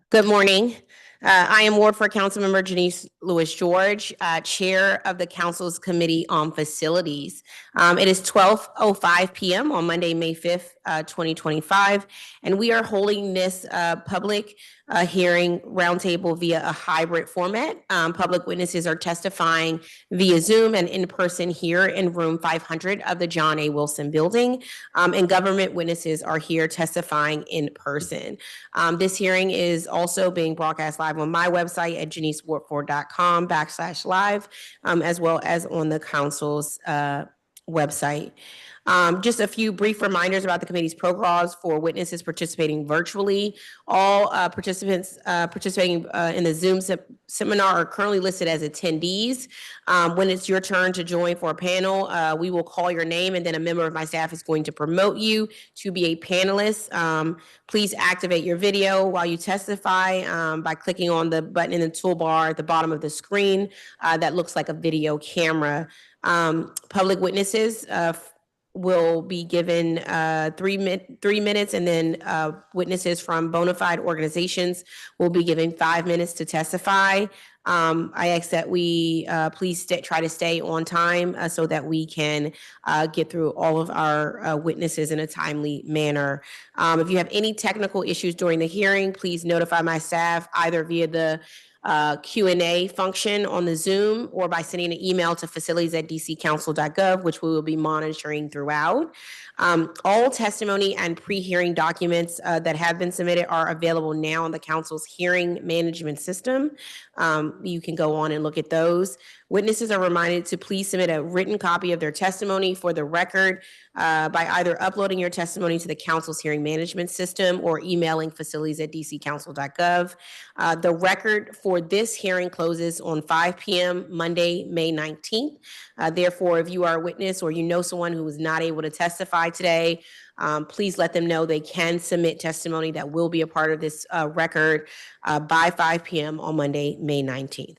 Good morning. I am Ward for Councilmember Janeese Lewis George, Chair of the Council's Committee on Facilities. It is 12:05 p.m. on Monday, May 5th, 2025, and we are holding this public hearing roundtable via a hybrid format. Public witnesses are testifying via Zoom and in person here in room 500 of the John A. Wilson Building, and government witnesses are here testifying in person. This hearing is also being broadcast live on my website at janeeseward4.com/live, as well as on the council's website. Just a few brief reminders about the committee's protocols for witnesses participating virtually. All participants participating in the Zoom seminar are currently listed as attendees. When it's your turn to join for a panel, we will call your name and then a member of my staff is going to promote you to be a panelist. Please activate your video while you testify by clicking on the button in the toolbar at the bottom of the screen that looks like a video camera. Public witnesses will be given 3 minutes, and then witnesses from bona fide organizations will be given 5 minutes to testify. I ask that we please try to stay on time so that we can get through all of our witnesses in a timely manner. If you have any technical issues during the hearing, please notify my staff either via the Q&A function on the Zoom or by sending an email to facilities@dccouncil.gov, which we will be monitoring throughout. All testimony and pre-hearing documents that have been submitted are available now on the council's hearing management system. You can go on and look at those. Witnesses are reminded to please submit a written copy of their testimony for the record by either uploading your testimony to the council's hearing management system or emailing facilities@dccouncil.gov. The record for this hearing closes on 5 p.m. Monday, May 19th. Therefore, if you are a witness or you know someone who was not able to testify today, please let them know they can submit testimony that will be a part of this record by 5 p.m. on Monday, May 19th.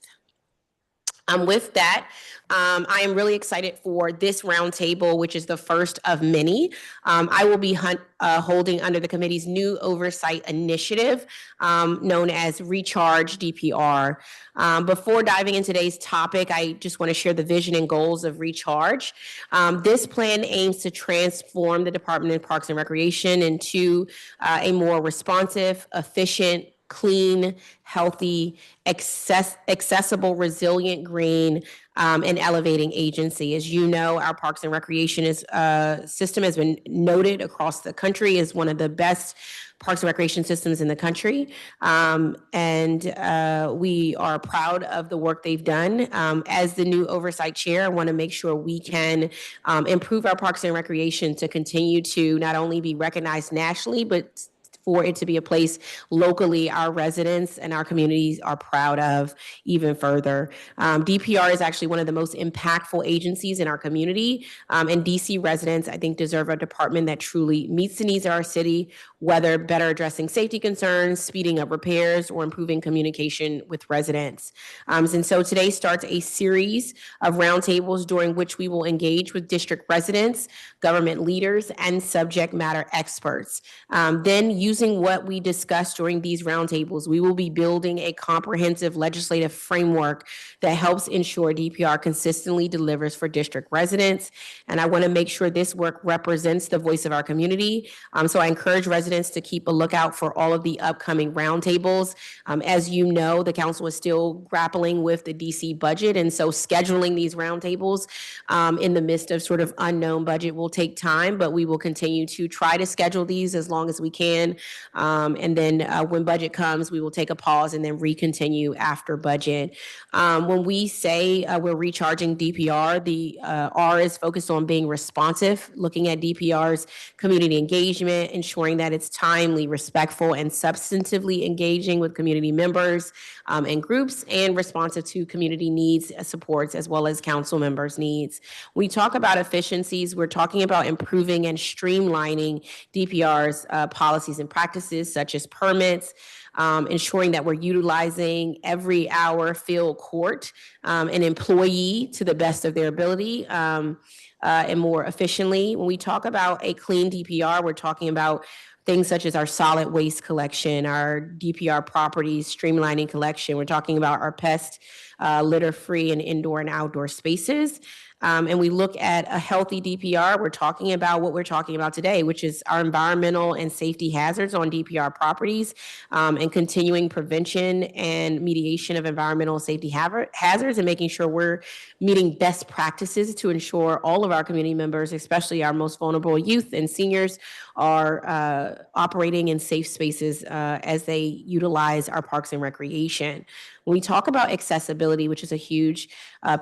With that, I am really excited for this roundtable, which is the first of many. I will be holding under the committee's new oversight initiative known as Recharge DPR. Before diving into today's topic, I just want to share the vision and goals of Recharge. This plan aims to transform the Department of Parks and Recreation into a more responsive, efficient, clean, healthy, accessible, resilient, green, and elevating agency. As you know, our Parks and Recreation system has been noted across the country as one of the best Parks and Recreation systems in the country. And we are proud of the work they've done. As the new oversight chair, I want to make sure we can improve our Parks and Recreation to continue to not only be recognized nationally, but for it to be a place locally our residents and our communities are proud of even further. DPR is actually one of the most impactful agencies in our community, and DC residents, I think, deserve a department that truly meets the needs of our city, whether better addressing safety concerns, speeding up repairs, or improving communication with residents. And so today starts a series of roundtables during which we will engage with district residents, government leaders, and subject matter experts. Then using what we discussed during these roundtables, we will be building a comprehensive legislative framework that helps ensure DPR consistently delivers for district residents. And I want to make sure this work represents the voice of our community. So I encourage residents to keep a lookout for all of the upcoming roundtables. As you know, the council is still grappling with the DC budget. And so scheduling these roundtables in the midst of sort of unknown budget will take time, but we will continue to try to schedule these as long as we can. And then when budget comes, we will take a pause and then recontinue after budget. When we say we're recharging DPR, the R is focused on being responsive, looking at DPR's community engagement, ensuring that it's timely, respectful, and substantively engaging with community members and groups, and responsive to community needs, supports, as well as council members' needs. When we talk about efficiencies, we're talking about improving and streamlining DPR's policies and practices, such as permits, ensuring that we're utilizing every hour field court and employee to the best of their ability. And more efficiently. When we talk about a clean DPR, we're talking about things such as our solid waste collection, our DPR properties streamlining collection. We're talking about our pest litter-free and indoor and outdoor spaces. And we look at a healthy DPR, we're talking about what we're talking about today, which is our environmental and safety hazards on DPR properties, and continuing prevention and mediation of environmental safety hazards, and making sure we're meeting best practices to ensure all of our community members, especially our most vulnerable youth and seniors, are operating in safe spaces as they utilize our parks and recreation. When we talk about accessibility, which is a huge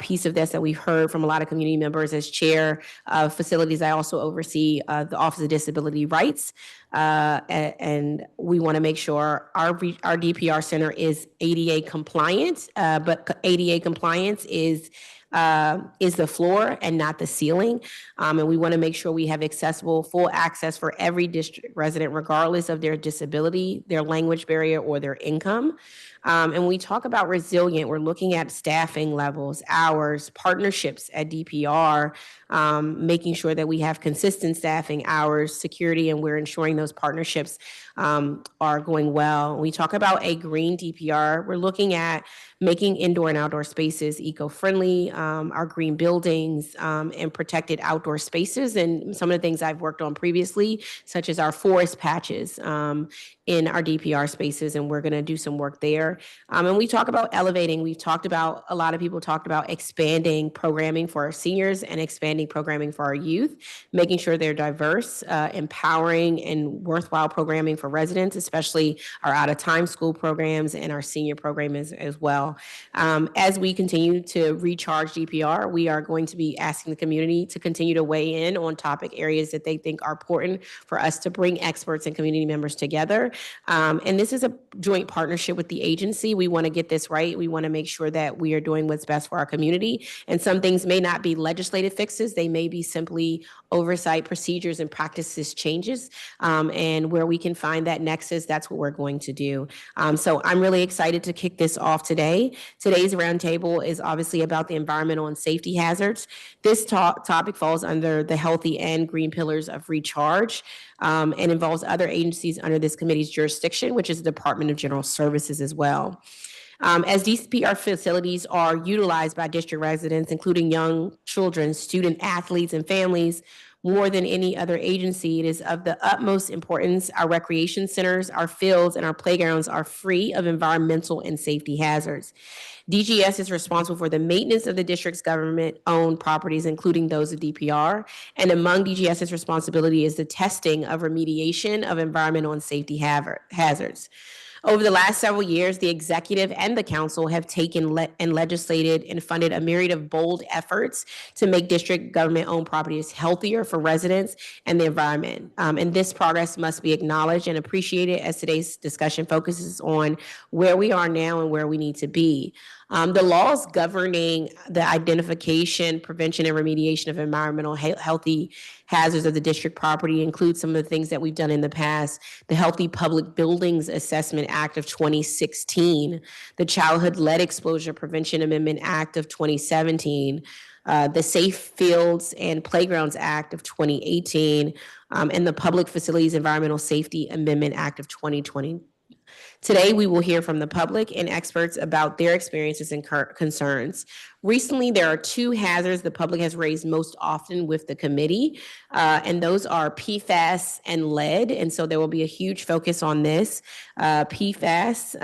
piece of this that we've heard from a lot of community members, as chair of facilities, I also oversee the Office of Disability Rights. And we want to make sure our DPR center is ADA compliant, but ADA compliance is the floor and not the ceiling. And we want to make sure we have accessible, full access for every district resident, regardless of their disability, their language barrier, or their income. And when we talk about resilient, we're looking at staffing levels, hours, partnerships at DPR, making sure that we have consistent staffing hours, security, and we're ensuring those partnerships are going well. When we talk about a green DPR, we're looking at making indoor and outdoor spaces eco-friendly, our green buildings, and protected outdoor spaces. And some of the things I've worked on previously, such as our forest patches in our DPR spaces, and we're going to do some work there. And we talk about elevating. We've talked about, a lot of people talked about expanding programming for our seniors and expanding programming for our youth, making sure they're diverse, empowering and worthwhile programming for residents, especially our out-of-time school programs and our senior program as well. As we continue to recharge DPR, we are going to be asking the community to continue to weigh in on topic areas that they think are important for us to bring experts and community members together. And this is a joint partnership with the agency. We want to get this right. We want to make sure that we are doing what's best for our community. And some things may not be legislative fixes. They may be simply oversight procedures and practices changes. And where we can find that nexus, that's what we're going to do. So I'm really excited to kick this off today. Today's roundtable is obviously about the environmental and safety hazards. This topic falls under the healthy and green pillars of recharge, and involves other agencies under this committee's jurisdiction, which is the Department of General Services as well. As DPR facilities are utilized by district residents, including young children, student athletes, and families, more than any other agency, it is of the utmost importance our recreation centers, our fields, and our playgrounds are free of environmental and safety hazards. DGS is responsible for the maintenance of the district's government-owned properties, including those of DPR. And among DGS's responsibility is the testing of remediation of environmental and safety hazards. Over the last several years, the executive and the council have taken and legislated and funded a myriad of bold efforts to make district government-owned properties healthier for residents and the environment. And this progress must be acknowledged and appreciated, as today's discussion focuses on where we are now and where we need to be. The laws governing the identification, prevention, and remediation of environmental healthy hazards of the district property include some of the things that we've done in the past. The Healthy Public Buildings Assessment Act of 2016, the Childhood Lead Exposure Prevention Amendment Act of 2017, the Safe Fields and Playgrounds Act of 2018, and the Public Facilities Environmental Safety Amendment Act of 2020. Today, we will hear from the public and experts about their experiences and concerns. Recently, there are two hazards the public has raised most often with the committee, and those are PFAS and lead. And so there will be a huge focus on this. PFAS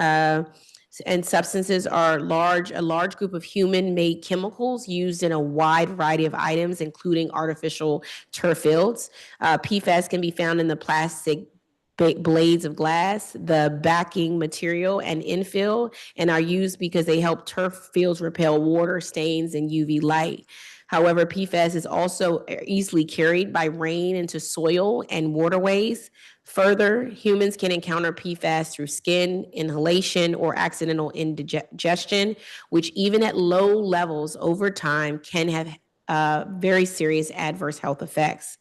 and substances are a large group of human-made chemicals used in a wide variety of items, including artificial turf fields. PFAS can be found in the plastic blades of glass, the backing material, and infill, and are used because they help turf fields repel water, stains, and UV light. However, PFAS is also easily carried by rain into soil and waterways. Further, humans can encounter PFAS through skin, inhalation, or accidental indigestion, which even at low levels over time can have very serious adverse health effects.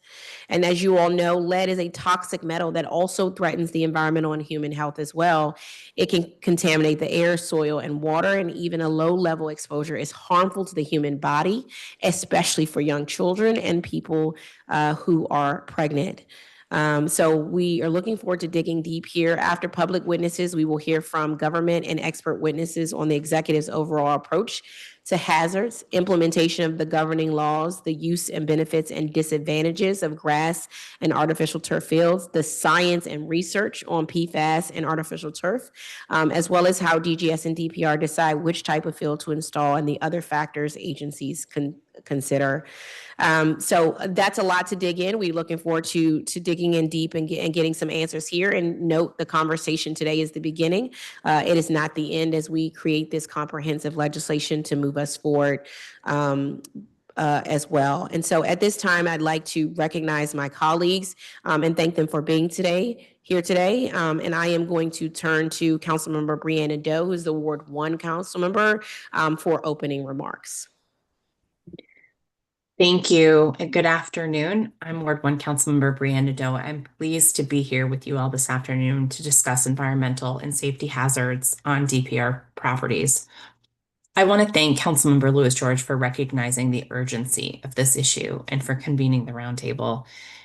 And as you all know, lead is a toxic metal that also threatens the environmental and human health as well. It can contaminate the air, soil, and water, and even a low level exposure is harmful to the human body, especially for young children and people who are pregnant. So we are looking forward to digging deep here. After public witnesses, we will hear from government and expert witnesses on the executive's overall approach to hazards, implementation of the governing laws, the use and benefits and disadvantages of grass and artificial turf fields, the science and research on PFAS and artificial turf, as well as how DGS and DPR decide which type of field to install and the other factors agencies consider. So that's a lot to dig in. We're looking forward to digging in deep and getting some answers here. And note, the conversation today is the beginning. It is not the end as we create this comprehensive legislation to move us forward. As well. And so at this time, I'd like to recognize my colleagues and thank them for being here today. And I am going to turn to Councilmember Brianna Doe, who's the Ward 1 council member, for opening remarks. Thank you and good afternoon. I'm Ward 1 Councilmember Brianna Doe. I'm pleased to be here with you all this afternoon to discuss environmental and safety hazards on DPR properties. I want to thank Councilmember Lewis George for recognizing the urgency of this issue and for convening the roundtable.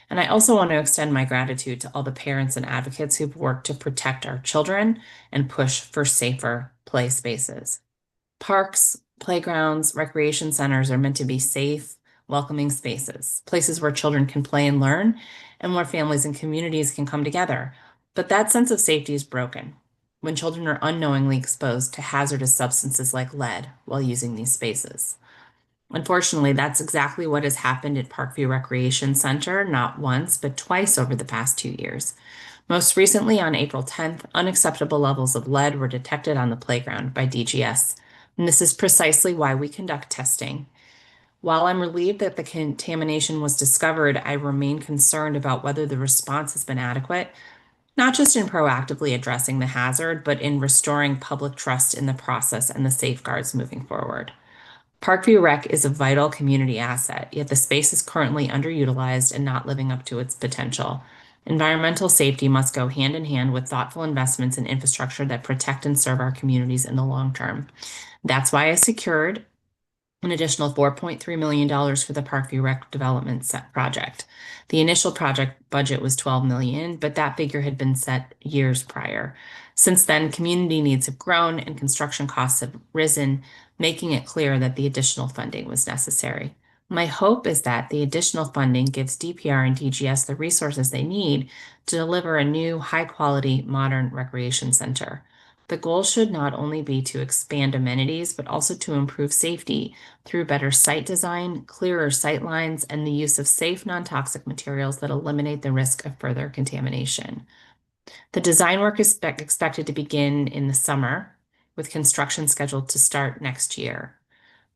And I also want to extend my gratitude to all the parents and advocates who've worked to protect our children and push for safer play spaces. Parks, playgrounds, recreation centers are meant to be safe, welcoming spaces, places where children can play and learn, and where families and communities can come together. But that sense of safety is broken when children are unknowingly exposed to hazardous substances like lead while using these spaces. Unfortunately, that's exactly what has happened at Parkview Recreation Center, not once, but twice over the past 2 years. Most recently, on April 10th, unacceptable levels of lead were detected on the playground by DGS. And this is precisely why we conduct testing. While I'm relieved that the contamination was discovered, I remain concerned about whether the response has been adequate, not just in proactively addressing the hazard, but in restoring public trust in the process and the safeguards moving forward. Parkview Rec is a vital community asset, yet the space is currently underutilized and not living up to its potential. Environmental safety must go hand in hand with thoughtful investments in infrastructure that protect and serve our communities in the long term. That's why I secured an additional $4.3 million for the Parkview Rec Development project. The initial project budget was $12 million, but that figure had been set years prior. Since then, community needs have grown and construction costs have risen, making it clear that the additional funding was necessary. My hope is that the additional funding gives DPR and DGS the resources they need to deliver a new, high-quality, modern recreation center. The goal should not only be to expand amenities, but also to improve safety through better site design, clearer sight lines, and the use of safe, non-toxic materials that eliminate the risk of further contamination. The design work is expected to begin in the summer, with construction scheduled to start next year.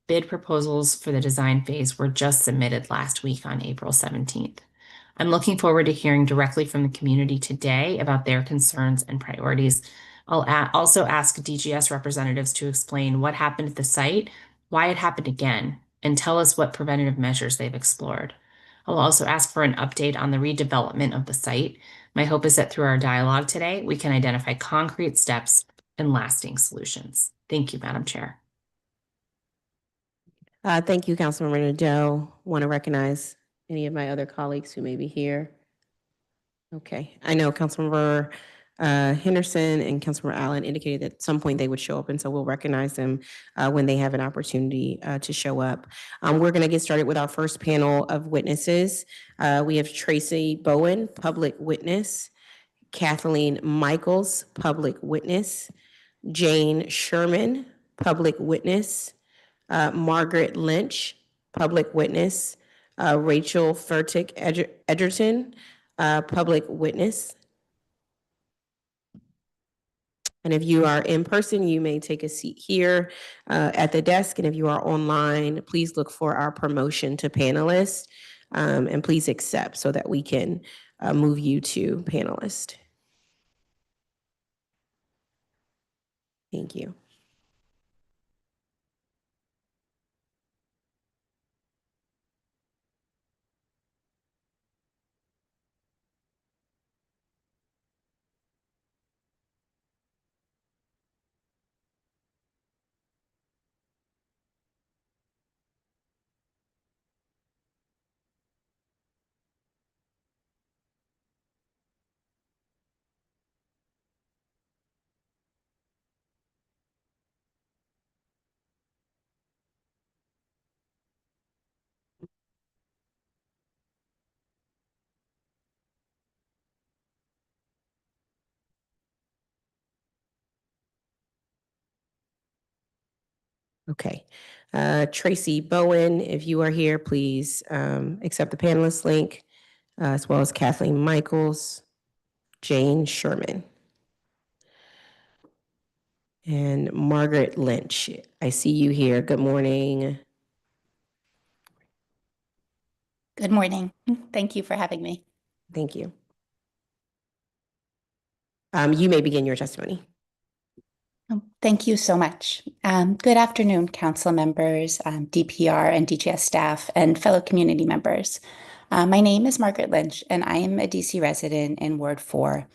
Bid proposals for the design phase were just submitted last week on April 17th. I'm looking forward to hearing directly from the community today about their concerns and priorities. I'll also ask DGS representatives to explain what happened at the site, why it happened again, and tell us what preventative measures they've explored. I'll also ask for an update on the redevelopment of the site. My hope is that through our dialogue today, we can identify concrete steps and lasting solutions. Thank you, Madam Chair. Thank you, Councilmember Doe. Want to recognize any of my other colleagues who may be here? Okay, I know Councilmember Henderson and Councilmember Allen indicated that at some point they would show up, and so we'll recognize them when they have an opportunity to show up. We're going to get started with our first panel of witnesses. We have Tracy Bowen, public witness, Kathleen Michaels, public witness, Jane Sherman, public witness, Margaret Lynch, public witness, Rachel Furtick Edgerton, public witness. And if you are in person, you may take a seat here at the desk. And if you are online, please look for our promotion to panelist and please accept so that we can move you to panelist. Thank you. Okay. Tracy Bowen, if you are here, please accept the panelist link, as well as Kathleen Michaels, Jane Sherman, and Margaret Lynch. I see you here. Good morning. Good morning. Thank you for having me. Thank you. You may begin your testimony. Thank you so much. Good afternoon, council members, DPR and DGS staff, and fellow community members. My name is Margaret Lynch, and I am a DC resident in Ward 4.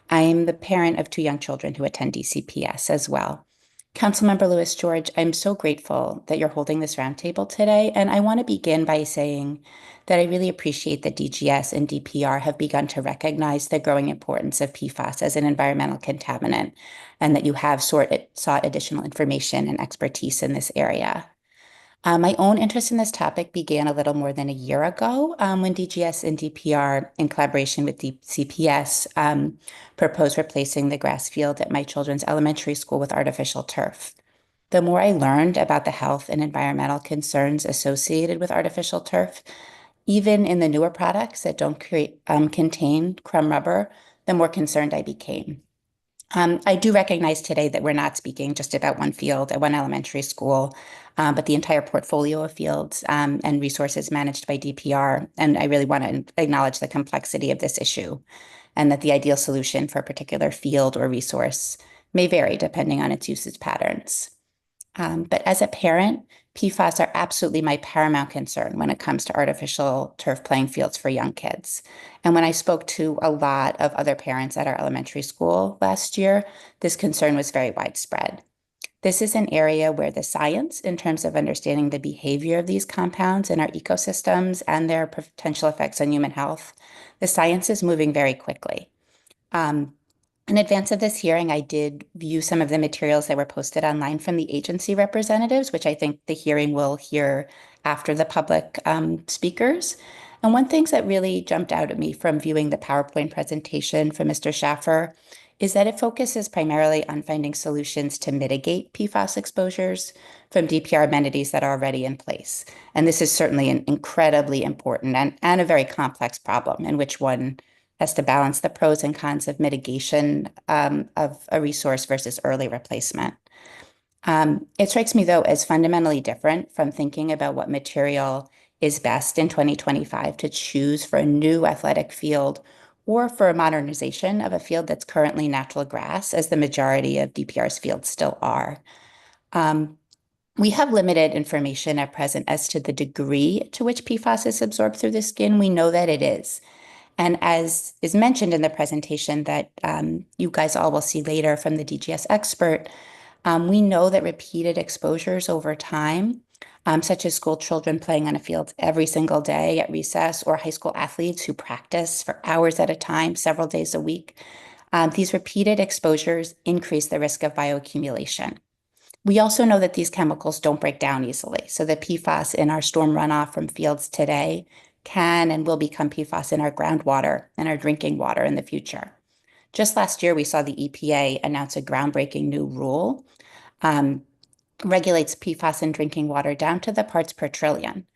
I am the parent of 2 young children who attend DCPS as well. Councilmember Lewis George, I'm so grateful that you're holding this roundtable today, and I want to begin by saying that I really appreciate that DGS and DPR have begun to recognize the growing importance of PFAS as an environmental contaminant, and that you have sought additional information and expertise in this area. My own interest in this topic began a little more than a year ago when DGS and DPR, in collaboration with CPS, proposed replacing the grass field at my children's elementary school with artificial turf. The more I learned about the health and environmental concerns associated with artificial turf, even in the newer products that don't contain crumb rubber, the more concerned I became. I do recognize today that we're not speaking just about one field at one elementary school, but the entire portfolio of fields and resources managed by DPR. And I really want to acknowledge the complexity of this issue and that the ideal solution for a particular field or resource may vary depending on its usage patterns. But as a parent, PFAS are absolutely my paramount concern when it comes to artificial turf playing fields for young kids. And when I spoke to a lot of other parents at our elementary school last year, this concern was very widespread. This is an area where the science, in terms of understanding the behavior of these compounds in our ecosystems and their potential effects on human health, the science is moving very quickly. In advance of this hearing, I did view some of the materials that were posted online from the agency representatives, which I think the hearing will hear after the public speakers. And one thing that really jumped out at me from viewing the PowerPoint presentation from Mr. Schaffer is that it focuses primarily on finding solutions to mitigate PFAS exposures from DPR amenities that are already in place. And this is certainly an incredibly important and a very complex problem in which one has to balance the pros and cons of mitigation of a resource versus early replacement. It strikes me, though, as fundamentally different from thinking about what material is best in 2025 to choose for a new athletic field or for a modernization of a field that's currently natural grass, as the majority of DPR's fields still are. We have limited information at present as to the degree to which PFAS is absorbed through the skin. We know that it is. And as is mentioned in the presentation that you guys all will see later from the DGS expert, we know that repeated exposures over time, such as school children playing on a field every single day at recess, or high school athletes who practice for hours at a time, several days a week, these repeated exposures increase the risk of bioaccumulation. We also know that these chemicals don't break down easily. So the PFAS in our storm runoff from fields today can and will become PFAS in our groundwater and our drinking water in the future. Just last year, we saw the EPA announce a groundbreaking new rule, regulates PFAS in drinking water down to the parts per trillion.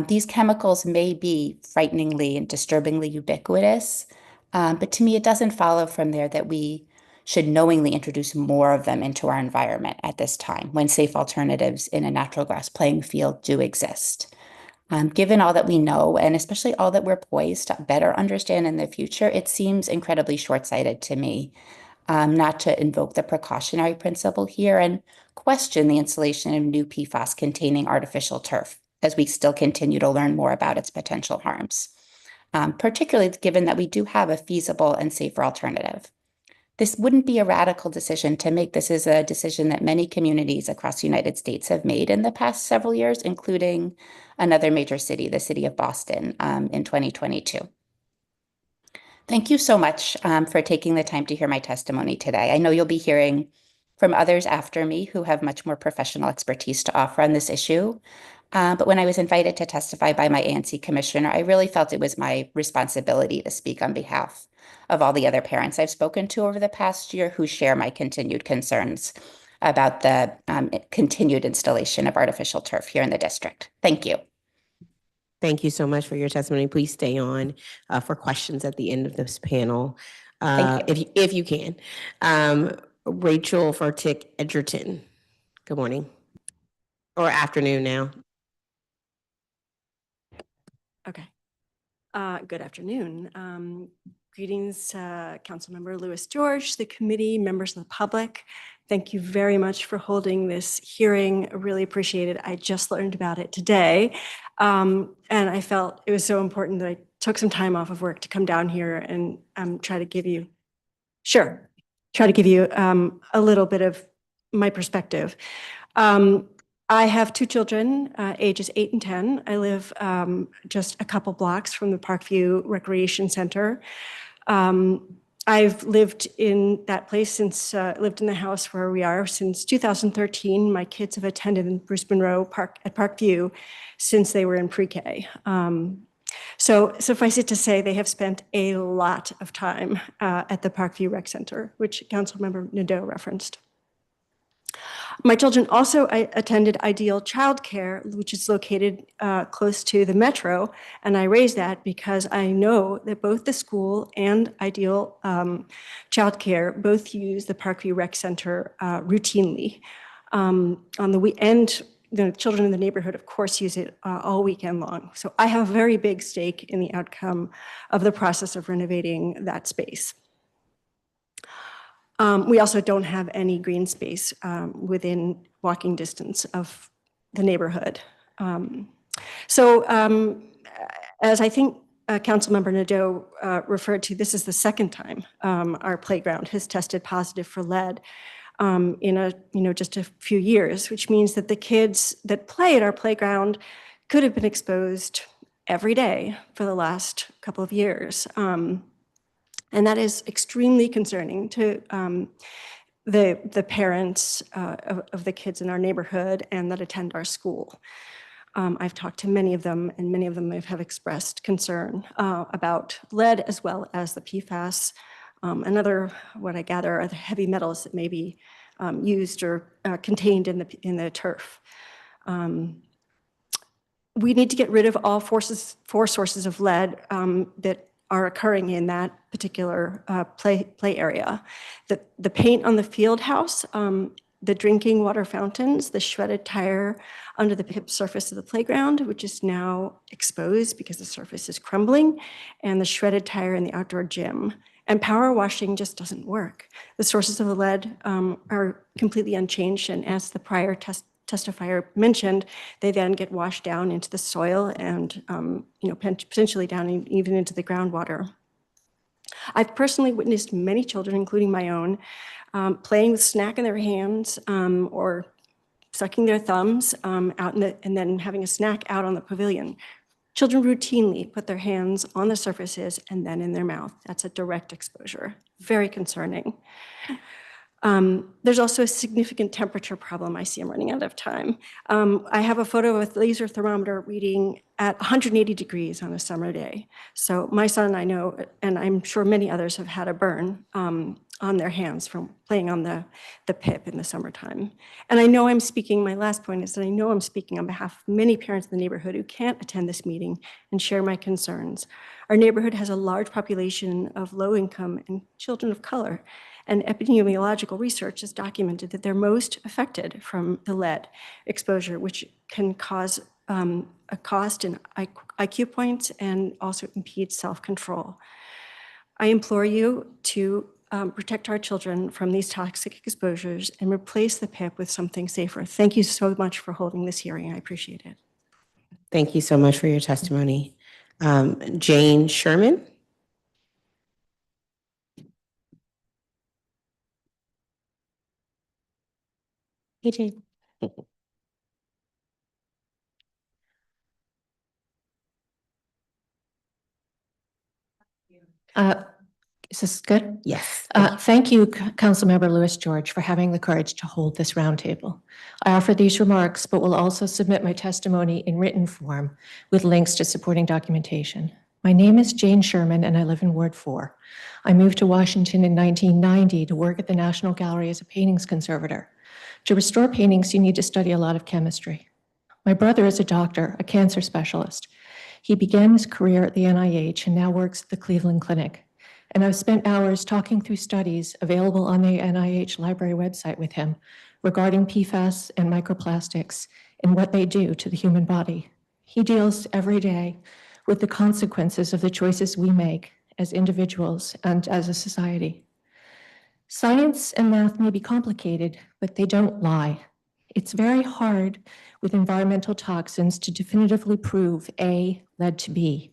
These chemicals may be frighteningly and disturbingly ubiquitous, but to me, it doesn't follow from there that we should knowingly introduce more of them into our environment at this time when safe alternatives in a natural grass playing field do exist. Given all that we know, and especially all that we're poised to better understand in the future, it seems incredibly short-sighted to me not to invoke the precautionary principle here and question the installation of new PFAS-containing artificial turf as we still continue to learn more about its potential harms, particularly given that we do have a feasible and safer alternative. This wouldn't be a radical decision to make. This is a decision that many communities across the United States have made in the past several years, including another major city, the city of Boston, in 2022. Thank you so much for taking the time to hear my testimony today. I know you'll be hearing from others after me who have much more professional expertise to offer on this issue. But when I was invited to testify by my ANC commissioner, I really felt it was my responsibility to speak on behalf of all the other parents I've spoken to over the past year who share my continued concerns about the continued installation of artificial turf here in the district. Thank you. Thank you so much for your testimony. Please stay on for questions at the end of this panel, Thank if you can. Rachel Fartick Edgerton. Good morning, or afternoon now. Okay. Good afternoon. Greetings, Councilmember Lewis George, the committee, members of the public. Thank you very much for holding this hearing. I really appreciate it. I just learned about it today. And I felt it was so important that I took some time off of work to come down here and try to give you a little bit of my perspective. I have two children, ages 8 and 10. I live just a couple blocks from the Parkview Recreation Center. I've lived in that place lived in the house where we are since 2013. My kids have attended in Bruce Monroe Park at Parkview since they were in pre-K. So suffice it to say, they have spent a lot of time at the Parkview Rec Center, which Councilmember Nadeau referenced. My children also attended Ideal Childcare, which is located close to the metro, and I raise that because I know that both the school and Ideal Childcare both use the Parkview Rec Center routinely. On the weekend, the children in the neighborhood, of course, use it all weekend long. So I have a very big stake in the outcome of the process of renovating that space. We also don't have any green space within walking distance of the neighborhood. As I think Councilmember Nadeau referred to, this is the second time our playground has tested positive for lead in just a few years, which means that the kids that play at our playground could have been exposed every day for the last couple of years. And that is extremely concerning to the parents of the kids in our neighborhood and that attend our school. I've talked to many of them, and many of them have expressed concern about lead as well as the PFAS and other, what I gather, are the heavy metals that may be used or contained in the turf. We need to get rid of all four sources of lead that are occurring in that particular play area. The paint on the field house, the drinking water fountains, the shredded tire under the pip surface of the playground, which is now exposed because the surface is crumbling, and the shredded tire in the outdoor gym. And power washing just doesn't work. The sources of the lead are completely unchanged, and as the prior testifier mentioned, they then get washed down into the soil and potentially down even into the groundwater. I've personally witnessed many children, including my own, playing with snack in their hands or sucking their thumbs out and then having a snack out on the pavilion. Children routinely put their hands on the surfaces and then in their mouth. That's a direct exposure. Very concerning. There's also a significant temperature problem. I see I'm running out of time. I have a photo with laser thermometer reading at 180 degrees on a summer day. So my son, I know, and I'm sure many others have had a burn on their hands from playing on the pip in the summertime. And I know I'm speaking, my last point is that I know I'm speaking on behalf of many parents in the neighborhood who can't attend this meeting and share my concerns. Our neighborhood has a large population of low income and children of color. And epidemiological research has documented that they're most affected from the lead exposure, which can cause a cost in IQ points and also impede self-control. I implore you to protect our children from these toxic exposures and replace the PIP with something safer. Thank you so much for holding this hearing. I appreciate it. Thank you so much for your testimony. Jane Sherman. Hey, Jane. Is this good? Yes. Thank you, Councilmember Lewis George, for having the courage to hold this roundtable. I offer these remarks, but will also submit my testimony in written form with links to supporting documentation. My name is Jane Sherman, and I live in Ward 4. I moved to Washington in 1990 to work at the National Gallery as a paintings conservator. To restore paintings, you need to study a lot of chemistry. My brother is a doctor, a cancer specialist. He began his career at the NIH and now works at the Cleveland Clinic. And I've spent hours talking through studies available on the NIH library website with him regarding PFAS and microplastics and what they do to the human body. He deals every day with the consequences of the choices we make as individuals and as a society. Science and math may be complicated, but they don't lie. It's very hard with environmental toxins to definitively prove A led to B.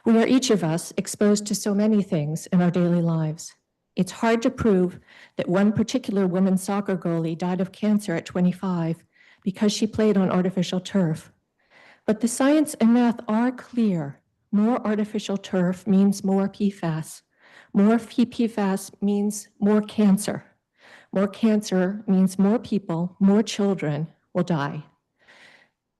We are each of us exposed to so many things in our daily lives. It's hard to prove that one particular women's soccer goalie died of cancer at 25 because she played on artificial turf. But the science and math are clear. More artificial turf means more PFAS. More PFAS means more cancer. More cancer means more people, more children will die.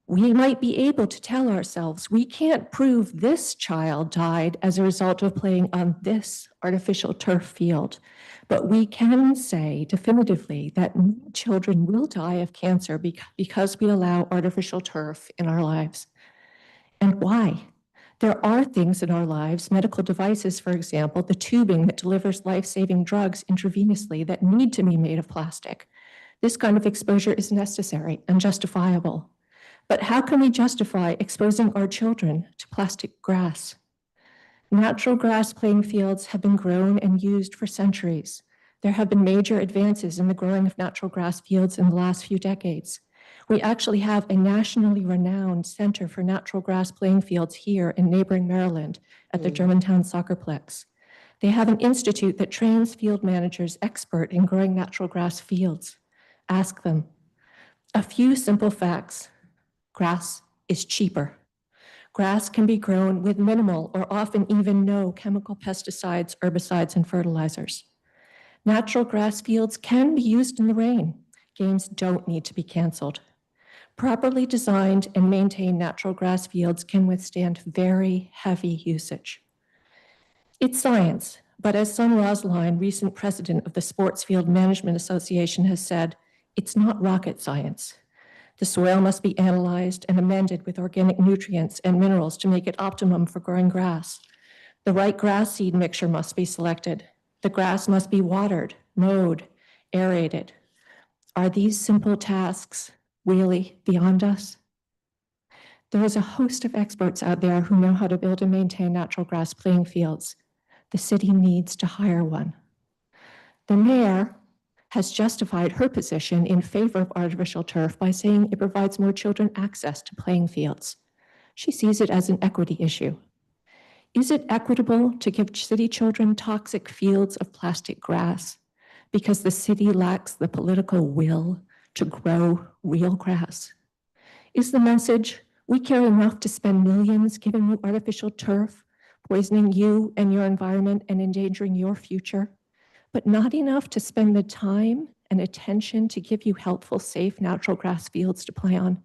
We might be able to tell ourselves, we can't prove this child died as a result of playing on this artificial turf field, but we can say definitively that children will die of cancer because we allow artificial turf in our lives. And why? There are things in our lives, medical devices, for example, the tubing that delivers life-saving drugs intravenously that need to be made of plastic. This kind of exposure is necessary and justifiable. But how can we justify exposing our children to plastic grass? Natural grass playing fields have been grown and used for centuries. There have been major advances in the growing of natural grass fields in the last few decades. We actually have a nationally renowned Center for Natural Grass Playing Fields here in neighboring Maryland at the Germantown Soccerplex. They have an institute that trains field managers expert in growing natural grass fields. Ask them. A few simple facts. Grass is cheaper. Grass can be grown with minimal or often even no chemical pesticides, herbicides, and fertilizers. Natural grass fields can be used in the rain. Games don't need to be canceled. Properly designed and maintained natural grass fields can withstand very heavy usage. It's science, but as Sun Rosline, recent president of the Sports Field Management Association, has said, it's not rocket science. The soil must be analyzed and amended with organic nutrients and minerals to make it optimum for growing grass. The right grass seed mixture must be selected. The grass must be watered, mowed, aerated. Are these simple tasks really beyond us? There is a host of experts out there who know how to build and maintain natural grass playing fields. The city needs to hire one. The mayor has justified her position in favor of artificial turf by saying it provides more children access to playing fields. She sees it as an equity issue. Is it equitable to give city children toxic fields of plastic grass because the city lacks the political will to grow real grass? Is the message, we care enough to spend millions giving you artificial turf, poisoning you and your environment and endangering your future, but not enough to spend the time and attention to give you helpful, safe, natural grass fields to play on?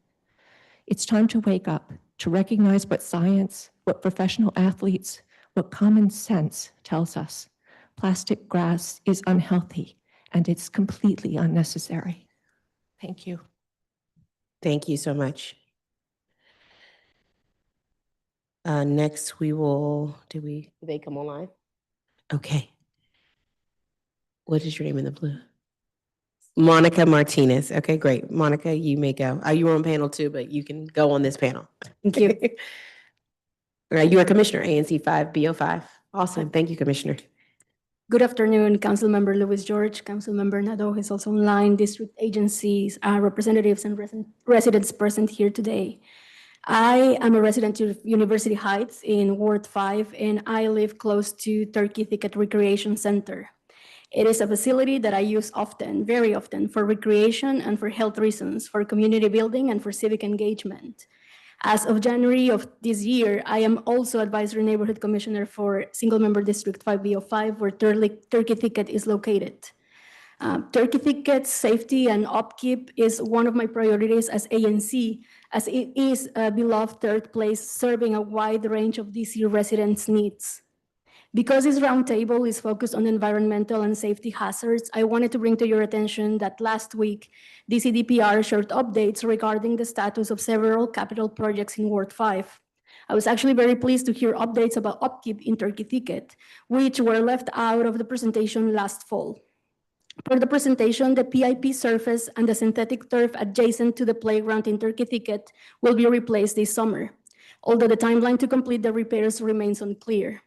It's time to wake up, to recognize what science, what professional athletes, what common sense tells us. Plastic grass is unhealthy and it's completely unnecessary. Thank you. Thank you so much. Next, we will, do they come online? Okay. What is your name in the blue? Monica Martinez. Okay, great. Monica, you may go. You were on panel too, but you can go on this panel. Thank you. All right, you are Commissioner ANC 5B05. Awesome. Thank you, Commissioner. Good afternoon, Councilmember Lewis George, Councilmember Nadeau is also online, district agencies, representatives and residents present here today. I am a resident of University Heights in Ward 5, and I live close to Turkey Thicket Recreation Center. It is a facility that I use often, very often, for recreation and for health reasons, for community building and for civic engagement. As of January of this year, I am also Advisory Neighborhood Commissioner for Single Member District 5B05, where Turkey Thicket is located. Turkey Thicket's safety and upkeep is one of my priorities as ANC, as it is a beloved third place serving a wide range of DC residents' needs. Because this roundtable is focused on environmental and safety hazards, I wanted to bring to your attention that last week, DC DPR shared updates regarding the status of several capital projects in Ward 5. I was actually very pleased to hear updates about upkeep in Turkey Thicket, which were left out of the presentation last fall. For the presentation, the PIP surface and the synthetic turf adjacent to the playground in Turkey Thicket will be replaced this summer, although the timeline to complete the repairs remains unclear.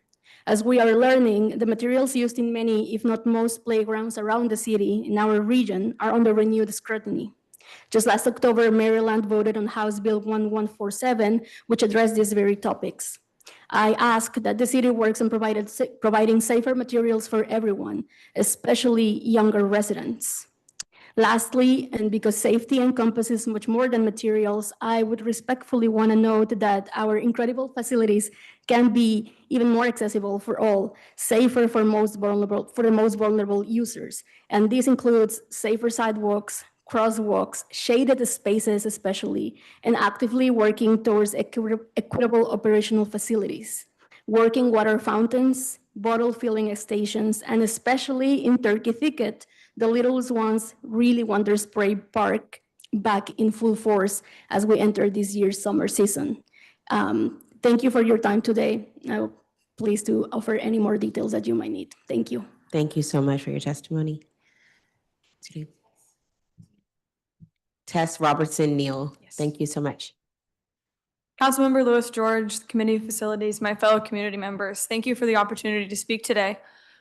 As we are learning, the materials used in many, if not most, playgrounds around the city in our region are under renewed scrutiny. Just last October, Maryland voted on House Bill 1147, which addressed these very topics. I ask that the city works on providing safer materials for everyone, especially younger residents. Lastly, and because safety encompasses much more than materials, I would respectfully want to note that our incredible facilities can be even more accessible for all, safer for the most vulnerable users. And this includes safer sidewalks, crosswalks, shaded spaces especially, and actively working towards equitable operational facilities. Working water fountains, bottle filling stations, and especially in Turkey Thicket, the littlest ones really want their spray park back in full force as we enter this year's summer season. Thank you for your time today. I'm pleased to offer any more details that you might need. Thank you. Thank you so much for your testimony. Tess Robertson Neal, thank you so much. Councilmember Lewis George, Committee of Facilities, my fellow community members, thank you for the opportunity to speak today.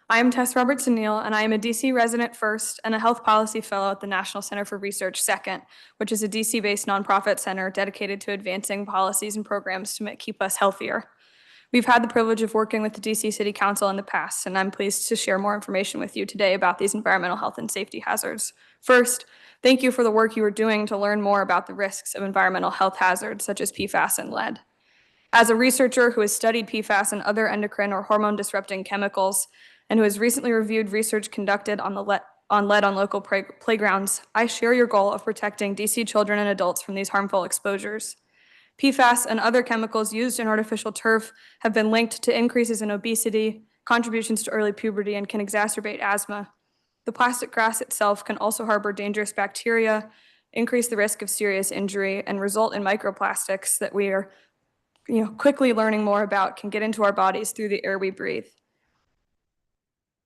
I am Tess Robertson Neal, and I am a DC resident first and a health policy fellow at the National Center for Research second, which is a DC-based nonprofit center dedicated to advancing policies and programs to keep us healthier. We've had the privilege of working with the DC City Council in the past, and I'm pleased to share more information with you today about these environmental health and safety hazards. First, thank you for the work you are doing to learn more about the risks of environmental health hazards such as PFAS and lead. As a researcher who has studied PFAS and other endocrine or hormone-disrupting chemicals, and who has recently reviewed research conducted on lead on local playgrounds, I share your goal of protecting DC children and adults from these harmful exposures. PFAS and other chemicals used in artificial turf have been linked to increases in obesity, contributions to early puberty, and can exacerbate asthma. The plastic grass itself can also harbor dangerous bacteria, increase the risk of serious injury, and result in microplastics that we are quickly learning more about can get into our bodies through the air we breathe.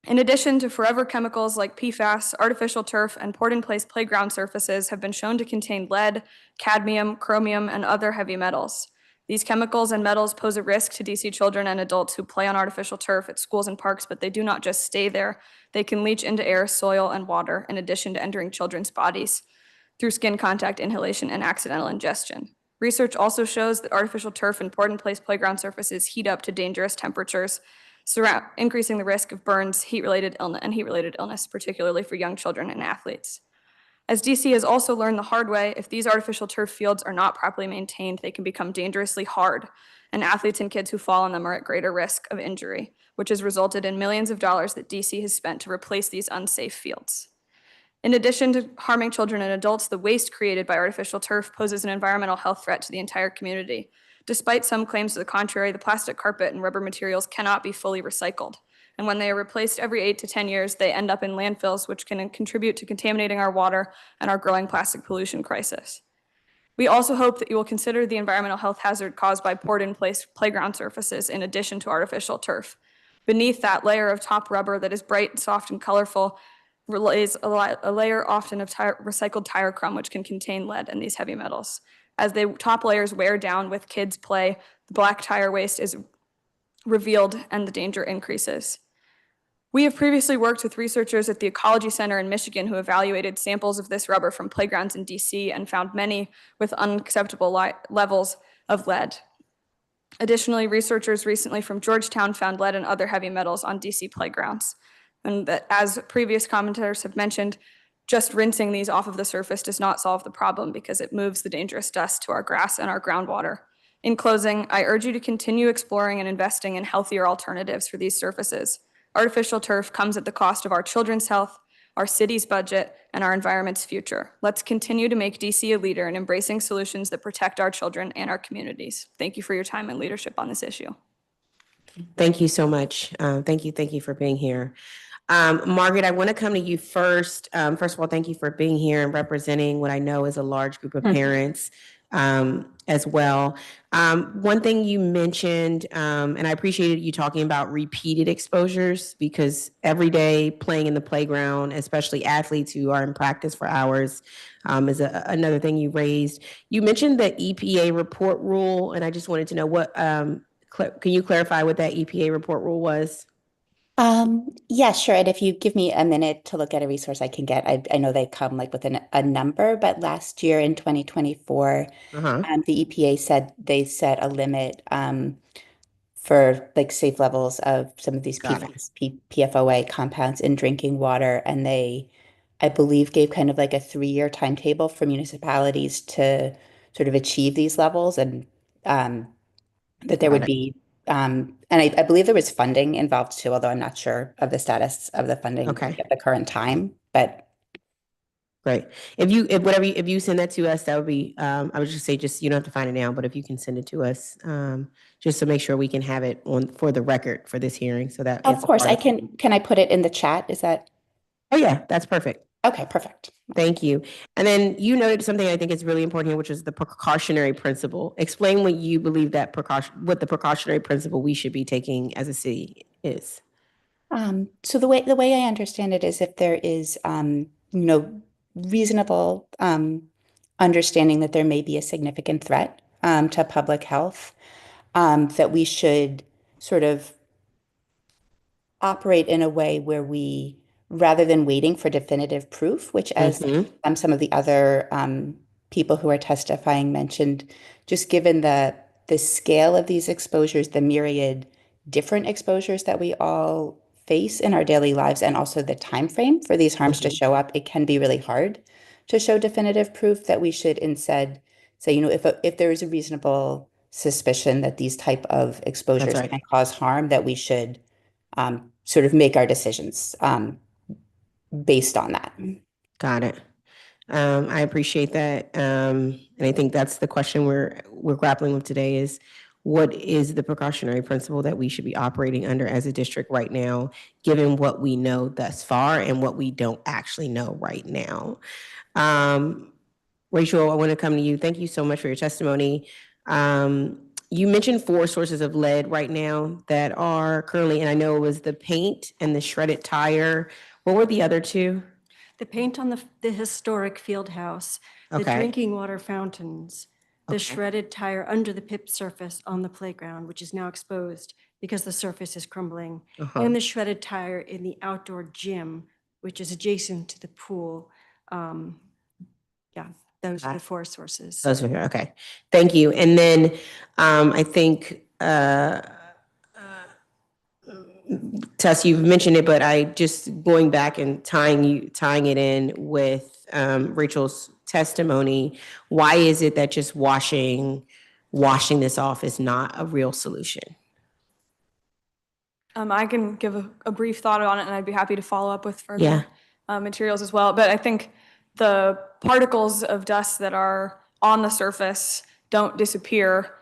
In addition to forever chemicals like PFAS, artificial turf and poured-in-place playground surfaces have been shown to contain lead, cadmium, chromium, and other heavy metals. These chemicals and metals pose a risk to DC children and adults who play on artificial turf at schools and parks, but they do not just stay there. They can leach into air, soil, and water, in addition to entering children's bodies through skin contact, inhalation, and accidental ingestion. Research also shows that artificial turf and poured-in-place playground surfaces heat up to dangerous temperatures, increasing the risk of burns, heat-related illness, particularly for young children and athletes. As DC has also learned the hard way, if these artificial turf fields are not properly maintained, they can become dangerously hard, and athletes and kids who fall on them are at greater risk of injury, which has resulted in millions of dollars that DC has spent to replace these unsafe fields. In addition to harming children and adults, the waste created by artificial turf poses an environmental health threat to the entire community. Despite some claims to the contrary, the plastic carpet and rubber materials cannot be fully recycled. And when they are replaced every 8 to 10 years, they end up in landfills, which can contribute to contaminating our water and our growing plastic pollution crisis. We also hope that you will consider the environmental health hazard caused by poured-in-place playground surfaces in addition to artificial turf. Beneath that layer of top rubber that is bright, soft, and colorful lays a layer often of recycled tire crumb, which can contain lead and these heavy metals. As the top layers wear down with kids' play, the black tire waste is revealed and the danger increases. We have previously worked with researchers at the Ecology Center in Michigan who evaluated samples of this rubber from playgrounds in DC and found many with unacceptable levels of lead. Additionally, researchers recently from Georgetown found lead and other heavy metals on DC playgrounds. And that, as previous commentators have mentioned, just rinsing these off of the surface does not solve the problem because it moves the dangerous dust to our grass and our groundwater. In closing, I urge you to continue exploring and investing in healthier alternatives for these surfaces. Artificial turf comes at the cost of our children's health, our city's budget, and our environment's future. Let's continue to make DC a leader in embracing solutions that protect our children and our communities. Thank you for your time and leadership on this issue. Thank you so much. Thank you for being here. Margaret, I want to come to you first. First of all, thank you for being here and representing what I know is a large group of parents as well. One thing you mentioned, and I appreciated you talking about repeated exposures, because every day playing in the playground, especially athletes who are in practice for hours, is another thing you raised. You mentioned the EPA report rule, and I just wanted to know what, can you clarify what that EPA report rule was? Yeah, sure. And if you give me a minute to look at a resource I can get, I know they come like with a number, but last year in 2024, Uh-huh. the EPA said they set a limit for like safe levels of some of these Got it. PFAS, PFOA compounds in drinking water. And they, I believe, gave kind of like a 3-year timetable for municipalities to sort of achieve these levels, and that there Got would it. be, and I believe there was funding involved too, although I'm not sure of the status of the funding Okay. at the current time, but Great. If you send that to us, that would be, I would just say, just, you don't have to find it now, but if you can send it to us, just to make sure we can have it on for the record for this hearing, so that of it's a course part I of. can I put it in the chat? Is that Oh, yeah, that's perfect. okay? Perfect. Thank you. And then you noted something I think is really important here, which is the precautionary principle. Explain what you believe that what the precautionary principle we should be taking as a city is. So the way I understand it is, if there is reasonable understanding that there may be a significant threat to public health, that we should sort of operate in a way where we, rather than waiting for definitive proof, which, as Mm-hmm. some of the other people who are testifying mentioned, just given the scale of these exposures, the myriad different exposures that we all face in our daily lives, and also the time frame for these harms to show up, it can be really hard to show definitive proof. That we should instead say, if there is a reasonable suspicion that these type of That's exposures right. can cause harm, that we should sort of make our decisions based on that. Got it. I appreciate that. And I think that's the question we're grappling with today is, what is the precautionary principle that we should be operating under as a district right now, given what we know thus far and what we don't actually know right now? Rachel, I want to come to you. Thank you so much for your testimony. You mentioned 4 sources of lead right now that are currently, and I know it was the paint and the shredded tire. What were the other 2? The paint on the historic field house, the Okay. drinking water fountains, the Okay. shredded tire under the pip surface on the playground, which is now exposed because the surface is crumbling, Uh-huh. and the shredded tire in the outdoor gym, which is adjacent to the pool. Yeah, those are the 4 sources. Those are okay. Thank you. And then I think Tess, you've mentioned it, but I just going back and tying it in with Rachel's testimony. Why is it that just washing this off is not a real solution? I can give a brief thought on it, and I'd be happy to follow up with further Yeah. materials as well. But I think the particles of dust that are on the surface don't disappear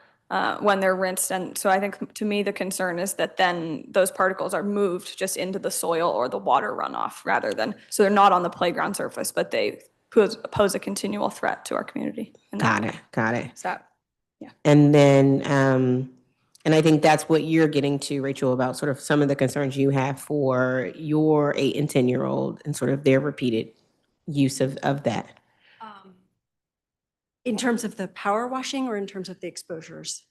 when they're rinsed. And so I think, to me, the concern is that then those particles are moved just into the soil or the water runoff, rather than, so they're not on the playground surface, but they pose a continual threat to our community. Got it. Is that? And then, and I think that's what you're getting to, Rachel, about sort of some of the concerns you have for your 8 and 10-year-old and sort of their repeated use of that. In terms of the power washing, or in terms of the exposures?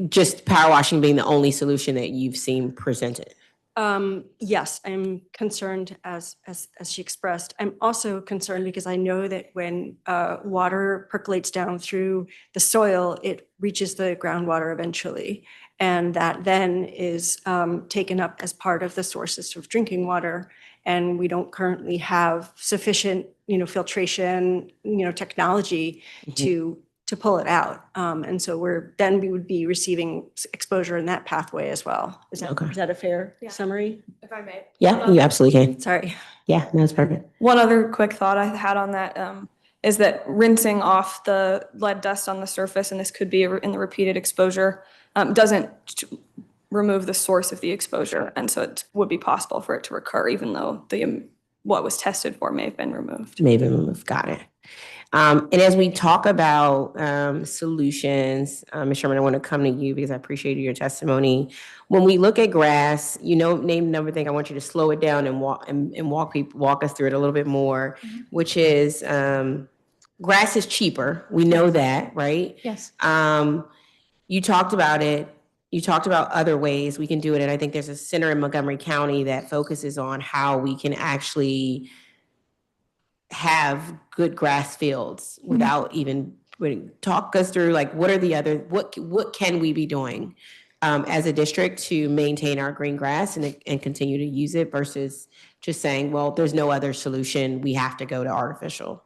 Just power washing being the only solution that you've seen presented. Yes, I'm concerned, as she expressed. I'm also concerned because I know that when water percolates down through the soil, it reaches the groundwater eventually. And that then is taken up as part of the sources of drinking water. And we don't currently have sufficient, filtration, technology to pull it out. And so we would be receiving exposure in that pathway as well. Is that a fair summary? If I may. Yeah, you absolutely can. Sorry. Yeah, that's perfect. One other quick thought I had on that is that rinsing off the lead dust on the surface, and this could be in the repeated exposure, doesn't remove the source of the exposure. And so it would be possible for it to recur, even though what was tested for may have been removed. Maybe remove. Got it. And as we talk about solutions, Ms. Sherman, I want to come to you because I appreciated your testimony. When we look at grass, name another thing. I want you to slow it down and walk us through it a little bit more, which is grass is cheaper. We know that, right? Yes. You talked about it. You talked about other ways we can do it. And I think there's a center in Montgomery County that focuses on how we can actually have good grass fields without even talk us through, like, what are the other, what can we be doing as a district to maintain our green grass and continue to use it versus just saying, well, there's no other solution. We have to go to artificial.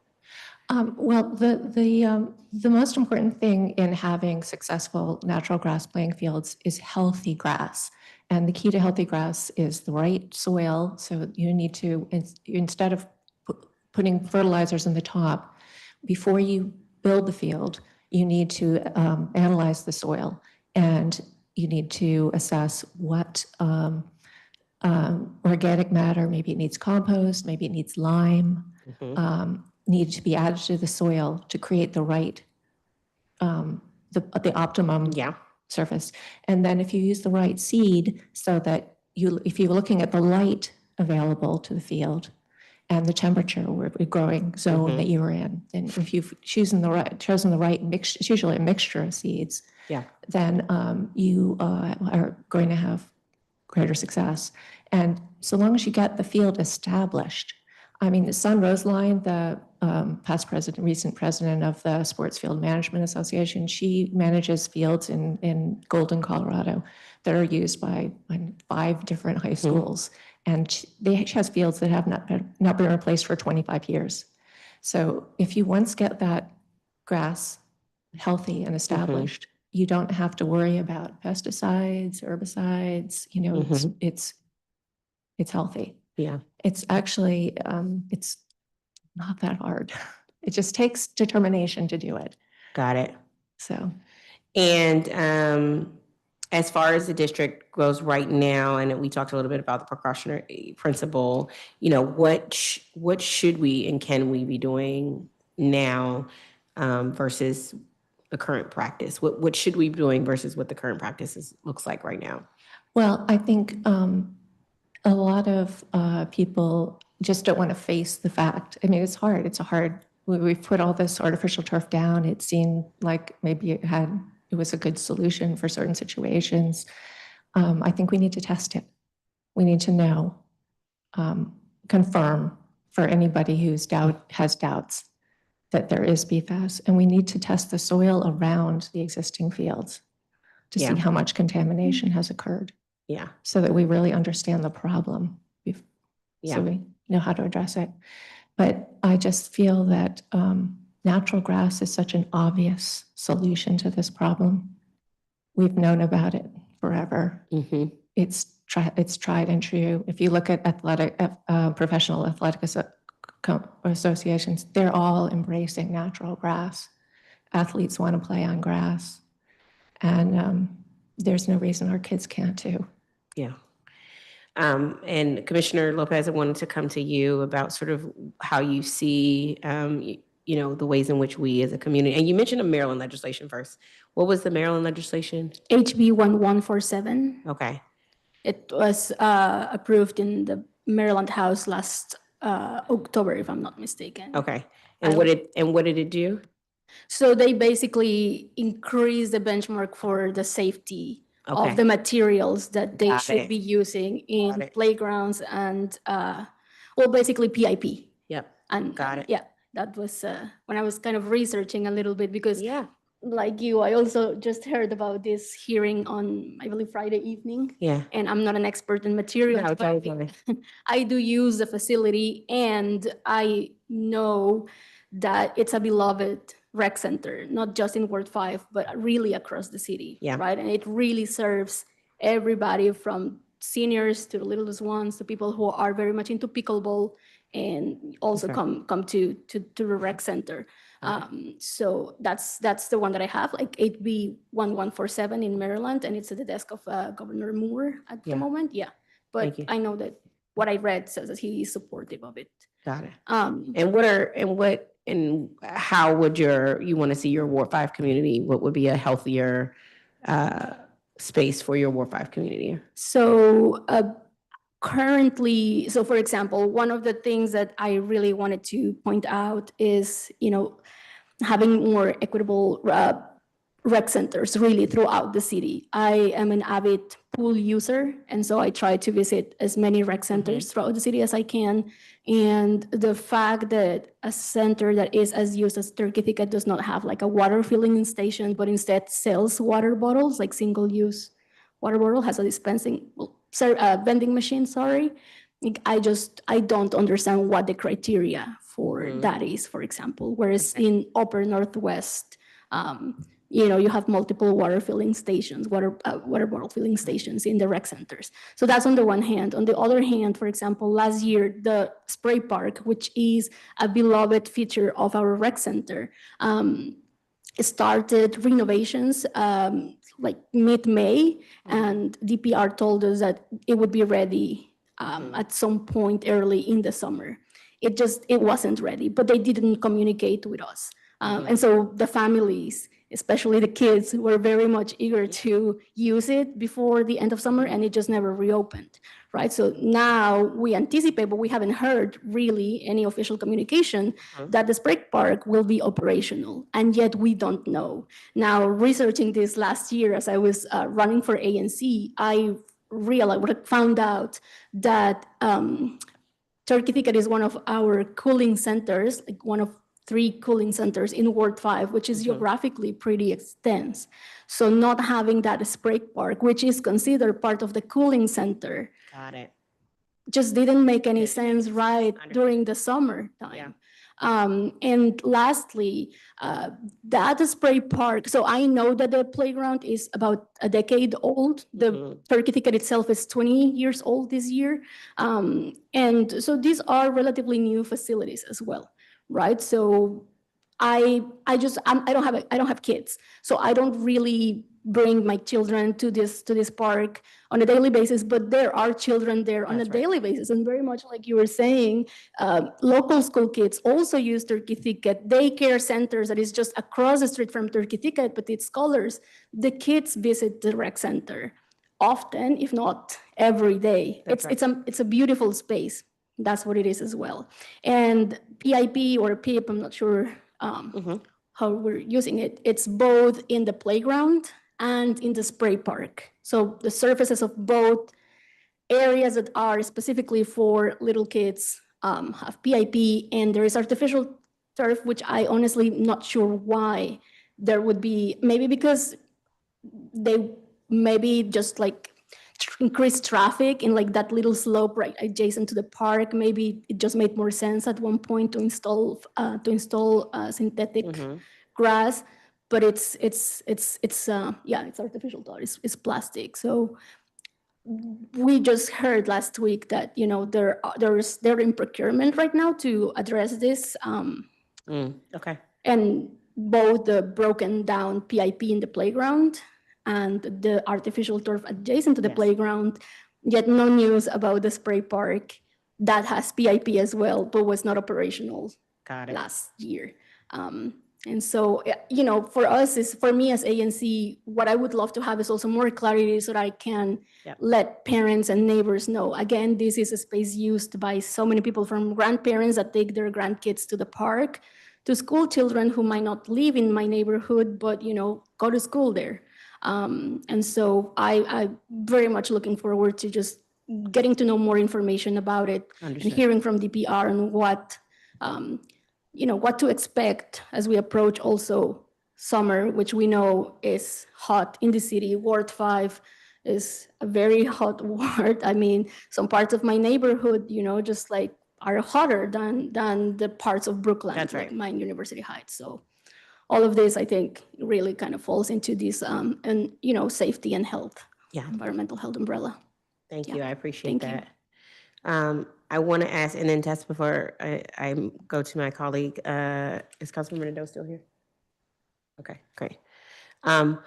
Well, the most important thing in having successful natural grass playing fields is healthy grass. And the key to healthy grass is the right soil. So you need to, instead of putting fertilizers in the top, before you build the field, you need to analyze the soil, and you need to assess what organic matter, maybe it needs compost, maybe it needs lime, need to be added to the soil to create the right, the optimum surface. And then if you use the right seed, so that if you're looking at the light available to the field and the temperature or the growing zone that you were in, and if you've chosen the right mix, it's usually a mixture of seeds, then you are going to have greater success. And so long as you get the field established, I mean, Sun Roseline, the recent president of the Sports Field Management Association, she manages fields in Golden, Colorado that are used by 5 different high schools. And she has fields that have not been replaced for 25 years. So if you once get that grass healthy and established, you don't have to worry about pesticides, herbicides, it's healthy. Yeah. It's actually, it's not that hard. It just takes determination to do it. Got it. So. And as far as the district goes right now, and we talked a little bit about the precautionary principle, what should we and can we be doing now versus the current practice? What should we be doing versus what the current practice looks like right now? Well, I think a lot of people just don't want to face the fact. I mean, it's hard. We've put all this artificial turf down. It seemed like maybe it was a good solution for certain situations. I think we need to test it. We need to know, confirm for anybody has doubts that there is PFAS, and we need to test the soil around the existing fields to see how much contamination has occurred. Yeah. So that we really understand the problem, so we know how to address it. But I just feel that natural grass is such an obvious solution to this problem. We've known about it forever. It's tried and true. If you look at professional athletic associations, they're all embracing natural grass. Athletes want to play on grass, and there's no reason our kids can't too. Yeah. And Commissioner Lopez, I wanted to come to you about sort of how you see, the ways in which we as a community, and you mentioned a Maryland legislation first. What was the Maryland legislation? HB 1147. Okay. It was approved in the Maryland House last October, if I'm not mistaken. Okay. And what did it do? So they basically increased the benchmark for the safety of the materials that they should be using in playgrounds and, basically PIP. Yep. And got it. Yeah, that was when I was kind of researching a little bit, because like you, I also just heard about this hearing on, I believe, Friday evening. Yeah. And I'm not an expert in materials, but I do use the facility, and I know that it's a beloved rec center, not just in Ward 5, but really across the city. Yeah. Right. And it really serves everybody from seniors to the littlest ones, to people who are very much into pickleball and also come to the rec center. So that's the one that I have, like 8B1147 in Maryland, and it's at the desk of Governor Moore at the Yeah. moment. Yeah, Thank but you. I know that what I read says that he is supportive of it. Got it. Um, And how would you want to see your Ward 5 community? What would be a healthier space for your Ward 5 community? So currently, so for example, one of the things that I really wanted to point out is, having more equitable rec centers really throughout the city. I am an avid pool user, and so I try to visit as many rec centers throughout the city as I can. And the fact that a center that is as used as Turkey Thicket does not have like a water filling station, but instead sells water bottles, like single-use water bottle, has a vending machine, sorry. I don't understand what the criteria for that is, for example. Whereas in Upper Northwest, you have multiple water filling stations, water bottle filling stations in the rec centers. So that's on the one hand. On the other hand, for example, last year, the spray park, which is a beloved feature of our rec center, started renovations like mid-May, and DPR told us that it would be ready at some point early in the summer. It wasn't ready, but they didn't communicate with us. And so the families, especially the kids, were very much eager to use it before the end of summer, and it just never reopened, right? So now we anticipate, but we haven't heard really any official communication that the spray park will be operational, and yet we don't know. Now, researching this last year as I was running for ANC, I found out that Turkey Thicket is one of our cooling centers, like one of 3 cooling centers in Ward 5, which is geographically pretty extensive. So not having that spray park, which is considered part of the cooling center, Got it. just didn't make any sense during the summertime. Yeah. And lastly, that spray park, so I know that the playground is about a decade old. The Turkey Thicket itself is 20 years old this year. And so these are relatively new facilities as well, right? So I don't have kids, so I don't really bring my children to this park on a daily basis, but there are children there on a daily basis. And very much like you were saying, local school kids also use Turkey Thicket. Daycare centers that is just across the street from Turkey Thicket, but it's scholars. The kids visit the rec center often, if not every day. It's a beautiful space. That's what it is as well. And PIP or PIP, I'm not sure how we're using it. It's both in the playground and in the spray park. So the surfaces of both areas that are specifically for little kids have PIP, and there is artificial turf, which I honestly not sure why there would be. Maybe because they just like increase traffic in like that little slope right adjacent to the park. Maybe it just made more sense at one point to install synthetic grass, but it's artificial turf. It's plastic. So we just heard last week that they're in procurement right now to address this. Okay. And both the broken down PIP in the playground and the artificial turf adjacent to the playground, yet no news about the spray park that has PIP as well, but was not operational last year. And so, for me as ANC, what I would love to have is also more clarity so that I can let parents and neighbors know. Again, this is a space used by so many people, from grandparents that take their grandkids to the park, to school children who might not live in my neighborhood, but, go to school there. And so I'm very much looking forward to just getting to know more information about it and hearing from DPR on what to expect as we approach also summer, which we know is hot in the city. Ward 5 is a very hot ward. I mean, some parts of my neighborhood, just like are hotter than the parts of Brooklyn, like mine, University Heights. So all of this, I think, really kind of falls into this, safety and health, environmental health umbrella. Thank you. I appreciate that. I want to ask, and then Tess, before I go to my colleague, is Councilmember Nadeau still here? Okay, great. On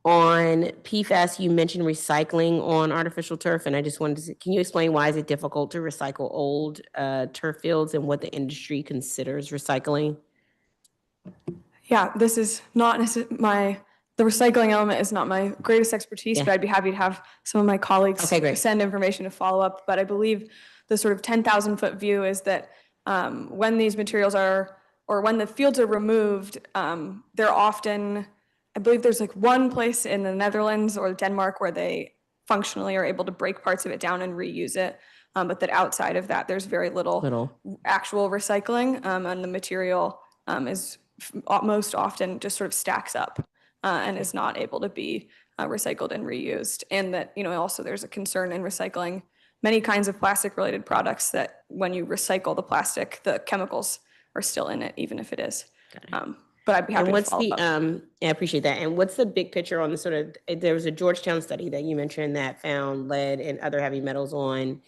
PFAS, you mentioned recycling on artificial turf, and I just wanted to see, can you explain why is it difficult to recycle old turf fields and what the industry considers recycling? Yeah, this is not the recycling element is not my greatest expertise, Yeah. but I'd be happy to have some of my colleagues Okay, great. send information to follow up. But I believe the sort of 10,000-foot view is that when these materials are, or when the fields are removed, they're often, I believe there's like one place in the Netherlands or Denmark where they functionally are able to break parts of it down and reuse it. But that outside of that, there's very little actual recycling, and the material is most often just sort of stacks up and is not able to be recycled and reused. And that, also there's a concern in recycling many kinds of plastic related products that when you recycle the plastic, the chemicals are still in it, even if it is. But I'd be happy to follow up. I appreciate that. And what's the big picture on the sort of, there was a Georgetown study that you mentioned that found lead and other heavy metals on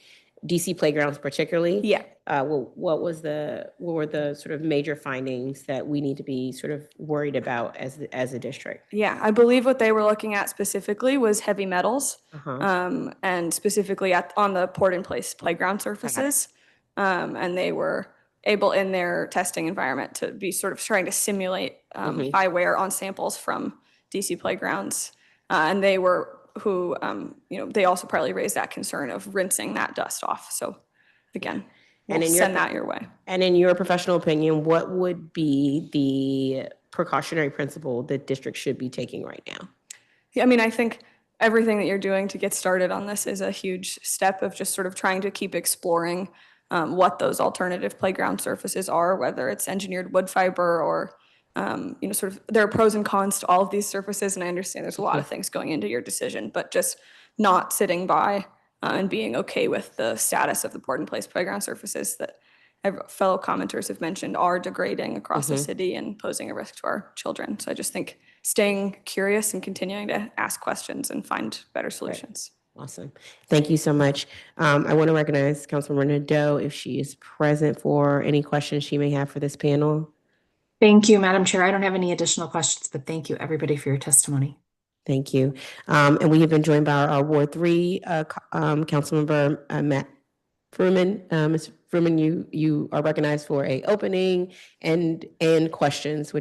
DC playgrounds particularly. Yeah. What were the sort of major findings that we need to be sort of worried about as a district? Yeah, I believe what they were looking at specifically was heavy metals, and specifically on the port in place playground surfaces. And they were able in their testing environment to be sort of trying to simulate eye wear on samples from DC playgrounds. And they were they also partly raised that concern of rinsing that dust off. So again, we'll send that your way. And in your professional opinion, what would be the precautionary principle that districts should be taking right now? Yeah, I mean, I think everything that you're doing to get started on this is a huge step of just sort of trying to keep exploring what those alternative playground surfaces are, whether it's engineered wood fiber or sort of there are pros and cons to all of these surfaces, and I understand there's a lot of things going into your decision, but just not sitting by and being okay with the status of the port in place playground surfaces that fellow commenters have mentioned are degrading across the city and posing a risk to our children. So I just think staying curious and continuing to ask questions and find better solutions. Right. Awesome. Thank you so much. I want to recognize Councilmember Nadeau if she is present for any questions she may have for this panel. Thank you, Madam Chair. I don't have any additional questions, but thank you everybody for your testimony. Thank you. And we have been joined by our Ward 3 Councilmember Matt Fruman. Ms. Fruman, you are recognized for a opening and questions,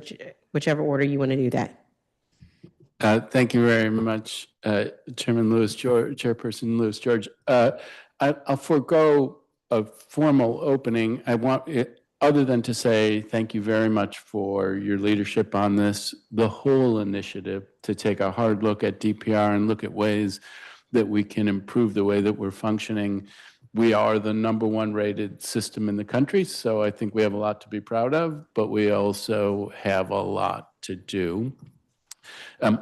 whichever order you want to do that. Thank you very much, Chairman Lewis George, Chairperson Lewis George. I'll forego a formal opening. I want it, other than to say thank you very much for your leadership on this, the whole initiative to take a hard look at DPR and look at ways that we can improve the way that we're functioning. We are the #1 rated system in the country, so I think we have a lot to be proud of, but we also have a lot to do.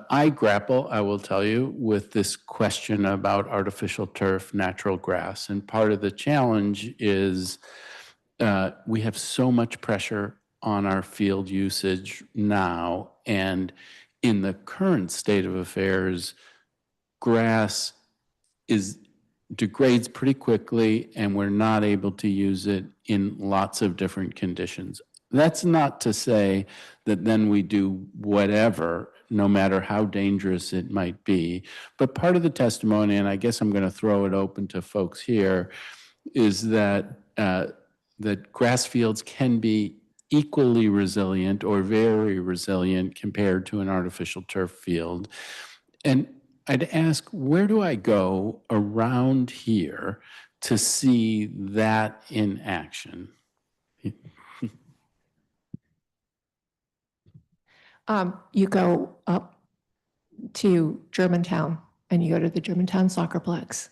I grapple, I will tell you, with this question about artificial turf, natural grass, and part of the challenge is we have so much pressure on our field usage now, and in the current state of affairs, grass degrades pretty quickly, and we're not able to use it in lots of different conditions. That's not to say that then we do whatever, no matter how dangerous it might be. But part of the testimony, and I guess I'm going to throw it open to folks here, is that that grass fields can be equally resilient or very resilient compared to an artificial turf field. And I'd ask, where do I go around here to see that in action? You go up to Germantown and you go to the Germantown Soccerplex.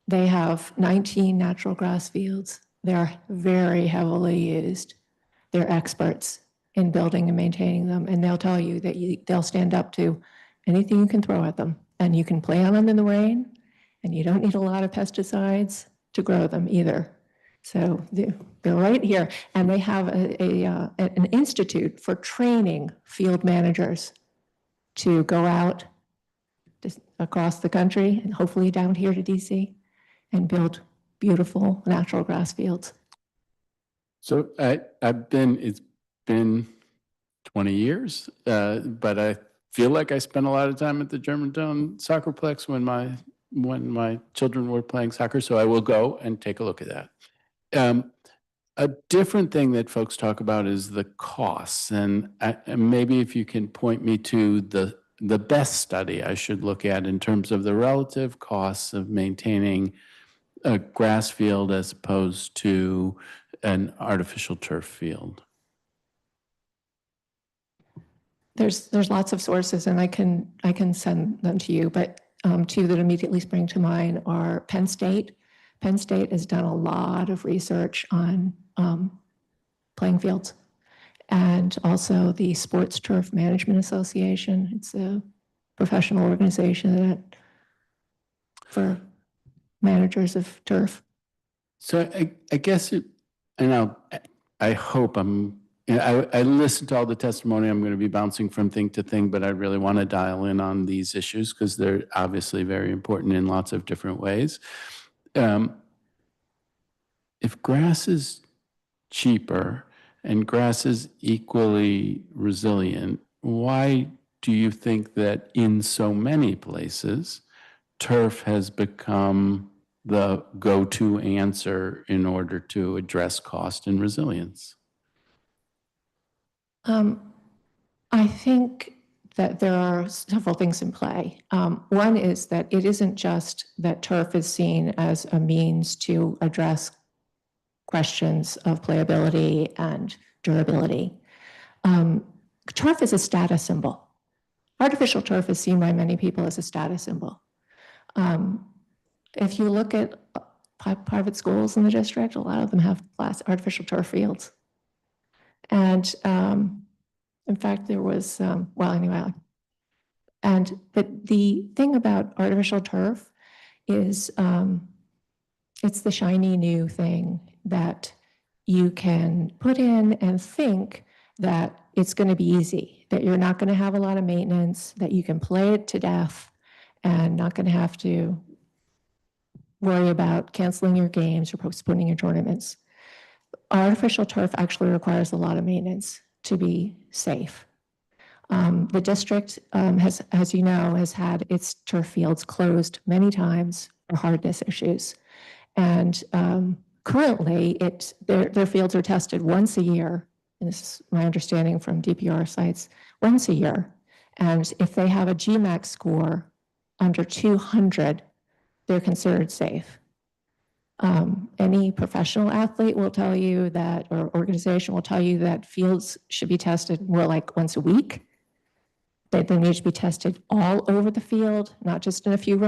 They have 19 natural grass fields. They're very heavily used. They're experts in building and maintaining them, and they'll tell you that they'll stand up to anything you can throw at them, and you can play on them in the rain, and you don't need a lot of pesticides to grow them either. So they're right here, and they have an institute for training field managers to go out across the country and hopefully down here to DC and build beautiful natural grass fields. So it's been 20 years, but I feel like I spent a lot of time at the Germantown Soccerplex when my children were playing soccer. So I will go and take a look at that. A different thing that folks talk about is the costs, and maybe if you can point me to the best study I should look at in terms of the relative costs of maintaining a grass field as opposed to an artificial turf field. There's lots of sources, and I can send them to you, but two that immediately spring to mind are Penn State. Penn State has done a lot of research on playing fields, and also the Sports Turf Management Association. It's a professional organization for managers of turf. So I guess I hope I listened to all the testimony. I'm going to be bouncing from thing to thing, but I really want to dial in on these issues because they're obviously very important in lots of different ways. If grass is cheaper and grass is equally resilient, why do you think that in so many places, turf has become the go-to answer in order to address cost and resilience? I think that there are several things in play. One is that it isn't just that turf is seen as a means to address questions of playability and durability. Turf is a status symbol. Artificial turf is seen by many people as a status symbol. If you look at private schools in the district, a lot of them have artificial turf fields. And in fact, there was, well, anyway, but the thing about artificial turf is it's the shiny new thing that you can put in and think that it's going to be easy, that you're not going to have a lot of maintenance, that you can play it to death and not going to have to worry about canceling your games or postponing your tournaments. Artificial turf actually requires a lot of maintenance to be safe. The district has, as you know, has had its turf fields closed many times for hardness issues. And currently, their fields are tested once a year. And this is my understanding from DPR sites, once a year. And if they have a GMAX score under 200, they're considered safe. Any professional athlete will tell you that, or organization will tell you that fields should be tested more like once a week. That they need to be tested all over the field, not just in a few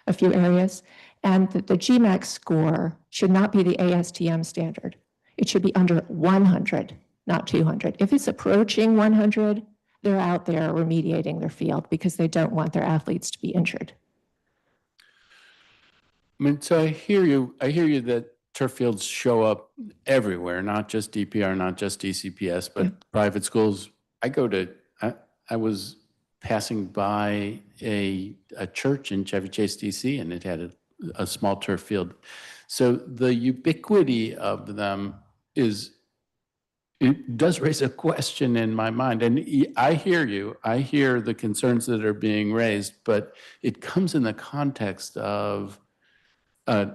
a few areas. And that the GMAX score should not be the ASTM standard. It should be under 100, not 200. If it's approaching 100, they're out there remediating their field because they don't want their athletes to be injured. I mean, so I hear you that turf fields show up everywhere, not just DPR, not just DCPS, but private schools. I was passing by a church in Chevy Chase, DC, and it had a small turf field. So the ubiquity of them it does raise a question in my mind. And I hear you. I hear the concerns that are being raised, but it comes in the context of an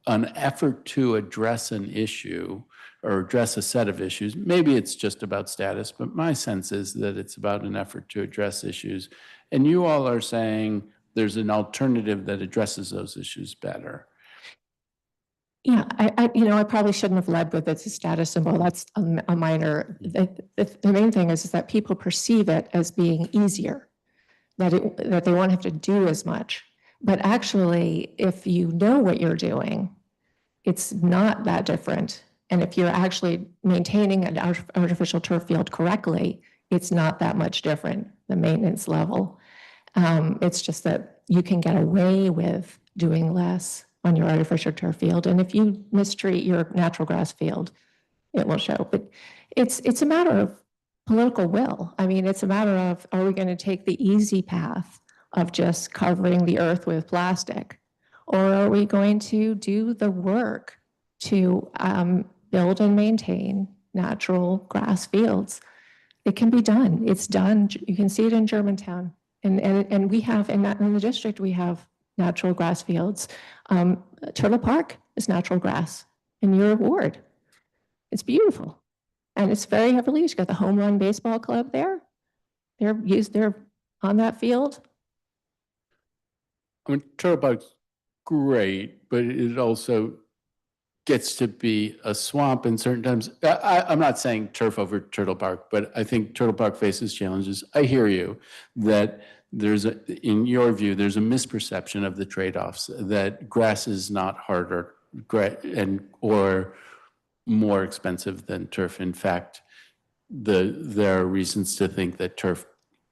effort to address an issue or address a set of issues. Maybe it's just about status, but my sense is that it's about an effort to address issues. And you all are saying there's an alternative that addresses those issues better. Yeah, I probably shouldn't have led with it's a status symbol. That's a minor. The main thing is that people perceive it as being easier, that they won't have to do as much. But actually, if you know what you're doing, it's not that different. And if you're actually maintaining an artificial turf field correctly, it's not that much different, the maintenance level. It's just that you can get away with doing less on your artificial turf field. And if you mistreat your natural grass field, it will show. But it's a matter of political will. I mean, it's a matter of, are we going to take the easy path of just covering the earth with plastic? Or are we going to do the work to build and maintain natural grass fields? It can be done. It's done. You can see it in Germantown. And we have, in the district, we have natural grass fields. Turtle Park is natural grass in your ward. It's beautiful. And it's very heavily used. You got the home run baseball club there. They're on that field. I mean, Turtle Park's great, but it also gets to be a swamp in certain times. I'm not saying turf over Turtle Park, but I think Turtle Park faces challenges. I hear you that in your view, there's a misperception of the trade-offs, that grass is not harder or more expensive than turf. In fact, there are reasons to think that turf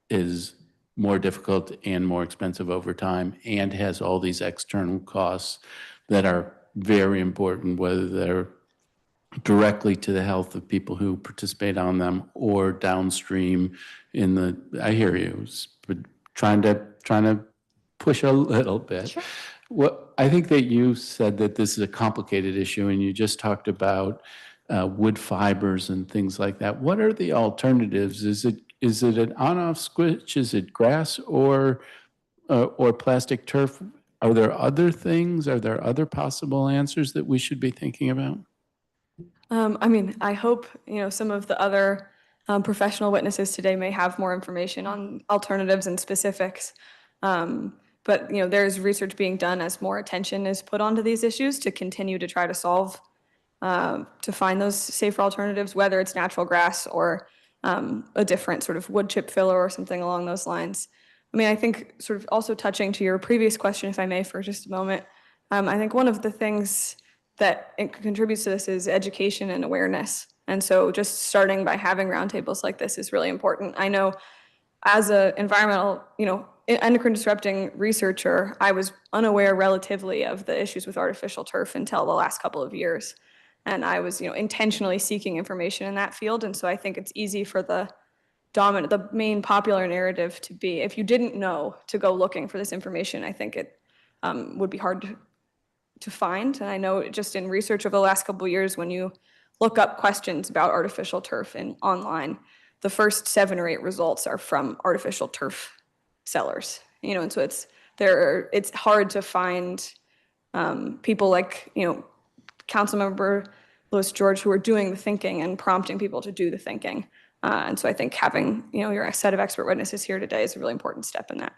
is more difficult and more expensive over time and has all these external costs that are very important, whether they're directly to the health of people who participate on them or downstream I hear you, but trying to push a little bit. Sure. Well, I think that you said that this is a complicated issue, and you just talked about wood fibers and things like that. What are the alternatives? Is it an on-off switch? Is it grass or plastic turf? Are there other things? Are there other possible answers that we should be thinking about? I mean, I hope, some of the other professional witnesses today may have more information on alternatives and specifics. But, there's research being done as more attention is put onto these issues to continue to try to solve, to find those safer alternatives, whether it's natural grass or a different sort of wood chip filler or something along those lines. I mean, I think sort of also touching to your previous question, if I may, for just a moment, I think one of the things that contributes to this is education and awareness. And so just starting by having roundtables like this is really important. I know as an environmental, endocrine disrupting researcher, I was unaware relatively of the issues with artificial turf until the last couple of years. And I was, intentionally seeking information in that field. And so I think it's easy for the main popular narrative to be, if you didn't know, to go looking for this information. I think it would be hard to find. And I know just in research over the last couple of years, when you look up questions about artificial turf online, the first 7 or 8 results are from artificial turf sellers. And so it's hard to find people like, Councilmember Lewis George, who are doing the thinking and prompting people to do the thinking. And so I think having, your set of expert witnesses here today is a really important step in that.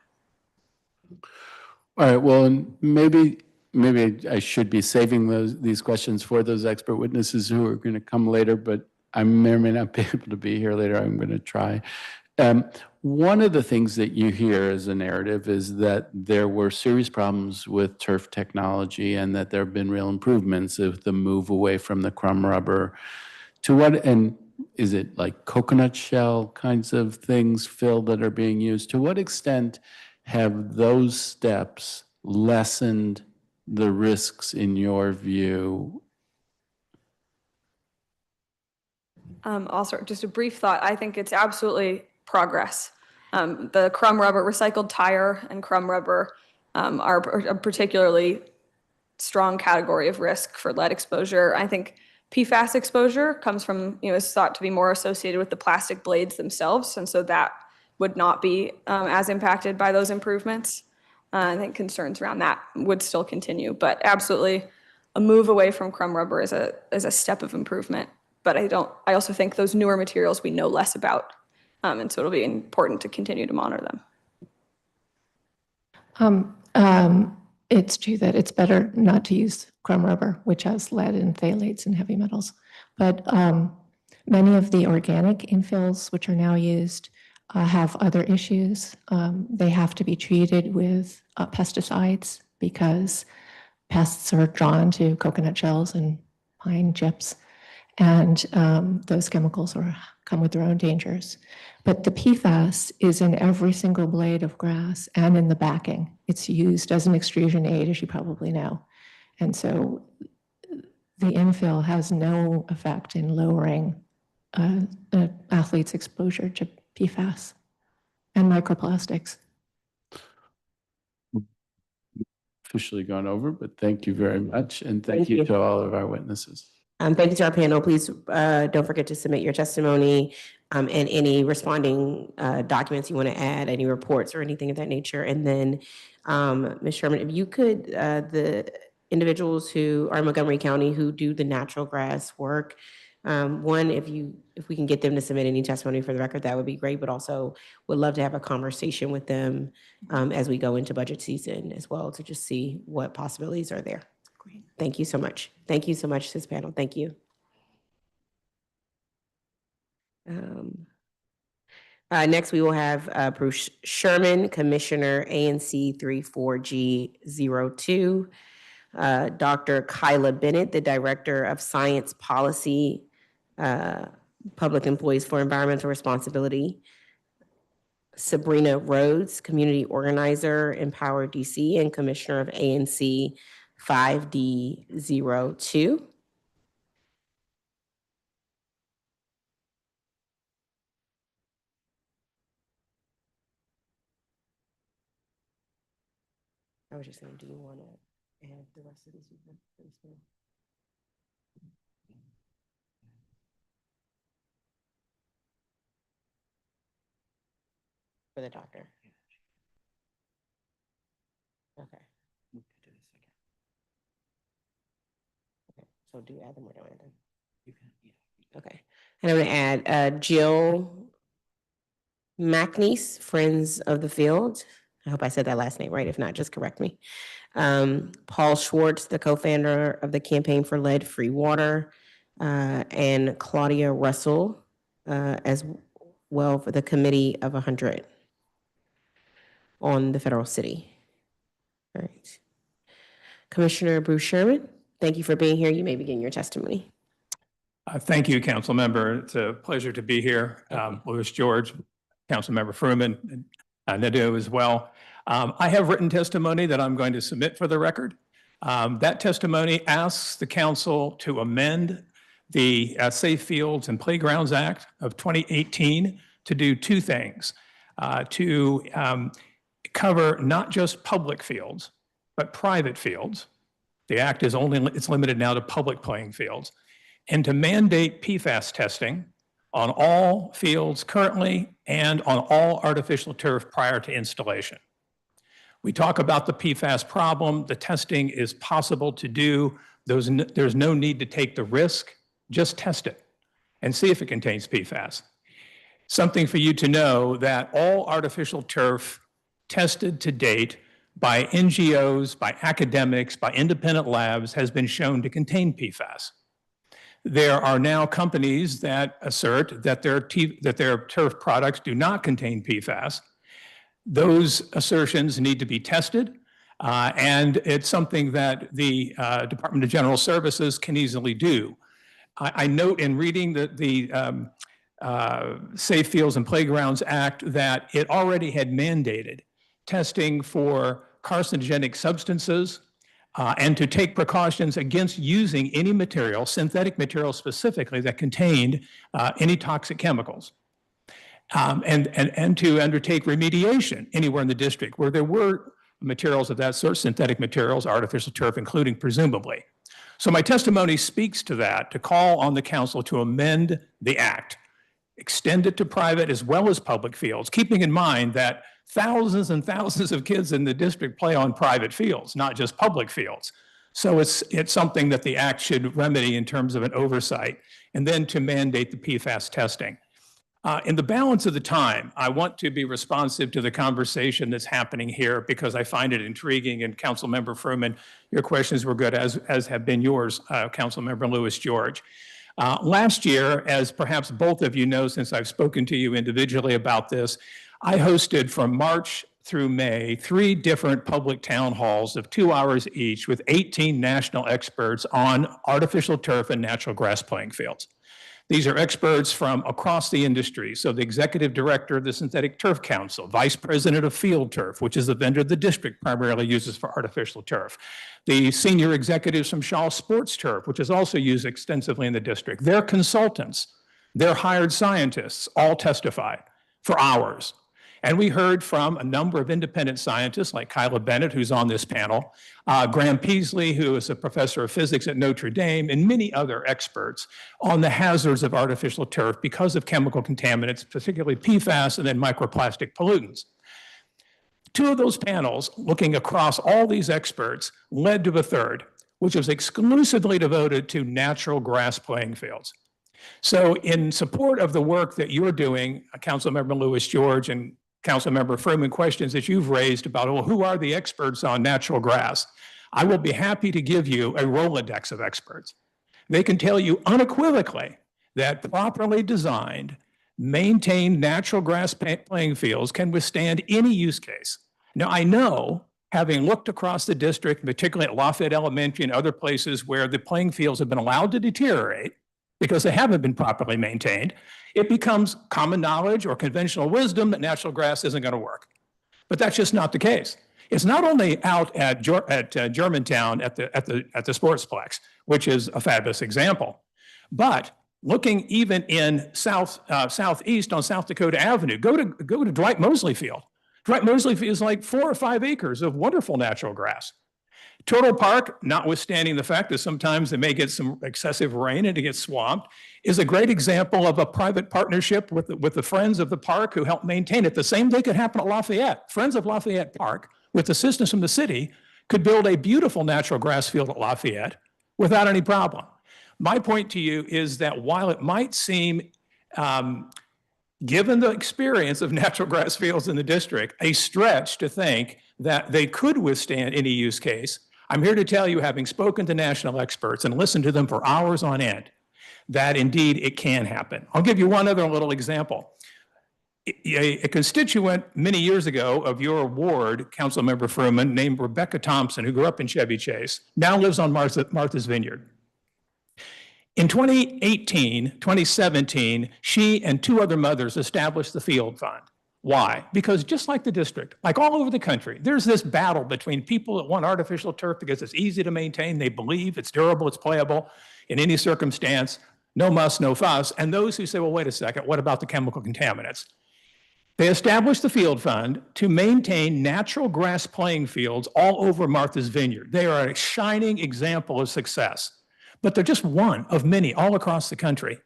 All right, well, and maybe I should be saving these questions for those expert witnesses who are going to come later, but I may or may not be able to be here later. I'm going to try. One of the things that you hear as a narrative is that there were serious problems with turf technology and that there have been real improvements of the move away from the crumb rubber. And is it like coconut shell kinds of things, Phil, that are being used? To what extent have those steps lessened the risks in your view? Also, just a brief thought. I think it's absolutely progress. The crumb rubber, recycled tire and crumb rubber are a particularly strong category of risk for lead exposure. I think PFAS exposure comes from, is thought to be more associated with the plastic blades themselves. And so that would not be as impacted by those improvements. I think concerns around that would still continue, but absolutely a move away from crumb rubber is a step of improvement. But I also think those newer materials we know less about. And so it'll be important to continue to monitor them. It's true that it's better not to use crumb rubber, which has lead and phthalates and heavy metals. But many of the organic infills, which are now used, have other issues. They have to be treated with pesticides because pests are drawn to coconut shells and pine chips. And those chemicals come with their own dangers. But the PFAS is in every single blade of grass and in the backing. It's used as an extrusion aid, as you probably know. And so the infill has no effect in lowering an athlete's exposure to PFAS and microplastics. officially gone over, but thank you very much. And thank Thank you you. to all of our witnesses. Thank you to our panel. Please don't forget to submit your testimony and any responding documents you want to add, any reports or anything of that nature. And then, Ms. Sherman, if you could, the individuals who are in Montgomery County who do the natural grass work, one, if we can get them to submit any testimony for the record, that would be great. But also, would love to have a conversation with them as we go into budget season as well to just see what possibilities are there. Great. Thank you so much. Thank you so much, this panel. Thank you. Next, we will have Bruce Sherman, Commissioner ANC 34G02. Dr. Kyla Bennett, the Director of Science Policy, Public Employees for Environmental Responsibility. Sabrina Rhodes, Community Organizer, Empower DC, and Commissioner of ANC 5D02. I was just saying, do you want to add the rest of these people? For the doctor. Okay. Okay, so do you add them or don't add them? You can, yeah. Okay, and I'm gonna add Jill McNeese, Friends of the Field. I hope I said that last name right. If not, just correct me. Paul Schwartz, the co-founder of the Campaign for Lead-Free Water, and Claudia Russell as well for the Committee of 100 on the federal city. All right. Commissioner Bruce Sherman, thank you for being here. You may begin your testimony. Thank you, Council Member. It's a pleasure to be here. Lewis George, Council Member Fruman, and Nadeau as well. I have written testimony that I'm going to submit for the record. That testimony asks the council to amend the Safe Fields and Playgrounds Act of 2018 to do two things. To cover not just public fields, but private fields. The act is it's limited now to public playing fields. And to mandate PFAS testing on all fields currently and on all artificial turf prior to installation. We talk about the PFAS problem. The testing is possible to do. There's no need to take the risk. Just test it and see if it contains PFAS. Something for you to know that all artificial turf tested to date by NGOs, by academics, by independent labs has been shown to contain PFAS. There are now companies that assert that their turf products do not contain PFAS. Those assertions need to be tested, and it's something that the Department of General Services can easily do. I note in reading the Safe Fields and Playgrounds Act that it already had mandated testing for carcinogenic substances and to take precautions against using any material, synthetic material specifically, that contained any toxic chemicals. And to undertake remediation anywhere in the district where there were materials of that sort, synthetic materials, artificial turf, including presumably. So my testimony speaks to that, to call on the council to amend the act, extend it to private as well as public fields, keeping in mind that thousands and thousands of kids in the district play on private fields, not just public fields. So it's something that the act should remedy in terms of an oversight, and then to mandate the PFAS testing. In the balance of the time, I want to be responsive to the conversation that's happening here because I find it intriguing. And Councilmember Fruman, your questions were good, as have been yours, Councilmember Lewis George. Last year, as perhaps both of you know, since I've spoken to you individually about this, I hosted from March through May 3 different public town halls of 2 hours each with 18 national experts on artificial turf and natural grass playing fields. These are experts from across the industry. So the executive director of the Synthetic Turf Council, vice president of Field Turf, which is the vendor the district primarily uses for artificial turf. The senior executives from Shaw Sports Turf, which is also used extensively in the district. Their consultants, their hired scientists all testified for hours. And we heard from a number of independent scientists like Kyla Bennett, who's on this panel, Graham Peasley, who is a professor of physics at Notre Dame, and many other experts on the hazards of artificial turf because of chemical contaminants, particularly PFAS and then microplastic pollutants. Two of those panels, looking across all these experts, led to a third, which was exclusively devoted to natural grass playing fields. So in support of the work that you're doing, Councilmember Lewis George and Councilmember Furman, questions that you've raised about, well, who are the experts on natural grass? I will be happy to give you a Rolodex of experts. They can tell you unequivocally that properly designed, maintained natural grass playing fields can withstand any use case. Now, I know, having looked across the district, particularly at Lafayette Elementary and other places where the playing fields have been allowed to deteriorate because they haven't been properly maintained, it becomes common knowledge or conventional wisdom that natural grass isn't going to work. But that's just not the case. It's not only out at Germantown at the Sportsplex, which is a fabulous example, but looking even in southeast on South Dakota Avenue, go to Dwight Mosley Field. Dwight Mosley Field is like 4 or 5 acres of wonderful natural grass. Turtle Park, notwithstanding the fact that sometimes they may get some excessive rain and it gets swamped, is a great example of a private partnership with the Friends of the Park who help maintain it. The same thing could happen at Lafayette. Friends of Lafayette Park, with assistance from the city, could build a beautiful natural grass field at Lafayette without any problem. My point to you is that while it might seem, given the experience of natural grass fields in the district, a stretch to think that they could withstand any use case, I'm here to tell you, having spoken to national experts and listened to them for hours on end, that indeed it can happen. I'll give you one other little example. A constituent many years ago of your ward, Councilmember Furman, named Rebecca Thompson, who grew up in Chevy Chase, now lives on Martha's Vineyard. In 2017, she and 2 other mothers established the Field Fund. Why? Because just like the district, like all over the country, there's this battle between people that want artificial turf because it's easy to maintain, they believe it's durable, it's playable in any circumstance, no muss, no fuss, and those who say, well, wait a second, what about the chemical contaminants? They established the Field Fund to maintain natural grass playing fields all over Martha's Vineyard. They are a shining example of success, but they're just one of many all across the country.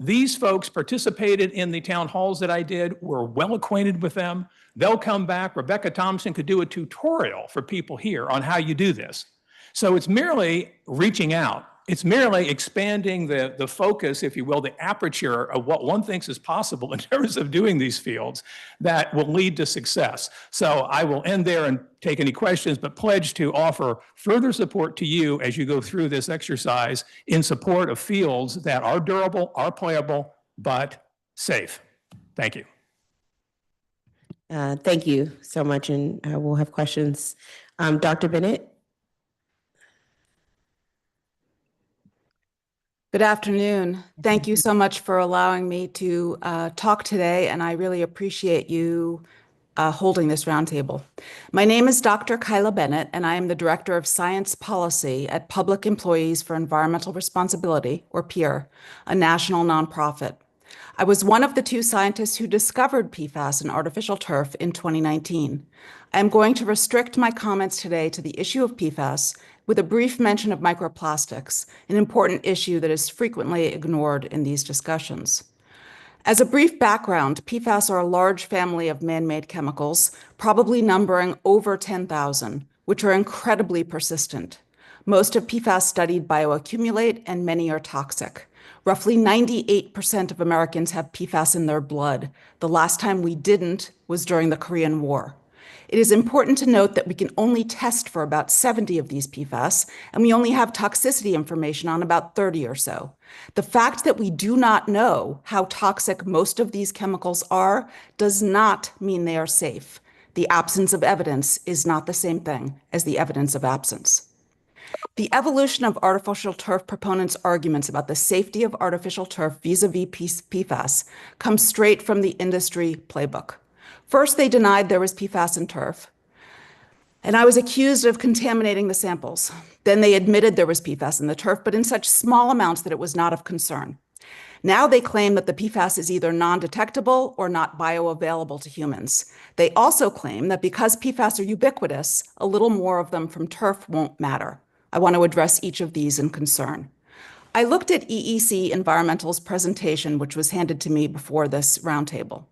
These folks participated in the town halls that I did, were well acquainted with them. They'll come back. Rebecca Thompson could do a tutorial for people here on how you do this. So it's merely reaching out. It's merely expanding the focus, if you will, the aperture of what one thinks is possible in terms of doing these fields that will lead to success. So I will end there and take any questions, but pledge to offer further support to you as you go through this exercise in support of fields that are durable, are playable, but safe. Thank you. Thank you so much, and we'll have questions. Dr. Bennett? Good afternoon. Thank you so much for allowing me to talk today, and I really appreciate you holding this roundtable. My name is Dr. Kyla Bennett, and I am the Director of Science Policy at Public Employees for Environmental Responsibility, or PEER, a national nonprofit. I was one of the 2 scientists who discovered PFAS in artificial turf in 2019. I am going to restrict my comments today to the issue of PFAS with a brief mention of microplastics, an important issue that is frequently ignored in these discussions. As a brief background, PFAS are a large family of man-made chemicals, probably numbering over 10,000, which are incredibly persistent. Most of PFAS studied bioaccumulate, and many are toxic. Roughly 98% of Americans have PFAS in their blood. The last time we didn't was during the Korean War. It is important to note that we can only test for about 70 of these PFAS, and we only have toxicity information on about 30 or so. The fact that we do not know how toxic most of these chemicals are does not mean they are safe. The absence of evidence is not the same thing as the evidence of absence. The evolution of artificial turf proponents' arguments about the safety of artificial turf vis-a-vis PFAS comes straight from the industry playbook. First, they denied there was PFAS in turf, and I was accused of contaminating the samples. Then they admitted there was PFAS in the turf, but in such small amounts that it was not of concern. Now they claim that the PFAS is either non-detectable or not bioavailable to humans. They also claim that because PFAS are ubiquitous, a little more of them from turf won't matter. I want to address each of these in concern. I looked at EEC Environmental's presentation, which was handed to me before this roundtable.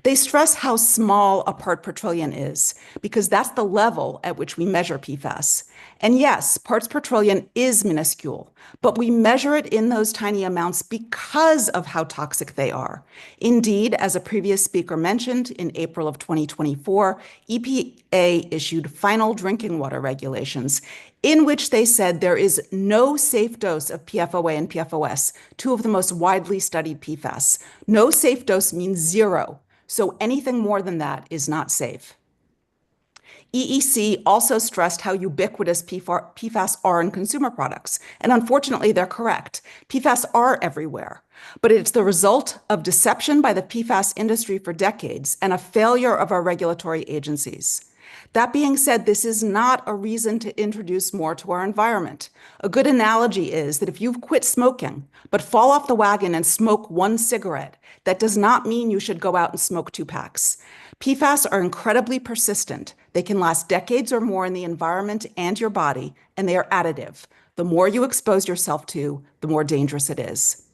They stress how small a part per trillion is, because that's the level at which we measure PFAS. And yes, parts per trillion is minuscule, but we measure it in those tiny amounts because of how toxic they are. Indeed, as a previous speaker mentioned, in April of 2024, EPA issued final drinking water regulations in which they said there is no safe dose of PFOA and PFOS, two of the most widely studied PFAS. No safe dose means zero, so anything more than that is not safe. EEC also stressed how ubiquitous PFAS are in consumer products, and unfortunately, they're correct. PFAS are everywhere, but it's the result of deception by the PFAS industry for decades and a failure of our regulatory agencies. That being said, this is not a reason to introduce more to our environment. A good analogy is that if you've quit smoking, but fall off the wagon and smoke one cigarette, that does not mean you should go out and smoke 2 packs. PFAS are incredibly persistent. They can last decades or more in the environment and your body, and they are additive. The more you expose yourself to, the more dangerous it is.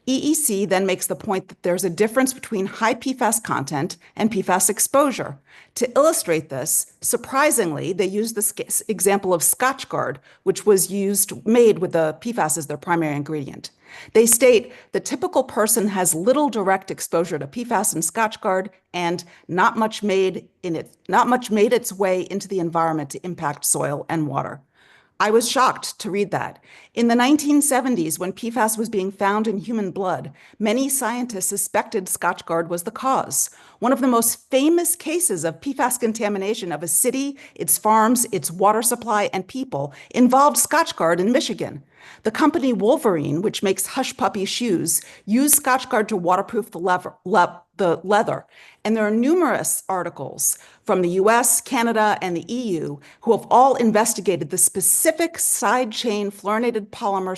EEC then makes the point that there's a difference between high PFAS content and PFAS exposure. To illustrate this, surprisingly, they use the example of Scotchgard, which was made with the PFAS as their primary ingredient. They state the typical person has little direct exposure to PFAS and Scotchgard, and not much made its way into the environment to impact soil and water. I was shocked to read that. In the 1970s, when PFAS was being found in human blood, many scientists suspected Scotchgard was the cause. One of the most famous cases of PFAS contamination of a city, its farms, its water supply, and people involved Scotchgard in Michigan. The company Wolverine, which makes hush puppy shoes, used Scotchgard to waterproof the leather. And there are numerous articles from the US, Canada, and the EU who have all investigated the specific side chain fluorinated polymer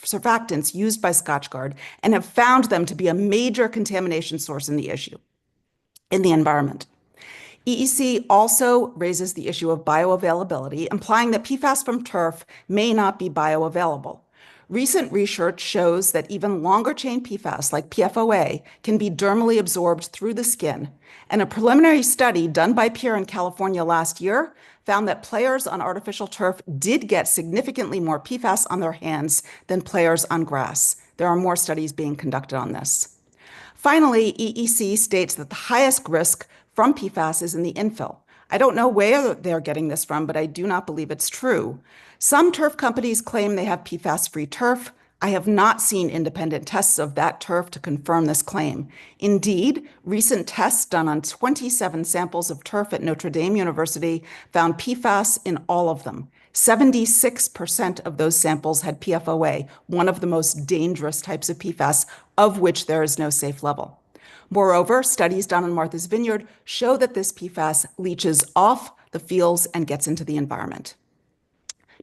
surfactants used by Scotchgard and have found them to be a major contamination source in the environment. EEC also raises the issue of bioavailability, implying that PFAS from turf may not be bioavailable. Recent research shows that even longer chain PFAS, like PFOA, can be dermally absorbed through the skin. And a preliminary study done by Pierre in California last year found that players on artificial turf did get significantly more PFAS on their hands than players on grass. There are more studies being conducted on this. Finally, EEC states that the highest risk from PFAS is in the infill. I don't know where they're getting this from, but I do not believe it's true. Some turf companies claim they have PFAS-free turf. I have not seen independent tests of that turf to confirm this claim. Indeed, recent tests done on 27 samples of turf at Notre Dame University found PFAS in all of them. 76% of those samples had PFOA, one of the most dangerous types of PFAS, of which there is no safe level. Moreover, studies done on Martha's Vineyard show that this PFAS leaches off the fields and gets into the environment.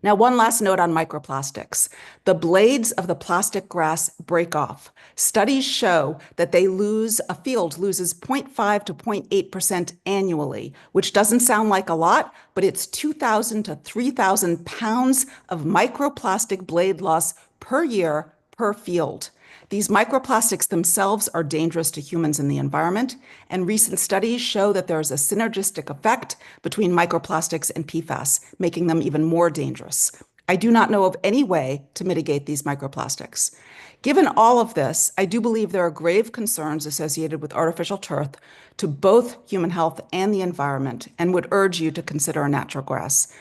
Now, one last note on microplastics. The blades of the plastic grass break off. Studies show that a field loses 0.5 to 0.8% annually, which doesn't sound like a lot, but it's 2,000 to 3,000 pounds of microplastic blade loss per year per field. These microplastics themselves are dangerous to humans and the environment, and recent studies show that there is a synergistic effect between microplastics and PFAS, making them even more dangerous. I do not know of any way to mitigate these microplastics. Given all of this, I do believe there are grave concerns associated with artificial turf to both human health and the environment, and would urge you to consider a natural grass.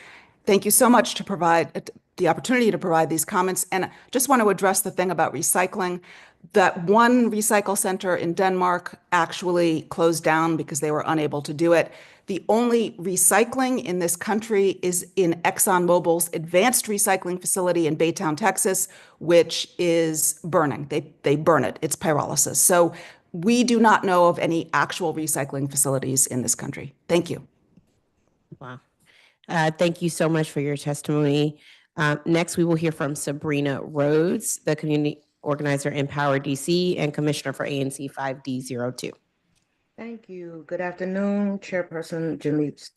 Thank you so much to provide the opportunity to provide these comments. And just want to address the thing about recycling. That one recycle center in Denmark actually closed down because they were unable to do it. The only recycling in this country is in ExxonMobil's advanced recycling facility in Baytown, Texas, which is burning. They burn it. It's pyrolysis. So we do not know of any actual recycling facilities in this country. Thank you. Wow. Thank you so much for your testimony. Next, we will hear from Sabrina Rhodes, the organizer Empower DC, and commissioner for ANC 5D02. Thank you. Good afternoon, Chairperson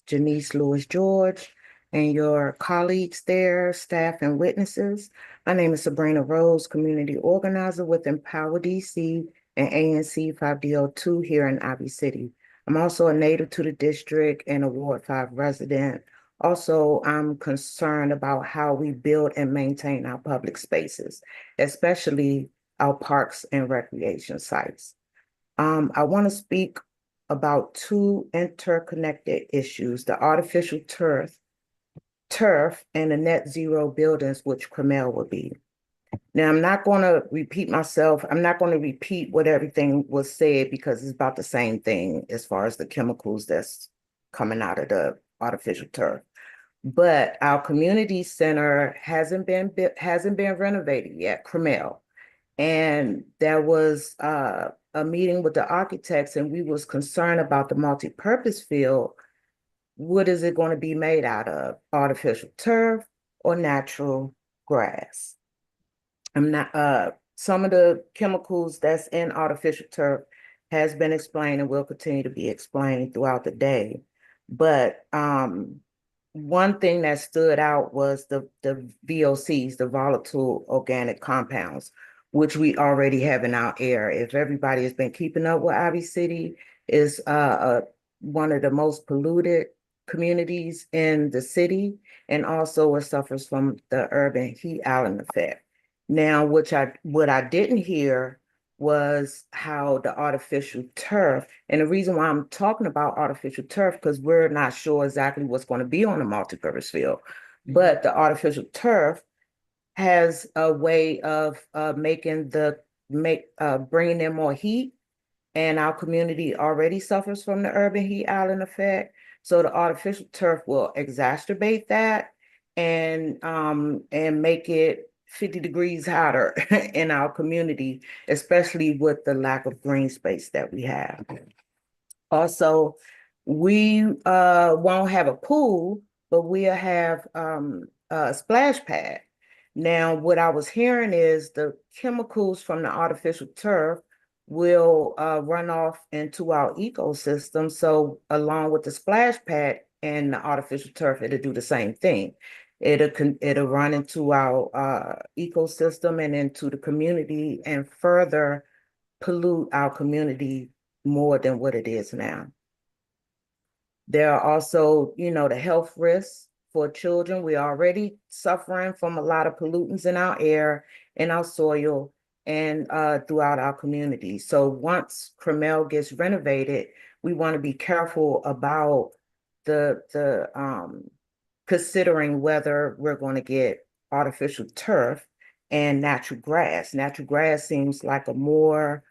Janeese Lewis George, and your colleagues there, staff and witnesses. My name is Sabrina Rose, community organizer with Empower DC and ANC 5D02 here in Ivy City. I'm also a native to the district and a Ward 5 resident. Also, I'm concerned about how we build and maintain our public spaces, especially our parks and recreation sites. I want to speak about two interconnected issues, the artificial turf and the net zero buildings, which Cromell will be. Now, I'm not going to repeat myself. I'm not going to repeat what everything was said because it's about the same thing as far as the chemicals that's coming out of the artificial turf. But our community center hasn't been renovated yet, Cromell. And there was a meeting with the architects, and we was concerned about the multi-purpose field. What is it going to be made out of? Artificial turf or natural grass? I'm not. Some of the chemicals that's in artificial turf has been explained and will continue to be explained throughout the day. But one thing that stood out was the VOCs, the volatile organic compounds, which we already have in our air. If everybody has been keeping up with Ivy City, is one of the most polluted communities in the city, and also it suffers from the urban heat island effect. Now, what I didn't hear was how the artificial turf, and the reason why I'm talking about artificial turf, because we're not sure exactly what's going to be on the multipurpose field, but the artificial turf has a way of bringing in more heat, and our community already suffers from the urban heat island effect. So the artificial turf will exacerbate that and make it 50 degrees hotter in our community, especially with the lack of green space that we have. Also, we won't have a pool, but we'll have a splash pad. Now, what I was hearing is the chemicals from the artificial turf will run off into our ecosystem. So along with the splash pad and the artificial turf, it'll do the same thing. It'll run into our ecosystem and into the community and further pollute our community more than what it is now. There are also, the health risks for children. We're already suffering from a lot of pollutants in our air, in our soil, and throughout our community. So once Cromell gets renovated, we want to be careful about the considering whether we're going to get artificial turf and natural grass. Natural grass seems like a more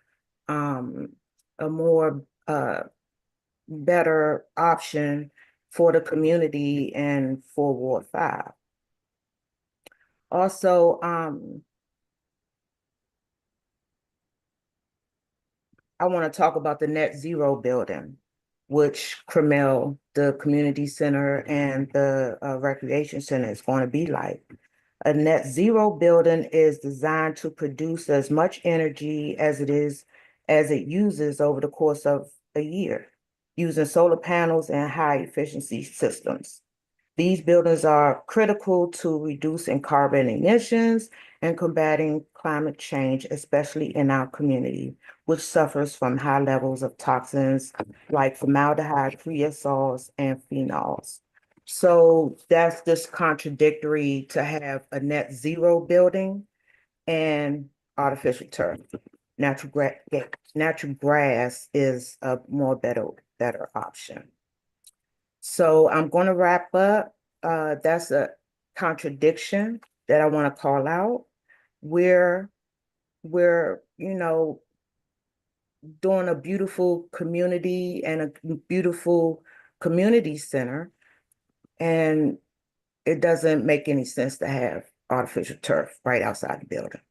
better option for the community and for Ward 5. Also, I want to talk about the net zero building, which Cromell, the community center and the recreation center is going to be like. A net zero building is designed to produce as much energy as it uses over the course of a year, using solar panels and high efficiency systems. These buildings are critical to reducing carbon emissions and combating climate change, especially in our community, which suffers from high levels of toxins like formaldehyde, creosotes, and phenols. So that's just contradictory to have a net zero building and artificial turf. Natural grass is a more better option. So I'm going to wrap up. That's a contradiction that I want to call out. We're doing a beautiful community and a beautiful community center, and it doesn't make any sense to have artificial turf right outside the building.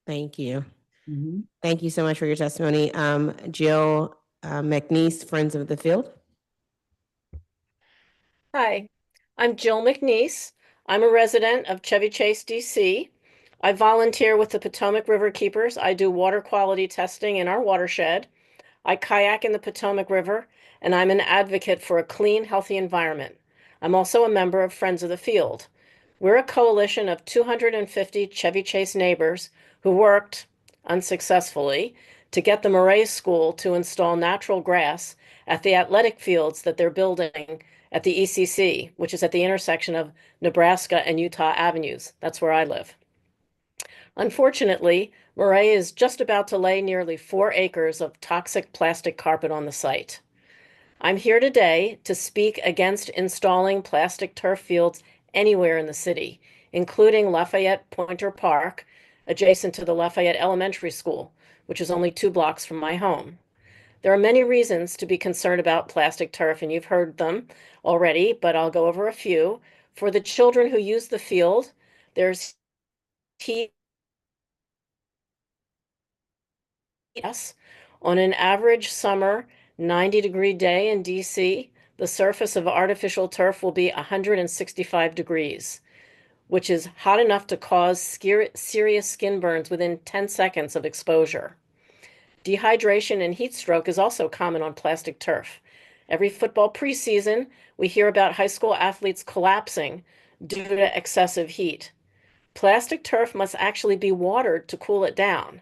Thank you. Thank you so much for your testimony. Jill McNeese, Friends of the Field. Hi, I'm Jill McNeese. I'm a resident of Chevy Chase, DC. I volunteer with the Potomac River Keepers. I do water quality testing in our watershed. I kayak in the Potomac River, and I'm an advocate for a clean, healthy environment. I'm also a member of Friends of the Field. We're a coalition of 250 Chevy Chase neighbors who worked unsuccessfully to get the Moray School to install natural grass at the athletic fields that they're building at the ECC, which is at the intersection of Nebraska and Utah Avenues. That's where I live. Unfortunately, Moray is just about to lay nearly 4 acres of toxic plastic carpet on the site. I'm here today to speak against installing plastic turf fields anywhere in the city, including Lafayette Pointer Park, adjacent to the Lafayette Elementary School, which is only 2 blocks from my home. There are many reasons to be concerned about plastic turf, and you've heard them already, but I'll go over a few. For the children who use the field, there's heat. Yes, on an average summer 90-degree day in DC, the surface of artificial turf will be 165 degrees, which is hot enough to cause serious skin burns within 10 seconds of exposure. Dehydration and heat stroke is also common on plastic turf. Every football preseason, we hear about high school athletes collapsing due to excessive heat. Plastic turf must actually be watered to cool it down.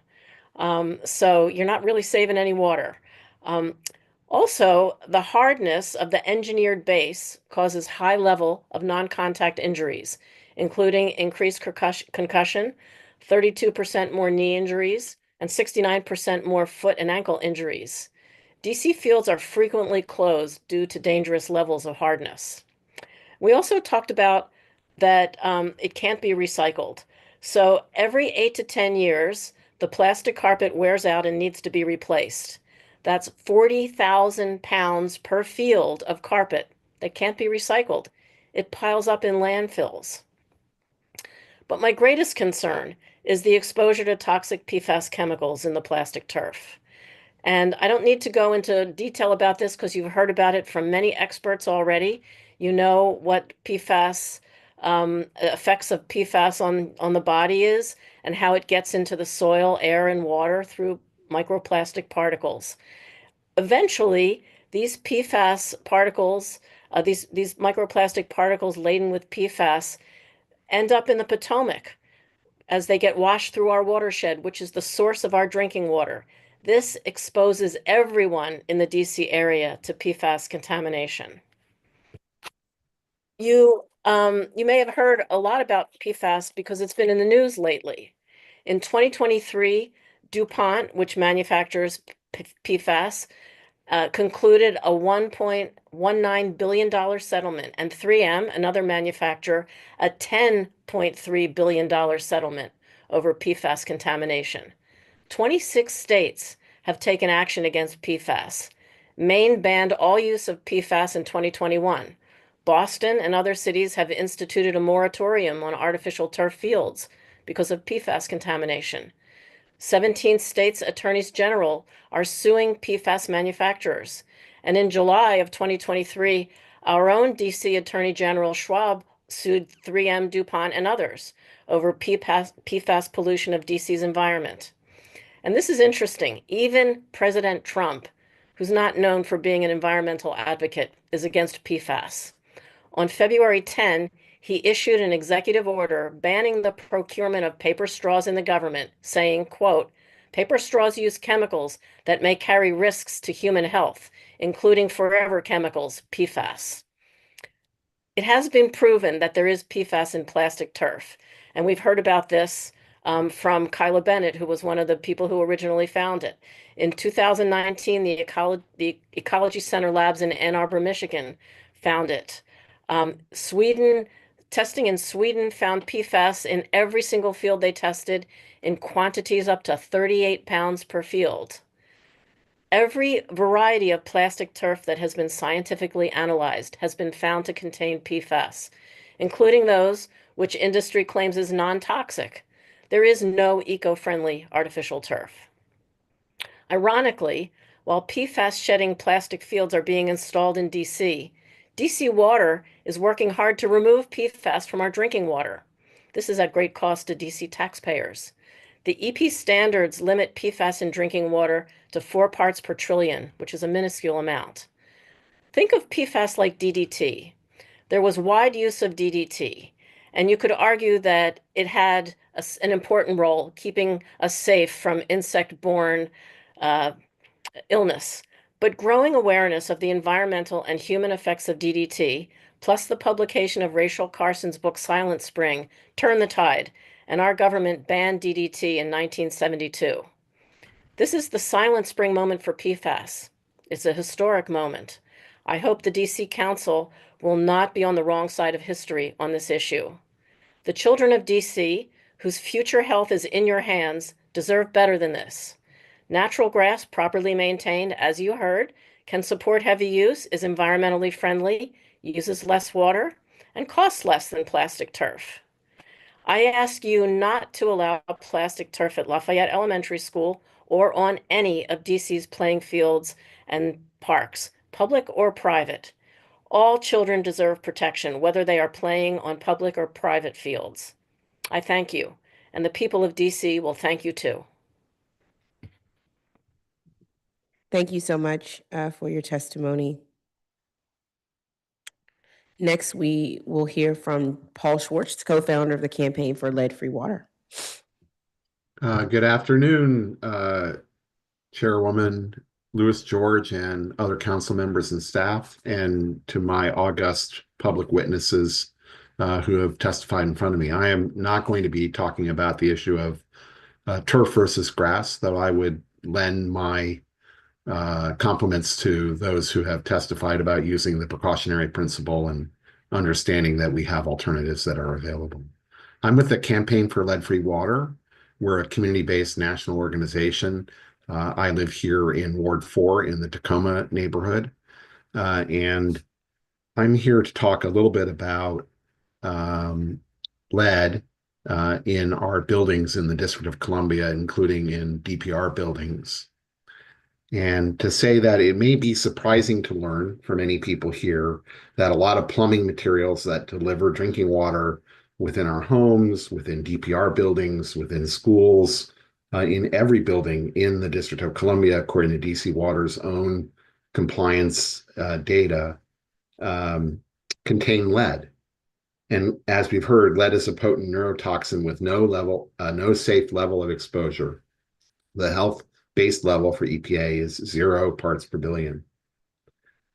So you're not really saving any water. Also, the hardness of the engineered base causes high level of non-contact injuries, including increased concussion, 32% more knee injuries, and 69% more foot and ankle injuries. DC fields are frequently closed due to dangerous levels of hardness. We also talked about that it can't be recycled. So every 8 to 10 years, the plastic carpet wears out and needs to be replaced. That's 40,000 pounds per field of carpet that can't be recycled. It piles up in landfills. But my greatest concern is the exposure to toxic PFAS chemicals in the plastic turf. And I don't need to go into detail about this because you've heard about it from many experts already. You know what PFAS, effects of PFAS on the body is and how it gets into the soil, air, and water through microplastic particles. Eventually, these PFAS particles, these microplastic particles laden with PFAS, end up in the Potomac as they get washed through our watershed, which is the source of our drinking water. This exposes everyone in the DC area to PFAS contamination. You may have heard a lot about PFAS because it's been in the news lately. In 2023, DuPont, which manufactures PFAS, concluded a $1.19 billion settlement, and 3M, another manufacturer, a $10.3 billion settlement over PFAS contamination. 26 states have taken action against PFAS. Maine banned all use of PFAS in 2021. Boston and other cities have instituted a moratorium on artificial turf fields because of PFAS contamination. 17 states' attorneys general are suing PFAS manufacturers. And in July of 2023, our own DC Attorney General Schwab sued 3M, DuPont, and others over PFAS pollution of DC's environment. And this is interesting. Even President Trump, who's not known for being an environmental advocate, is against PFAS. On February 10, he issued an executive order banning the procurement of paper straws in the government, saying, quote, "Paper straws use chemicals that may carry risks to human health, including forever chemicals, PFAS." It has been proven that there is PFAS in plastic turf, and we've heard about this from Kyla Bennett, who was one of the people who originally found it. In 2019, the Ecology Center labs in Ann Arbor, Michigan, found it. Testing in Sweden found PFAS in every single field they tested in quantities up to 38 pounds per field. Every variety of plastic turf that has been scientifically analyzed has been found to contain PFAS, including those which industry claims is non-toxic. There is no eco-friendly artificial turf. Ironically, while PFAS-shedding plastic fields are being installed in DC, DC Water is working hard to remove PFAS from our drinking water. This is at great cost to DC taxpayers. The EP standards limit PFAS in drinking water to 4 parts per trillion, which is a minuscule amount. Think of PFAS like DDT. There was wide use of DDT, and you could argue that it had an important role keeping us safe from insect-borne illness. But growing awareness of the environmental and human effects of DDT, plus the publication of Rachel Carson's book Silent Spring, turned the tide, and our government banned DDT in 1972. This is the Silent Spring moment for PFAS. It's a historic moment. I hope the DC Council will not be on the wrong side of history on this issue. The children of DC, whose future health is in your hands, deserve better than this. Natural grass, properly maintained, as you heard, can support heavy use, is environmentally friendly, uses less water, and costs less than plastic turf. I ask you not to allow plastic turf at Lafayette Elementary School or on any of DC's playing fields and parks, public or private. All children deserve protection, whether they are playing on public or private fields. I thank you, and the people of DC will thank you too. Thank you so much for your testimony. Next, we will hear from Paul Schwartz, co-founder of the Campaign for Lead-Free Water. Good afternoon, Chairwoman Lewis George and other council members and staff, and to my august public witnesses who have testified in front of me. I am not going to be talking about the issue of turf versus grass, though I would lend my compliments to those who have testified about using the precautionary principle and understanding that we have alternatives that are available. I'm with the Campaign for Lead-Free Water. We're a community-based national organization. I live here in Ward 4 in the Tacoma neighborhood, and I'm here to talk a little bit about lead in our buildings in the District of Columbia, including in DPR buildings. And to say that it may be surprising to learn for many people here that a lot of plumbing materials that deliver drinking water within our homes, within DPR buildings, within schools, in every building in the District of Columbia, according to DC Water's own compliance data, contain lead. And as we've heard, lead is a potent neurotoxin with no safe level of exposure. The health-based level for EPA is 0 parts per billion.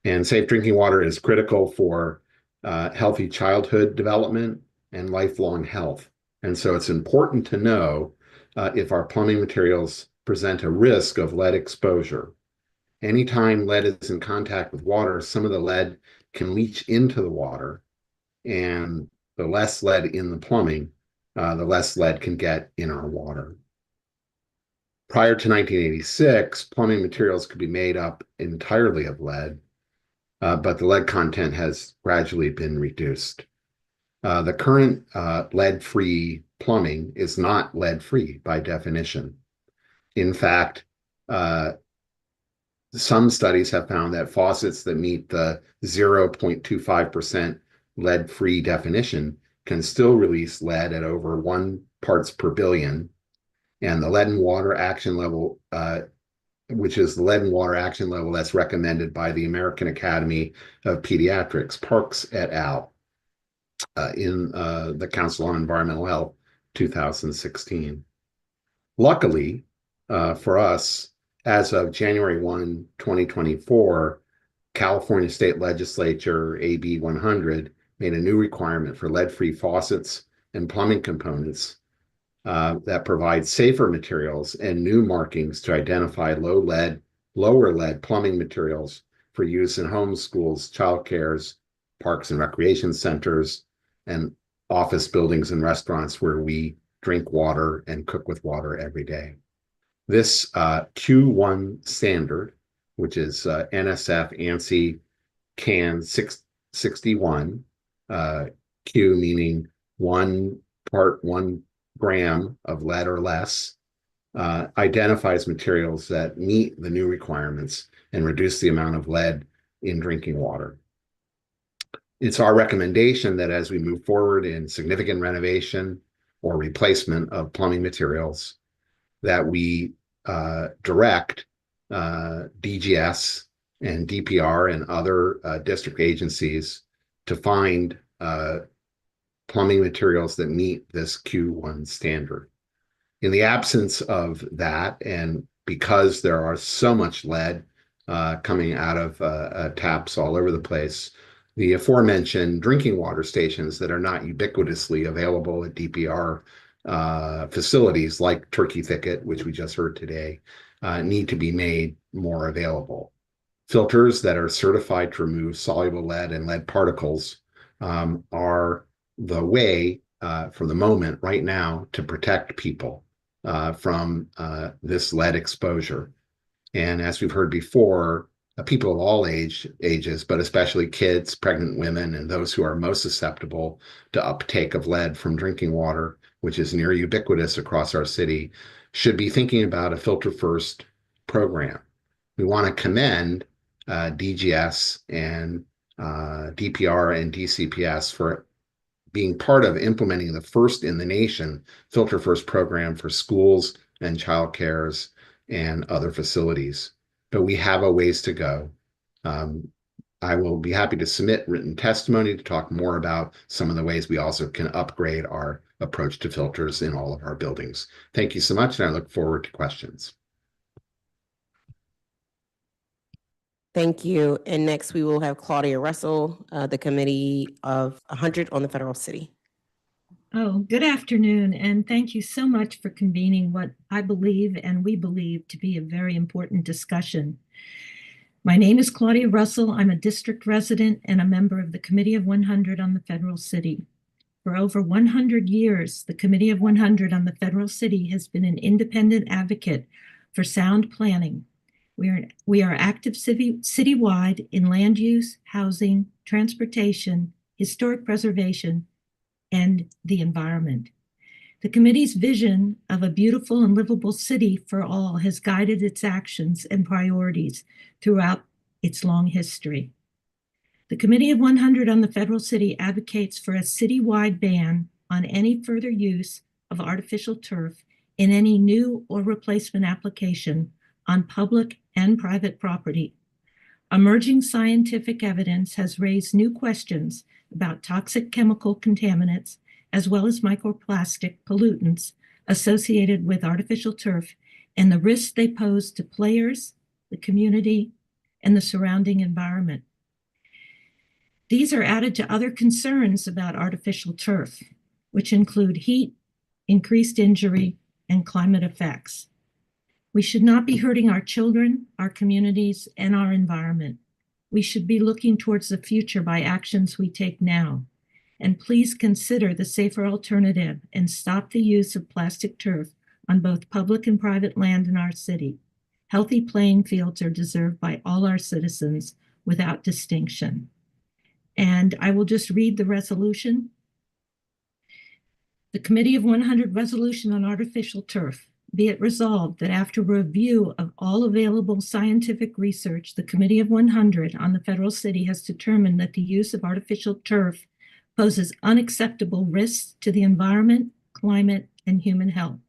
And safe drinking water is critical for healthy childhood development and lifelong health. And so it's important to know if our plumbing materials present a risk of lead exposure. Anytime lead is in contact with water, some of the lead can leach into the water, and the less lead in the plumbing, the less lead can get in our water. Prior to 1986, plumbing materials could be made up entirely of lead, but the lead content has gradually been reduced. The current lead-free plumbing is not lead-free by definition. In fact, some studies have found that faucets that meet the 0.25% lead-free definition can still release lead at over 1 parts per billion. And the lead and water action level, which is the lead and water action level that's recommended by the American Academy of Pediatrics, Parks et al., in the Council on Environmental Health, 2016. Luckily for us, as of January 1, 2024, California State Legislature AB 100 made a new requirement for lead-free faucets and plumbing components that provide safer materials and new markings to identify lower lead plumbing materials for use in homes, schools, childcares, parks and recreation centers, and office buildings and restaurants where we drink water and cook with water every day. This Q1 standard, which is NSF ANSI CAN 661, Q meaning 1 gram of lead or less, identifies materials that meet the new requirements and reduce the amount of lead in drinking water. It's our recommendation that as we move forward in significant renovation or replacement of plumbing materials, that we direct DGS and DPR and other district agencies to find plumbing materials that meet this Q1 standard. In the absence of that, and because there are so much lead coming out of taps all over the place, the aforementioned drinking water stations that are not ubiquitously available at DPR facilities like Turkey Thicket, which we just heard today, need to be made more available. Filters that are certified to remove soluble lead and lead particles are the way for the moment right now to protect people from this lead exposure. And as we've heard before, people of all ages, but especially kids, pregnant women, and those who are most susceptible to uptake of lead from drinking water, which is near ubiquitous across our city, should be thinking about a filter first program. We want to commend DGS and DPR and DCPS for being part of implementing the first in the nation filter first program for schools and childcares and other facilities. But we have a ways to go. I will be happy to submit written testimony to talk more about some of the ways we also can upgrade our approach to filters in all of our buildings. Thank you so much, and I look forward to questions. Thank you. And next we will have Claudia Russell, the Committee of 100 on the Federal City. Oh, good afternoon, and thank you so much for convening what I believe and we believe to be a very important discussion. My name is Claudia Russell. I'm a district resident and a member of the Committee of 100 on the Federal City. For over 100 years, the Committee of 100 on the Federal City has been an independent advocate for sound planning. We are active citywide in land use, housing, transportation, historic preservation, and the environment. The committee's vision of a beautiful and livable city for all has guided its actions and priorities throughout its long history. The Committee of 100 on the Federal City advocates for a citywide ban on any further use of artificial turf in any new or replacement application on public and private property. Emerging scientific evidence has raised new questions about toxic chemical contaminants as well as microplastic pollutants associated with artificial turf and the risks they pose to players, the community, and the surrounding environment. These are added to other concerns about artificial turf, which include heat, increased injury, and climate effects. We should not be hurting our children, our communities, and our environment. We should be looking towards the future by actions we take now. And please consider the safer alternative and stop the use of plastic turf on both public and private land in our city. Healthy playing fields are deserved by all our citizens without distinction. And I will just read the resolution. The Committee of 100 Resolution on Artificial Turf. Be it resolved that after review of all available scientific research, the Committee of 100 on the Federal City has determined that the use of artificial turf poses unacceptable risks to the environment, climate, and human health.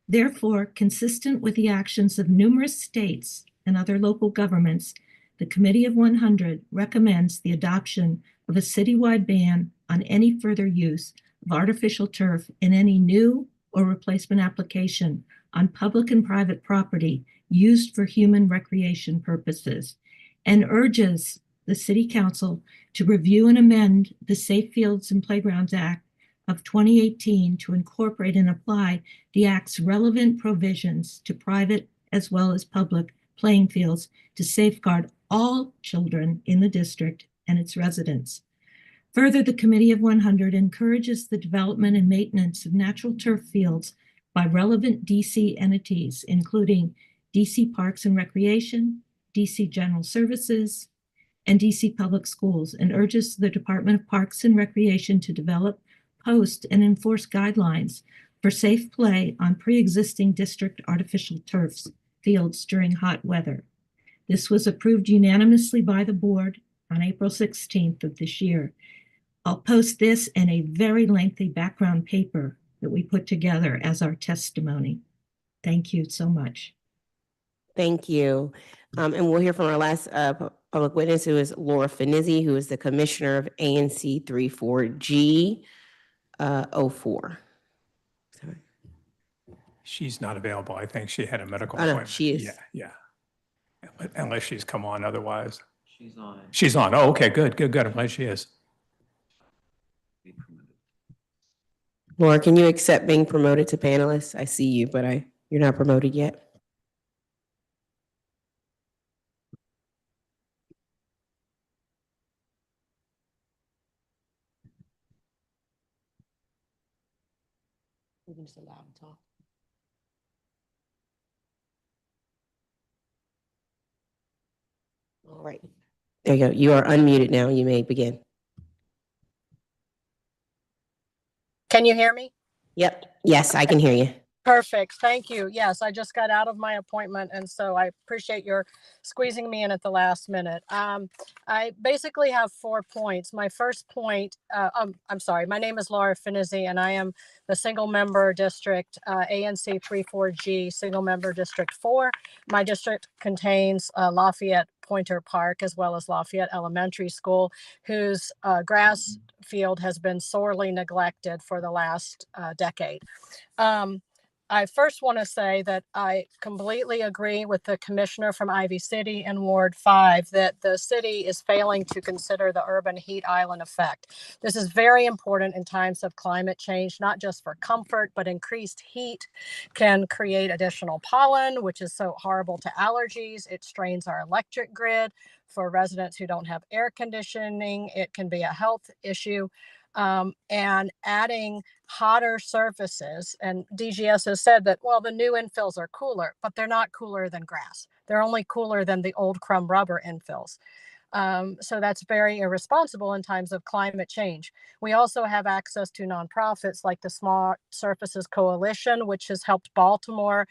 Therefore, consistent with the actions of numerous states and other local governments, the Committee of 100 recommends the adoption of a citywide ban on any further use of artificial turf in any new or replacement application on public and private property used for human recreation purposes, and urges the City Council to review and amend the Safe Fields and Playgrounds Act of 2018 to incorporate and apply the Act's relevant provisions to private as well as public playing fields to safeguard all children in the district and its residents. Further, the Committee of 100 encourages the development and maintenance of natural turf fields by relevant DC entities, including DC Parks and Recreation, DC General Services, and DC Public Schools, and urges the Department of Parks and Recreation to develop, post, and enforce guidelines for safe play on pre-existing district artificial turf fields during hot weather. This was approved unanimously by the board on April 16th of this year. I'll post this and a very lengthy background paper that we put together as our testimony. Thank you so much. Thank you. And we'll hear from our last public witness, who is Laura Finizzi, who is the Commissioner of ANC 34G 04. Sorry. She's not available. I think she had a medical Oh, no, appointment. she is. Yeah. Unless she's come on otherwise. She's on. She's on. Oh, okay, good. I'm glad she is. Laura, can you accept being promoted to panelist? I see you, but you're not promoted yet. You can just allow him to talk. All right. There you go. You are unmuted now. You may begin. Can you hear me? Yep. Yes, I can hear you. Perfect. Thank you. Yes, I just got out of my appointment, and so I appreciate your squeezing me in at the last minute. I basically have 4 points. My first point, I'm sorry, my name is Laura Finizzi, and I am the single member district, ANC 34G, single member district 4. My district contains Lafayette Pointer Park, as well as Lafayette Elementary School, whose grass field has been sorely neglected for the last decade. I first want to say that I completely agree with the commissioner from Ivy City in Ward 5 that the city is failing to consider the urban heat island effect. This is very important in times of climate change, not just for comfort, but increased heat can create additional pollen, which is so horrible to allergies. It strains our electric grid. For residents who don't have air conditioning, it can be a health issue. And adding hotter surfaces, and DGS has said that, well, the new infills are cooler, but they're not cooler than grass. They're only cooler than the old crumb rubber infills. So that's very irresponsible in times of climate change. We also have access to nonprofits like the Smart Surfaces Coalition, which has helped Baltimore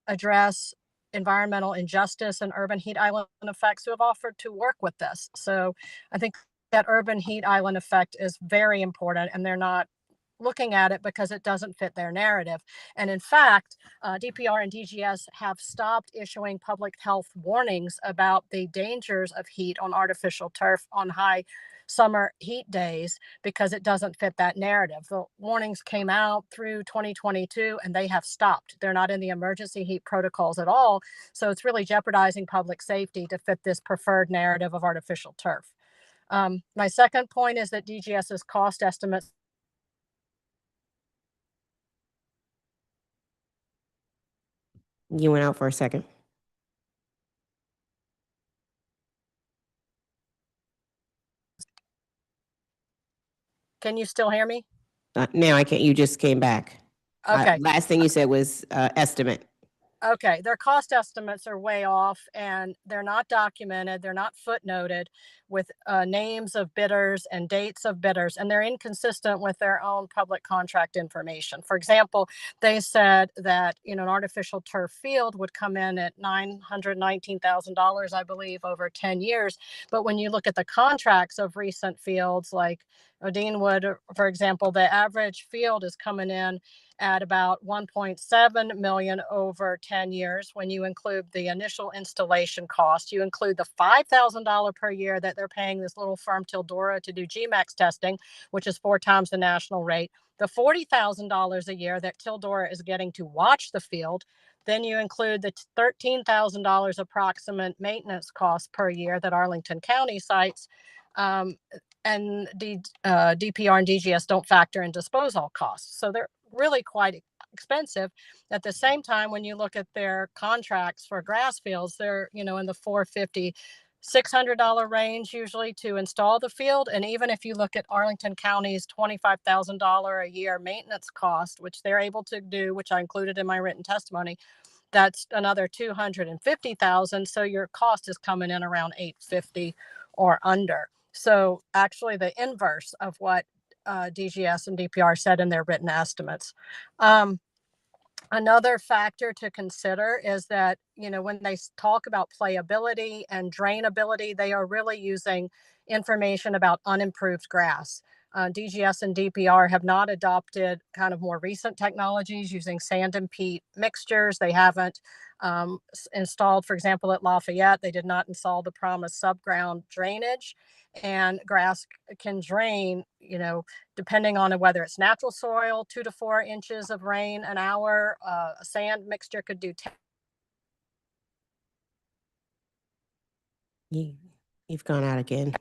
address environmental injustice and urban heat island effects, who have offered to work with this. So I think that urban heat island effect is very important, and they're not looking at it because it doesn't fit their narrative. And in fact, DPR and DGS have stopped issuing public health warnings about the dangers of heat on artificial turf on high summer heat days because it doesn't fit that narrative. The warnings came out through 2022 and they have stopped. They're not in the emergency heat protocols at all. So it's really jeopardizing public safety to fit this preferred narrative of artificial turf. My second point is that DGS's cost estimates. You went out for a second. Can you still hear me? Now I can't. You just came back. Okay. Last thing you said was estimate. Okay, their cost estimates are way off, and they're not documented. They're not footnoted with names of bidders and dates of bidders, and they're inconsistent with their own public contract information. For example, they said that an artificial turf field would come in at $919,000, I believe, over 10 years. But when you look at the contracts of recent fields like Deanwood, for example, the average field is coming in at about 1.7 million over 10 years. When you include the initial installation cost, you include the $5,000 per year that they're paying this little firm Tildora to do GMAX testing, which is 4 times the national rate, the $40,000 a year that Tildora is getting to watch the field. Then you include the $13,000 approximate maintenance costs per year that Arlington County cites. And DPR and DGS don't factor in disposal costs. So they're really quite expensive. At the same time, when you look at their contracts for grass fields, they're in the $450, $600 range usually to install the field. And even if you look at Arlington County's $25,000 a year maintenance cost, which they're able to do, which I included in my written testimony, that's another $250,000. So your cost is coming in around $850 or under. So actually the inverse of what DGS and DPR said in their written estimates. Another factor to consider is that, when they talk about playability and drainability, they are really using information about unimproved grass. DGS and DPR have not adopted kind of more recent technologies using sand and peat mixtures. They haven't installed, for example, at Lafayette, they did not install the promised subground drainage, and grass can drain, depending on whether it's natural soil, 2 to 4 inches of rain an hour. A sand mixture could do 10. You've gone out again.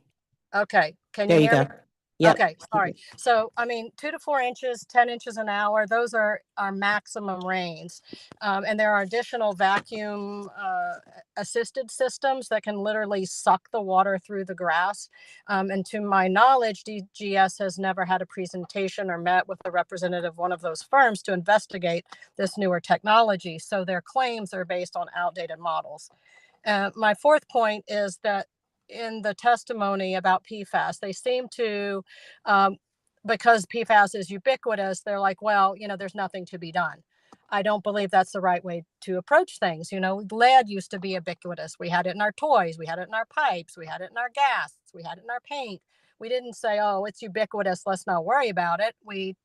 Okay, can There you you hear go. me? Yep. Okay, sorry. So, 2 to 4 inches, 10 inches an hour, those are our maximum rains. And there are additional vacuum assisted systems that can literally suck the water through the grass. And to my knowledge, DGS has never had a presentation or met with a representative of one of those firms to investigate this newer technology. So their claims are based on outdated models. My fourth point is that in the testimony about PFAS, they seem to, because PFAS is ubiquitous, they're like, well, there's nothing to be done. I don't believe that's the right way to approach things. Lead used to be ubiquitous. We had it in our toys, we had it in our pipes, we had it in our gas, we had it in our paint. We didn't say, oh, it's ubiquitous, let's not worry about it. We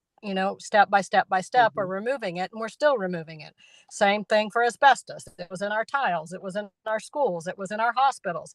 step by step by step, we're removing it, and we're still removing it. Same thing for asbestos. It was in our tiles, it was in our schools, it was in our hospitals.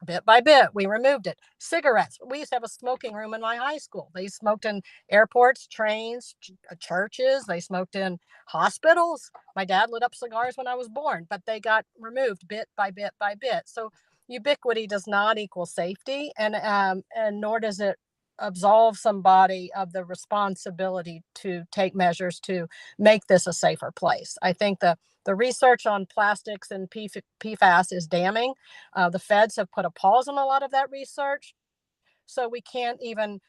Bit by bit, we removed it. Cigarettes. We used to have a smoking room in my high school. They smoked in airports, trains, churches. They smoked in hospitals. My dad lit up cigars when I was born, but they got removed bit by bit by bit. So ubiquity does not equal safety, and nor does it absolve somebody of the responsibility to take measures to make this a safer place. I think the research on plastics and PFAS is damning. The feds have put a pause on a lot of that research, so we can't even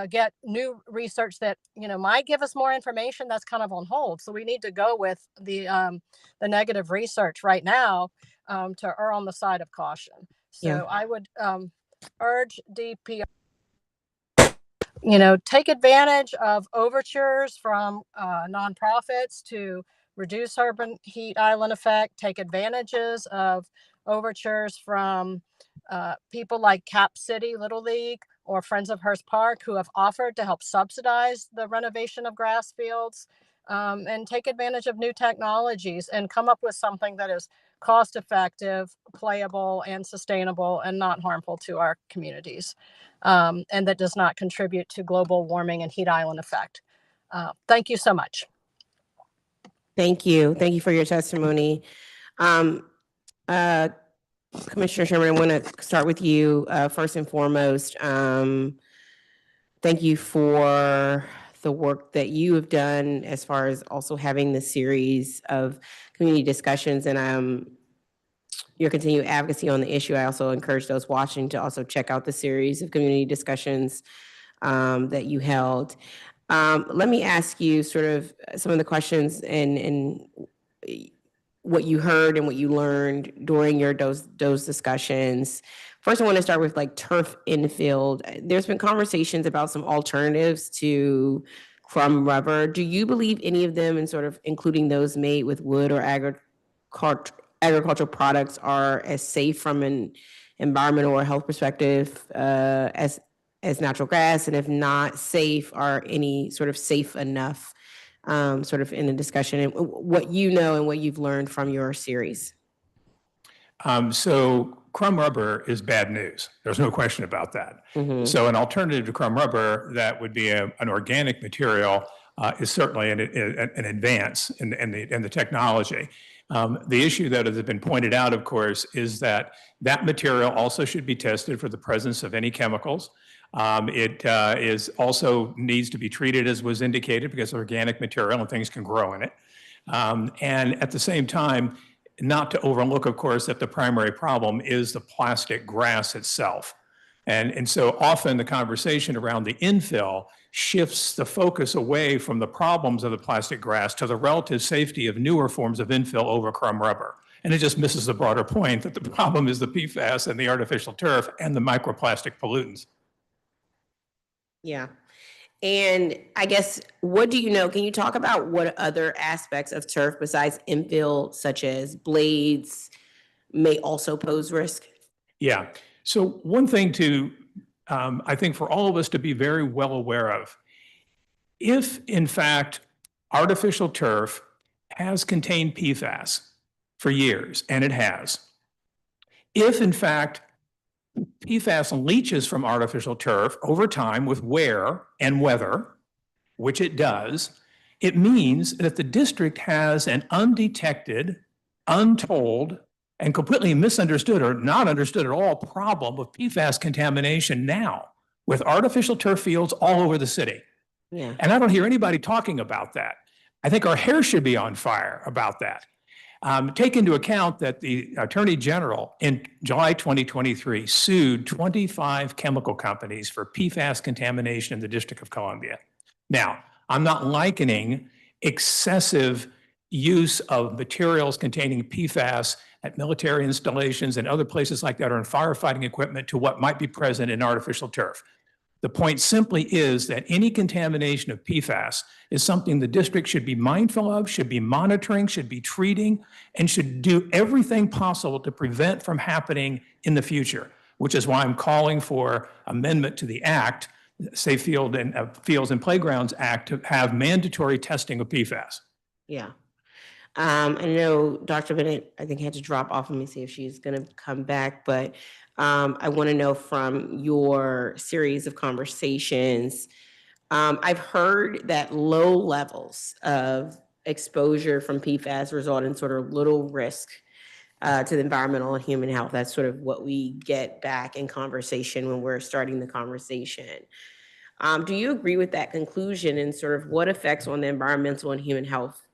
get new research that might give us more information. That's kind of on hold. So we need to go with the negative research right now to err on the side of caution. So Yeah. I would urge DPR, take advantage of overtures from nonprofits to reduce urban heat island effect, take advantages of overtures from people like Cap City Little League or Friends of Hearst Park, who have offered to help subsidize the renovation of grass fields, and take advantage of new technologies and come up with something that is cost effective, playable, and sustainable, and not harmful to our communities, and that does not contribute to global warming and heat island effect. Thank you so much. Thank you. Thank you for your testimony. Commissioner Sherman, I want to start with you first and foremost. Thank you for the work that you have done as far as also having this series of community discussions and your continued advocacy on the issue. I also encourage those watching to also check out the series of community discussions that you held. Let me ask you sort of some of the questions and what you heard and what you learned during those discussions. First, I want to start with like turf infield. There's been conversations about some alternatives to crumb rubber. Do you believe any of them, and sort of including those made with wood or agricultural products, are as safe from an environmental or health perspective as natural gas? And if not safe, are any sort of safe enough, sort of in the discussion, and what you know and what you've learned from your series? So crumb rubber is bad news. There's no question about that. Mm-hmm. So an alternative to crumb rubber that would be an organic material is certainly an advance in the technology. The issue that has been pointed out, of course, is that material also should be tested for the presence of any chemicals. It is also needs to be treated as was indicated, because organic material and things can grow in it. And at the same time, not to overlook, of course, that the primary problem is the plastic grass itself. And so often the conversation around the infill shifts the focus away from the problems of the plastic grass to the relative safety of newer forms of infill over crumb rubber. And it just misses the broader point that the problem is the PFAS and the artificial turf and the microplastic pollutants. Yeah. And I guess, what do you know? Can you talk about what other aspects of turf besides infill, such as blades, may also pose risk? Yeah. So one thing to I think for all of us to be very well aware of. If, in fact, artificial turf has contained PFAS for years, and it has, if, in fact, PFAS leaches from artificial turf over time with wear and weather, which it does, it means that the district has an undetected, untold, and completely misunderstood or not understood at all problem of PFAS contamination now with artificial turf fields all over the city. Yeah. And I don't hear anybody talking about that. I think our hair should be on fire about that. Take into account that the Attorney General in July 2023 sued 25 chemical companies for PFAS contamination in the District of Columbia. Now, I'm not likening excessive use of materials containing PFAS at military installations and other places like that or in firefighting equipment to what might be present in artificial turf. The point simply is that any contamination of PFAS is something the district should be mindful of, should be monitoring, should be treating, and should do everything possible to prevent from happening in the future, which is why I'm calling for amendment to the Act, Safe Fields and Playgrounds Act, to have mandatory testing of PFAS. Yeah. I know Dr. Bennett, I think, had to drop off. Let me see if she's going to come back. But I want to know from your series of conversations, I've heard that low levels of exposure from PFAS result in sort of little risk to the environmental and human health. That's sort of what we get back in conversation when we're starting the conversation. Do you agree with that conclusion, and sort of what effects on the environmental and human health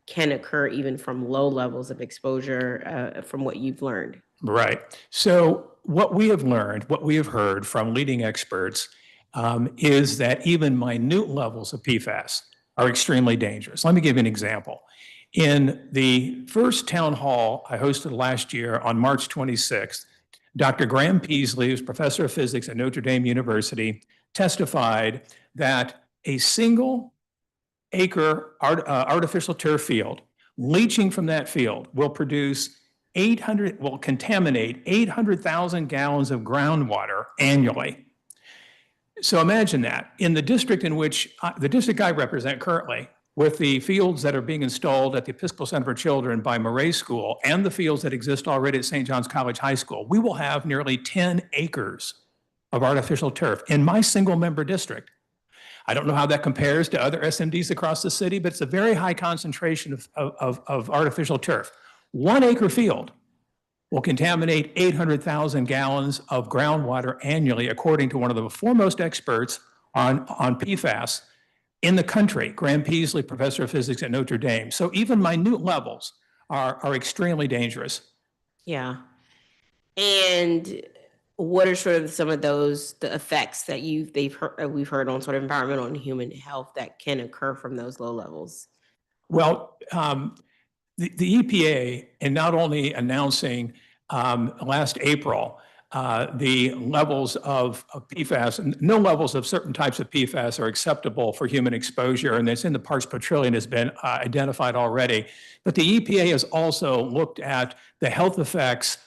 can occur even from low levels of exposure from what you've learned? Right. So what we have learned, what we have heard from leading experts is that even minute levels of PFAS are extremely dangerous. Let me give you an example. In the first town hall I hosted last year on March 26th, Dr. Graham Peasley, who's professor of physics at Notre Dame University, testified that a single acre artificial turf field, leaching from that field will contaminate 800,000 gallons of groundwater annually. So imagine that. In the district in which, the district I represent currently, with the fields that are being installed at the Episcopal Center for Children by Murray School and the fields that exist already at St. John's College High School, we will have nearly 10 acres of artificial turf in my single member district. I don't know how that compares to other SMDs across the city, but it's a very high concentration of artificial turf. 1 acre field will contaminate 800,000 gallons of groundwater annually, according to one of the foremost experts on PFAS in the country, Graham Peasley, professor of physics at Notre Dame. So even minute levels are extremely dangerous. Yeah. And what are sort of some of the effects that we've heard on sort of environmental and human health that can occur from those low levels? Well, the EPA, in not only announcing last April the levels of PFAS, no levels of certain types of PFAS are acceptable for human exposure, and it's in the parts per trillion has been identified already. But the EPA has also looked at the health effects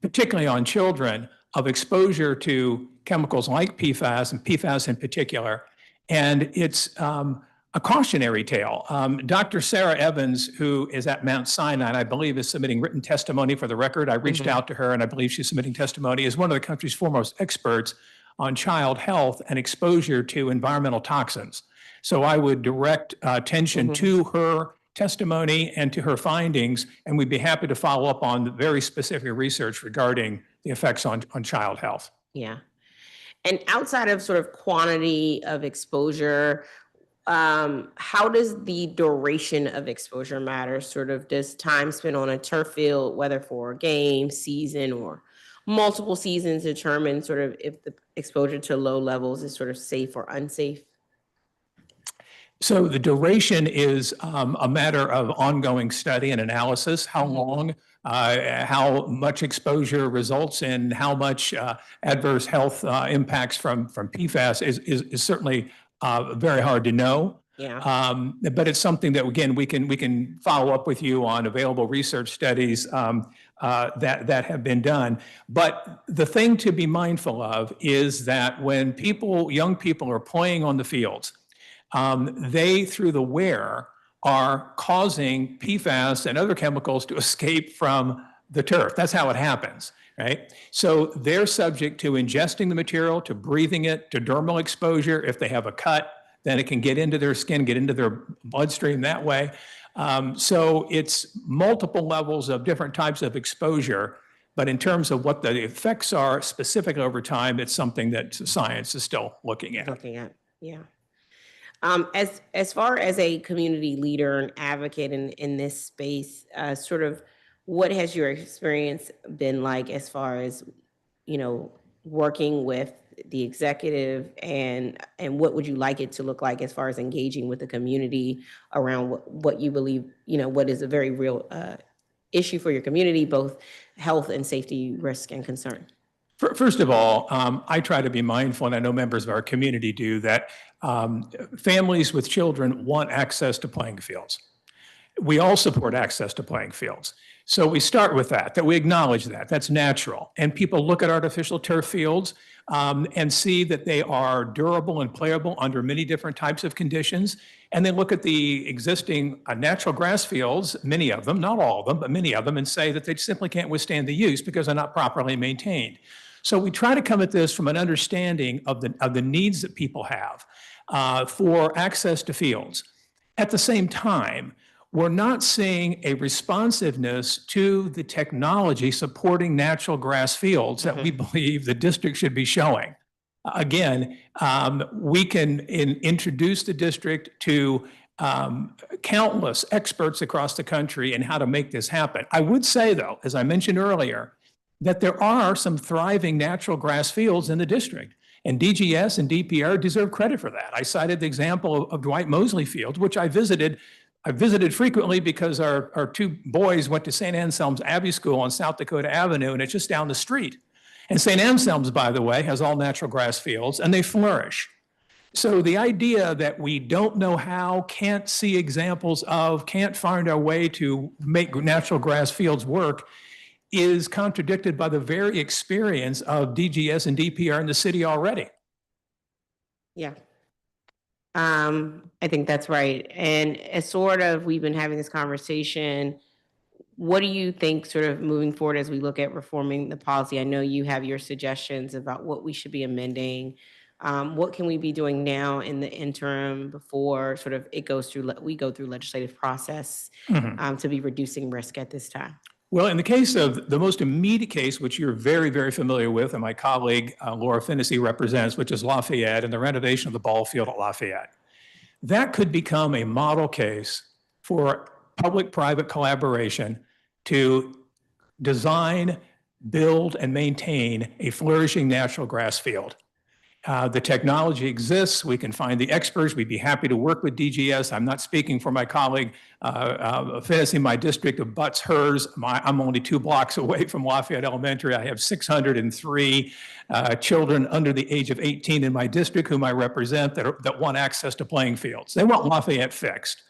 particularly on children, of exposure to chemicals like PFAS and PFAS in particular. And it's a cautionary tale. Dr. Sarah Evans, who is at Mount Sinai, and I believe is submitting written testimony for the record. I reached out to her and I believe she's submitting testimony, is one of the country's foremost experts on child health and exposure to environmental toxins. So I would direct attention to her testimony and to her findings, and we'd be happy to follow up on the very specific research regarding the effects on child health. Yeah. And outside of sort of quantity of exposure, how does the duration of exposure matter? Sort of does time spent on a turf field, whether for a game, season, or multiple seasons, determine sort of if the exposure to low levels is sort of safe or unsafe? So the duration is a matter of ongoing study and analysis. How long, how much exposure results in how much adverse health impacts from PFAS is certainly very hard to know. Yeah. But it's something that, again, we can follow up with you on available research studies. that have been done. But the thing to be mindful of is that when young people are playing on the fields, they, through the wear, are causing PFAS and other chemicals to escape from the turf. That's how it happens, right? So they're subject to ingesting the material, to breathing it, to dermal exposure. If they have a cut, then it can get into their skin, get into their bloodstream that way. So it's multiple levels of different types of exposure. But in terms of what the effects are specific over time, it's something that science is still looking at. Yeah. As far as a community leader and advocate in this space, sort of what has your experience been like as far as, working with the executive, and what would you like it to look like as far as engaging with the community around what you believe, what is a very real issue for your community, both health and safety risk and concern? First of all, I try to be mindful, and I know members of our community do, that families with children want access to playing fields. We all support access to playing fields. So we start with that we acknowledge that. That's natural. And people look at artificial turf fields and see that they are durable and playable under many different types of conditions. And they look at the existing natural grass fields, many of them, not all of them, but many of them, and say that they simply can't withstand the use because they're not properly maintained. So we try to come at this from an understanding of the needs that people have for access to fields. At the same time, we're not seeing a responsiveness to the technology supporting natural grass fields that we believe the district should be showing. Again, we can introduce the district to countless experts across the country in how to make this happen. I would say, though, as I mentioned earlier, that there are some thriving natural grass fields in the district. And DGS and DPR deserve credit for that. I cited the example of Dwight Mosley Field, which I visited frequently because our two boys went to St. Anselm's Abbey School on South Dakota Avenue, and it's just down the street. And St. Anselm's, by the way, has all natural grass fields, and they flourish. So the idea that we don't know how, can't see examples of, can't find our way to make natural grass fields work is contradicted by the very experience of DGS and DPR in the city already. Yeah. I think that's right. And as sort of, we've been having this conversation, what do you think sort of moving forward as we look at reforming the policy? I know you have your suggestions about what we should be amending. What can we be doing now in the interim before sort of we go through legislative process to be reducing risk at this time? Well, in the case of the most immediate case, which you're very, very familiar with, and my colleague Laura Finnessy represents, which is Lafayette and the renovation of the ball field at Lafayette, that could become a model case for public-private collaboration to design, build, and maintain a flourishing natural grass field. The technology exists. We can find the experts. We'd be happy to work with DGS. I'm not speaking for my colleague, Finnessy. My district abuts hers. I'm only 2 blocks away from Lafayette Elementary. I have 603 children under the age of 18 in my district whom I represent that want access to playing fields. They want Lafayette fixed,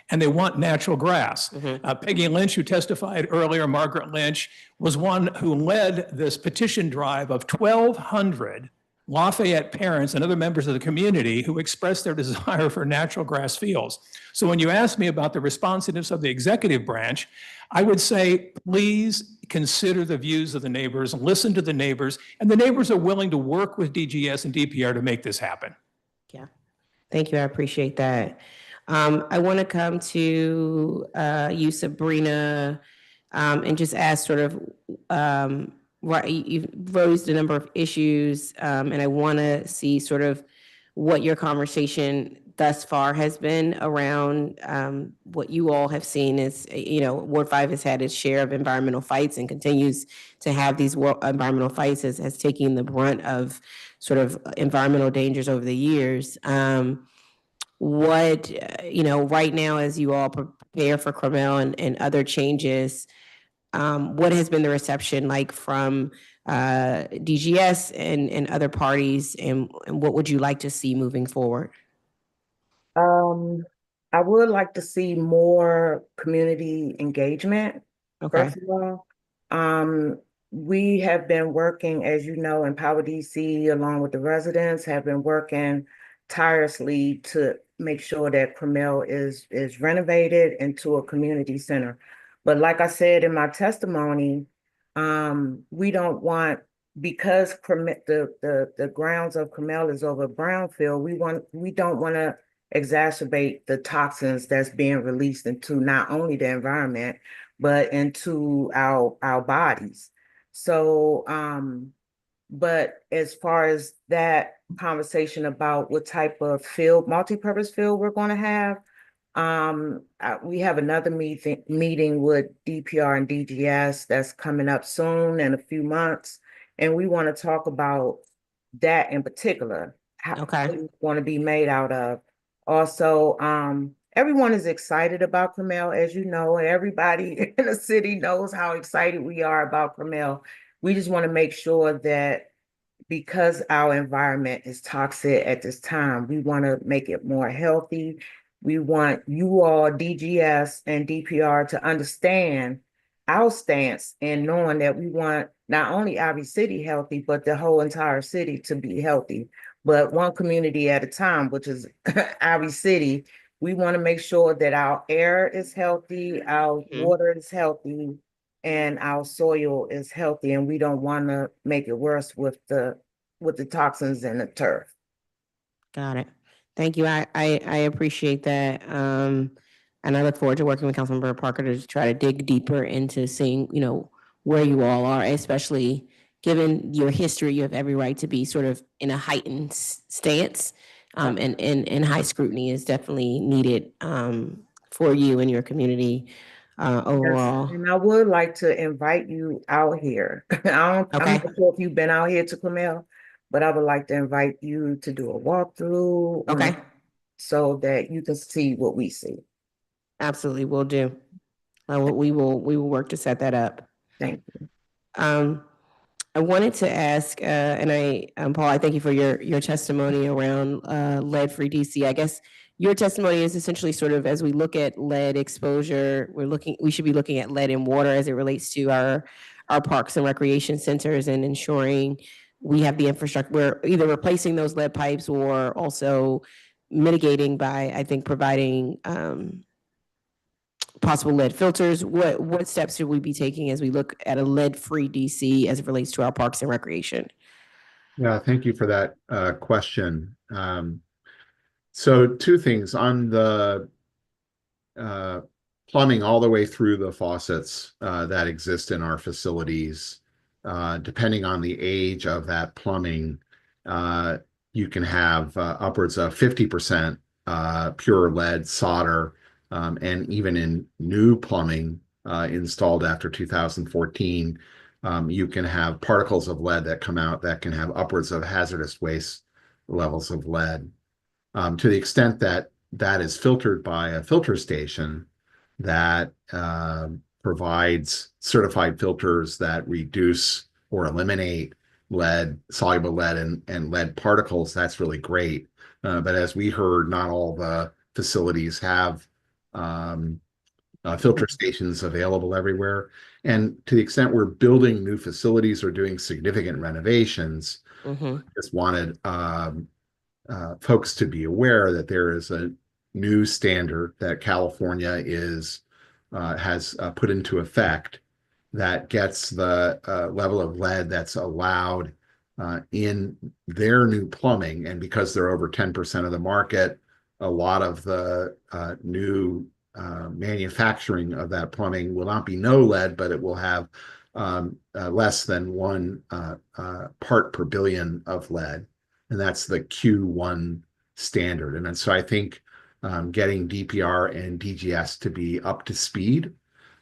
and they want natural grass. Peggy Lynch, who testified earlier, Margaret Lynch, was one who led this petition drive of 1,200 Lafayette parents and other members of the community who expressed their desire for natural grass fields. So when you ask me about the responsiveness of the executive branch, I would say, please consider the views of the neighbors, listen to the neighbors, and the neighbors are willing to work with DGS and DPR to make this happen. Yeah, thank you. I appreciate that. I want to come to you, Sabrina, and just ask sort of, right, you've raised a number of issues, and I want to see sort of what your conversation thus far has been around what you all have seen as, Ward 5 has had its share of environmental fights and continues to have these environmental fights, has taken the brunt of sort of environmental dangers over the years. Right now, as you all prepare for Cromell and other changes, what has been the reception like from DGS and other parties, and what would you like to see moving forward? I would like to see more community engagement, Okay. first of all. We have been working, as you know, Empower DC, along with the residents, have been working tirelessly to make sure that Cromell is renovated into a community center. But like I said in my testimony, we don't want, because the grounds of Cromell is over brownfield, we don't want to exacerbate the toxins that's being released into not only the environment, but into our bodies. So, but as far as that conversation about what type of field, multi-purpose field we're going to have, we have another meeting with DPR and DGS that's coming up soon in a few months, and we want to talk about that in particular. What it's going to be made out of. Also, everyone is excited about Cromell, as you know, and everybody in the city knows how excited we are about Cromell. We just want to make sure that because our environment is toxic at this time, we want to make it more healthy. We want you all, DGS and DPR, to understand our stance in knowing that we want not only Ivy City healthy, but the whole entire city to be healthy. But one community at a time, which is Ivy City. We want to make sure that our air is healthy, our water is healthy, and our soil is healthy, and we don't want to make it worse with the toxins in the turf. Got it. Thank you. I appreciate that. And I look forward to working with Councilmember Parker to try to dig deeper into seeing, where you all are, especially given your history. You have every right to be sort of in a heightened stance. And high scrutiny is definitely needed for you and your community overall. Yes, and I would like to invite you out here. I'm not sure if you've been out here to Cromell, but I would like to invite you to do a walkthrough. So that you can see what we see. Absolutely, will do. We will work to set that up. Thank you. I wanted to ask, and Paul, I thank you for your testimony around lead-free DC. I guess your testimony is essentially sort of, as we look at lead exposure, we should be looking at lead in water as it relates to our parks and recreation centers, and ensuring we have the infrastructure. We're either replacing those lead pipes or also mitigating by, I think, providing possible lead filters. What steps should we be taking as we look at a lead-free DC as it relates to our parks and recreation? Yeah, thank you for that question. So two things on the plumbing all the way through the faucets that exist in our facilities. Depending on the age of that plumbing, you can have upwards of 50% pure lead solder, and even in new plumbing installed after 2014, you can have particles of lead that come out that can have upwards of hazardous waste levels of lead. To the extent that that is filtered by a filter station that provides certified filters that reduce or eliminate lead, soluble lead, and lead particles, that's really great. But as we heard, not all the facilities have filter stations available everywhere. And to the extent we're building new facilities or doing significant renovations, just wanted folks to be aware that there is a new standard that California has put into effect that gets the level of lead that's allowed in their new plumbing. And because they're over 10% of the market, a lot of the new manufacturing of that plumbing will not be no lead, but it will have less than 1 part per billion of lead. And that's the Q1 standard. And so I think getting DPR and DGS to be up to speed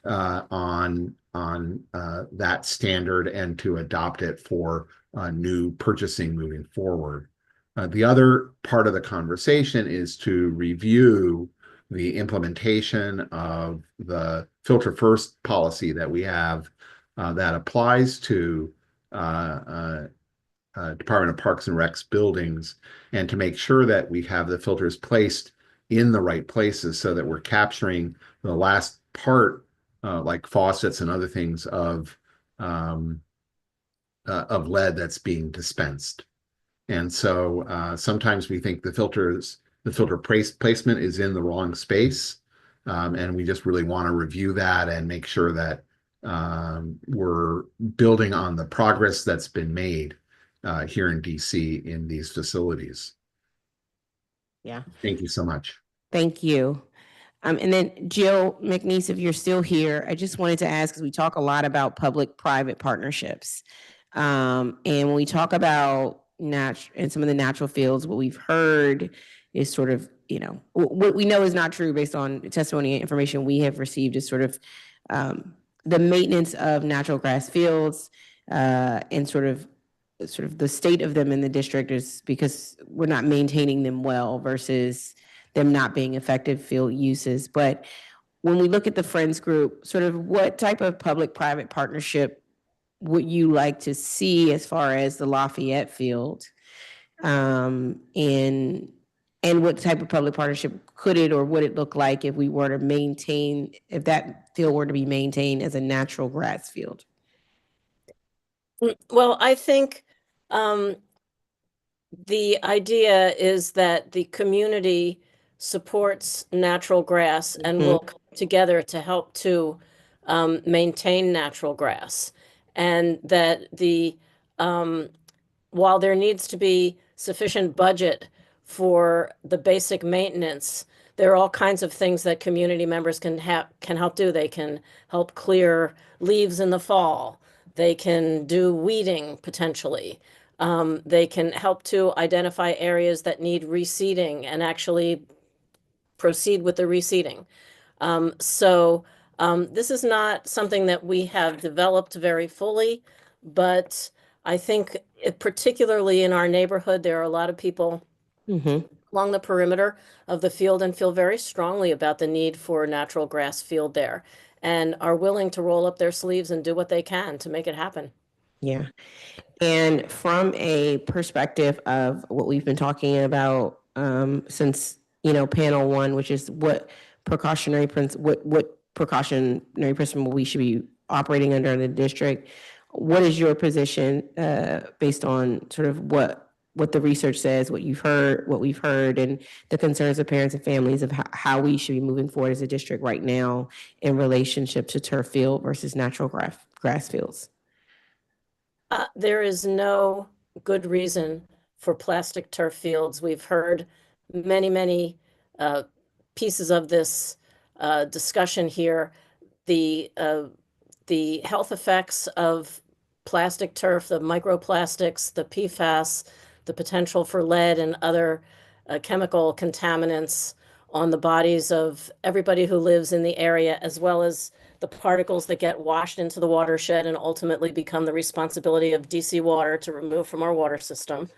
on that standard and to adopt it for new purchasing moving forward. The other part of the conversation is to review the implementation of the filter first policy that we have that applies to Department of Parks and Recs buildings, and to make sure that we have the filters placed in the right places so that we're capturing the last part, like faucets and other things, of of lead that's being dispensed. And so sometimes we think the filter placement is in the wrong space. And we just really want to review that and make sure that we're building on the progress that's been made here in DC in these facilities. Yeah. Thank you so much. Thank you. And then Jill McNeese, if you're still here, I just wanted to ask, because we talk a lot about public-private partnerships. And when we talk about in some of the natural fields, what we've heard is sort of, what we know is not true based on testimony and information we have received is sort of the maintenance of natural grass fields and sort of the state of them in the district is because we're not maintaining them well versus them not being effective field uses. But when we look at the Friends Group, sort of what type of public-private partnership would you like to see as far as the Lafayette field? And what type of public partnership could it or would it look like if we were to maintain, if that field were to be maintained as a natural grass field? Well, I think the idea is that the community supports natural grass and will come together to help to maintain natural grass. And that while there needs to be sufficient budget for the basic maintenance, there are all kinds of things that community members can help do. They can help clear leaves in the fall. They can do weeding potentially. They can help to identify areas that need reseeding and actually proceed with the reseeding. This is not something that we have developed very fully, but I think particularly in our neighborhood, there are a lot of people along the perimeter of the field and feel very strongly about the need for natural grass field there and are willing to roll up their sleeves and do what they can to make it happen. Yeah. And from a perspective of what we've been talking about since, panel one, which is what precautionary principle we should be operating under in the district, what is your position based on sort of what the research says, what we've heard, and the concerns of parents and families of how we should be moving forward as a district right now in relationship to turf field versus natural grass fields? There is no good reason for plastic turf fields. We've heard many pieces of this discussion here. The health effects of plastic turf, the microplastics, the PFAS, the potential for lead and other chemical contaminants on the bodies of everybody who lives in the area, as well as the particles that get washed into the watershed and ultimately become the responsibility of DC Water to remove from our water system.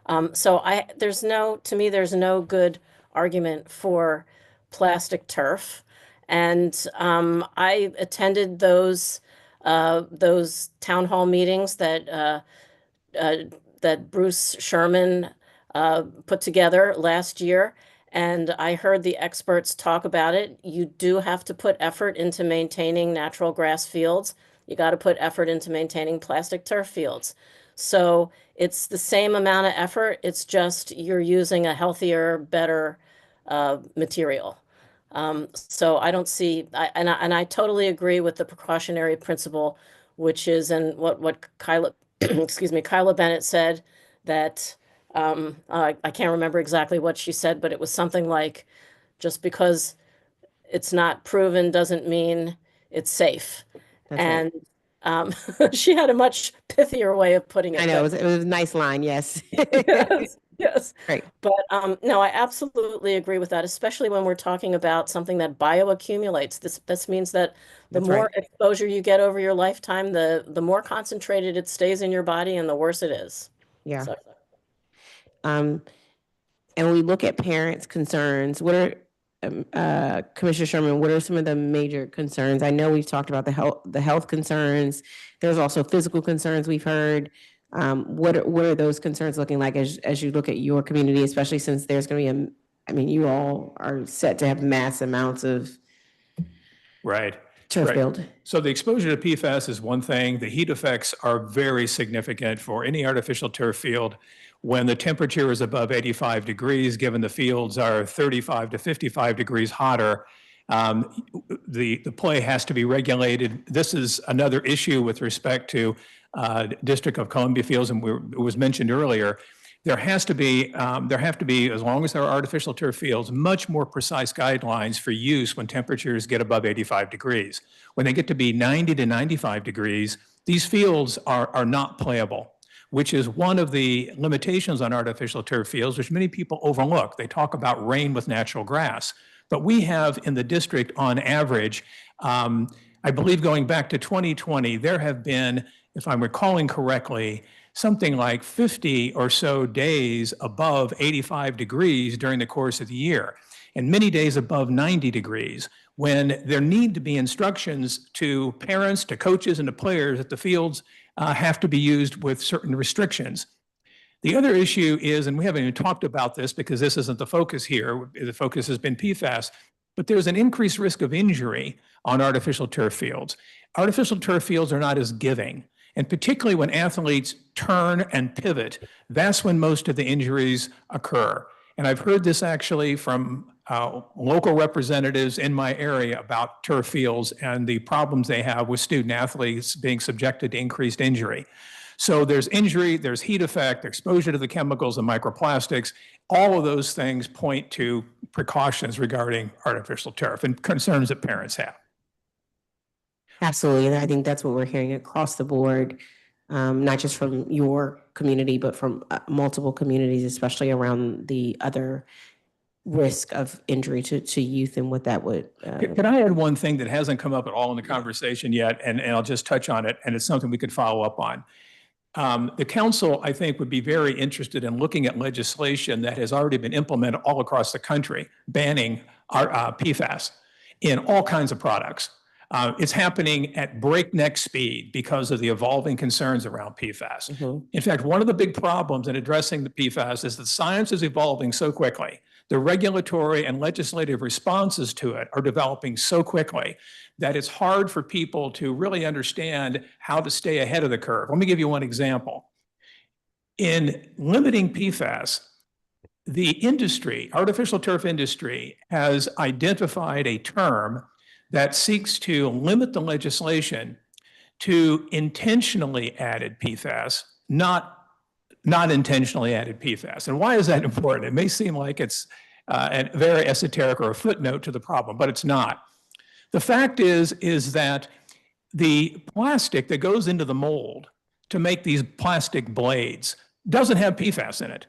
There's no good argument for plastic turf. And I attended those town hall meetings that Bruce Sherman put together last year. And I heard the experts talk about it. You do have to put effort into maintaining natural grass fields. You got to put effort into maintaining plastic turf fields. So it's the same amount of effort. It's just you're using a healthier, better material. So I don't see, and I totally agree with the precautionary principle, which is, and what Kyla, Kyla Bennett said, that I can't remember exactly what she said, but it was something like, just because it's not proven doesn't mean it's safe. That's and she had a much pithier way of putting it. I know, it was a nice line, yes. Yes. Great. But no, I absolutely agree with that, especially when we're talking about something that bioaccumulates. This means that the more exposure you get over your lifetime, the more concentrated it stays in your body and the worse it is. Yeah. So. And we look at parents' concerns. What are, Commissioner Sherman, what are some of the major concerns? I know we've talked about the health concerns. There's also physical concerns we've heard. What are those concerns looking like as you look at your community, especially since there's going to be you all are set to have mass amounts of. Right. turf Right. field. So the exposure to PFAS is one thing. The heat effects are very significant for any artificial turf field. When the temperature is above 85 degrees, given the fields are 35 to 55 degrees hotter, the play has to be regulated. This is another issue with respect to District of Columbia fields, and it was mentioned earlier. There have to be, as long as there are artificial turf fields, much more precise guidelines for use when temperatures get above 85 degrees. When they get to be 90 to 95 degrees, these fields are not playable, which is one of the limitations on artificial turf fields, which many people overlook. They talk about rain with natural grass. But we have in the district, on average, I believe going back to 2020, there have been, if I'm recalling correctly, something like 50 or so days above 85 degrees during the course of the year, and many days above 90 degrees, when there need to be instructions to parents, to coaches, and to players that the fields have to be used with certain restrictions. The other issue is, and we haven't even talked about this because this isn't the focus here, the focus has been PFAS, but there's an increased risk of injury on artificial turf fields. Artificial turf fields are not as giving. And particularly when athletes turn and pivot, that's when most of the injuries occur. And I've heard this actually from local representatives in my area about turf fields and the problems they have with student athletes being subjected to increased injury. So there's injury, there's heat effect, exposure to the chemicals and microplastics. All of those things point to precautions regarding artificial turf and concerns that parents have. Absolutely. And I think that's what we're hearing across the board, not just from your community, but from multiple communities, especially around the other risk of injury to youth and what that would. Can I add one thing that hasn't come up at all in the conversation yet, and I'll just touch on it, and it's something we could follow up on. The council, I think, would be very interested in looking at legislation that has already been implemented all across the country, banning PFAS in all kinds of products. It's happening at breakneck speed because of the evolving concerns around PFAS. Mm-hmm. In fact, one of the big problems in addressing the PFAS is that science is evolving so quickly. The regulatory and legislative responses to it are developing so quickly that it's hard for people to really understand how to stay ahead of the curve. Let me give you one example. In limiting PFAS, the industry, artificial turf industry, has identified a term that seeks to limit the legislation to intentionally added PFAS, not intentionally added PFAS. And why is that important? It may seem like it's a very esoteric or a footnote to the problem, but it's not. The fact is that the plastic that goes into the mold to make these plastic blades doesn't have PFAS in it.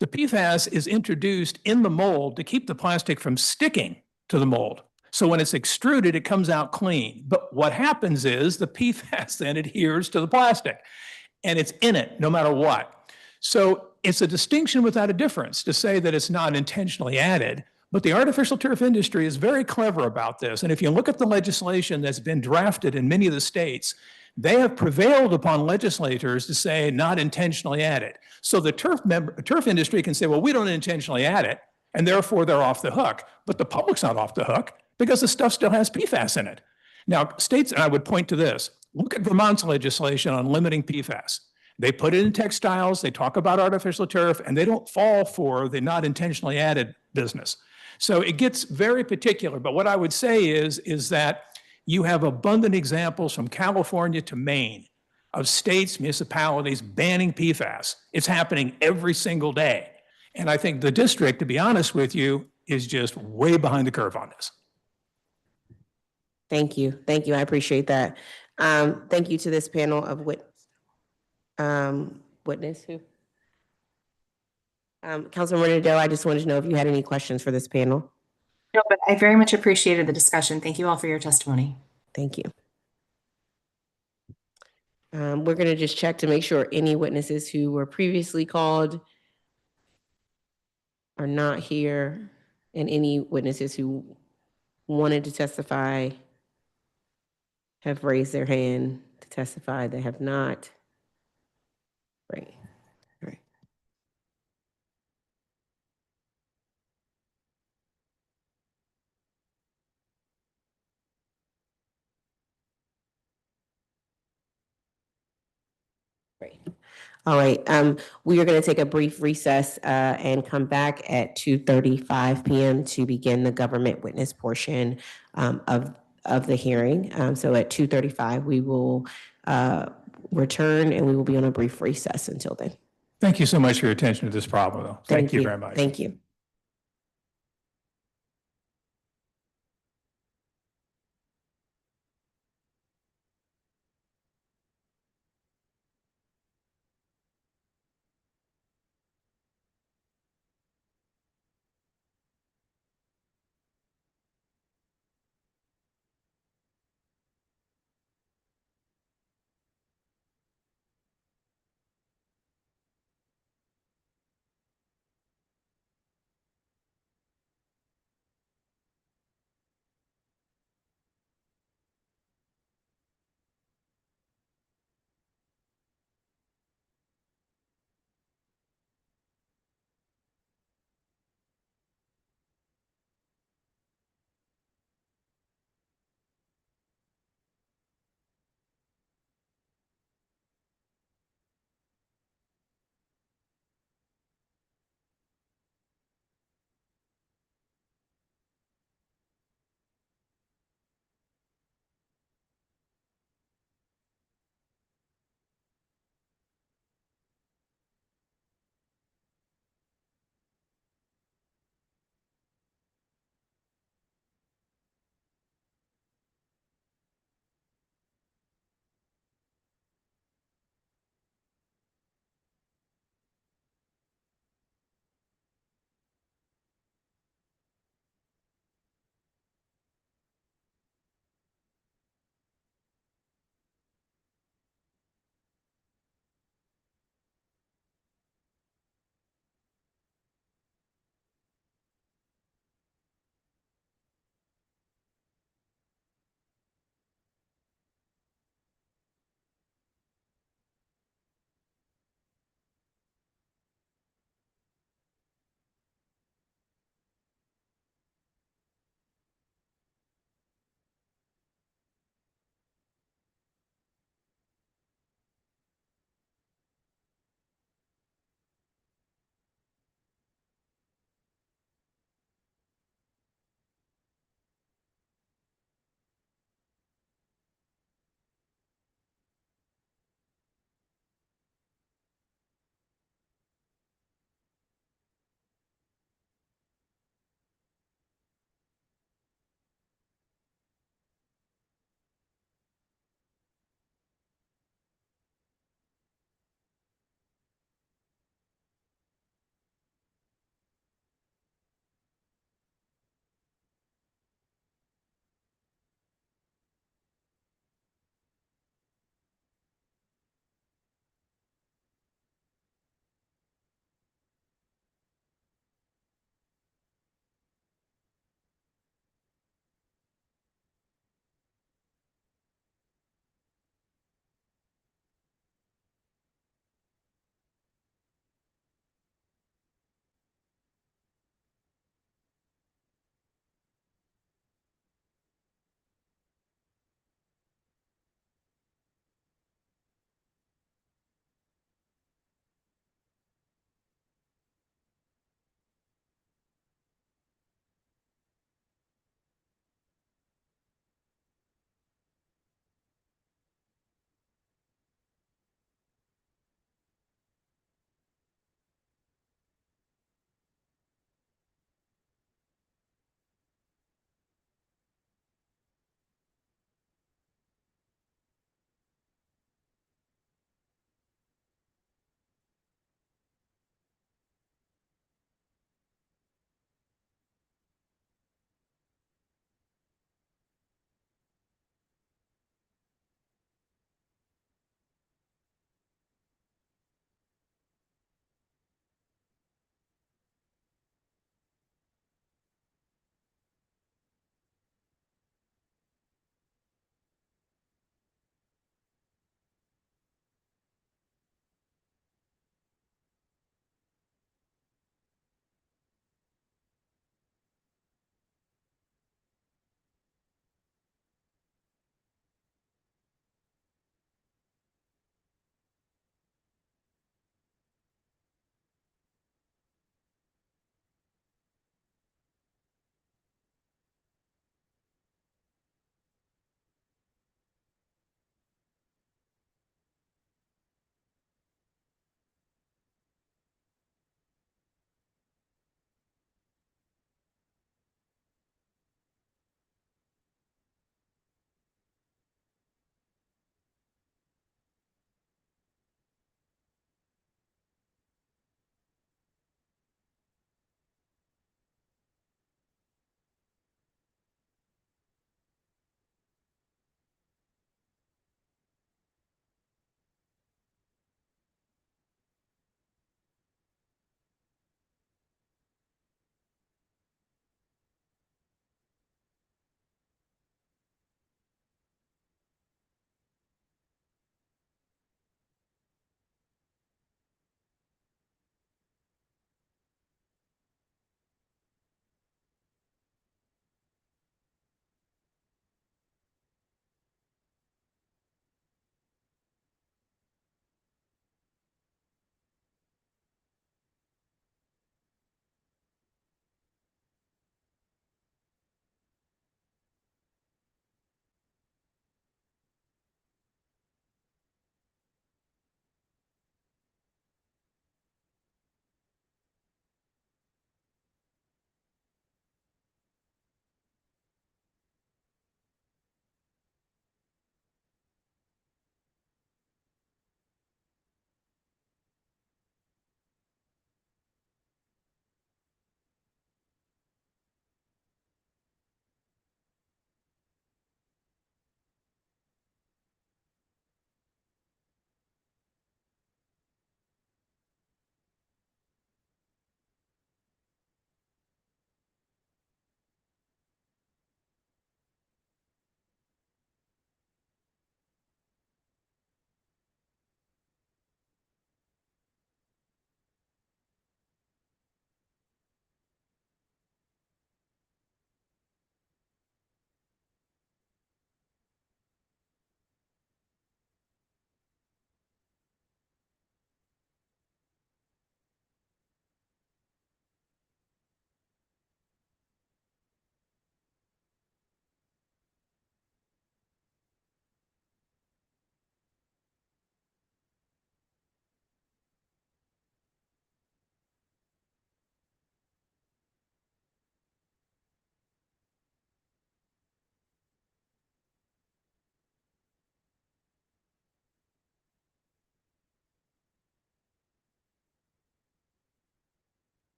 The PFAS is introduced in the mold to keep the plastic from sticking to the mold. So when it's extruded, it comes out clean. But what happens is the PFAS then adheres to the plastic, and it's in it no matter what. So it's a distinction without a difference to say that it's not intentionally added. But the artificial turf industry is very clever about this. And if you look at the legislation that's been drafted in many of the states, they have prevailed upon legislators to say not intentionally added. So the turf industry can say, well, we don't intentionally add it, and therefore they're off the hook. But the public's not off the hook because the stuff still has PFAS in it. Now, states, and I would point to this, look at Vermont's legislation on limiting PFAS. They put it in textiles, they talk about artificial turf, and they don't fall for the not intentionally added business. So it gets very particular. But what I would say is that you have abundant examples from California to Maine of states, municipalities banning PFAS. It's happening every single day. And I think the district, to be honest with you, is just way behind the curve on this. Thank you. Thank you. I appreciate that. Thank you to this panel of witness who? Councilmember Nadeau, I just wanted to know if you had any questions for this panel. No, but I very much appreciated the discussion. Thank you all for your testimony. Thank you. We're going to just check to make sure any witnesses who were previously called are not here, and any witnesses who wanted to testify have raised their hand to testify. They have not. Right. Right. All right, we are going to take a brief recess and come back at 2:35 p.m. to begin the government witness portion of the hearing. So at 2:35, we will return and we will be on a brief recess until then. Thank you so much for your attention to this problem, though. Thank you very much. Thank you.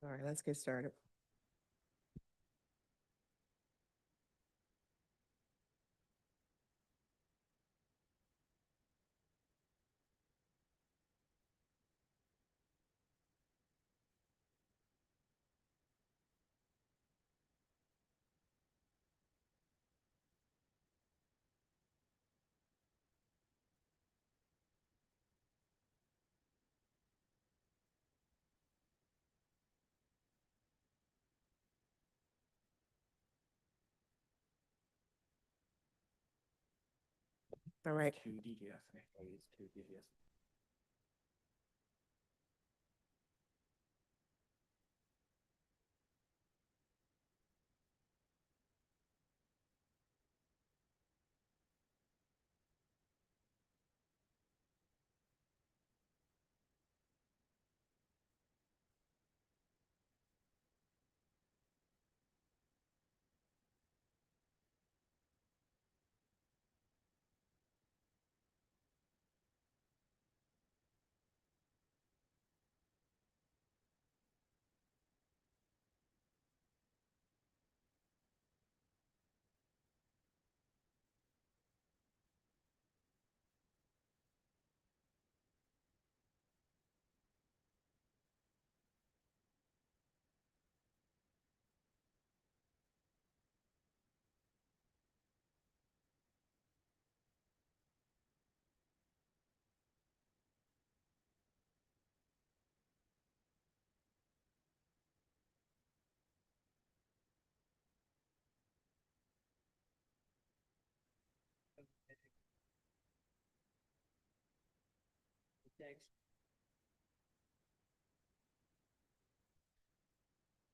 All right, let's get started. All right.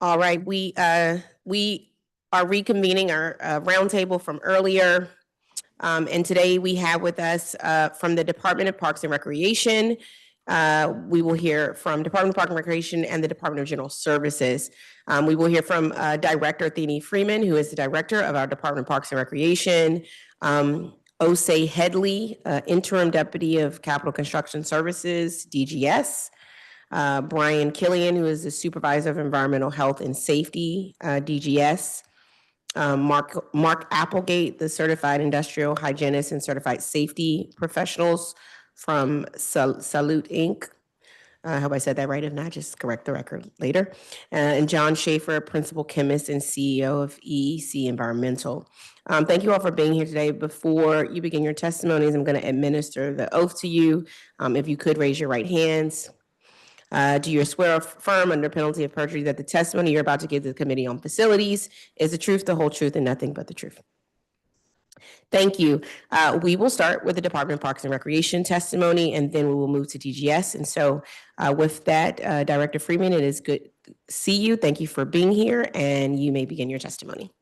All right, we are reconvening our roundtable from earlier. And today we have with us from the Department of Parks and Recreation. We will hear from Department of Parks and Recreation and the Department of General Services. We will hear from Director Athene Freeman, who is the Director of our Department of Parks and Recreation. Osei Headley, Interim Deputy of Capital Construction Services, DGS. Brian Killian, who is the Supervisor of Environmental Health and Safety, DGS. Mark Applegate, the Certified Industrial Hygienist and Certified Safety Professionals from Salute Inc. I hope I said that right. If not, just correct the record later. And John Schaefer, Principal Chemist and CEO of EEC Environmental. Thank you all for being here today. Before you begin your testimonies, I'm going to administer the oath to you. If you could raise your right hands. Do you swear or affirm under penalty of perjury that the testimony you're about to give to the Committee on Facilities is the truth, the whole truth, and nothing but the truth? Thank you. We will start with the Department of Parks and Recreation testimony, and then we will move to DGS. And so with that, Director Freeman, it is good to see you. Thank you for being here, and you may begin your testimony.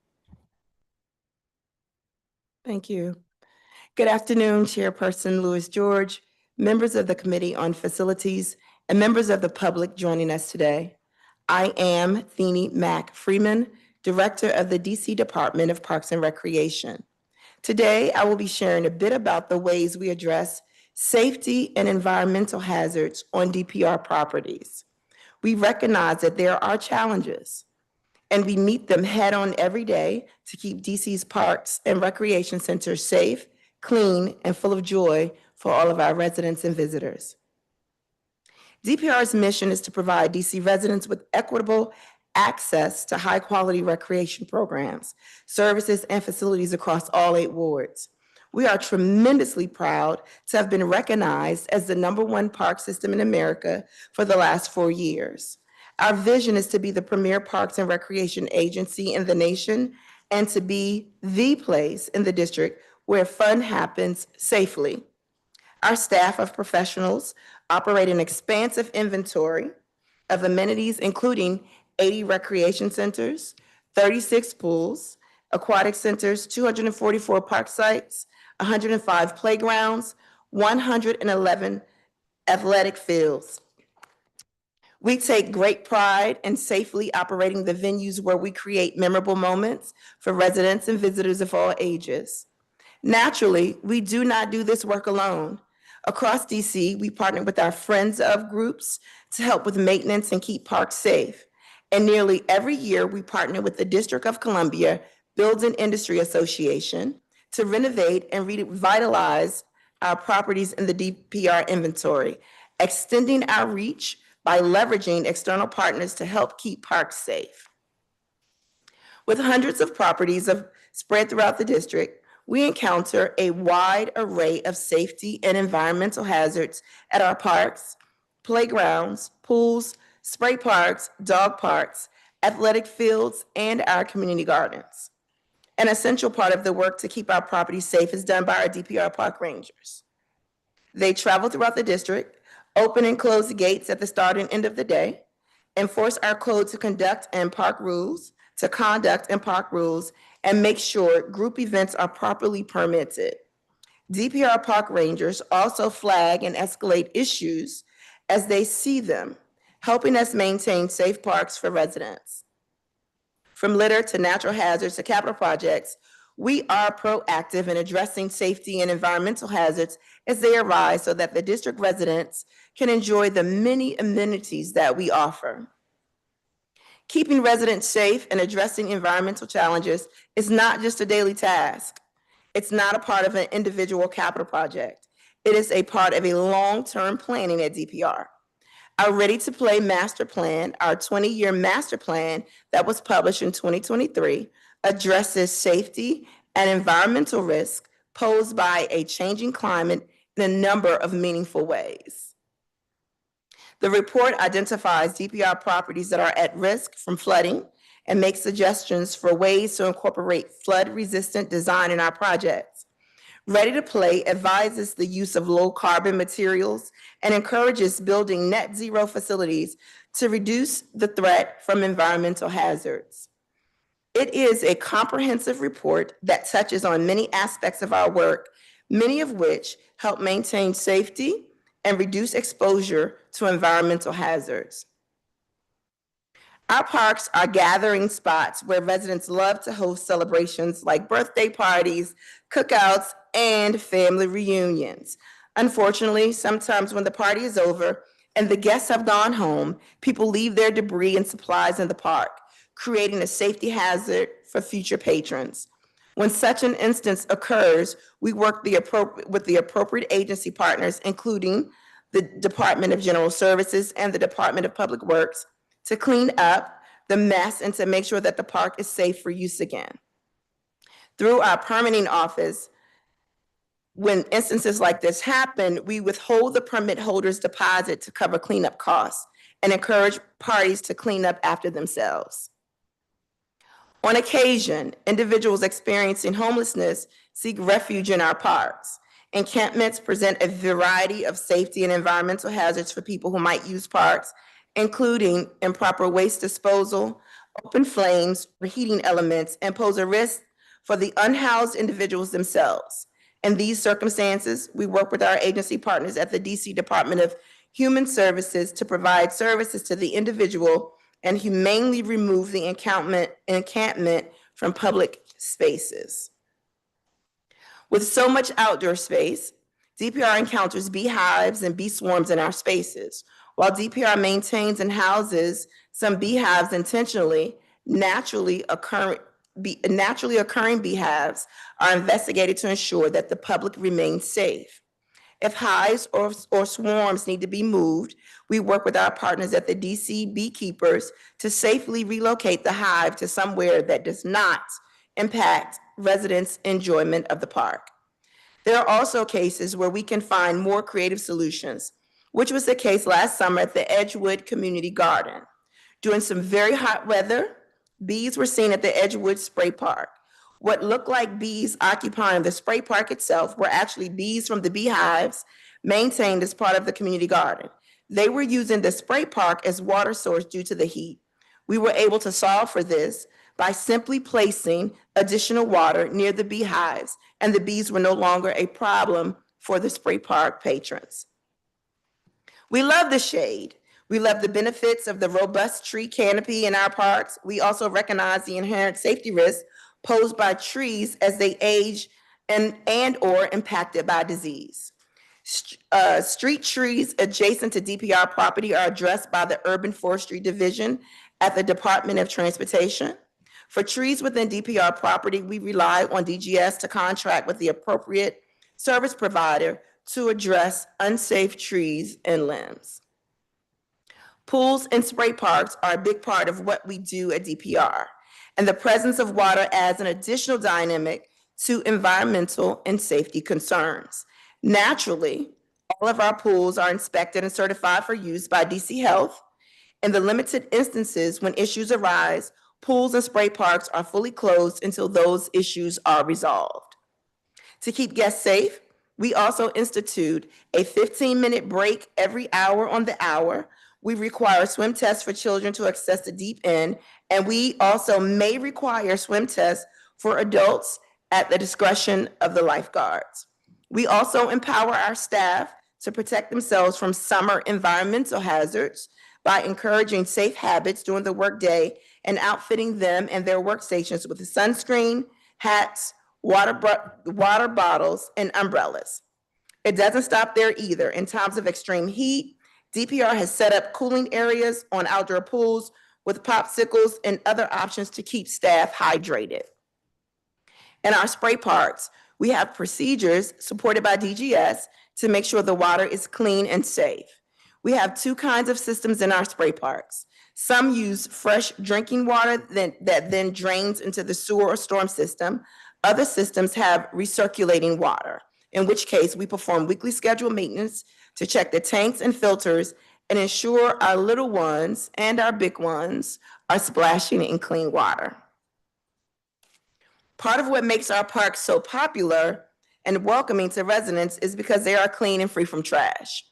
Thank you. Good afternoon, Chairperson Lewis George, members of the Committee on Facilities, and members of the public joining us today. I am Athene Mack Freeman, Director of the DC Department of Parks and Recreation. Today, I will be sharing a bit about the ways we address safety and environmental hazards on DPR properties. We recognize that there are challenges, and we meet them head on every day to keep DC's parks and recreation centers safe, clean, and full of joy for all of our residents and visitors. DPR's mission is to provide DC residents with equitable access to high-quality recreation programs, services, and facilities across all 8 wards. We are tremendously proud to have been recognized as the #1 park system in America for the last 4 years. Our vision is to be the premier parks and recreation agency in the nation and to be the place in the district where fun happens safely. Our staff of professionals operate an expansive inventory of amenities, including 80 recreation centers, 36 pools, aquatic centers, 244 park sites, 105 playgrounds, 111 athletic fields. We take great pride in safely operating the venues where we create memorable moments for residents and visitors of all ages. Naturally, we do not do this work alone. Across DC, we partner with our Friends of groups to help with maintenance and keep parks safe. And nearly every year, we partner with the District of Columbia Building Industry Association to renovate and revitalize our properties in the DPR inventory, extending our reach by leveraging external partners to help keep parks safe. With hundreds of properties spread throughout the district, we encounter a wide array of safety and environmental hazards at our parks, playgrounds, pools, spray parks, dog parks, athletic fields, and our community gardens. An essential part of the work to keep our properties safe is done by our DPR park rangers. They travel throughout the district, open and close the gates at the start and end of the day, enforce our code to conduct and park rules, and make sure group events are properly permitted. DPR park rangers also flag and escalate issues as they see them, helping us maintain safe parks for residents. From litter to natural hazards to capital projects, we are proactive in addressing safety and environmental hazards as they arise so that the district residents can enjoy the many amenities that we offer. Keeping residents safe and addressing environmental challenges is not just a daily task. It's not a part of an individual capital project. It is a part of a long-term planning at DPR. Our Ready to Play master plan, our 20-year master plan that was published in 2023, addresses safety and environmental risk posed by a changing climate in a number of meaningful ways. The report identifies DPR properties that are at risk from flooding and makes suggestions for ways to incorporate flood-resistant design in our projects. Ready to Play advises the use of low-carbon materials and encourages building net zero facilities to reduce the threat from environmental hazards. It is a comprehensive report that touches on many aspects of our work, many of which help maintain safety and reduce exposure to environmental hazards. Our parks are gathering spots where residents love to host celebrations like birthday parties, cookouts, and family reunions. Unfortunately, sometimes when the party is over and the guests have gone home, people leave their debris and supplies in the park, creating a safety hazard for future patrons. When such an instance occurs, we work with the appropriate agency partners, including the Department of General Services and the Department of Public Works, to clean up the mess and to make sure that the park is safe for use again. Through our permitting office, when instances like this happen, we withhold the permit holder's deposit to cover cleanup costs and encourage parties to clean up after themselves. On occasion, individuals experiencing homelessness seek refuge in our parks. Encampments present a variety of safety and environmental hazards for people who might use parks, including improper waste disposal, open flames, or heating elements, and pose a risk for the unhoused individuals themselves. In these circumstances, we work with our agency partners at the DC Department of Human Services to provide services to the individual and humanely remove the encampment from public spaces. With so much outdoor space, DPR encounters beehives and bee swarms in our spaces. While DPR maintains and houses some beehives intentionally, naturally occurring beehives are investigated to ensure that the public remains safe. If hives or swarms need to be moved, we work with our partners at the DC beekeepers to safely relocate the hive to somewhere that does not impact residents' enjoyment of the park. There are also cases where we can find more creative solutions, which was the case last summer at the Edgewood Community Garden. During some very hot weather, bees were seen at the Edgewood Spray Park. What looked like bees occupying the spray park itself were actually bees from the beehives maintained as part of the community garden. They were using the spray park as water source due to the heat. We were able to solve for this by simply placing additional water near the beehives, and the bees were no longer a problem for the spray park patrons. We love the shade. We love the benefits of the robust tree canopy in our parks. We also recognize the inherent safety risks posed by trees as they age and or impacted by disease. Street trees adjacent to DPR property are addressed by the Urban Forestry Division at the Department of Transportation. For trees within DPR property, we rely on DGS to contract with the appropriate service provider to address unsafe trees and limbs. Pools and spray parks are a big part of what we do at DPR, and the presence of water adds an additional dynamic to environmental and safety concerns. Naturally, all of our pools are inspected and certified for use by DC Health. In the limited instances when issues arise, pools and spray parks are fully closed until those issues are resolved. To keep guests safe, we also institute a 15-minute break every hour on the hour. We require swim tests for children to access the deep end, and we also may require swim tests for adults at the discretion of the lifeguards. We also empower our staff to protect themselves from summer environmental hazards by encouraging safe habits during the workday and outfitting them and their workstations with sunscreen, hats, water bottles, and umbrellas. It doesn't stop there either. In times of extreme heat, DPR has set up cooling areas on outdoor pools with popsicles and other options to keep staff hydrated. In our spray parks, we have procedures supported by DGS to make sure the water is clean and safe. We have two kinds of systems in our spray parks. Some use fresh drinking water that then drains into the sewer or storm system. Other systems have recirculating water, in which case we perform weekly scheduled maintenance to check the tanks and filters and ensure our little ones and our big ones are splashing in clean water. Part of what makes our parks so popular and welcoming to residents is because they are clean and free from trash.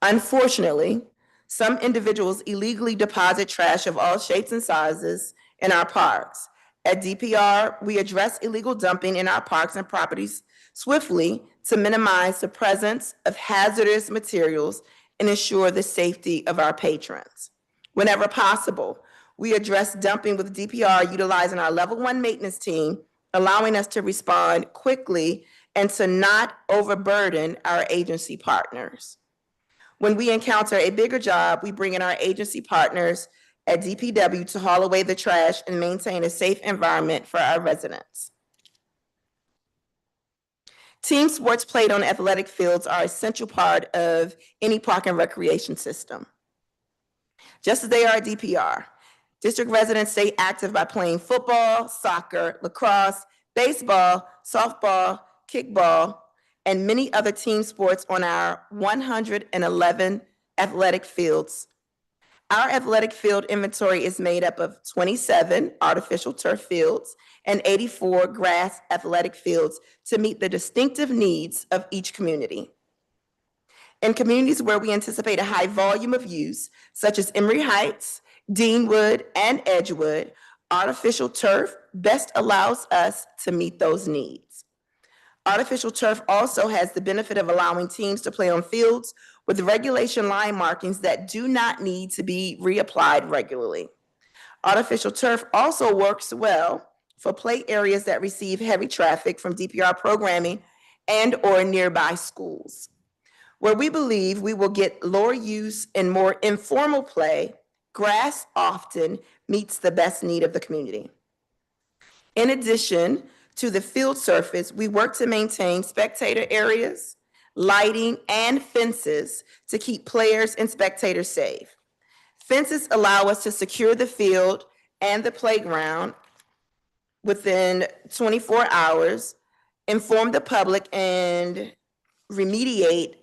Unfortunately, some individuals illegally deposit trash of all shapes and sizes in our parks. At DPR, we address illegal dumping in our parks and properties swiftly to minimize the presence of hazardous materials and ensure the safety of our patrons. Whenever possible, we address dumping with DPR utilizing our level 1 maintenance team, allowing us to respond quickly and to not overburden our agency partners. When we encounter a bigger job, we bring in our agency partners at DPW to haul away the trash and maintain a safe environment for our residents. Team sports played on athletic fields are an essential part of any park and recreation system. Just as they are at DPR, district residents stay active by playing football, soccer, lacrosse, baseball, softball, kickball, and many other team sports on our 111 athletic fields. Our athletic field inventory is made up of 27 artificial turf fields and 84 grass athletic fields to meet the distinctive needs of each community. In communities where we anticipate a high volume of use, such as Emory Heights, Deanwood, and Edgewood, artificial turf best allows us to meet those needs. Artificial turf also has the benefit of allowing teams to play on fields with regulation line markings that do not need to be reapplied regularly. Artificial turf also works well for play areas that receive heavy traffic from DPR programming and or nearby schools. Where we believe we will get lower use and more informal play, grass often meets the best need of the community. In addition to the field surface, we work to maintain spectator areas, lighting, and fences to keep players and spectators safe. Fences allow us to secure the field and the playground within 24 hours, inform the public, and remediate,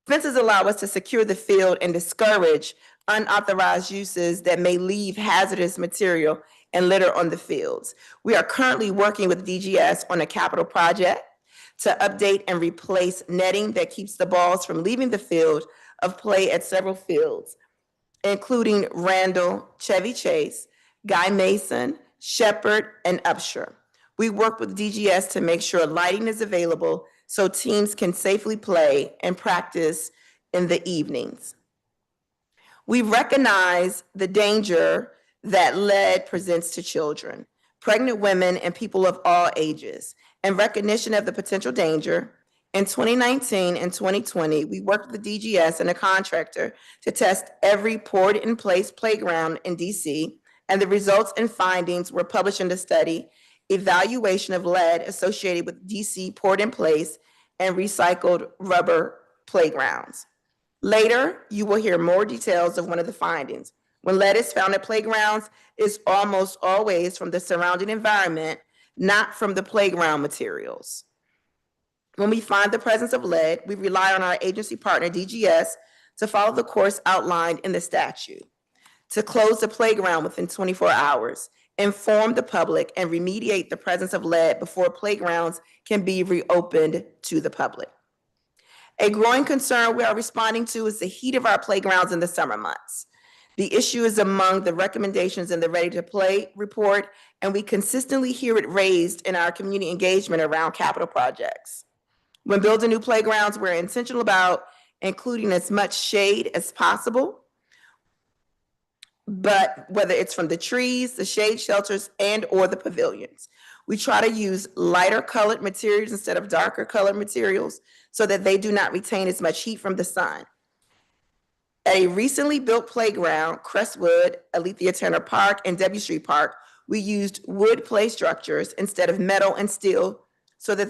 Fences allow us to secure the field and discourage unauthorized uses that may leave hazardous material and litter on the fields. We are currently working with DGS on a capital project to update and replace netting that keeps the balls from leaving the field of play at several fields, including Randall, Chevy Chase, Guy Mason, Shepherd, and Upshur. We work with DGS to make sure lighting is available so teams can safely play and practice in the evenings. We recognize the danger that lead presents to children, pregnant women, and people of all ages. In recognition of the potential danger, In 2019 and 2020, we worked with the DGS and a contractor to test every poured-in-place playground in DC, and the results and findings were published in the study, Evaluation of Lead Associated with DC Poured-in-Place and Recycled Rubber Playgrounds. Later, you will hear more details of one of the findings. When lead is found at playgrounds, it's almost always from the surrounding environment, not from the playground materials. When we find the presence of lead, we rely on our agency partner, DGS, to follow the course outlined in the statute, to close the playground within 24 hours, inform the public, and remediate the presence of lead before playgrounds can be reopened to the public. A growing concern we are responding to is the heat of our playgrounds in the summer months. The issue is among the recommendations in the Ready to Play report, and we consistently hear it raised in our community engagement around capital projects. When building new playgrounds, we're intentional about including as much shade as possible, but whether it's from the trees, the shade shelters, and or the pavilions. We try to use lighter colored materials instead of darker colored materials so that they do not retain as much heat from the sun. At a recently built playground, Crestwood, Alethea Turner Park, and W Street Park, we used wood play structures instead of metal and steel so that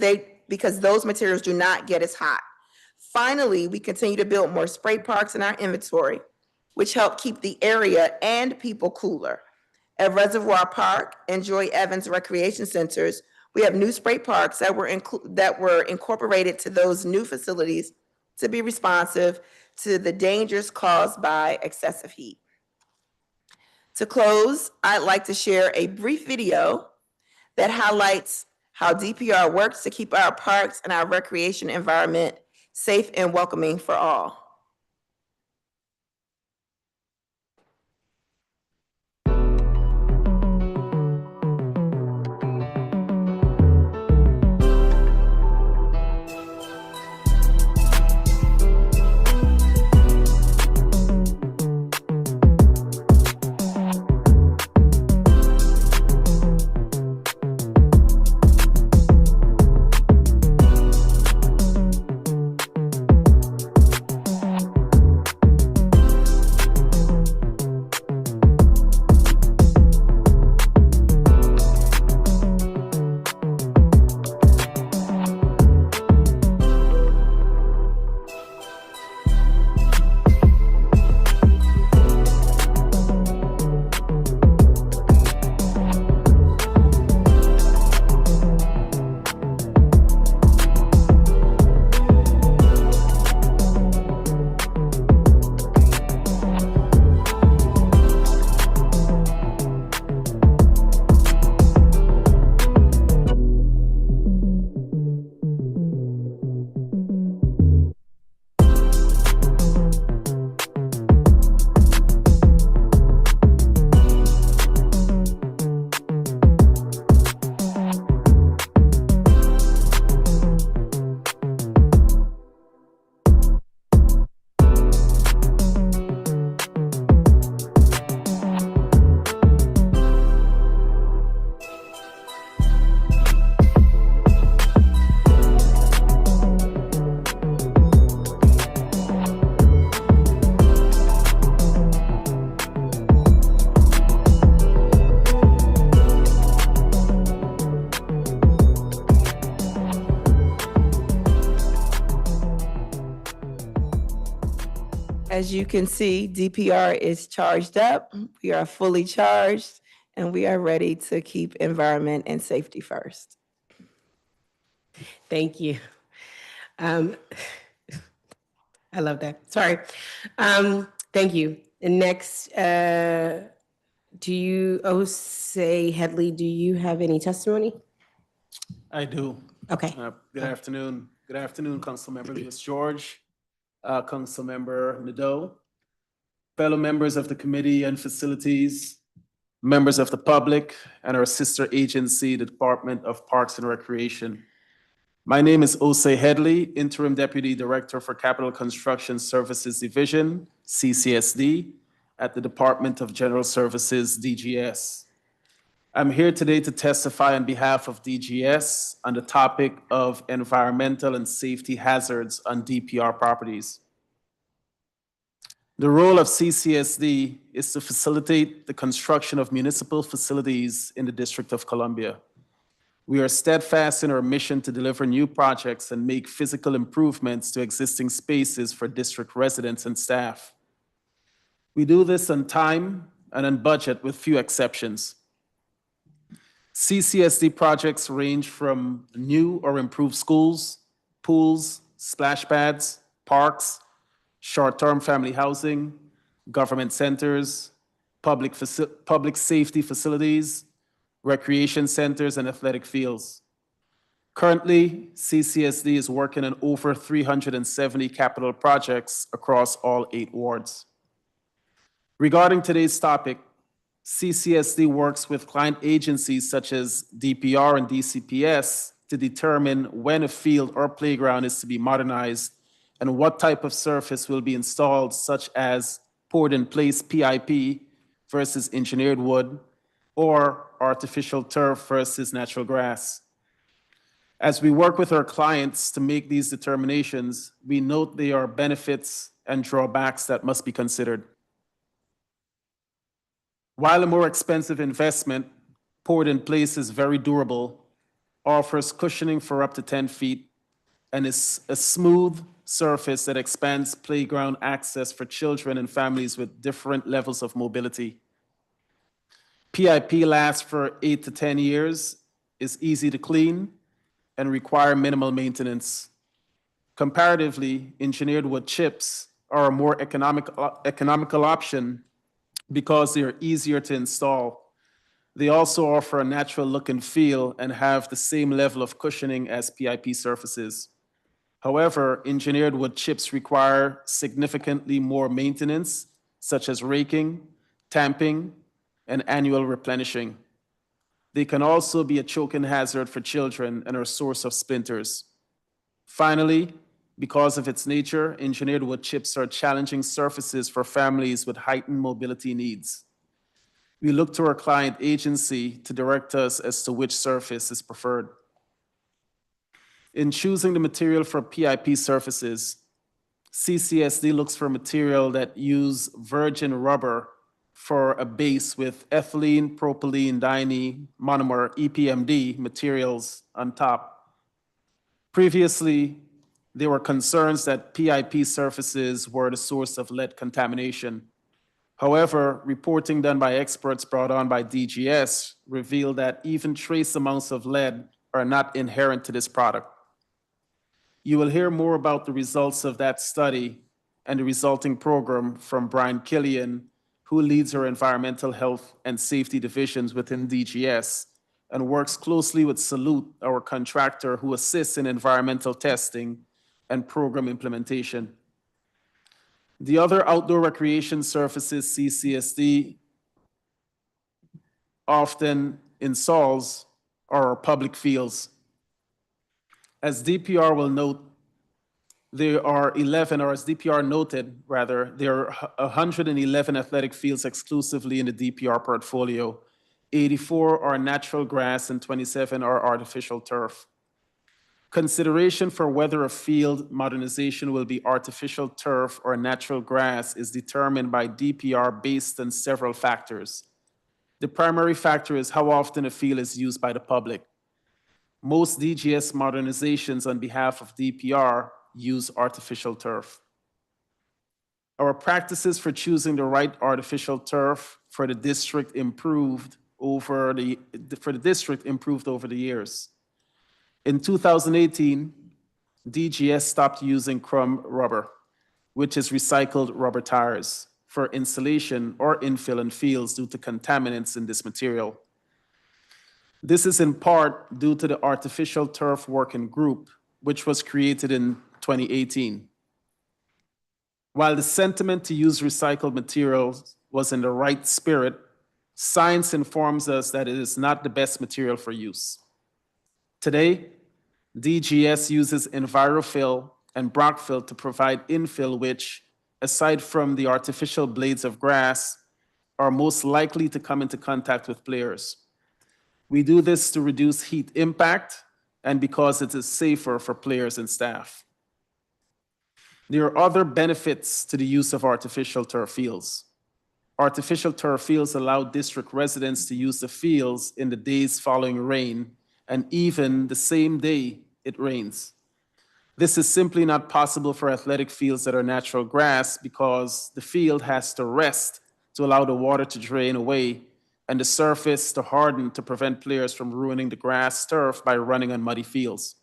because those materials do not get as hot. Finally, we continue to build more spray parks in our inventory, which help keep the area and people cooler. At Reservoir Park and Joy Evans Recreation Centers, we have new spray parks that were incorporated to those new facilities to be responsive to the dangers caused by excessive heat. To close, I'd like to share a brief video that highlights how DPR works to keep our parks and our recreation environment safe and welcoming for all. As you can see, DPR is charged up. We are fully charged, and we are ready to keep environment and safety first. Thank you. I love that. Sorry. Thank you. And next, Osei Headley, do you have any testimony? I do. Okay. Good afternoon. Good afternoon, Councilmember Lewis George, Councilmember Nadeau, fellow members of the Committee on Facilities, members of the public, and our sister agency, the Department of Parks and Recreation. My name is Osei Headley, Interim Deputy Director for Capital Construction Services Division, CCSD, at the Department of General Services, DGS. I'm here today to testify on behalf of DGS on the topic of environmental and safety hazards on DPR properties. The role of CCSD is to facilitate the construction of municipal facilities in the District of Columbia. We are steadfast in our mission to deliver new projects and make physical improvements to existing spaces for district residents and staff. We do this on time and on budget with few exceptions. CCSD projects range from new or improved schools, pools, splash pads, parks, short-term family housing, government centers, public safety facilities, recreation centers, and athletic fields. Currently, CCSD is working on over 370 capital projects across all 8 wards. Regarding today's topic, CCSD works with client agencies such as DPR and DCPS to determine when a field or playground is to be modernized and what type of surface will be installed, such as poured-in-place PIP versus engineered wood, or artificial turf versus natural grass. As we work with our clients to make these determinations, we note there are benefits and drawbacks that must be considered. While a more expensive investment, poured-in-place is very durable, offers cushioning for up to 10 feet, and is a smooth surface that expands playground access for children and families with different levels of mobility. PIP lasts for 8 to 10 years, is easy to clean, and require minimal maintenance. Comparatively, engineered wood chips are a more economical option because they are easier to install. They also offer a natural look and feel and have the same level of cushioning as PIP surfaces. However, engineered wood chips require significantly more maintenance, such as raking, tamping, and annual replenishing. They can also be a choking hazard for children and are a source of splinters. Finally, because of its nature, engineered wood chips are challenging surfaces for families with heightened mobility needs. We look to our client agency to direct us as to which surface is preferred. In choosing the material for PIP surfaces, CCSD looks for material that use virgin rubber for a base with ethylene, propylene, diene, monomer, EPMD materials on top. Previously, there were concerns that PIP surfaces were the source of lead contamination. However, reporting done by experts brought on by DGS revealed that even trace amounts of lead are not inherent to this product. You will hear more about the results of that study and the resulting program from Brian Killian, who leads our environmental health and safety divisions within DGS and works closely with Salute, our contractor who assists in environmental testing and program implementation. The other outdoor recreation surfaces CCSD often installs are public fields. As DPR will note, there are 11, or as DPR noted, rather, there are 111 athletic fields exclusively in the DPR portfolio. 84 are natural grass and 27 are artificial turf. Consideration for whether a field modernization will be artificial turf or natural grass is determined by DPR based on several factors. The primary factor is how often a field is used by the public. Most DGS modernizations on behalf of DPR use artificial turf. Our practices for choosing the right artificial turf for the district improved over the years. In 2018, DGS stopped using crumb rubber, which is recycled rubber tires, for insulation or infill in fields due to contaminants in this material. This is in part due to the artificial turf working group, which was created in 2018. While the sentiment to use recycled materials was in the right spirit, science informs us that it is not the best material for use. Today, DGS uses EnviroFill and Brockfill to provide infill which, aside from the artificial blades of grass, are most likely to come into contact with players. We do this to reduce heat impact and because it is safer for players and staff. There are other benefits to the use of artificial turf fields. Artificial turf fields allow district residents to use the fields in the days following rain and even the same day it rains. This is simply not possible for athletic fields that are natural grass because the field has to rest to allow the water to drain away and the surface to harden to prevent players from ruining the grass turf by running on muddy fields.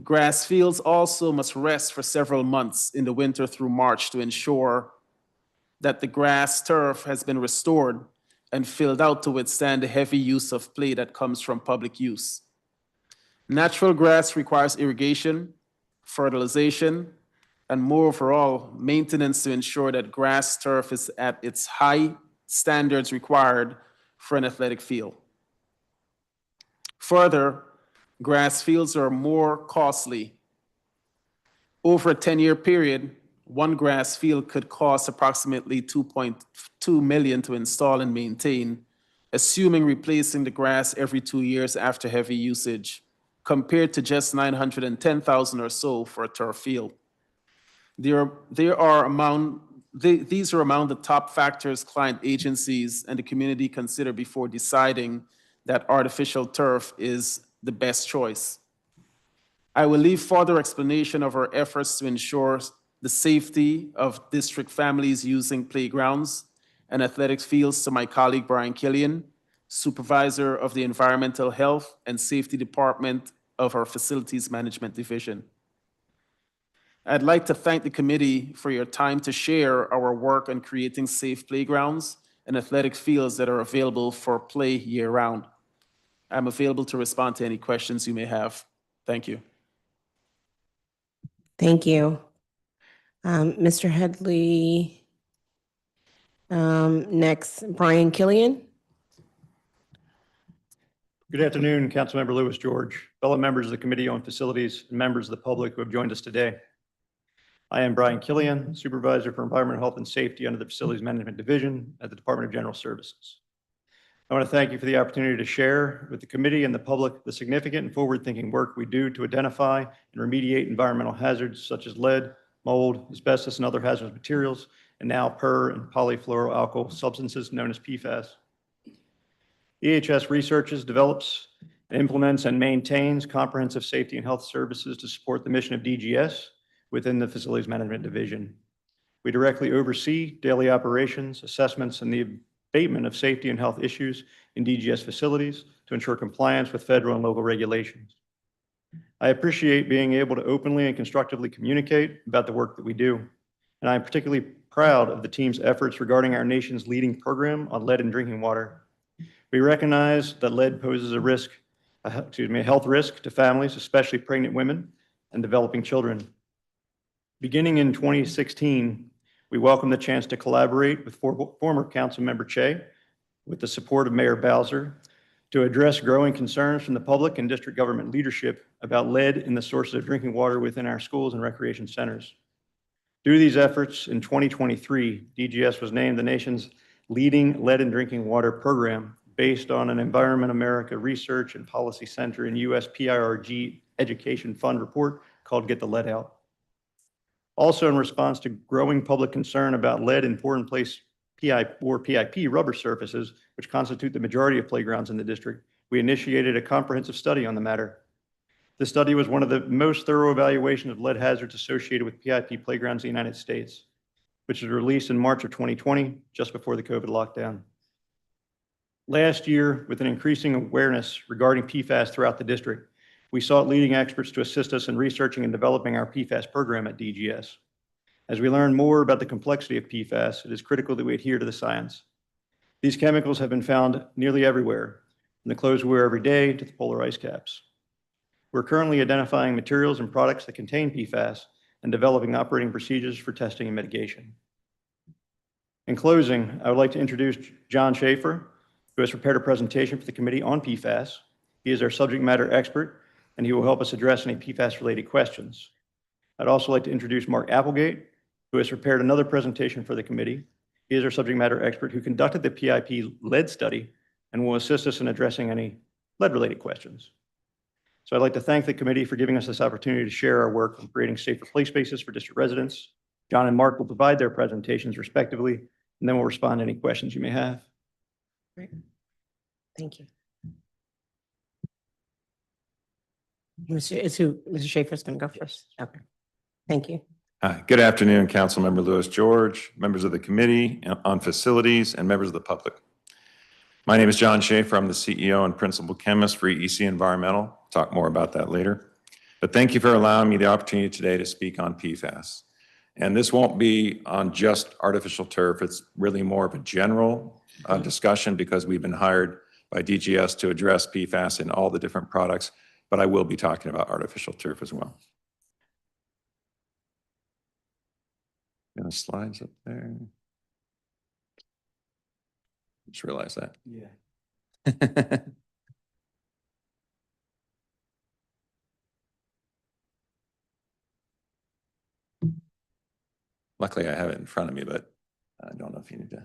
Grass fields also must rest for several months in the winter through March to ensure that the grass turf has been restored and filled out to withstand the heavy use of play that comes from public use. Natural grass requires irrigation, fertilization, and more overall maintenance to ensure that grass turf is at its high standards required for an athletic field. Further, grass fields are more costly. Over a 10-year period, one grass field could cost approximately $2.2 million to install and maintain, assuming replacing the grass every 2 years after heavy usage, compared to just $910,000 or so for a turf field. These are among the top factors client agencies and the community consider before deciding that artificial turf is the best choice. I will leave further explanation of our efforts to ensure the safety of district families using playgrounds and athletic fields to my colleague Brian Killian, Supervisor of the Environmental Health and Safety Department of our Facilities Management Division. I'd like to thank the committee for your time to share our work on creating safe playgrounds and athletic fields that are available for play year-round. I'm available to respond to any questions you may have. Thank you. Thank you. Mr. Headley. Next, Brian Killian. Good afternoon, Councilmember Lewis George, fellow members of the Committee on Facilities, and members of the public who have joined us today. I am Brian Killian, Supervisor for Environmental Health and Safety under the Facilities Management Division at the Department of General Services. I want to thank you for the opportunity to share with the committee and the public the significant and forward-thinking work we do to identify and remediate environmental hazards such as lead, mold, asbestos, and other hazardous materials, and now per and polyfluoroalkyl substances known as PFAS. EHS researches, develops, and implements and maintains comprehensive safety and health services to support the mission of DGS within the Facilities Management Division. We directly oversee daily operations, assessments, and the abatement of safety and health issues in DGS facilities to ensure compliance with federal and local regulations. I appreciate being able to openly and constructively communicate about the work that we do, and I'm particularly proud of the team's efforts regarding our nation's leading program on lead in drinking water. We recognize that lead poses a health risk to families, especially pregnant women and developing children. Beginning in 2016, we welcome the chance to collaborate with former Councilmember Che, with the support of Mayor Bowser, to address growing concerns from the public and district government leadership about lead in the sources of drinking water within our schools and recreation centers. Due to these efforts, in 2023, DGS was named the nation's leading lead in drinking water program based on an Environment America Research and Policy Center and US PIRG Education Fund report called Get the Lead Out. Also, in response to growing public concern about lead in pour-in-place PIP rubber surfaces, which constitute the majority of playgrounds in the district, we initiated a comprehensive study on the matter. The study was one of the most thorough evaluations of lead hazards associated with PIP playgrounds in the United States, which was released in March of 2020, just before the COVID lockdown. Last year, with an increasing awareness regarding PFAS throughout the district, we sought leading experts to assist us in researching and developing our PFAS program at DGS. As we learn more about the complexity of PFAS, it is critical that we adhere to the science. These chemicals have been found nearly everywhere, from the clothes we wear every day to the polar ice caps. We're currently identifying materials and products that contain PFAS and developing operating procedures for testing and mitigation. In closing, I would like to introduce John Schaefer, who has prepared a presentation for the committee on PFAS. He is our subject matter expert, and he will help us address any PFAS-related questions. I'd also like to introduce Mark Applegate, who has prepared another presentation for the committee. He is our subject matter expert who conducted the PIP lead study and will assist us in addressing any lead-related questions. So I'd like to thank the committee for giving us this opportunity to share our work on creating safer play spaces for district residents. John and Mark will provide their presentations respectively, and then we'll respond to any questions you may have. Great. Thank you. Mr. Schaefer's going to go first. Okay. Thank you. Good afternoon, Councilmember Lewis George, members of the Committee on Facilities, and members of the public. My name is John Schaefer. I'm the CEO and Principal Chemist for EC Environmental. I'll talk more about that later. But thank you for allowing me the opportunity today to speak on PFAS. And this won't be on just artificial turf. It's really more of a general discussion because we've been hired by DGS to address PFAS in all the different products, but I will be talking about artificial turf as well. Got the slides up there. Just realized that. Yeah. Luckily, I have it in front of me, but I don't know if you need to.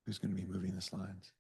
Who's going to be moving the slides?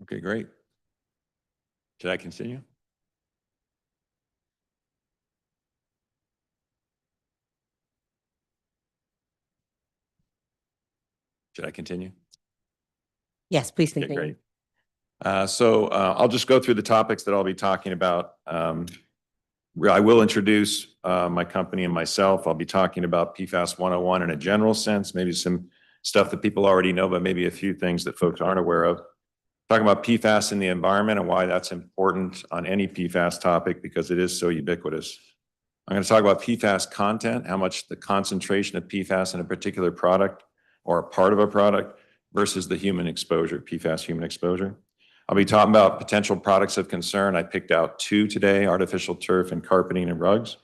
Okay, great. Should I continue? Should I continue? Yes, please Okay, continue. great. So I'll just go through the topics that I'll be talking about. I will introduce my company and myself. I'll be talking about PFAS 101 in a general sense, maybe some stuff that people already know, but maybe a few things that folks aren't aware of. Talking about PFAS in the environment and why that's important on any PFAS topic because it is so ubiquitous. I'm going to talk about PFAS content, how much the concentration of PFAS in a particular product or a part of a product versus the human exposure, PFAS human exposure. I'll be talking about potential products of concern. I picked out 2 today, artificial turf and carpeting and rugs.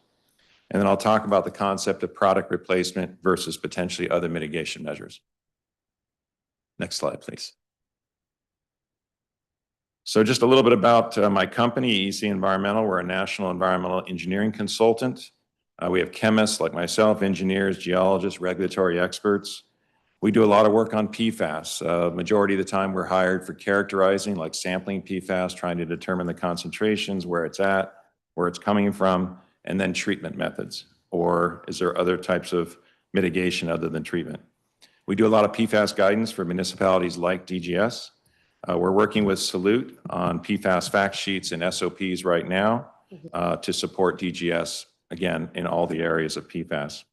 And then I'll talk about the concept of product replacement versus potentially other mitigation measures. Next slide, please. So just a little bit about my company, EC Environmental. We're a national environmental engineering consultant. We have chemists like myself, engineers, geologists, regulatory experts. We do a lot of work on PFAS. Majority of the time we're hired for characterizing, like sampling PFAS, trying to determine the concentrations, where it's at, where it's coming from, and then treatment methods. Or is there other types of mitigation other than treatment? We do a lot of PFAS guidance for municipalities like DGS. We're working with Salute on PFAS fact sheets and SOPs right now to support DGS, again, in all the areas of PFAS.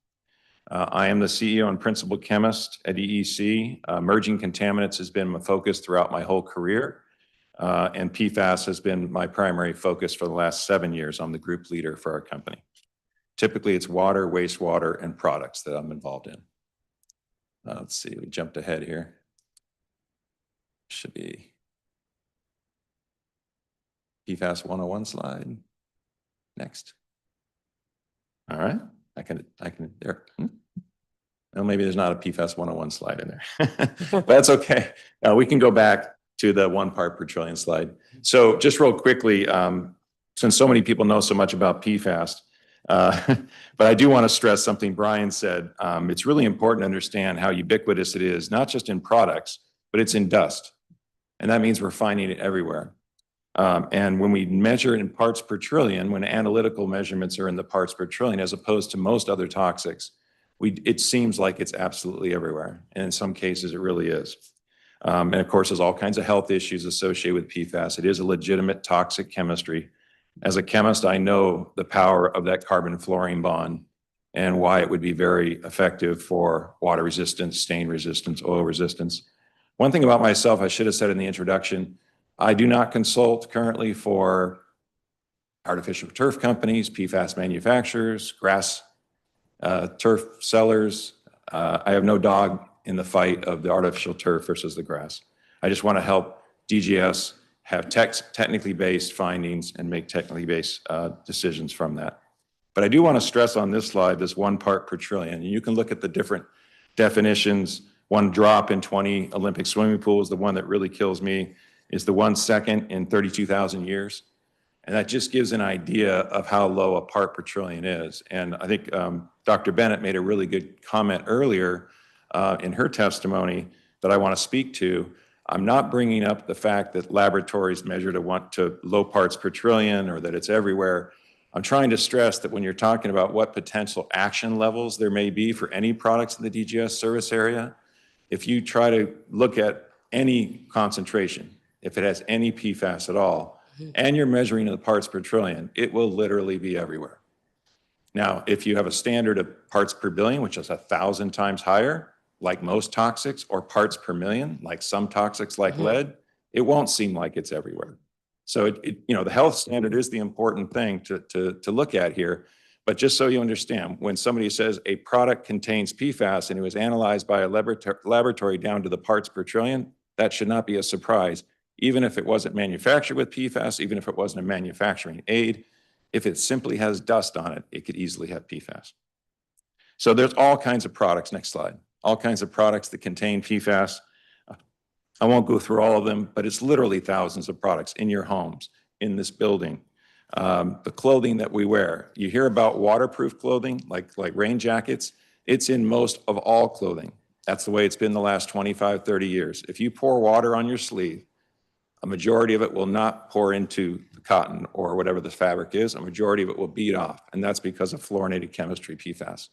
I am the CEO and principal chemist at EEC. Emerging contaminants has been my focus throughout my whole career. And PFAS has been my primary focus for the last 7 years. I'm the group leader for our company. Typically, it's water, wastewater, and products that I'm involved in. Let's see, we jumped ahead here. Should be PFAS 101 slide. Next. All right, I can there. Well, maybe there's not a PFAS 101 slide in there, but that's okay. We can go back to the 1 part per trillion slide. So just real quickly, since so many people know so much about PFAS, but I do want to stress something Brian said. It's really important to understand how ubiquitous it is, not just in products, but it's in dust. And that means we're finding it everywhere. And when we measure in parts per trillion, when analytical measurements are in the parts per trillion, as opposed to most other toxics, it seems like it's absolutely everywhere. And in some cases, it really is. And of course, there's all kinds of health issues associated with PFAS. It is a legitimate toxic chemistry. As a chemist, I know the power of that carbon-fluorine bond and why it would be very effective for water resistance, stain resistance, oil resistance. One thing about myself, I should have said in the introduction, I do not consult currently for artificial turf companies, PFAS manufacturers, grass turf sellers. I have no dog in the fight of the artificial turf versus the grass. I just want to help DGS have technically based findings and make technically based decisions from that. But I do want to stress on this slide, this 1 part per trillion. And you can look at the different definitions. 1 drop in 20 Olympic swimming pools, the one that really kills me, is the 1 second in 32,000 years. And that just gives an idea of how low a part per trillion is. And I think Dr. Bennett made a really good comment earlier in her testimony that I want to speak to. I'm not bringing up the fact that laboratories measure to low parts per trillion or that it's everywhere. I'm trying to stress that when you're talking about what potential action levels there may be for any products in the DGS service area, if you try to look at any concentration, if it has any PFAS at all, and you're measuring the parts per trillion, it will literally be everywhere. Now, if you have a standard of parts per billion, which is 1,000 times higher, like most toxics, or parts per million, like some toxics like lead, it won't seem like it's everywhere. So the health standard is the important thing to look at here. But just so you understand, when somebody says a product contains PFAS and it was analyzed by a laboratory down to the parts per trillion, that should not be a surprise. Even if it wasn't manufactured with PFAS, even if it wasn't a manufacturing aid, if it simply has dust on it, it could easily have PFAS. So there's all kinds of products, next slide, all kinds of products that contain PFAS. I won't go through all of them, but it's literally thousands of products in your homes, in this building. The clothing that we wear, you hear about waterproof clothing, like rain jackets. It's in most of all clothing. That's the way it's been the last 25, 30 years. If you pour water on your sleeve, a majority of it will not pour into the cotton or whatever the fabric is. A majority of it will bead off, and that's because of fluorinated chemistry, PFAS.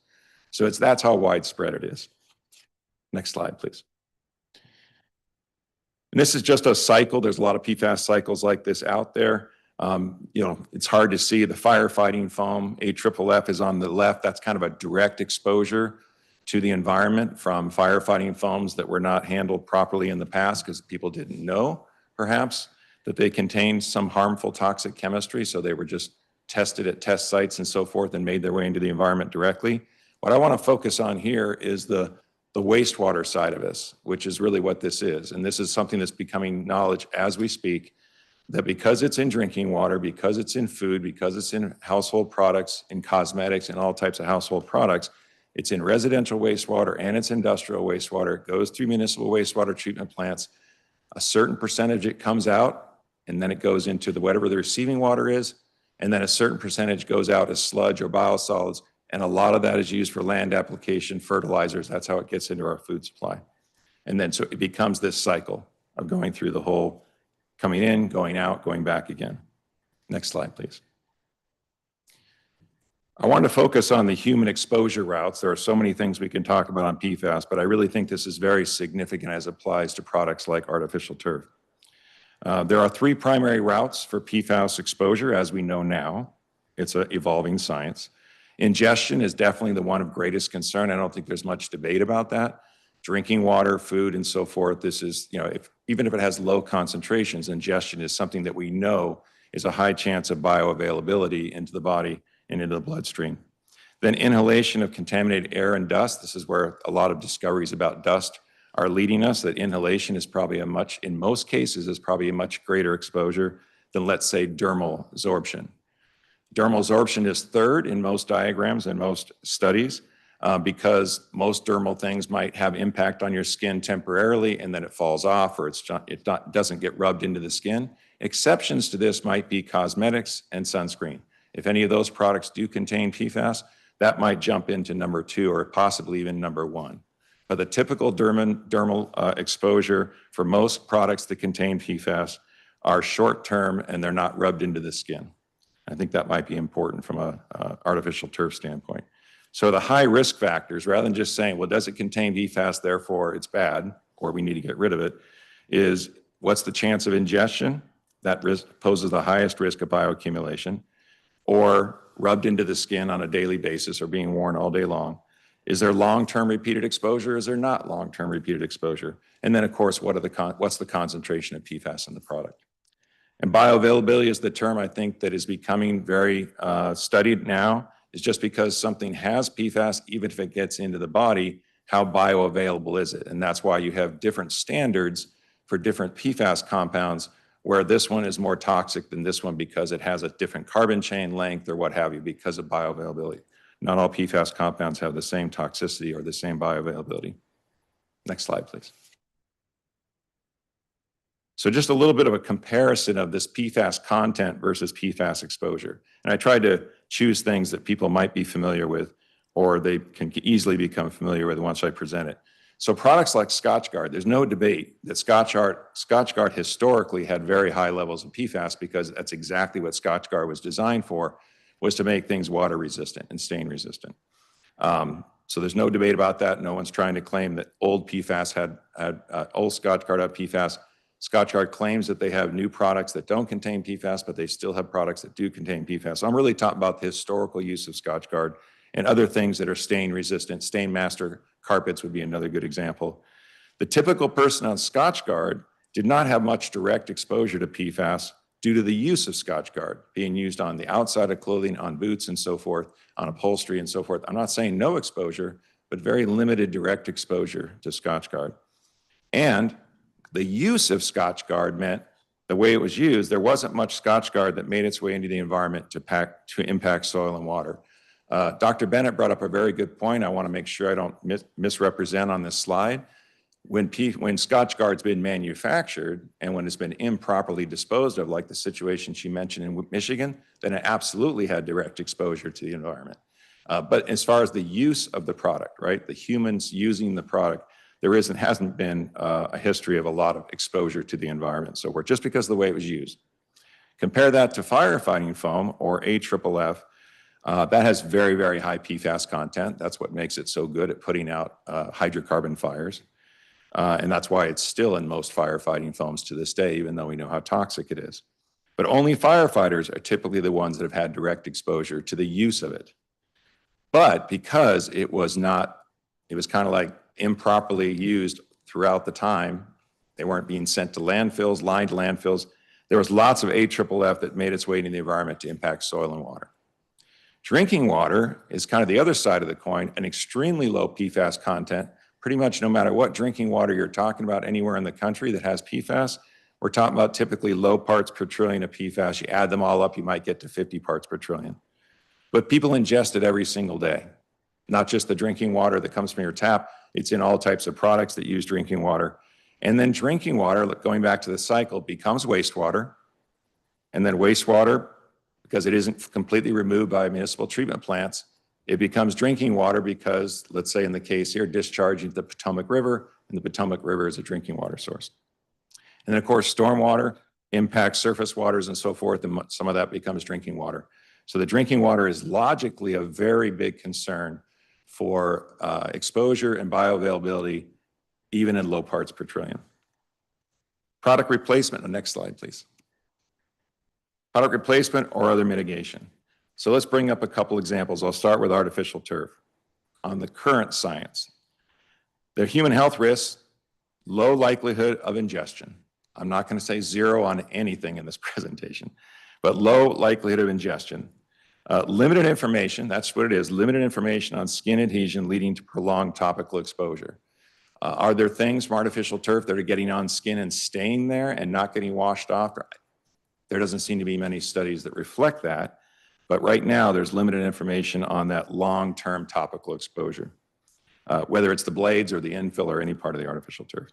So that's how widespread it is. Next slide, please. And this is just a cycle. There's a lot of PFAS cycles like this out there. It's hard to see the firefighting foam. AFFF is on the left. That's kind of a direct exposure to the environment from firefighting foams that were not handled properly in the past because people didn't know, perhaps, that they contained some harmful toxic chemistry. So they were just tested at test sites and so forth and made their way into the environment directly. What I want to focus on here is the wastewater side of this, which is really what this is. And this is something that's becoming knowledge as we speak, that because it's in drinking water, because it's in food, because it's in household products, in cosmetics, and all types of household products, it's in residential wastewater and it's industrial wastewater. It goes through municipal wastewater treatment plants. A certain percentage it comes out, and then it goes into whatever the receiving water is, and then a certain percentage goes out as sludge or biosolids, and a lot of that is used for land application, fertilizers. That's how it gets into our food supply. And then so it becomes this cycle of going through the whole coming in, going out, going back again. Next slide, please. I want to focus on the human exposure routes. There are so many things we can talk about on PFAS, but I really think this is very significant as it applies to products like artificial turf. There are 3 primary routes for PFAS exposure, as we know now. It's an evolving science. Ingestion is definitely the one of greatest concern. I don't think there's much debate about that. drinking water, food, and so forth. This is, even if it has low concentrations, ingestion is something that we know is a high chance of bioavailability into the body and into the bloodstream. Then inhalation of contaminated air and dust. This is where a lot of discoveries about dust are leading us, that inhalation is probably in most cases, is probably a much greater exposure than, let's say, dermal absorption. Dermal absorption is third in most diagrams and most studies because most dermal things might have impact on your skin temporarily and then it falls off or it doesn't get rubbed into the skin. Exceptions to this might be cosmetics and sunscreen. If any of those products do contain PFAS, that might jump into number 2 or possibly even number 1. But the typical dermal exposure for most products that contain PFAS are short-term and they're not rubbed into the skin. I think that might be important from an artificial turf standpoint. So the high risk factors, rather than just saying, well, does it contain PFAS, therefore it's bad, or we need to get rid of it, is what's the chance of ingestion? That risk poses the highest risk of bioaccumulation, or rubbed into the skin on a daily basis or being worn all day long. Is there long-term repeated exposure? Is there not long-term repeated exposure? And then, of course, what's the concentration of PFAS in the product? And bioavailability is the term I think that is becoming very studied now, is just because something has PFAS, even if it gets into the body, how bioavailable is it? And that's why you have different standards for different PFAS compounds, where this one is more toxic than this one because it has a different carbon chain length or what have you because of bioavailability. Not all PFAS compounds have the same toxicity or the same bioavailability. Next slide, please. So just a little bit of a comparison of this PFAS content versus PFAS exposure. And I tried to choose things that people might be familiar with or they can easily become familiar with once I present it. So products like Scotchgard, there's no debate that Scotchgard historically had very high levels of PFAS because that's exactly what Scotchgard was designed for, was to make things water resistant and stain resistant. So there's no debate about that. No one's trying to claim that old PFAS old Scotchgard had PFAS. Scotchgard claims that they have new products that don't contain PFAS, but they still have products that do contain PFAS. So I'm really talking about the historical use of Scotchgard and other things that are stain resistant. Stain master carpets would be another good example. The typical person on Scotchgard did not have much direct exposure to PFAS due to the use of Scotchgard being used on the outside of clothing, on boots and so forth, on upholstery and so forth. I'm not saying no exposure, but very limited direct exposure to Scotchgard. And the use of Scotchgard meant the way it was used, there wasn't much Scotchgard that made its way into the environment to impact soil and water. Dr. Bennett brought up a very good point. I want to make sure I don't misrepresent on this slide. When Scotchgard's been manufactured and when it's been improperly disposed of, like the situation she mentioned in Michigan, then it absolutely had direct exposure to the environment. But as far as the use of the product, right, the humans using the product, there hasn't been a history of a lot of exposure to the environment. So just because of the way it was used. Compare that to firefighting foam or AFFF. That has very, very high PFAS content. That's what makes it so good at putting out hydrocarbon fires. And that's why it's still in most firefighting foams to this day, even though we know how toxic it is. But only firefighters are typically the ones that have had direct exposure to the use of it. But because it was kind of like improperly used throughout the time, they weren't being sent to landfills, lined landfills. There was lots of AFFF that made its way into the environment to impact soil and water. Drinking water is kind of the other side of the coin, an extremely low PFAS content. Pretty much no matter what drinking water you're talking about anywhere in the country that has PFAS, we're talking about typically low parts per trillion of PFAS. You add them all up, you might get to 50 parts per trillion. But people ingest it every single day. Not just the drinking water that comes from your tap, it's in all types of products that use drinking water. And then drinking water, going back to the cycle, becomes wastewater. And then wastewater, because it isn't completely removed by municipal treatment plants, it becomes drinking water because, let's say in the case here, discharging to the Potomac River, and the Potomac River is a drinking water source. And then of course, stormwater impacts surface waters and so forth, and some of that becomes drinking water. So the drinking water is logically a very big concern for exposure and bioavailability, even in low parts per trillion. Product replacement, the next slide, please. Product replacement or other mitigation. So let's bring up a couple examples. I'll start with artificial turf on the current science. Their human health risks, low likelihood of ingestion. I'm not going to say zero on anything in this presentation, but low likelihood of ingestion. Limited information, that's what it is, limited information on skin adhesion leading to prolonged topical exposure. Are there things from artificial turf that are getting on skin and staying there and not getting washed off? There doesn't seem to be many studies that reflect that, but right now there's limited information on that long-term topical exposure, whether it's the blades or the infill or any part of the artificial turf.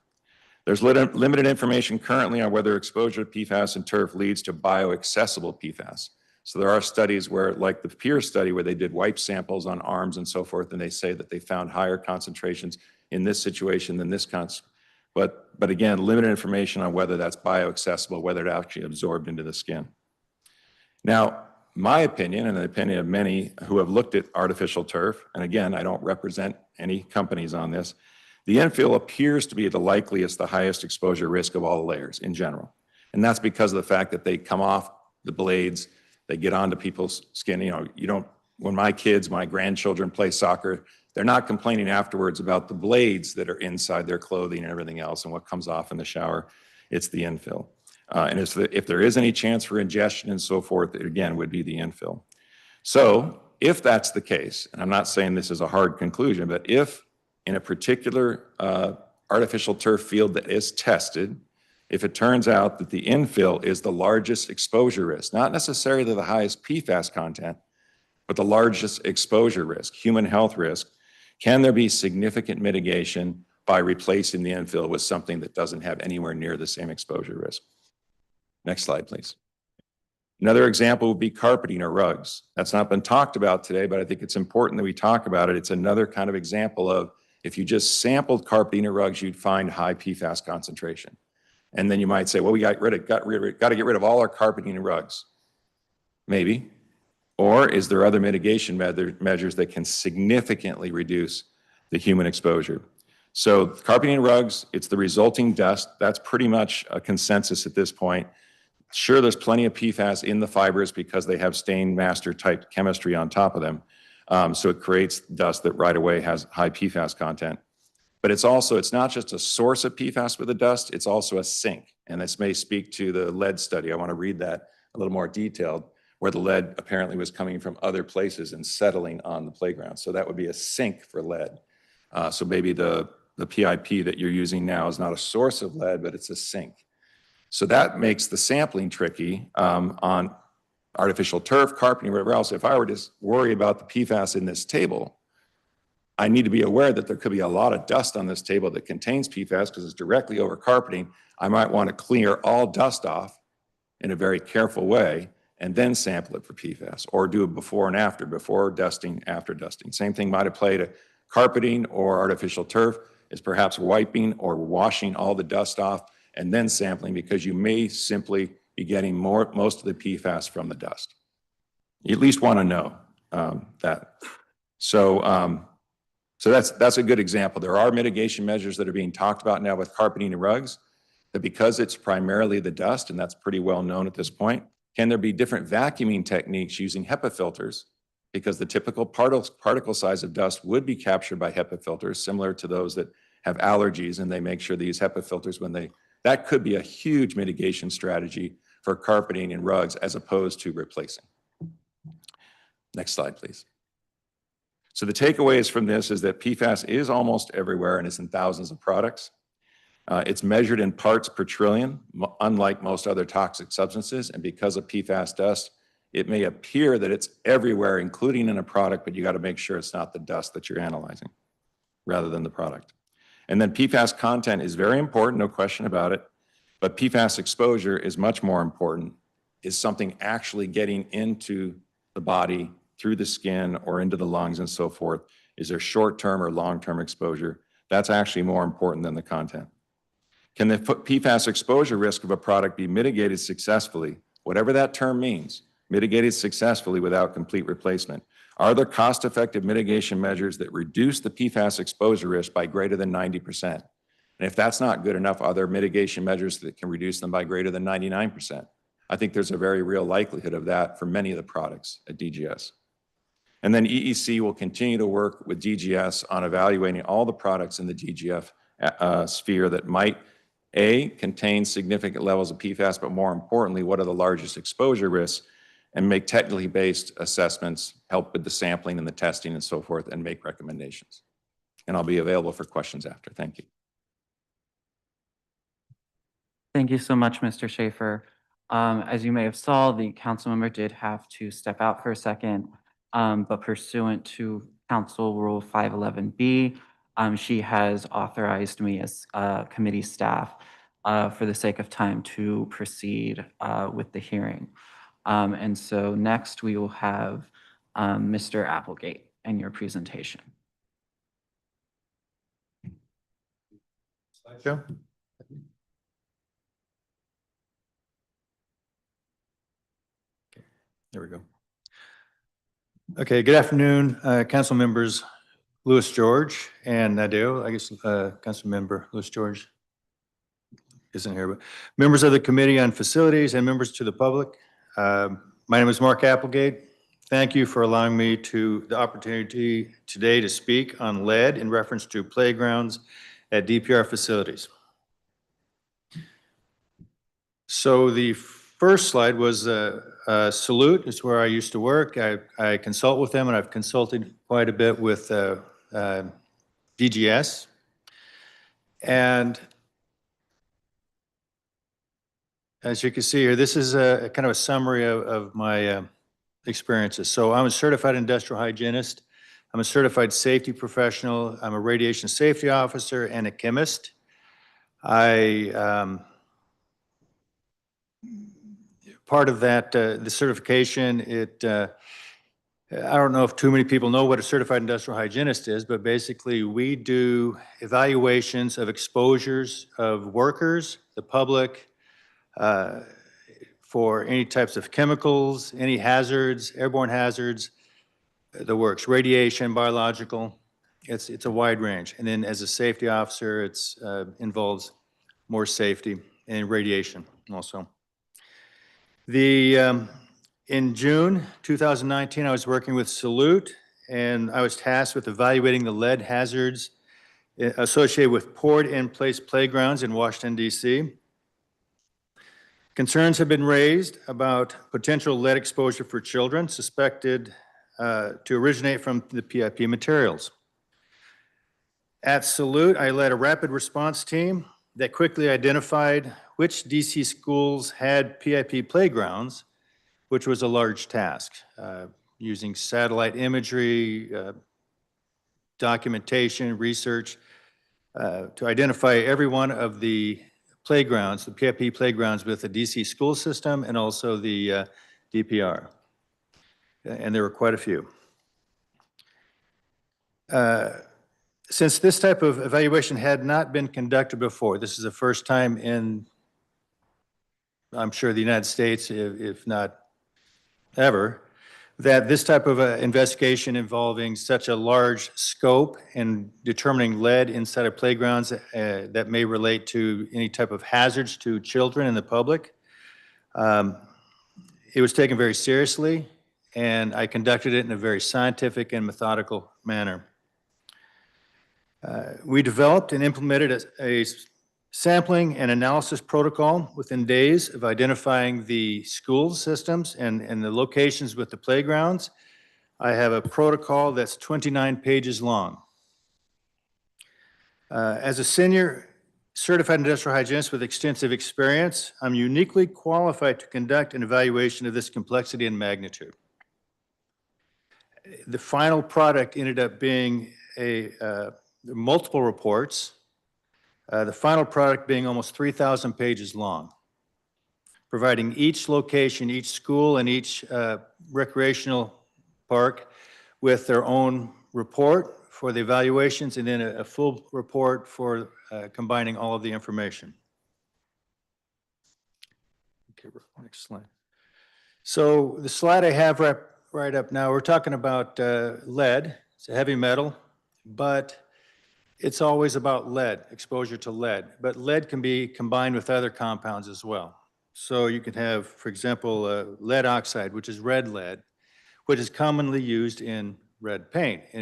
There's limited information currently on whether exposure to PFAS and turf leads to bioaccessible PFAS. So there are studies where, like the PEER study, where they did wipe samples on arms and so forth, and they say that they found higher concentrations in this situation than this but again, limited information on whether that's bioaccessible, whether it actually absorbed into the skin. Now, my opinion, and the opinion of many who have looked at artificial turf, and again, I don't represent any companies on this, the infill appears to be the likeliest, the highest exposure risk of all the layers in general. And that's because of the fact that they come off the blades, they get onto people's skin. When my kids, my grandchildren play soccer, they're not complaining afterwards about the blades that are inside their clothing and everything else and what comes off in the shower. It's the infill. And if there is any chance for ingestion and so forth, it again would be the infill. So if that's the case, and I'm not saying this is a hard conclusion, but if in a particular artificial turf field that is tested, if it turns out that the infill is the largest exposure risk, not necessarily the highest PFAS content, but the largest exposure risk, human health risk, can there be significant mitigation by replacing the infill with something that doesn't have anywhere near the same exposure risk? Next slide, please. Another example would be carpeting or rugs. That's not been talked about today, but I think it's important that we talk about it. It's another kind of example of if you just sampled carpeting or rugs, you'd find high PFAS concentration. And then you might say, well, we got to get rid of all our carpeting and rugs. Maybe. Or is there other mitigation measures that can significantly reduce the human exposure? So carpeting and rugs, it's the resulting dust. That's pretty much a consensus at this point. Sure, there's plenty of PFAS in the fibers because they have stain master type chemistry on top of them. So it creates dust that right away has high PFAS content. But it's not just a source of PFAS with the dust, it's also a sink. And this may speak to the lead study. I want to read that a little more detailed, where the lead apparently was coming from other places and settling on the playground. So that would be a sink for lead. So maybe the PIP that you're using now is not a source of lead, but it's a sink. So that makes the sampling tricky on artificial turf, carpeting, whatever else. If I were to worry about the PFAS in this table, I need to be aware that there could be a lot of dust on this table that contains PFAS because it's directly over carpeting. I might want to clear all dust off in a very careful way and then sample it for PFAS, or do it before and after, before dusting, after dusting. Same thing might apply to carpeting or artificial turf, is perhaps wiping or washing all the dust off and then sampling, because you may simply be getting most of the PFAS from the dust. You at least want to know that. So that's a good example. There are mitigation measures that are being talked about now with carpeting and rugs, that because it's primarily the dust, and that's pretty well known at this point, can there be different vacuuming techniques using HEPA filters? Because the typical particle size of dust would be captured by HEPA filters, similar to those that have allergies, and they make sure they use HEPA filters that could be a huge mitigation strategy for carpeting and rugs as opposed to replacing. Next slide, please. So the takeaways from this is that PFAS is almost everywhere and it's in thousands of products. It's measured in parts per trillion, unlike most other toxic substances. And because of PFAS dust, it may appear that it's everywhere, including in a product, but you got to make sure it's not the dust that you're analyzing rather than the product. And then PFAS content is very important, no question about it. But PFAS exposure is much more important. Is something actually getting into the body through the skin or into the lungs and so forth? Is there short-term or long-term exposure? That's actually more important than the content. Can the PFAS exposure risk of a product be mitigated successfully, whatever that term means, mitigated successfully without complete replacement? Are there cost-effective mitigation measures that reduce the PFAS exposure risk by greater than 90%? And if that's not good enough, are there mitigation measures that can reduce them by greater than 99%? I think there's a very real likelihood of that for many of the products at DGS. And then EEC will continue to work with DGS on evaluating all the products in the DGF sphere that might, A, contain significant levels of PFAS, but more importantly, what are the largest exposure risks, and make technically based assessments, help with the sampling and the testing and so forth, and make recommendations. And I'll be available for questions after. Thank you. Thank you so much, Mr. Schaefer. As you may have saw, the council member did have to step out for a second, but pursuant to Council Rule 511B, she has authorized me as committee staff for the sake of time to proceed with the hearing. And so next we will have Mr. Applegate and your presentation. Slideshow. There we go. Okay, good afternoon, council members Lewis George and Nadeau. I guess council member Lewis George isn't here, but members of the Committee on Facilities and members to the public. My name is Mark Applegate. Thank you for allowing me the opportunity today to speak on lead in reference to playgrounds at DPR facilities. So the first slide was Salute. It's where I used to work. I consult with them, and I've consulted quite a bit with DGS. And as you can see here, this is a kind of a summary of my experiences. So I'm a certified industrial hygienist. I'm a certified safety professional. I'm a radiation safety officer and a chemist. Part of that, the certification, I don't know if too many people know what a certified industrial hygienist is, but basically we do evaluations of exposures of workers, the public, for any types of chemicals, any hazards, airborne hazards, the works, radiation, biological, it's a wide range. And then as a safety officer, it's involves more safety and radiation also. In June 2019, I was working with Salute, and I was tasked with evaluating the lead hazards associated with poured-in-place playgrounds in Washington, D.C. Concerns have been raised about potential lead exposure for children suspected to originate from the PIP materials. At Salute, I led a rapid response team that quickly identified which DC schools had PIP playgrounds, which was a large task, using satellite imagery, documentation, research, to identify every one of the playgrounds, the PIP playgrounds with the DC school system and also the DPR. And there were quite a few. Since this type of evaluation had not been conducted before, this is the first time in, I'm sure, the United States, if not ever, that this type of investigation involving such a large scope and determining lead inside of playgrounds that may relate to any type of hazards to children and the public. It was taken very seriously, and I conducted it in a very scientific and methodical manner. We developed and implemented a sampling and analysis protocol within days of identifying the school systems and the locations with the playgrounds. I have a protocol that's 29 pages long. As a senior certified industrial hygienist with extensive experience, I'm uniquely qualified to conduct an evaluation of this complexity and magnitude. The final product ended up being multiple reports, the final product being almost 3,000 pages long, providing each location, each school, and each recreational park with their own report for the evaluations, and then a full report for combining all of the information. Okay, next slide. So the slide I have right up now, we're talking about lead. It's a heavy metal, but it's always about lead, exposure to lead. But lead can be combined with other compounds as well. So you can have, for example, lead oxide, which is red lead, which is commonly used in red paint. And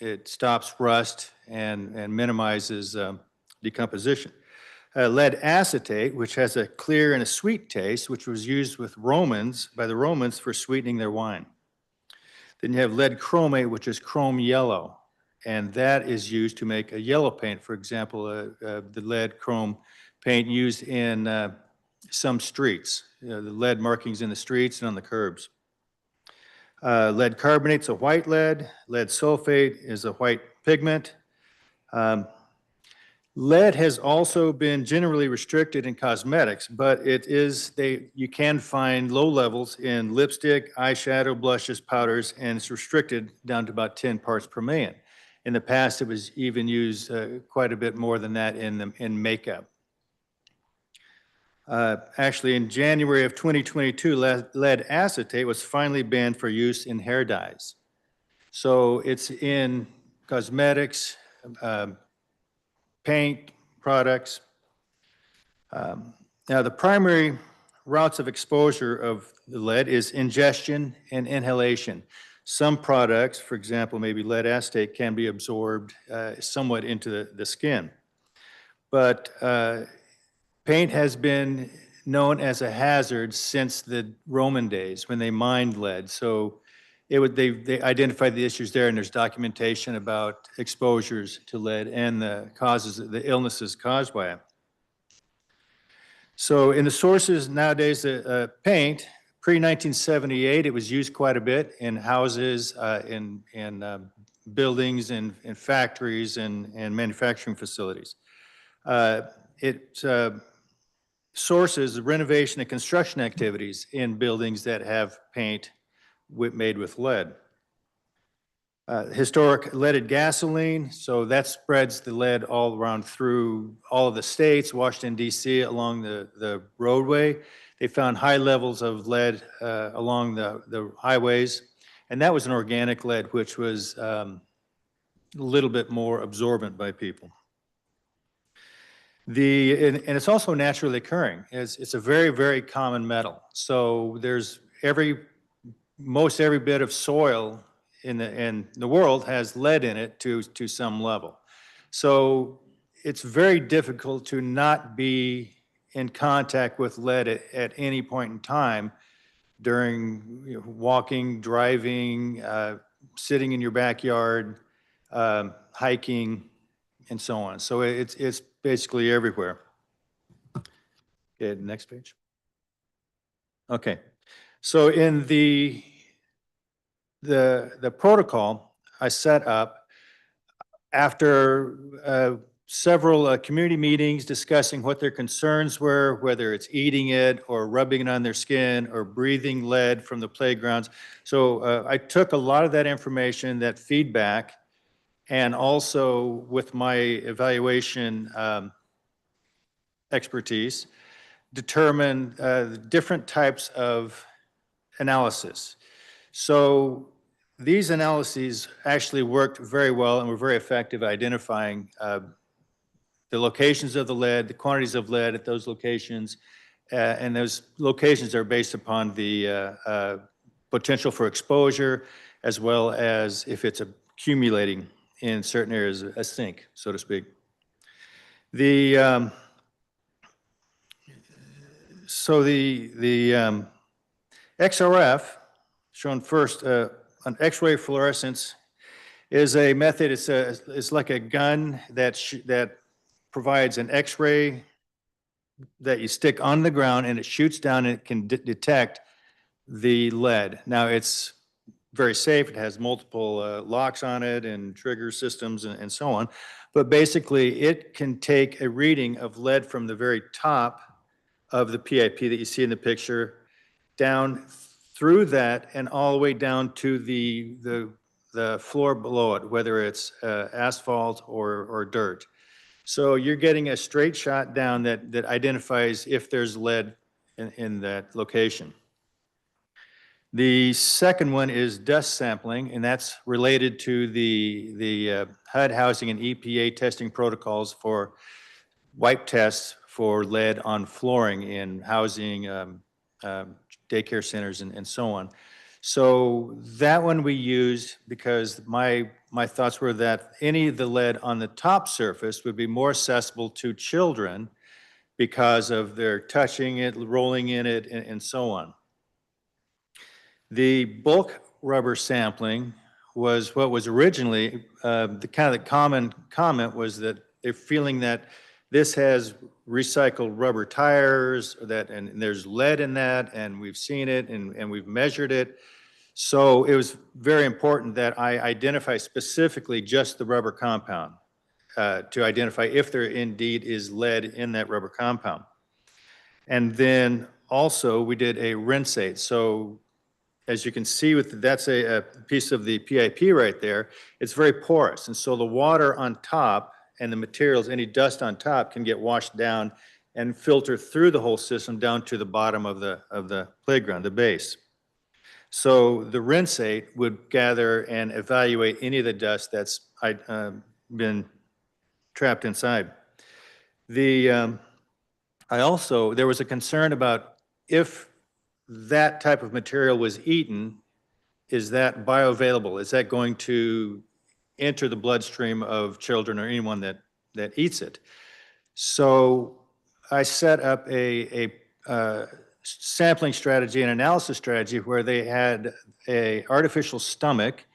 it stops rust and minimizes decomposition. Lead acetate, which has a clear and a sweet taste, which was used by the Romans for sweetening their wine. Then you have lead chromate, which is chrome yellow, and that is used to make a yellow paint. For example, the lead chrome paint used in some streets, the lead markings in the streets and on the curbs. Lead carbonate's a white lead. Lead sulfate is a white pigment. Lead has also been generally restricted in cosmetics, but you can find low levels in lipstick, eyeshadow, blushes, powders, and it's restricted down to about 10 parts per million. In the past, it was even used quite a bit more than that in makeup. Actually, in January of 2022, lead acetate was finally banned for use in hair dyes. So it's in cosmetics, paint products. Now, the primary routes of exposure of the lead is ingestion and inhalation. Some products, for example, maybe lead acetate, can be absorbed somewhat into the skin. But paint has been known as a hazard since the Roman days when they mined lead. So they identified the issues there, and there's documentation about exposures to lead and the illnesses caused by it. So in the sources nowadays, paint, pre-1978, it was used quite a bit in houses, in buildings, in factories, and manufacturing facilities. It sources renovation and construction activities in buildings that have paint made with lead. Historic leaded gasoline, so that spreads the lead all around through all of the states, Washington, D.C., along the roadway. They found high levels of lead along the highways, and that was an organic lead, which was a little bit more absorbent by people. And it's also naturally occurring. It's a very, very common metal. So there's most every bit of soil in the world has lead in it to some level. So it's very difficult to not be in contact with lead at any point in time during walking, driving, sitting in your backyard, hiking, and so on. So it's basically everywhere. Okay, next page. Okay, so in the protocol I set up after several community meetings discussing what their concerns were, whether it's eating it or rubbing it on their skin or breathing lead from the playgrounds. So I took a lot of that information, that feedback, and also with my evaluation expertise, determined different types of analysis. So these analyses actually worked very well and were very effective at identifying the locations of the lead, the quantities of lead at those locations, and those locations are based upon the potential for exposure, as well as if it's accumulating in certain areas, a sink, so to speak. So the XRF, shown first, an X-ray fluorescence is a method. It's like a gun that provides an X-ray that you stick on the ground, and it shoots down and it can detect the lead. Now it's very safe. It has multiple locks on it and trigger systems and so on. But basically, it can take a reading of lead from the very top of the PIP that you see in the picture down through that and all the way down to the floor below it, whether it's asphalt or dirt. So you're getting a straight shot down that identifies if there's lead in that location. The second one is dust sampling, and that's related to the HUD housing and EPA testing protocols for wipe tests for lead on flooring in housing, daycare centers, and so on. So that one we used because my thoughts were that any of the lead on the top surface would be more accessible to children because of their touching it, rolling in it, and so on. The bulk rubber sampling was what was originally, the common comment was that they're feeling that this has recycled rubber tires, and there's lead in that, and we've seen it, and we've measured it. So it was very important that I identify specifically just the rubber compound to identify if there indeed is lead in that rubber compound. And then also we did a rinsate. So as you can see, that's a piece of the PIP right there. It's very porous, and so the water on top and the materials, any dust on top, can get washed down and filter through the whole system down to the bottom of the playground, the base. So the rinsate would gather and evaluate any of the dust that's been trapped inside. There was a concern about if that type of material was eaten, is that bioavailable? Is that going to enter the bloodstream of children or anyone that eats it? So I set up a sampling strategy and analysis strategy where they had a artificial stomach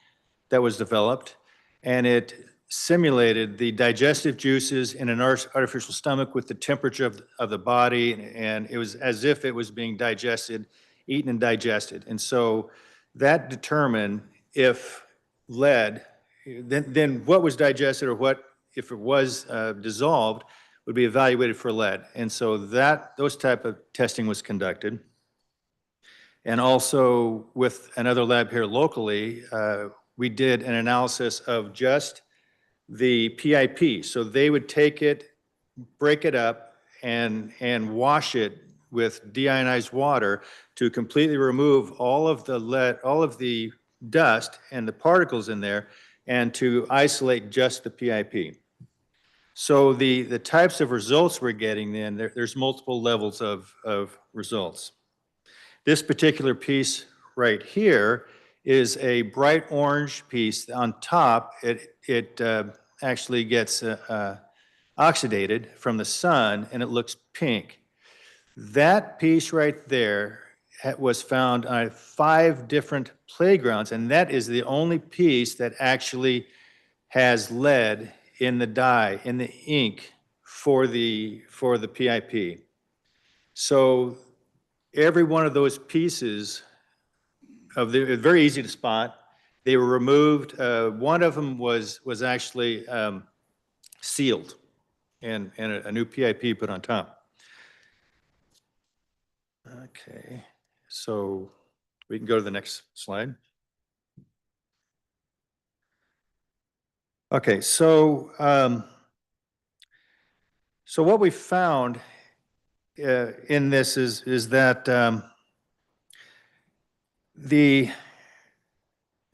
that was developed, and it simulated the digestive juices in an artificial stomach with the temperature of the body, and it was as if it was being digested, eaten and digested. And so that determined if lead, then what was digested or what, if it was dissolved, would be evaluated for lead. And so those type of testing was conducted. And also with another lab here locally, we did an analysis of just the PIP. So they would take it, break it up, and wash it with deionized water to completely remove all of the lead, all of the dust and the particles in there, and to isolate just the PIP. So the types of results we're getting then, there's multiple levels of results. This particular piece right here is a bright orange piece. On top, it actually gets oxidated from the sun, and it looks pink. That piece right there was found on 5 different playgrounds, and that is the only piece that actually has lead in the dye, in the ink for the PIP. So every one of those pieces very easy to spot. They were removed. One of them was actually sealed and a new PIP put on top. Okay, so we can go to the next slide. Okay, so what we found in this is that the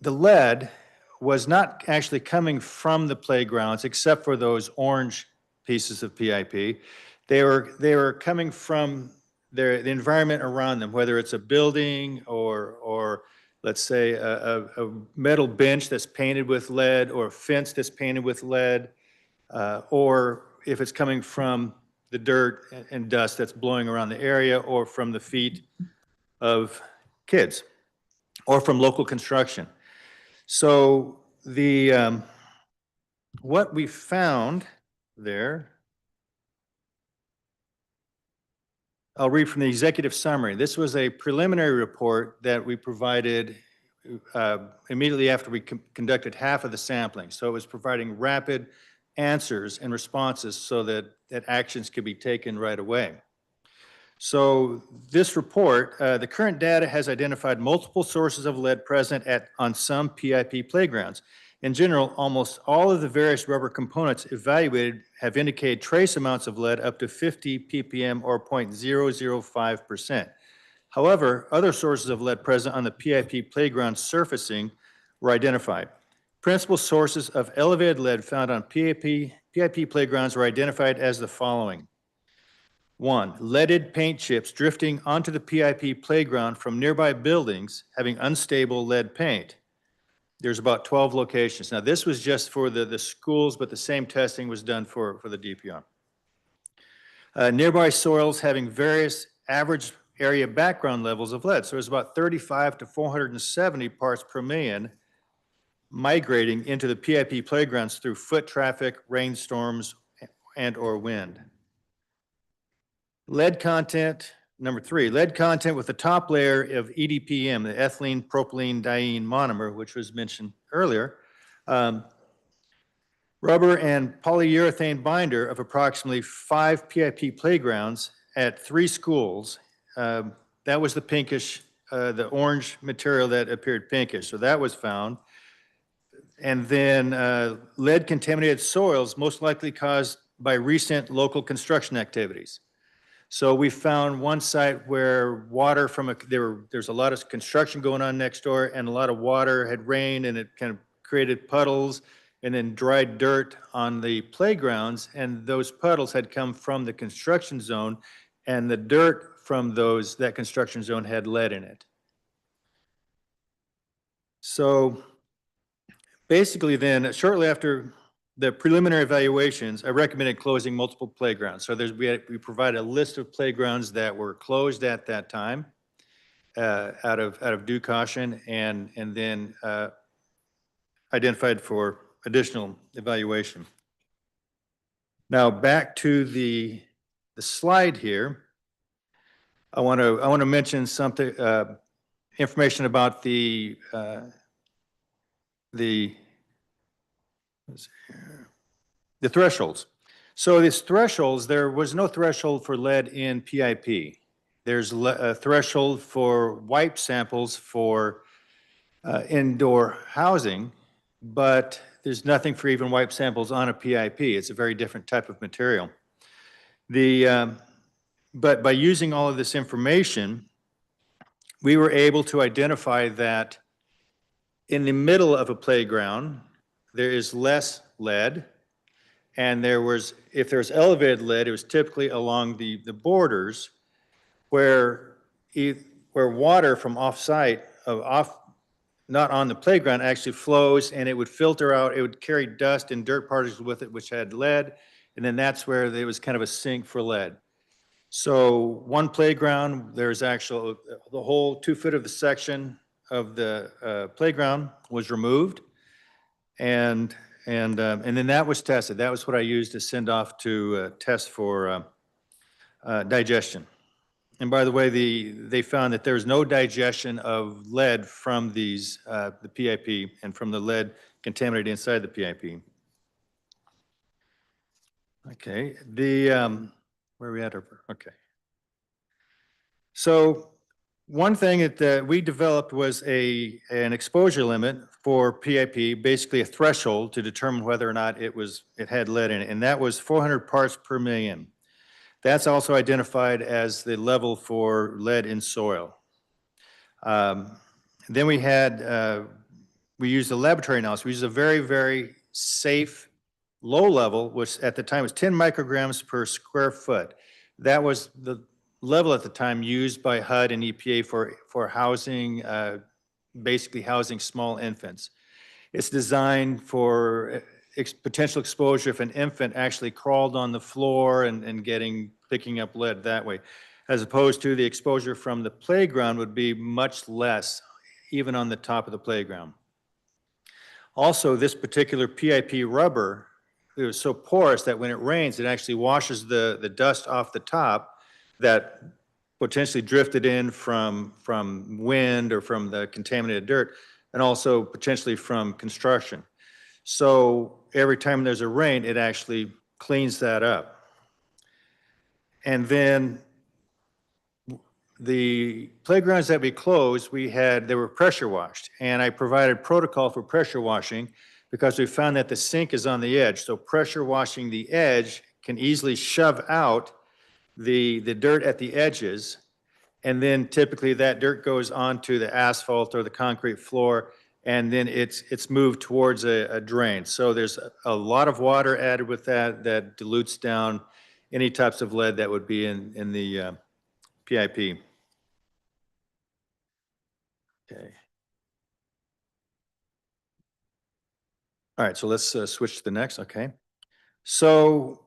lead was not actually coming from the playgrounds except for those orange pieces of PIP. They were coming from the environment around them, whether it's a building or let's say a metal bench that's painted with lead, or a fence that's painted with lead, or if it's coming from the dirt and dust that's blowing around the area, or from the feet of kids, or from local construction. So what we found there, I'll read from the executive summary. This was a preliminary report that we provided immediately after we conducted half of the sampling. So it was providing rapid answers and responses so that actions could be taken right away. So this report, the current data has identified multiple sources of lead present on some PIP playgrounds. In general, almost all of the various rubber components evaluated have indicated trace amounts of lead up to 50 ppm or 0.005%. However, other sources of lead present on the PIP playground surfacing were identified. Principal sources of elevated lead found on PIP playgrounds were identified as the following. 1, leaded paint chips drifting onto the PIP playground from nearby buildings having unstable lead paint. There's about 12 locations. Now, this was just for the schools, but the same testing was done for the DPR. Nearby soils having various average area background levels of lead. So it's about 35 to 470 parts per million migrating into the PIP playgrounds through foot traffic, rainstorms, and or wind. Lead content, number 3, lead content with the top layer of EDPM, the ethylene propylene diene monomer, which was mentioned earlier. Rubber and polyurethane binder of approximately 5 PIP playgrounds at 3 schools. That was the pinkish, the orange material that appeared pinkish. So that was found. And then lead contaminated soils, most likely caused by recent local construction activities. So we found one site where water from there's a lot of construction going on next door, and a lot of water had rained, and it kind of created puddles and then dried dirt on the playgrounds, and those puddles had come from the construction zone, and the dirt from that construction zone had lead in it. So basically then, shortly after the preliminary evaluations, I recommended closing multiple playgrounds. So we provided a list of playgrounds that were closed at that time out of due caution, and then identified for additional evaluation. Now back to the slide here. I want to mention something, information about the thresholds. So these thresholds, there was no threshold for lead in PIP. There's a threshold for wipe samples for indoor housing, but there's nothing for even wipe samples on a PIP. It's a very different type of material. But by using all of this information, we were able to identify that in the middle of a playground, there is less lead. And if there's elevated lead, it was typically along the borders where water from off-site, not on the playground, actually flows, and it would filter out, it would carry dust and dirt particles with it, which had lead, and then that's where there was kind of a sink for lead. So one playground, there's actually, the whole 2 foot of the section of the playground was removed, and then that was tested. That was what I used to send off to test for digestion. And by the way, they found that there was no digestion of lead from the PIP and from the lead contaminated inside the PIP. Okay, where are we at? Okay. So one thing that we developed was an exposure limit for PIP, basically a threshold to determine whether or not it had lead in it, and that was 400 parts per million. That's also identified as the level for lead in soil. Then we used a laboratory analysis. We used a very, very safe low level, which at the time was 10 micrograms per square foot. That was the level at the time used by HUD and EPA for housing, basically housing small infants. It's designed for potential exposure if an infant actually crawled on the floor and picking up lead that way, as opposed to the exposure from the playground would be much less, even on the top of the playground. Also, this particular PIP rubber, it was so porous that when it rains, it actually washes the dust off the top that potentially drifted in from wind or from the contaminated dirt, and also potentially from construction. So every time there's a rain, it actually cleans that up. And then the playgrounds that we closed, they were pressure washed, and I provided protocol for pressure washing because we found that the sink is on the edge. So pressure washing the edge can easily shove out the dirt at the edges, and then typically that dirt goes onto the asphalt or the concrete floor, and then it's moved towards a drain. So there's a lot of water added with that dilutes down any types of lead that would be in the PIP. Okay. All right, so let's switch to the next. Okay. So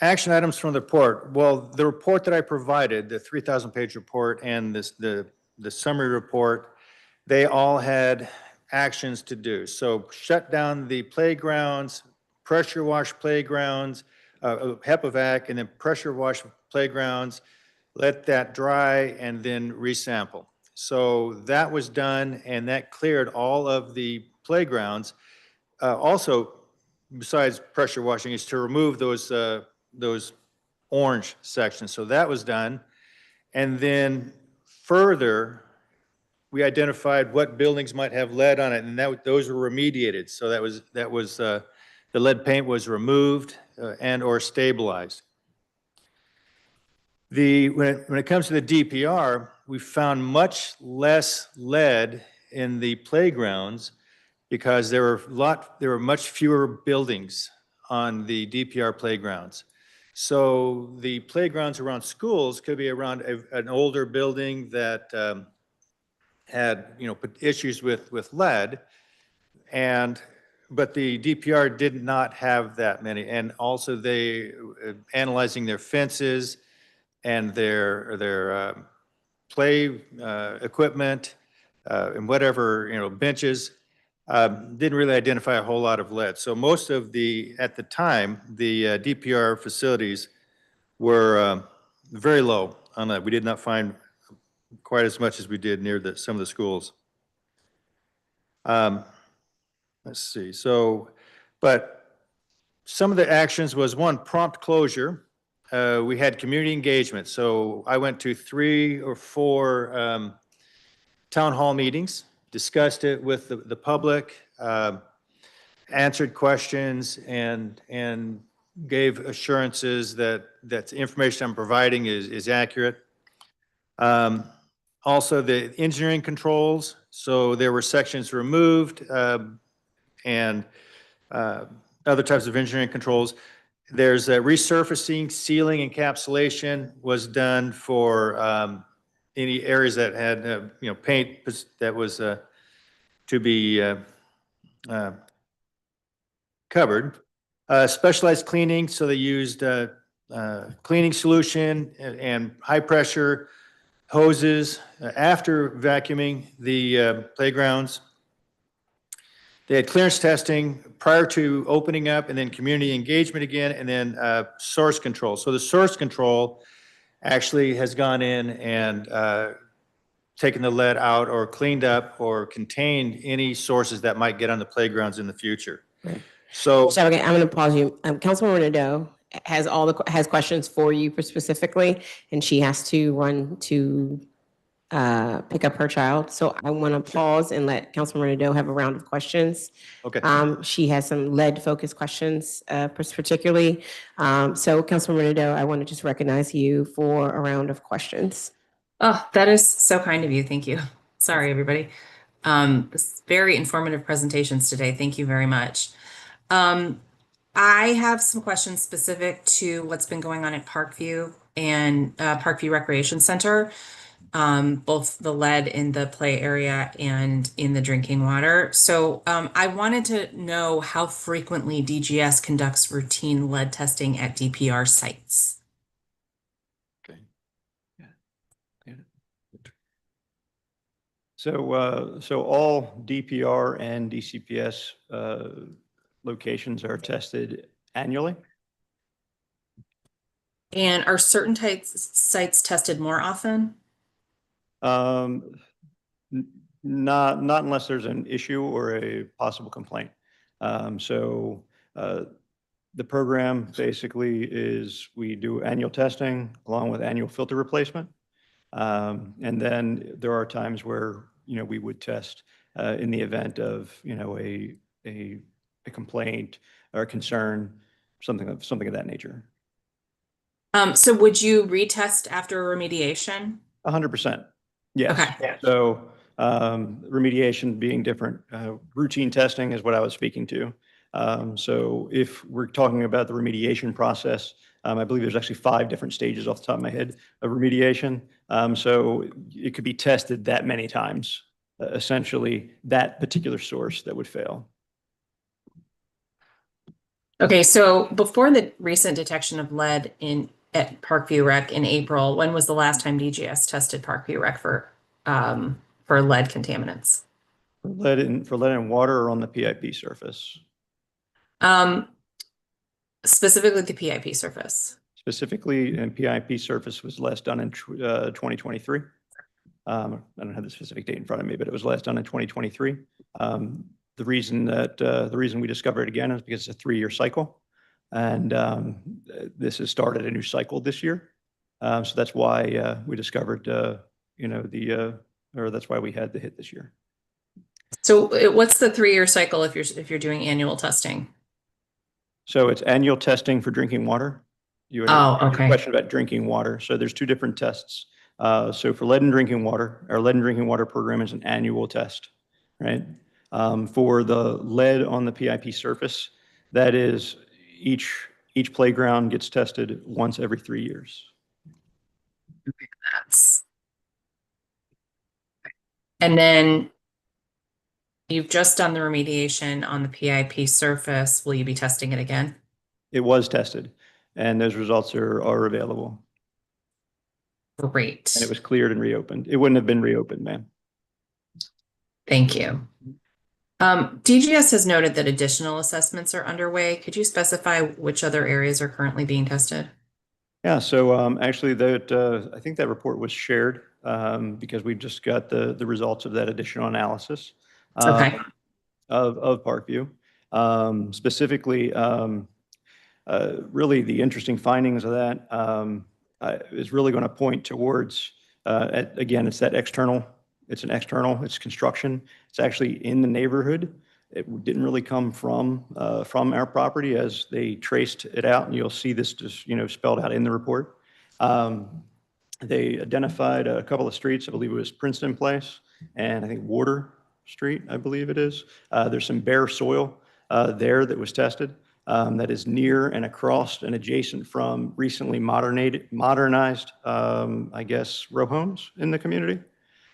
action items from the report. Well, the report that I provided, the 3,000-page report and the summary report, they all had actions to do. So shut down the playgrounds, pressure wash playgrounds, HEPA-vac, and then pressure wash playgrounds, let that dry, and then resample. So that was done, and that cleared all of the playgrounds. Also, besides pressure washing, is to remove those orange sections. So that was done. And then further, we identified what buildings might have lead on it, and those were remediated. So that was the lead paint was removed and or stabilized. When it comes to the DPR, we found much less lead in the playgrounds because there were much fewer buildings on the DPR playgrounds. So the playgrounds around schools could be around an older building that had issues with lead, but the DPR did not have that many. And also they analyzing their fences and their play equipment and whatever benches. Didn't really identify a whole lot of lead. So most of at the time, the DPR facilities were very low on that. We did not find quite as much as we did near some of the schools. Let's see. So, but some of the actions was one, prompt closure. We had community engagement. So I went to 3 or 4 town hall meetings, discussed it with the public, answered questions, and gave assurances that the information I'm providing is accurate. Also, the engineering controls. So there were sections removed and other types of engineering controls. There's resurfacing, sealing, encapsulation was done for any areas that had paint that was to be covered. Specialized cleaning, so they used cleaning solution and high pressure hoses after vacuuming the playgrounds. They had clearance testing prior to opening up, and then community engagement again, and then source control. So the source control actually has gone in and taken the lead out or cleaned up or contained any sources that might get on the playgrounds in the future. Right. So I'm going to pause you. Councilwoman Nadeau has questions for you specifically, and she has to run to pick up her child. So I want to pause and let Councilwoman Nadeau have a round of questions. Okay. She has some lead-focused questions, particularly. So Councilwoman Nadeau, I want to just recognize you for a round of questions. Oh, that is so kind of you. Thank you. Sorry, everybody. This very informative presentations today. Thank you very much. I have some questions specific to what's been going on at Parkview and Parkview Recreation Center, both the lead in the play area and in the drinking water. So I wanted to know how frequently DGS conducts routine lead testing at DPR sites. Okay. So all DPR and DCPS locations are tested annually. And are certain sites tested more often? Not unless there's an issue or a possible complaint. The program basically is we do annual testing along with annual filter replacement. And then there are times where, we would test in the event of, a complaint or a concern, something of that nature. So would you retest after remediation? 100%. Yes. Okay. Yeah. So remediation being different. Routine testing is what I was speaking to. So if we're talking about the remediation process, I believe there's actually 5 different stages off the top of my head of remediation. So it could be tested that many times, essentially that particular source that would fail. Okay, so before the recent detection of lead at Parkview Rec in April, when was the last time DGS tested Parkview Rec for lead contaminants? For lead in water or on the PIP surface? Specifically the PIP surface. Specifically, in PIP surface was last done in 2023. I don't have the specific date in front of me, but it was last done in 2023. The reason we discovered it again is because it's a 3-year cycle, and this has started a new cycle this year. So that's why we discovered, or that's why we had the hit this year. So what's the 3-year cycle if you're doing annual testing? So it's annual testing for drinking water. You had a question about drinking water. So there's 2 different tests. So for lead in drinking water, our lead in drinking water program is an annual test, right? For the lead on the PIP surface, that is each playground gets tested once every 3 years. And then you've just done the remediation on the PIP surface. Will you be testing it again? It was tested, and those results are available. Great. And it was cleared and reopened. It wouldn't have been reopened, ma'am. Thank you. DGS has noted that additional assessments are underway. Could you specify which other areas are currently being tested? Yeah, so actually I think that report was shared because we just got the results of that additional analysis of Parkview. Specifically, really the interesting findings of that is really going to point towards, again, it's that external, it's construction. It's actually in the neighborhood. It didn't really come from our property as they traced it out, and you'll see this just spelled out in the report. They identified a couple of streets. I believe it was Princeton Place and I think Water Street, I believe it is. There's some bare soil there that was tested that is near and across and adjacent from recently modernized, I guess, row homes in the community.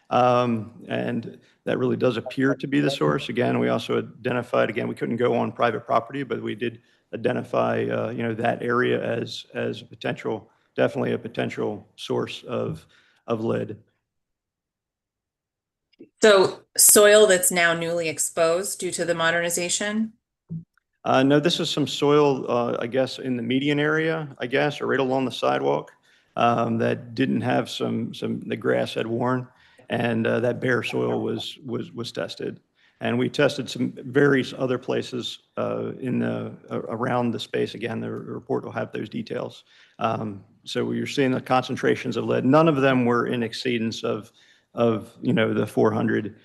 And that really does appear to be the source. Again, we also identified, again, we couldn't go on private property, but we did identify, that area as a potential, definitely a potential source of lead. So soil that's now newly exposed due to the modernization? No, this is some soil, I guess, in the median area, I guess, or right along the sidewalk that didn't have the grass had worn. And that bare soil was tested, and we tested some various other places around the space. Again, the report will have those details. So you're seeing the concentrations of lead. None of them were in exceedance of the 400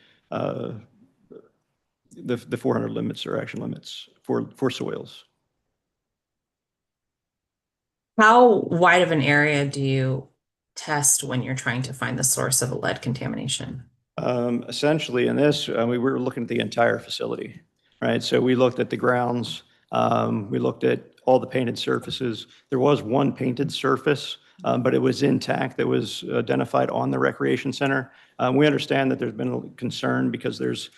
the 400 limits or action limits for soils. How wide of an area do you test when you're trying to find the source of a lead contamination? Essentially, in this, we were looking at the entire facility, right? So we looked at the grounds, we looked at all the painted surfaces. There was one painted surface, but it was intact that was identified on the recreation center. We understand that there's been a concern because there is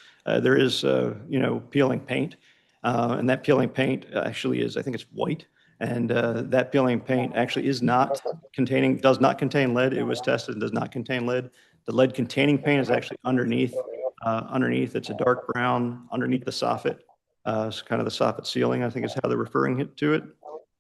peeling paint, and that peeling paint actually is, I think it's white. And that peeling paint actually does not contain lead. It was tested and does not contain lead. The lead containing paint is actually underneath. It's a dark brown underneath the soffit. It's kind of the soffit ceiling, I think is how they're referring to it.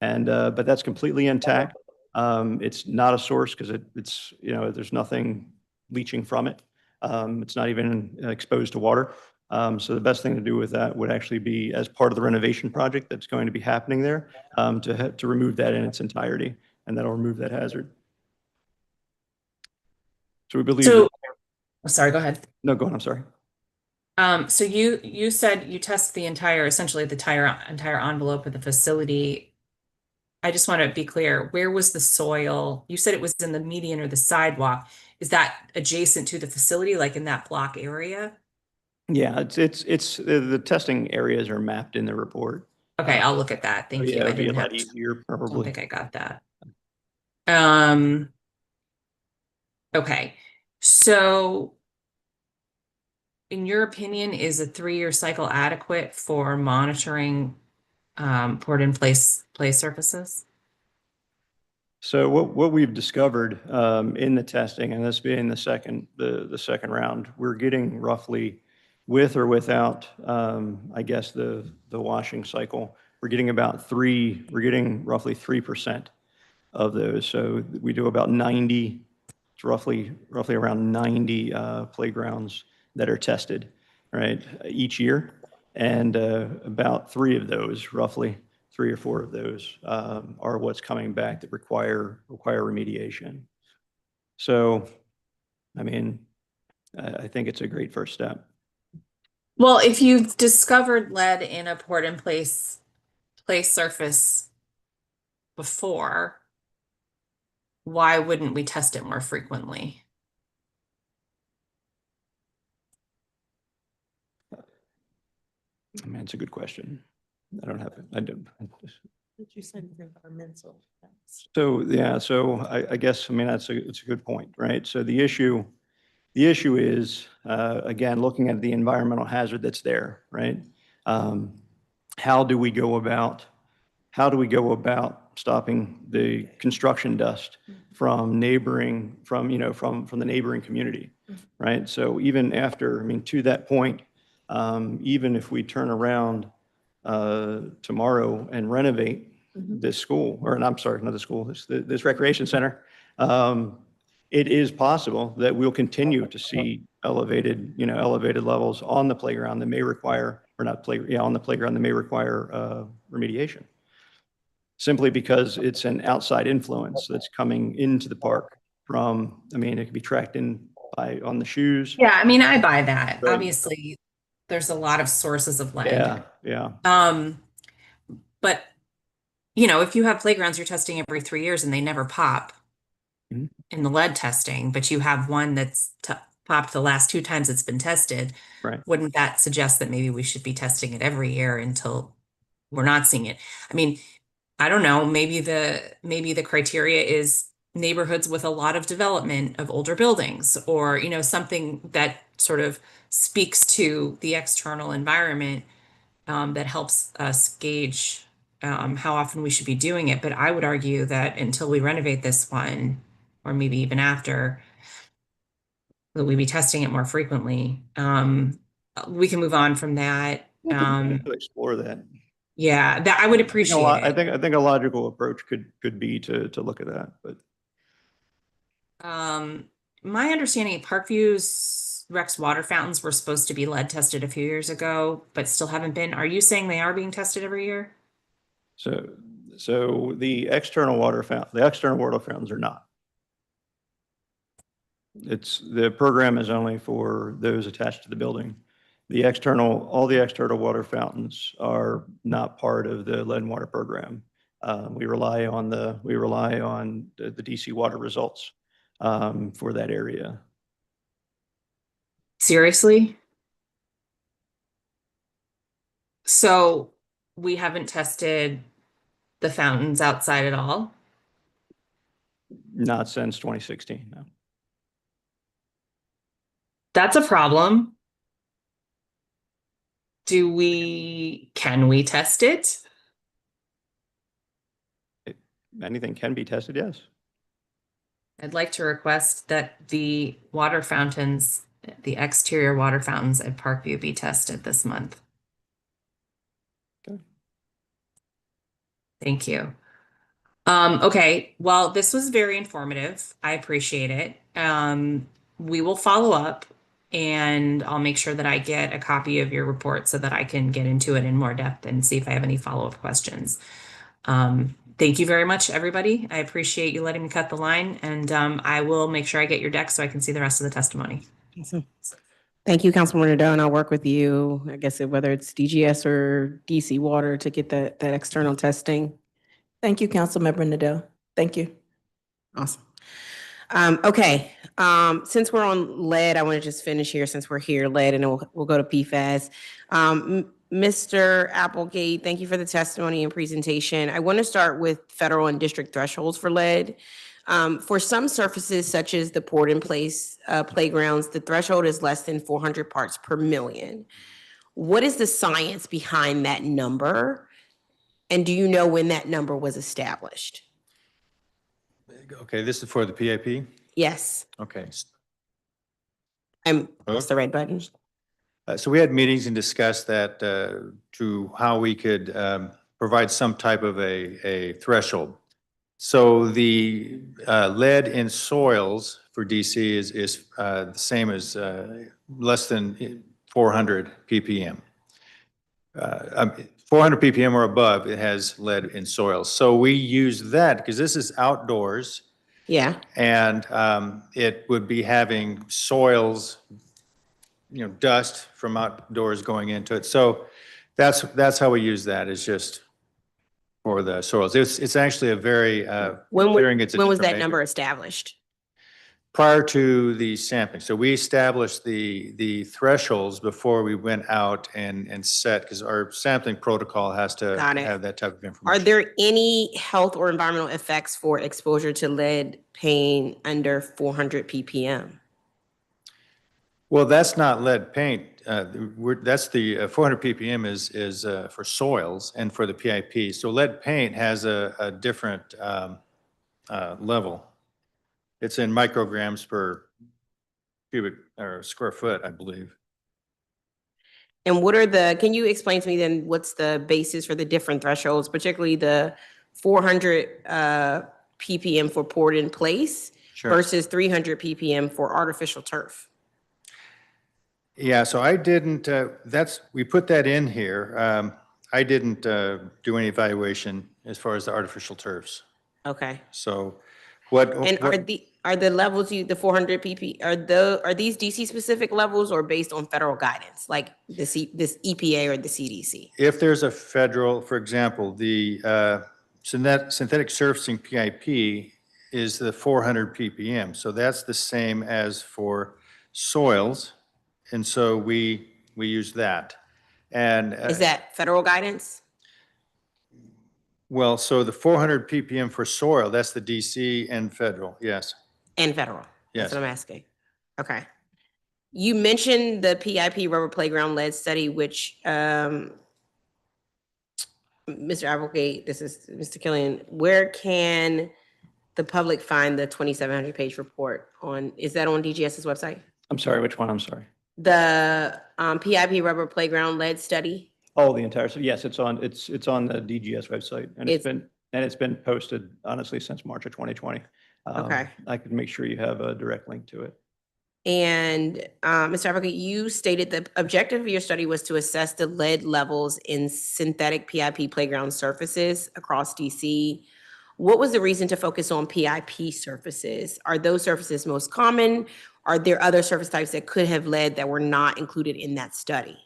And but that's completely intact. It's not a source because it's there's nothing leaching from it. It's not even exposed to water. So the best thing to do with that would actually be as part of the renovation project that's going to be happening there to remove that in its entirety, and that'll remove that hazard. So we believe. Sorry, go ahead. No, go on. I'm sorry. So you said you test essentially the entire envelope of the facility. I just want to be clear. Where was the soil? You said it was in the median or the sidewalk. Is that adjacent to the facility, like in that block area? Yeah, it's the testing areas are mapped in the report. Okay, I'll look at that. Thank you. Yeah, I it'd be a didn't lot have, easier, don't probably. think I got that. Um, okay, so in your opinion, is a 3-year cycle adequate for monitoring poured in place play surfaces? So what we've discovered in the testing, and this being the second round, we're getting roughly, with or without, I guess the washing cycle, we're getting roughly 3% of those. So we do about 90, it's roughly around 90 playgrounds that are tested, right, each year, and about 3 of those, roughly 3 or 4 of those, are what's coming back that require remediation. So, I mean, I think it's a great first step. Well, if you've discovered lead in a poured in place play surface before, why wouldn't we test it more frequently? I mean, it's a good question. I don't have it. I don't. You said environmental. So, yeah, so I guess, I mean, it's a good point, right? So the issue is, again, looking at the environmental hazard that's there, right? How do we go about stopping the construction dust from the neighboring community, right? So even after, I mean, to that point, even if we turn around tomorrow and renovate this school, or I'm sorry, not the school, this recreation center, it is possible that we'll continue to see elevated levels on the playground that may require, or not play, yeah, on the playground that may require remediation. Simply because it's an outside influence that's coming into the park from, I mean, it could be tracked in on the shoes. Yeah, I mean, I buy that. Right. Obviously, there's a lot of sources of lead. Yeah, yeah. But if you have playgrounds you're testing every 3 years and they never pop in the lead testing, but you have one that's popped the last 2 times it's been tested, right? Wouldn't that suggest that maybe we should be testing it every year until we're not seeing it? I mean, I don't know, maybe the criteria is neighborhoods with a lot of development of older buildings, or something that sort of speaks to the external environment that helps us gauge how often we should be doing it. But I would argue that until we renovate this one, or maybe even after, that we be testing it more frequently. We can move on from that. To explore that. Yeah, that I would appreciate it. I think a logical approach could be to look at that, but. My understanding, Parkview's Rex water fountains were supposed to be lead tested a few years ago, but still haven't been. Are you saying they are being tested every year? So the external water fountains are not. The program is only for those attached to the building. All the external water fountains are not part of the lead and water program. We rely on the DC water results for that area. Seriously? So we haven't tested the fountains outside at all? Not since 2016, no. That's a problem. Can we test it? Anything can be tested, yes. I'd like to request that the water fountains, the exterior water fountains at Parkview be tested this month. Okay. Thank you. Okay, well, this was very informative. I appreciate it. We will follow up, and I'll make sure that I get a copy of your report so that I can get into it in more depth and see if I have any follow-up questions. Thank you very much, everybody. I appreciate you letting me cut the line, and I will make sure I get your deck so I can see the rest of the testimony. Awesome. Thank you, Councilmember Nadeau, and I'll work with you, I guess, whether it's DGS or DC Water to get that external testing. Thank you, Councilmember Nadeau. Thank you. Awesome. Okay, since we're on lead, I want to just finish here since we're here, lead, and then we'll go to PFAS. Mr. Applegate, thank you for the testimony and presentation. I want to start with federal and district thresholds for lead. For some surfaces, such as the poured-in-place playgrounds, the threshold is less than 400 parts per million. What is the science behind that number? And do you know when that number was established? Okay, this is for the PIP? Yes. Okay. What's the red button? So we had meetings and discussed that to how we could provide some type of a threshold. So the lead in soils for DC is the same as less than 400 ppm. 400 ppm or above, it has lead in soils. So we use that because this is outdoors. Yeah. And it would be having soils, dust from outdoors going into it. So that's how we use that, is just for the soils. It's actually a very, When it's a was different that measure. number established? Prior to the sampling. So we established the thresholds before we went out and set, because our sampling protocol has to Got it. have that type of information. Are there any health or environmental effects for exposure to lead paint under 400 ppm? Well, that's not lead paint. That's the 400 ppm is for soils and for the PIP. So lead paint has a different level. It's in micrograms per cubic or square foot, I believe. And can you explain to me then what's the basis for the different thresholds, particularly the 400 ppm for poured in place versus 300 ppm for artificial turf? Yeah, so I didn't, we put that in here. I didn't do any evaluation as far as the artificial turfs. Okay. So are the levels the 400 pp, are these DC specific levels or based on federal guidance, like this EPA or the CDC? If there's a federal, for example, the synthetic surfacing PIP is the 400 ppm. So that's the same as for soils. And so we use that. And is that federal guidance? Well, so the 400 ppm for soil, that's the DC and federal, yes. And federal. Yes. That's what I'm asking. Okay. You mentioned the PIP rubber playground lead study, which Mr. Applegate, this is Mr. Killian, where can the public find the 2,700 page report on, is that on DGS's website? I'm sorry, which one? I'm sorry. The PIP rubber playground lead study? Oh, the entire, so yes, it's on the DGS website, and it's been posted honestly since March of 2020. Okay. I could make sure you have a direct link to it. And Mr. Applegate, you stated the objective of your study was to assess the lead levels in synthetic PIP playground surfaces across DC. What was the reason to focus on PIP surfaces? Are those surfaces most common? Are there other surface types that could have lead that were not included in that study?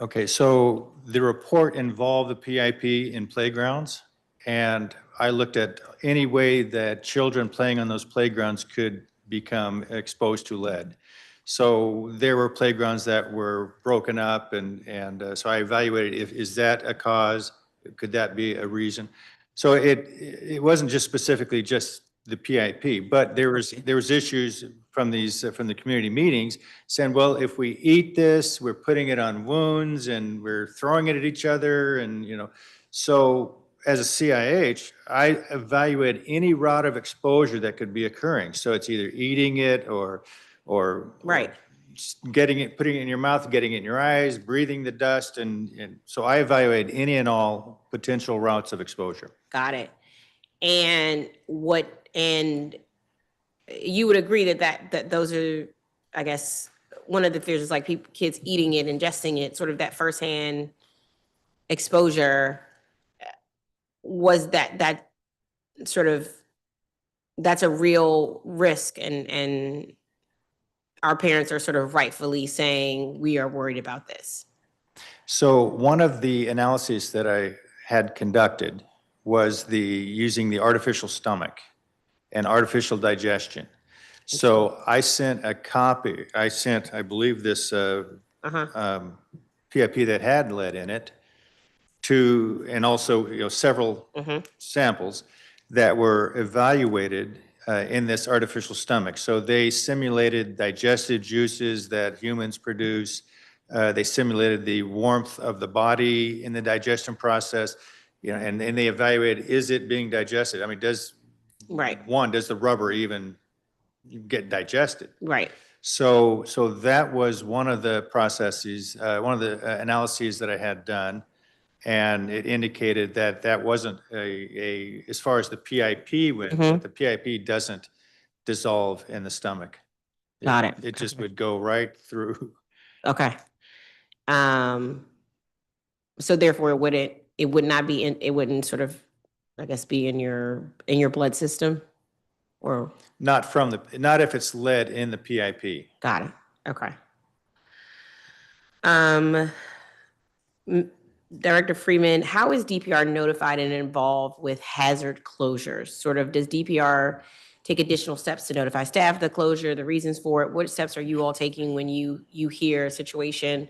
Okay, so the report involved the PIP in playgrounds, and I looked at any way that children playing on those playgrounds could become exposed to lead. So there were playgrounds that were broken up, and so I evaluated is that a cause? Could that be a reason? So it wasn't just specifically just the PIP, but there was issues from the community meetings saying, well, if we eat this, we're putting it on wounds and we're throwing it at each other, and so as a CIH, I evaluate any route of exposure that could be occurring. So it's either eating it or right, getting it, putting it in your mouth, getting it in your eyes, breathing the dust, and so I evaluate any and all potential routes of exposure. Got it. And you would agree that those are, I guess, one of the fears is like kids eating it, ingesting it, sort of that firsthand exposure. Was that sort of, that's a real risk, and our parents are sort of rightfully saying we are worried about this. So one of the analyses that I had conducted was using the artificial stomach. and artificial digestion. So I sent a copy, I believe, this PIP that had lead in it and also, several samples that were evaluated in this artificial stomach. So they simulated digested juices that humans produce. They simulated the warmth of the body in the digestion process, and they evaluated, is it being digested? I mean, does the rubber even get digested? Right. So that was one of the processes, one of the analyses that I had done. And it indicated that wasn't as far as the PIP went, that the PIP doesn't dissolve in the stomach. Got it. It just would go right through. Okay. So therefore it would not be it wouldn't sort of, I guess, be in your blood system, or? Not if it's lead in the PIP. Got it. Okay. Director Freeman, how is DPR notified and involved with hazard closures? Sort of, does DPR take additional steps to notify staff the closure, the reasons for it? What steps are you all taking when you hear a situation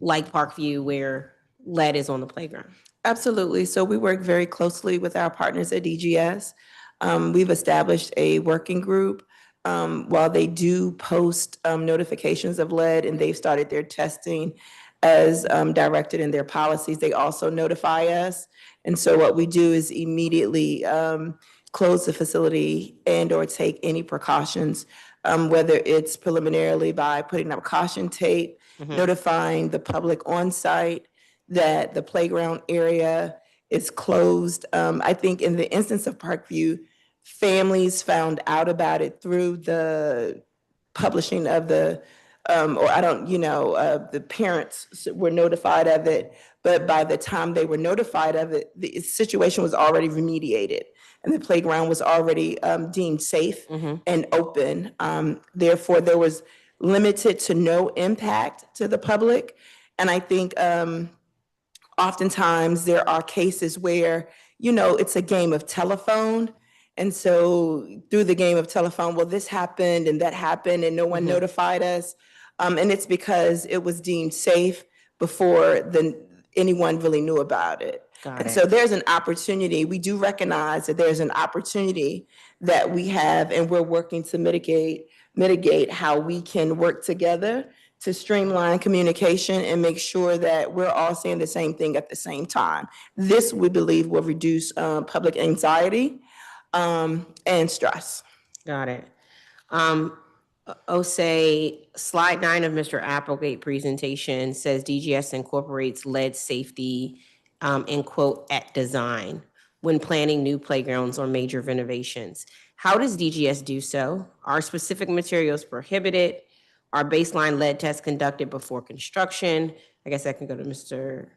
like Parkview where lead is on the playground? Absolutely. So we work very closely with our partners at DGS. We've established a working group. While they do post notifications of lead, and they've started their testing as directed in their policies, they also notify us. And so what we do is immediately close the facility and or take any precautions, whether it's preliminarily by putting up caution tape, notifying the public on site that the playground area is closed. I think in the instance of Parkview, families found out about it through the publishing of the, the parents were notified of it, but by the time they were notified of it, the situation was already remediated and the playground was already deemed safe and open. Therefore, there was limited to no impact to the public. And I think oftentimes there are cases where, it's a game of telephone. And so through the game of telephone, well, this happened and that happened and no one notified us. And it's because it was deemed safe before anyone really knew about it. And so there's an opportunity. We do recognize that there's an opportunity that we have, and we're working to mitigate how we can work together to streamline communication and make sure that we're all saying the same thing at the same time. This, we believe, will reduce public anxiety and stress. Got it. Slide 9 of Mr. Applegate presentation says DGS incorporates lead safety in quote at design when planning new playgrounds or major renovations. How does DGS do so? Are specific materials prohibited? Are baseline lead tests conducted before construction? I guess that can go to Mr.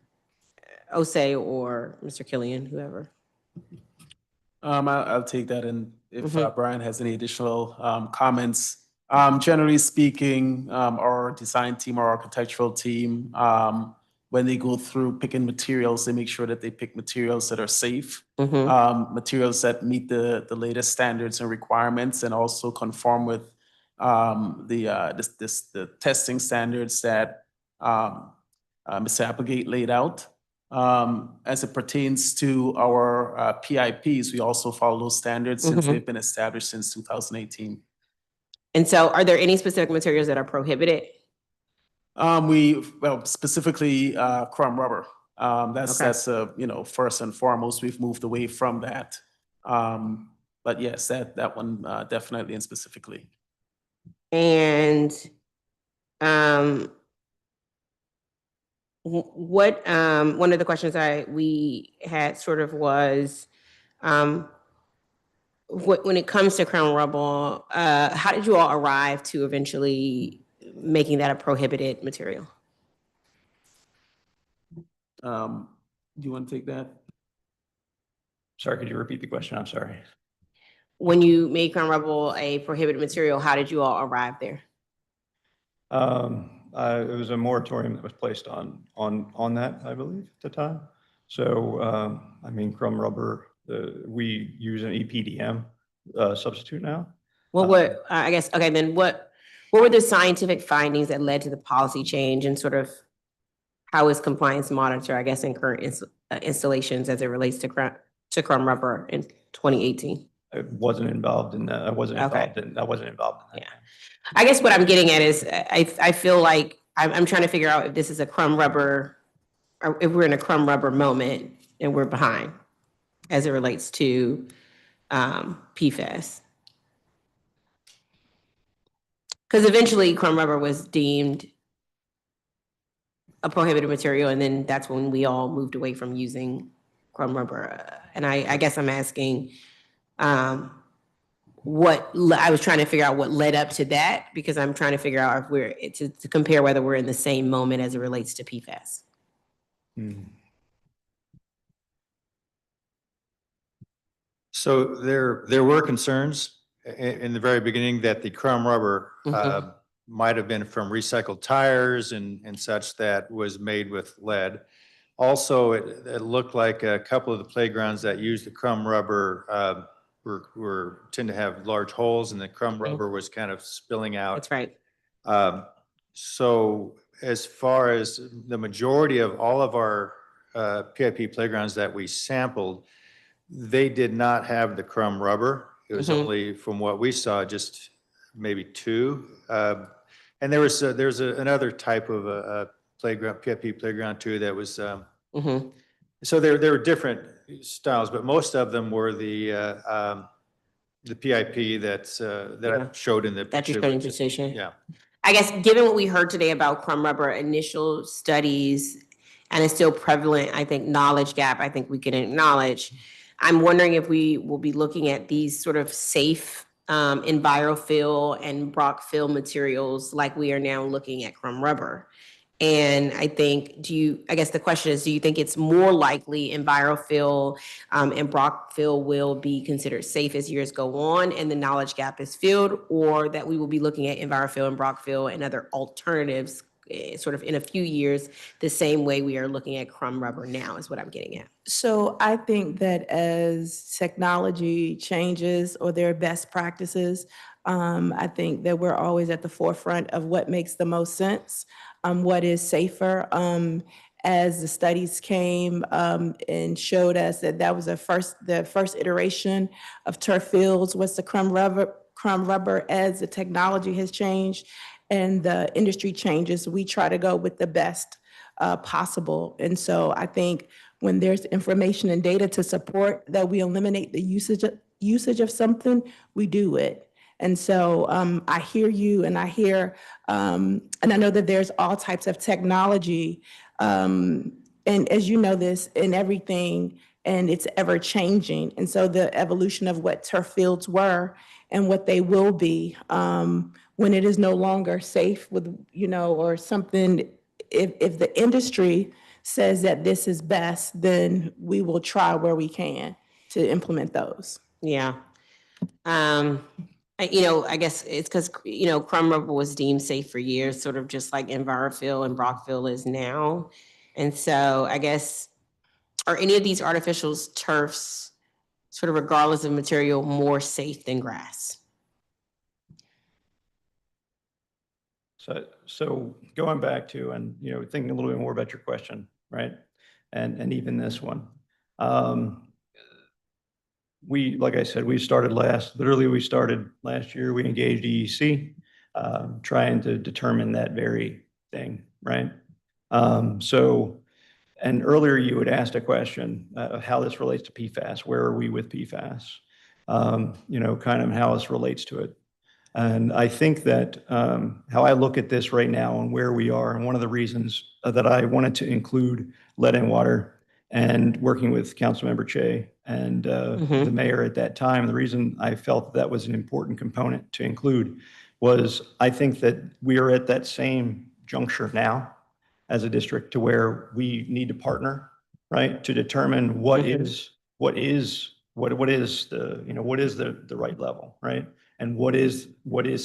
Osei or Mr. Killian, whoever. I'll take that, and if Brian has any additional comments. Generally speaking, our design team, our architectural team, when they go through picking materials, they make sure that they pick materials that are safe, materials that meet the latest standards and requirements, and also conform with the testing standards that Mr. Applegate laid out. As it pertains to our PIPs, we also follow those standards since they've been established since 2018. And so are there any specific materials that are prohibited? Specifically chrome rubber. That's first and foremost, we've moved away from that. But yes, that one definitely and specifically. And what one of the questions we had sort of was when it comes to crown rubble, how did you all arrive to eventually making that a prohibited material? Do you want to take that? Sorry, could you repeat the question? I'm sorry. When you made crown rubble a prohibited material, how did you all arrive there? It was a moratorium that was placed on that, I believe, at the time. So, chrome rubber, we use an EPDM substitute now. Well, what, I guess, okay, then what were the scientific findings that led to the policy change, and sort of how is compliance monitored, I guess, in current installations as it relates to crumb rubber in 2018? I wasn't involved in that. I wasn't involved in that. Yeah. I guess what I'm getting at is I feel like I'm trying to figure out if this is a crumb rubber, or if we're in a crumb rubber moment and we're behind as it relates to PFAS. Because eventually crumb rubber was deemed a prohibited material, and then that's when we all moved away from using crumb rubber. And I guess I'm asking what I was trying to figure out what led up to that, because I'm trying to figure out if we're to compare whether we're in the same moment as it relates to PFAS. So there were concerns in the very beginning that the crumb rubber might have been from recycled tires and such that was made with lead. Also, it looked like a couple of the playgrounds that used the crumb rubber tend to have large holes, and the crumb rubber was kind of spilling out. That's right. So as far as the majority of all of our PIP playgrounds that we sampled, they did not have the crumb rubber. It was only, from what we saw, just maybe 2. And there's another type of playground, PIP playground too, that was. So there were different styles, but most of them were the PIP that showed in the That's your picture. presentation. Yeah. I guess given what we heard today about crumb rubber, initial studies, and it's still prevalent, I think, knowledge gap, I think we can acknowledge. I'm wondering if we will be looking at these sort of safe EnviroFill and Brockfill materials like we are now looking at crumb rubber. And I think, I guess the question is, do you think it's more likely EnviroFill and Brockfill will be considered safe as years go on and the knowledge gap is filled, or that we will be looking at EnviroFill and Brockfill and other alternatives sort of in a few years, the same way we are looking at crumb rubber now, is what I'm getting at? So I think that as technology changes or there are best practices, I think that we're always at the forefront of what makes the most sense, what is safer. As the studies came and showed us that that was the first iteration of turf fields was the crumb rubber. As the technology has changed and the industry changes, we try to go with the best possible. And so I think when there's information and data to support that we eliminate the usage of something, we do it. And so I hear you, and I hear, and I know that there's all types of technology, and as you know this, in everything, and it's ever changing. And so the evolution of what turf fields were and what they will be when it is no longer safe with, or something, if the industry says that this is best, then we will try where we can to implement those. Yeah. I guess it's because, crumb rubber was deemed safe for years, sort of just like EnviroFill and Brockfill is now. And so I guess, are any of these artificial turfs, sort of regardless of material, more safe than grass? So going back to, and, thinking a little bit more about your question, right? And even this one. Like I said, we started last year, we engaged EEC, trying to determine that very thing, right? And earlier you had asked a question of how this relates to PFAS. Where are we with PFAS? Kind of how this relates to it. And I think that how I look at this right now and where we are, and one of the reasons that I wanted to include lead and water, and working with Councilmember Che and the mayor at that time, the reason I felt that was an important component to include was I think that we are at that same juncture now as a district to where we need to partner, right, to determine what is the right level, right, and what is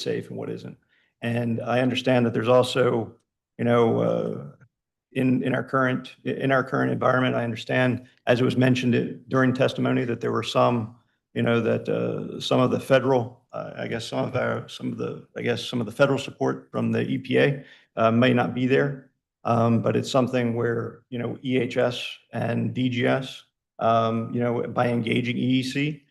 safe and what isn't. And I understand that there's also, in our current environment, I understand, as it was mentioned during testimony, that there were some, that some of the federal, some of the federal support from the EPA may not be there. But it's something where, EHS and DGS, by engaging EEC,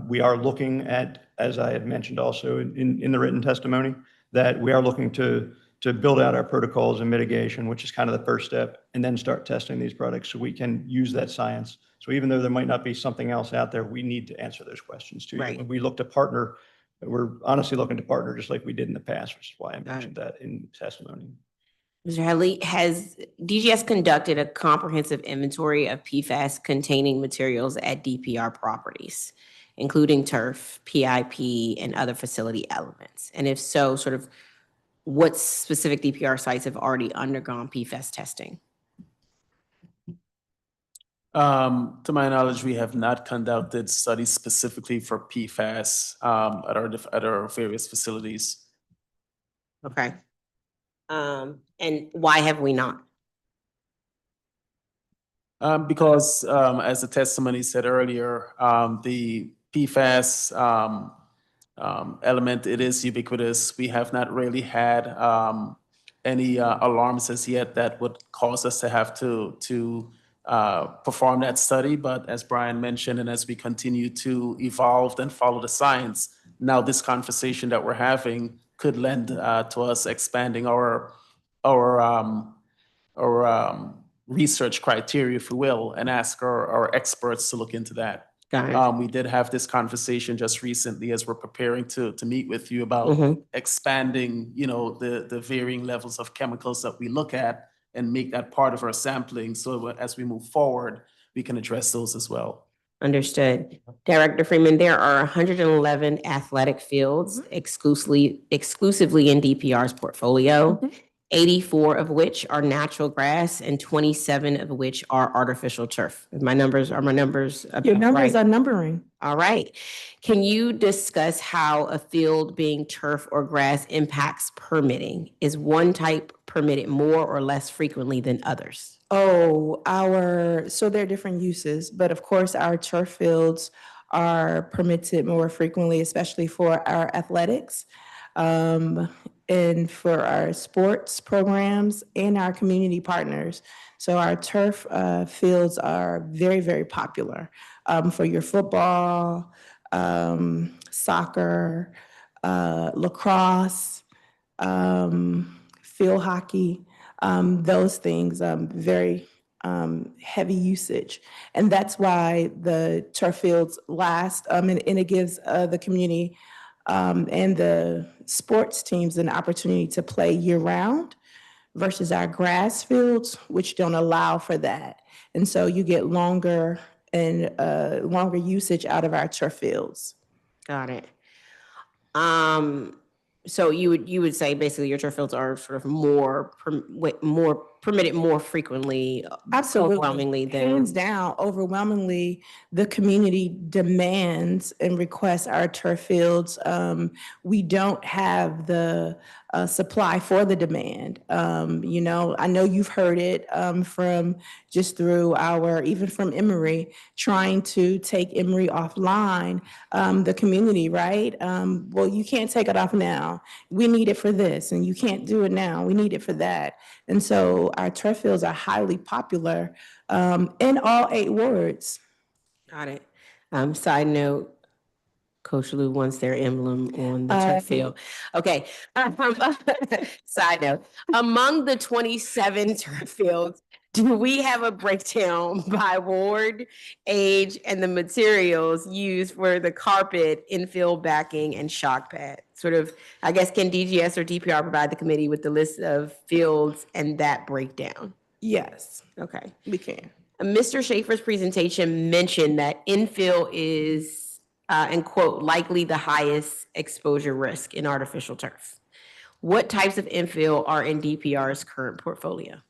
we are looking at, as I had mentioned also in the written testimony, that we are looking to build out our protocols and mitigation, which is kind of the first step, and then start testing these products so we can use that science. So even though there might not be something else out there, we need to answer those questions too. Right. When we look to partner, we're honestly looking to partner just like we did in the past, which is why I mentioned that in testimony. Mr. Headley, has DGS conducted a comprehensive inventory of PFAS containing materials at DPR properties, including turf, PIP, and other facility elements? And if so, sort of what specific DPR sites have already undergone PFAS testing? To my knowledge, we have not conducted studies specifically for PFAS at our various facilities. Okay. And why have we not? Because as the testimony said earlier, the PFAS element, it is ubiquitous. We have not really had any alarms as yet that would cause us to have to perform that study. But as Brian mentioned, and as we continue to evolve and follow the science, now this conversation that we're having could lend to us expanding our research criteria, if you will, and ask our experts to look into that. Got it. We did have this conversation just recently as we're preparing to meet with you about expanding, the varying levels of chemicals that we look at and make that part of our sampling. So as we move forward, we can address those as well. Understood. Director Freeman, there are 111 athletic fields exclusively in DPR's portfolio, 84 of which are natural grass and 27 of which are artificial turf. Are my numbers Your numbers right? are numbering. All right. Can you discuss how a field being turf or grass impacts permitting? Is one type permitted more or less frequently than others? So there are different uses, but of course, our turf fields are permitted more frequently, especially for our athletics, and for our sports programs and our community partners. So our turf fields are very, very popular for your football, soccer, lacrosse, field hockey. Those things, very heavy usage. And that's why the turf fields last, and it gives the community and the sports teams an opportunity to play year-round versus our grass fields, which don't allow for that. And so you get longer usage out of our turf fields. Got it. So you would say basically your turf fields are sort of more permitted more frequently, Absolutely. overwhelmingly than Hands down, overwhelmingly, the community demands and requests our turf fields. We don't have the supply for the demand. I know you've heard it from just through even from Emory, trying to Take Emory offline, the community, right? Well, you can't take it off now. We need it for this, and you can't do it now. We need it for that. And so our turf fields are highly popular in all 8 wards. Got it. Side note, Coach Lou wants their emblem on the turf field. Okay. Side note, among the 27 turf fields, do we have a breakdown by ward, age, and the materials used for the carpet, infield backing, and shock pad? Sort of, I guess, can DGS or DPR provide the committee with the list of fields and that breakdown? Yes. Okay. We can. Mr. Schaefer's presentation mentioned that infill is, and quote, likely the highest exposure risk in artificial turf. What types of infill are in DPR's current portfolio?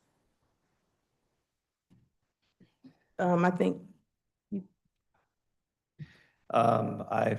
I think. I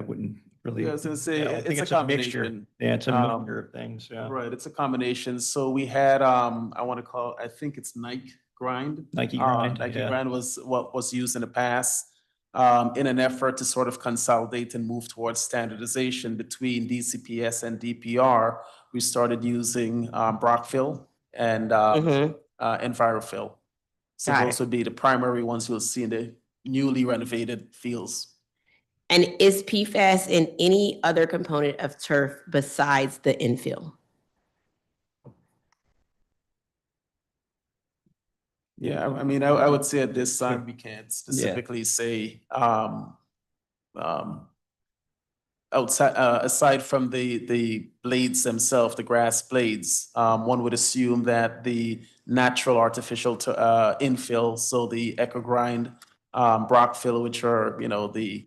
wouldn't really. Yeah, I was gonna say, I think it's a mixture. combination. Yeah, it's a mixture of things, yeah. Right, it's a combination. So we had, I think it's Nike grind. Nike grind, Nike yeah. grind was what was used in the past. in an effort to sort of consolidate and move towards standardization between DCPS and DPR, we started using Brockfill and EnviroFill. So Got those would be the primary ones you'll see in the newly renovated fields. And is PFAS in any other component of turf besides the infill? Yeah, I mean, I would say at this time, we can't specifically say, outside, aside from the blades themselves, the grass blades, one would assume that the natural artificial infill, so the eco-grind, Brockfill, which are, you know, the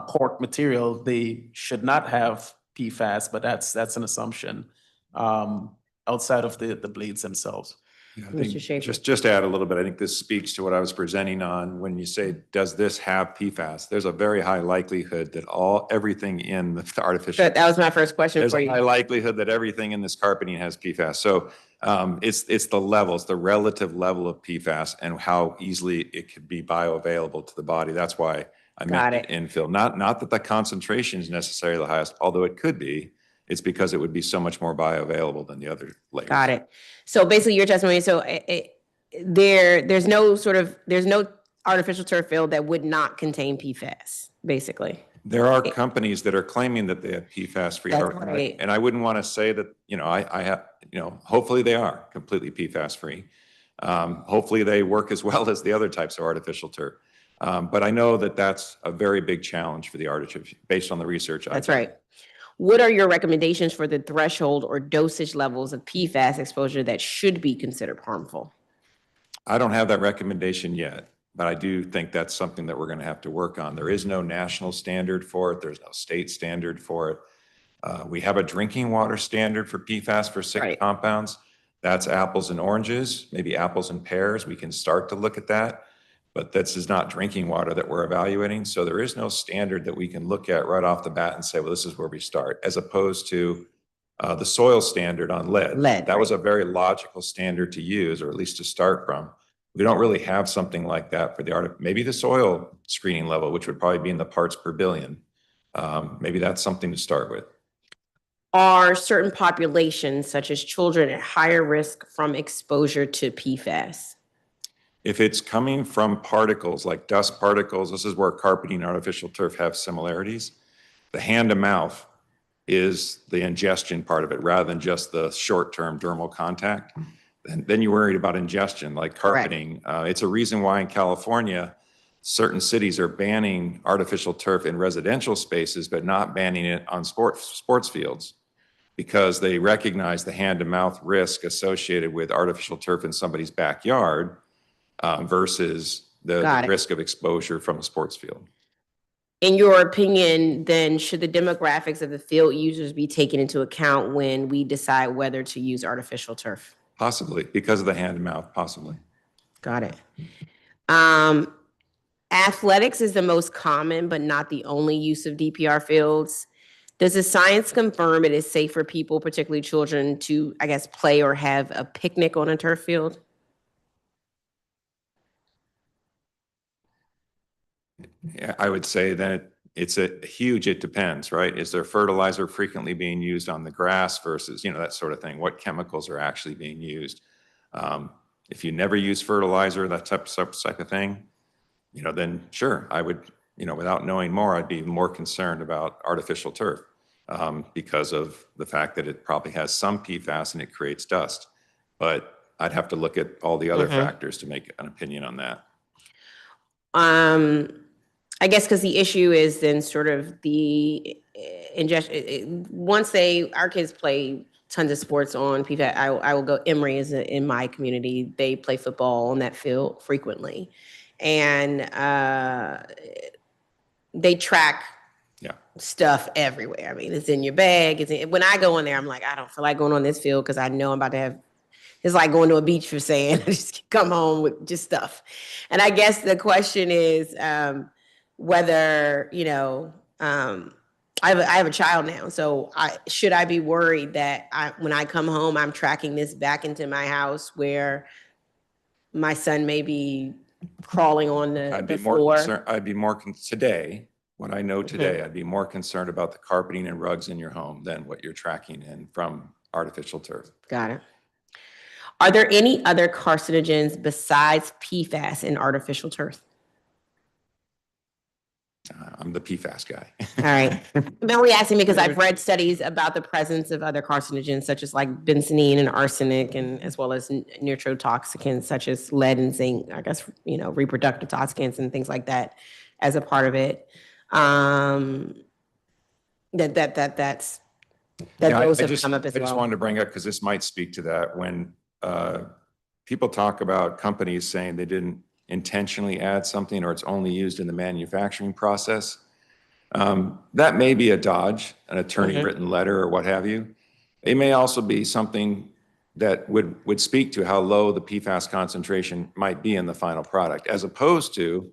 cork material, they should not have PFAS, but that's an assumption, outside of the blades themselves. Yeah, I Mr. think Schaefer. just to add a little bit, I think this speaks to what I was presenting on when you say, does this have PFAS? There's a very high likelihood that everything in the artificial. That was my first question There's for a you. high likelihood that everything in this carpeting has PFAS. So it's the levels, the relative level of PFAS and how easily it could be bioavailable to the body. That's why I Got meant infill. Not that the concentration is necessarily the highest, although it could be. It's because it would be so much more bioavailable than the other layers. Got it. So basically your testimony, so there's no artificial turf field that would not contain PFAS, basically. There are companies that are claiming that they have PFAS-free. That's right. And I wouldn't want to say that, you know, I have, you know, hopefully they are completely PFAS-free. Hopefully they work as well as the other types of artificial turf. But I know that that's a very big challenge for the artificial, based on the research. That's right. What are your recommendations for the threshold or dosage levels of PFAS exposure that should be considered harmful? I don't have that recommendation yet, but I do think that's something that we're going to have to work on. There is no national standard for it. There's no state standard for it. We have a drinking water standard for PFAS for 6 compounds. That's apples and oranges, maybe apples and pears. We can start to look at that, but this is not drinking water that we're evaluating. So there is no standard that we can look at right off the bat and say, well, this is where we start, as opposed to the soil standard on lead. That was a very logical standard to use, or at least to start from. We don't really have something like that for the maybe the soil screening level, which would probably be in the parts per billion. Maybe that's something to start with. Are certain populations, such as children, at higher risk from exposure to PFAS? If it's coming from particles like dust particles, this is where carpeting and artificial turf have similarities. The hand to mouth is the ingestion part of it rather than just the short-term dermal contact. And then you're worried about ingestion like carpeting. It's a reason why in California, certain cities are banning artificial turf in residential spaces, but not banning it on sports fields, because they recognize the hand to mouth risk associated with artificial turf in somebody's backyard versus the risk of exposure from a sports field. In your opinion, then, should the demographics of the field users be taken into account when we decide whether to use artificial turf? Possibly, because of the hand to mouth, possibly. Got it. Athletics is the most common, but not the only use of DPR fields. Does the science confirm it is safe for people, particularly children, to, I guess, play or have a picnic on a turf field? Yeah, I would say that it's a huge, it depends, right? Is there fertilizer frequently being used on the grass versus, you know, that sort of thing? What chemicals are actually being used? If you never use fertilizer, that type of thing, you know, then sure, I would, you know, without knowing more, I'd be more concerned about artificial turf because of the fact that it probably has some PFAS and it creates dust. But I'd have to look at all the other factors to make an opinion on that. I guess because the issue is then sort of the ingestion. Once our kids play tons of sports on PFAS, I will go, Emory is in my community, they play football on that field frequently. And they track stuff everywhere. I mean, it's in your bag. When I go in there, I'm like, I don't feel like going on this field because I know I'm about to have, it's like going to a beach for sand. I just come home with just stuff. And I guess the question is whether, you know, I have a child now. So should I be worried that when I come home, I'm tracking this back into my house where my son may be crawling on I'd the be more floor. concerned, today, what I know today, I'd be more concerned about the carpeting and rugs in your home than what you're tracking in from artificial turf. Got it. Are there any other carcinogens besides PFAS in artificial turf? I'm the PFAS guy. All right. I'm only asking because I've read studies about the presence of other carcinogens such as like benzene and arsenic, and as well as neurotoxicants such as lead and zinc, I guess, reproductive toxicants and things like that as a part of it. Those have come up as I just well. wanted to bring up, because this might speak to that, when people talk about companies saying they didn't intentionally add something or it's only used in the manufacturing process. That may be a dodge, an attorney-written letter or what have you. It may also be something that would speak to how low the PFAS concentration might be in the final product, as opposed to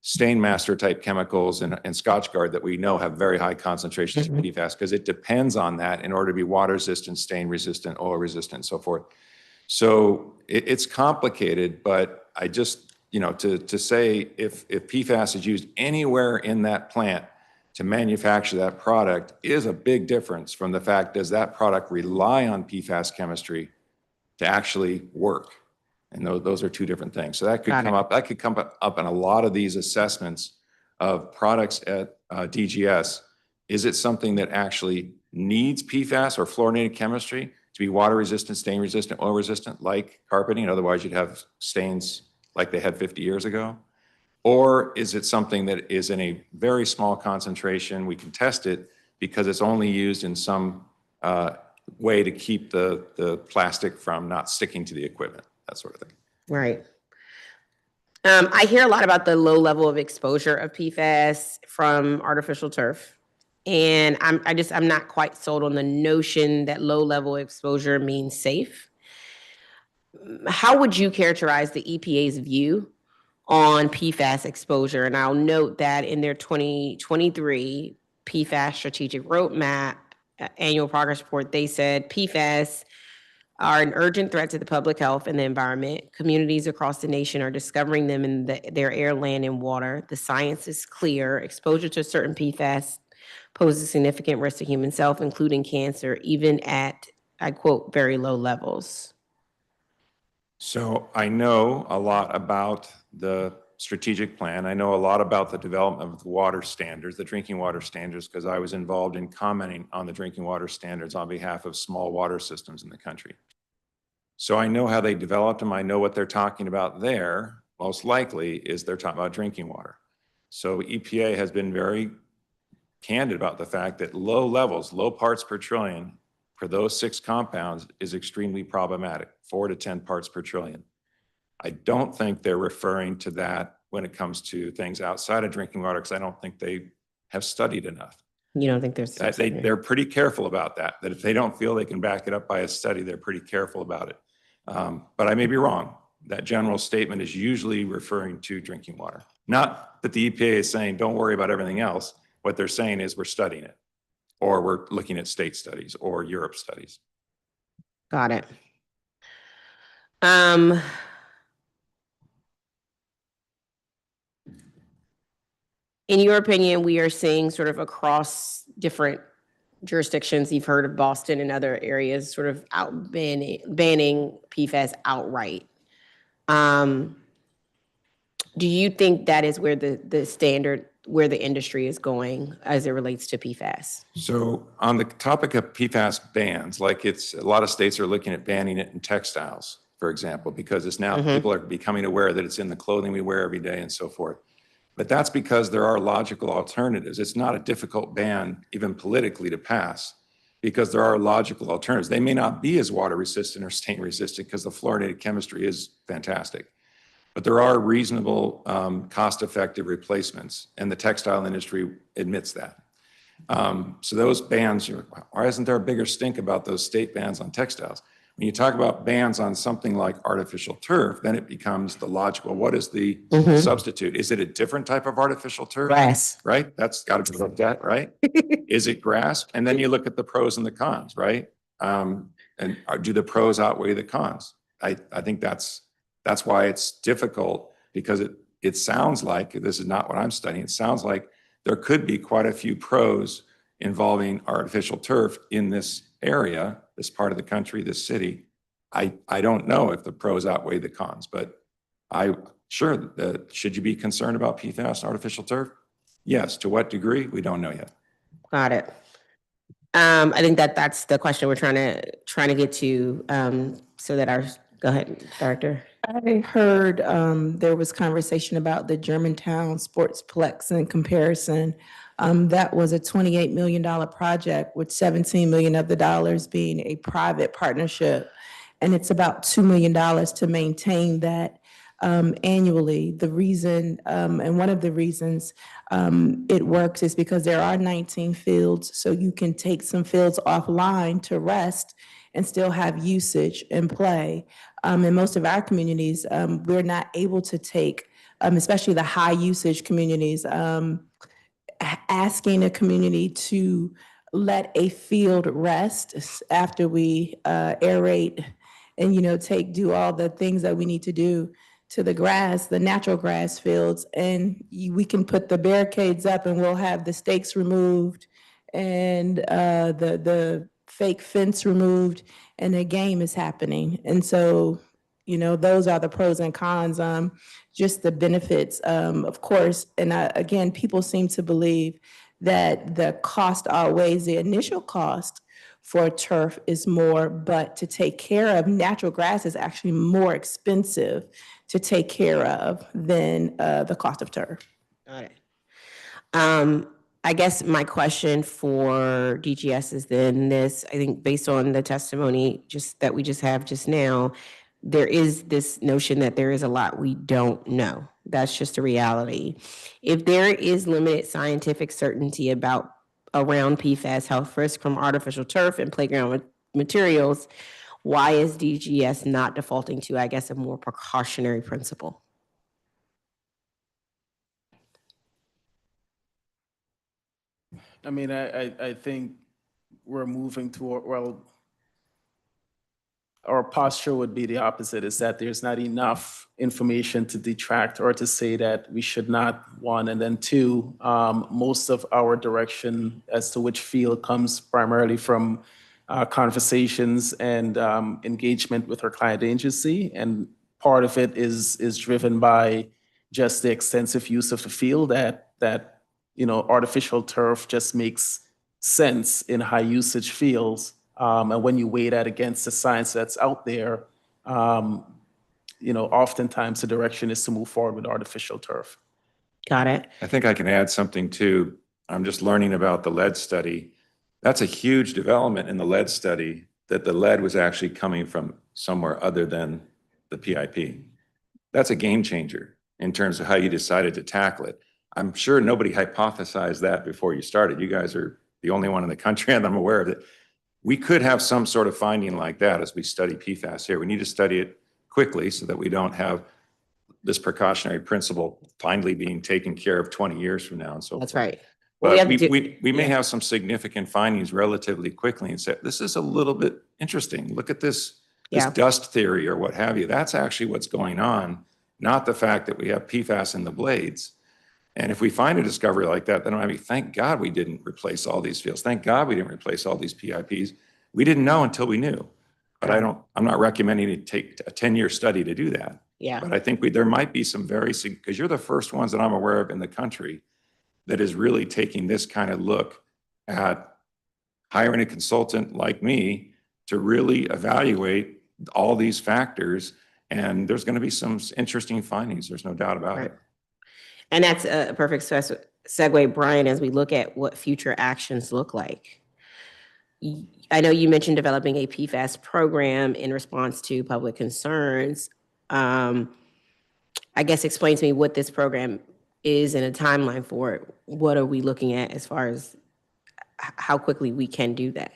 Stainmaster type chemicals and Scotchgard that we know have very high concentrations of PFAS, because it depends on that in order to be water resistant, stain resistant, oil resistant, and so forth. So it's complicated, but I just, to say if PFAS is used anywhere in that plant to manufacture that product is a big difference from the fact, does that product rely on PFAS chemistry to actually work? And those are two different things. So that could come up in a lot of these assessments of products at DGS. Is it something that actually needs PFAS or fluorinated chemistry to be water resistant, stain resistant, oil resistant, like carpeting? Otherwise, you'd have stains like they had 50 years ago. Or is it something that is in a very small concentration? We can test it because it's only used in some way to keep the plastic from not sticking to the equipment, that sort of thing. Right. I hear a lot about the low level of exposure of PFAS from artificial turf. And I'm not quite sold on the notion that low level exposure means safe. How would you characterize the EPA's view on PFAS exposure? And I'll note that in their 2023 PFAS strategic roadmap annual progress report, they said PFAS are an urgent threat to the public health and the environment. Communities across the nation are discovering them in their air, land, and water. The science is clear. Exposure to certain PFAS poses significant risk to human health, including cancer, even at, I quote, very low levels. So I know a lot about the strategic plan. I know a lot about the development of the water standards, the drinking water standards, because I was involved in commenting on the drinking water standards on behalf of small water systems in the country. So I know how they developed them. I know what they're talking about there. Most likely is they're talking about drinking water. So EPA has been very candid about the fact that low levels, low parts per trillion for those 6 compounds is extremely problematic, 4 to 10 parts per trillion. I don't think they're referring to that when it comes to things outside of drinking water, because I don't think they have studied enough. You don't think there's... They're pretty careful about that if they don't feel they can back it up by a study, they're pretty careful about it. But I may be wrong. That general statement is usually referring to drinking water. Not that the EPA is saying, don't worry about everything else. What they're saying is we're studying it, or we're looking at state studies or Europe studies. Got it. In your opinion, we are seeing sort of across different jurisdictions, you've heard of Boston and other areas sort of banning PFAS outright. Do you think that is where the standard, where the industry is going as it relates to PFAS? So on the topic of PFAS bans, like a lot of states are looking at banning it in textiles, for example, because it's now people are becoming aware that it's in the clothing we wear every day and so forth. But that's because there are logical alternatives. It's not a difficult ban, even politically, to pass, because there are logical alternatives. They may not be as water resistant or stain resistant because the fluorinated chemistry is fantastic. But there are reasonable, cost-effective replacements, and the textile industry admits that. So those bans, why isn't there a bigger stink about those state bans on textiles? When you talk about bans on something like artificial turf, then it becomes the logical. What is the substitute? Is it a different type of artificial turf? Grass. Right? That's got to be looked at, right? Is it grass? And then you look at the pros and the cons, right? And do the pros outweigh the cons? I think that's why it's difficult because it sounds like, this is not what I'm studying, it sounds like there could be quite a few pros involving artificial turf in this area, this part of the country, this city. I don't know if the pros outweigh the cons, but should you be concerned about PFAS and artificial turf? Yes. To what degree? We don't know yet. Got it. I think that's the question we're trying to get to, so that go ahead, Director. I heard there was conversation about the Germantown Sportsplex in comparison. That was a $28 million project, with $17 million of the dollars being a private partnership. And it's about $2 million to maintain that annually. The reason, and one of the reasons it works is because there are 19 fields, so you can take some fields offline to rest and still have usage and play. In most of our communities, we're not able to take, especially the high usage communities, asking a community to let a field rest after we aerate and, do all the things that we need to do to the grass, the natural grass fields, and we can put the barricades up and we'll have the stakes removed and the fake fence removed, and a game is happening. And so, those are the pros and cons, just the benefits, of course. And again, people seem to believe that the cost outweighs the initial cost for turf is more, but to take care of natural grass is actually more expensive to take care of than the cost of turf. Got it. I guess my question for DGS is then this: I think based on the testimony that we just have just now, there is this notion that there is a lot we don't know. That's just a reality. If there is limited scientific certainty around PFAS health risk from artificial turf and playground materials, why is DGS not defaulting to, I guess, a more precautionary principle? I mean, I think we're moving toward, well, our posture would be the opposite, is that there's not enough information to detract or to say that we should not, one, and then two, most of our direction as to which field comes primarily from conversations and engagement with our client agency. And part of it is driven by just the extensive use of the field that artificial turf just makes sense in high usage fields. And when you weigh that against the science that's out there, oftentimes the direction is to move forward with artificial turf. Got it. I think I can add something too. I'm just learning about the lead study. That's a huge development in the lead study, that the lead was actually coming from somewhere other than the PIP. That's a game changer in terms of how you decided to tackle it. I'm sure nobody hypothesized that before you started. You guys are the only one in the country, and I'm aware of it. We could have some sort of finding like that as we study PFAS here. We need to study it quickly so that we don't have this precautionary principle finally being taken care of 20 years from now and so forth. That's right. But we may have some significant findings relatively quickly and say, this is a little bit interesting. Look at this dust theory or what have you. That's actually what's going on, not the fact that we have PFAS in the blades. And if we find a discovery like that, then thank God we didn't replace all these fields. Thank God we didn't replace all these PIPs. We didn't know until we knew. But I'm not recommending you take a 10-year study to do that. Yeah. But I think there might be some because you're the first ones that I'm aware of in the country that is really taking this kind of look at hiring a consultant like me to really evaluate all these factors. And there's going to be some interesting findings. There's no doubt about it. And that's a perfect segue, Brian, as we look at what future actions look like. I know you mentioned developing a PFAS program in response to public concerns. I guess explain to me what this program is and a timeline for it. What are we looking at as far as how quickly we can do that?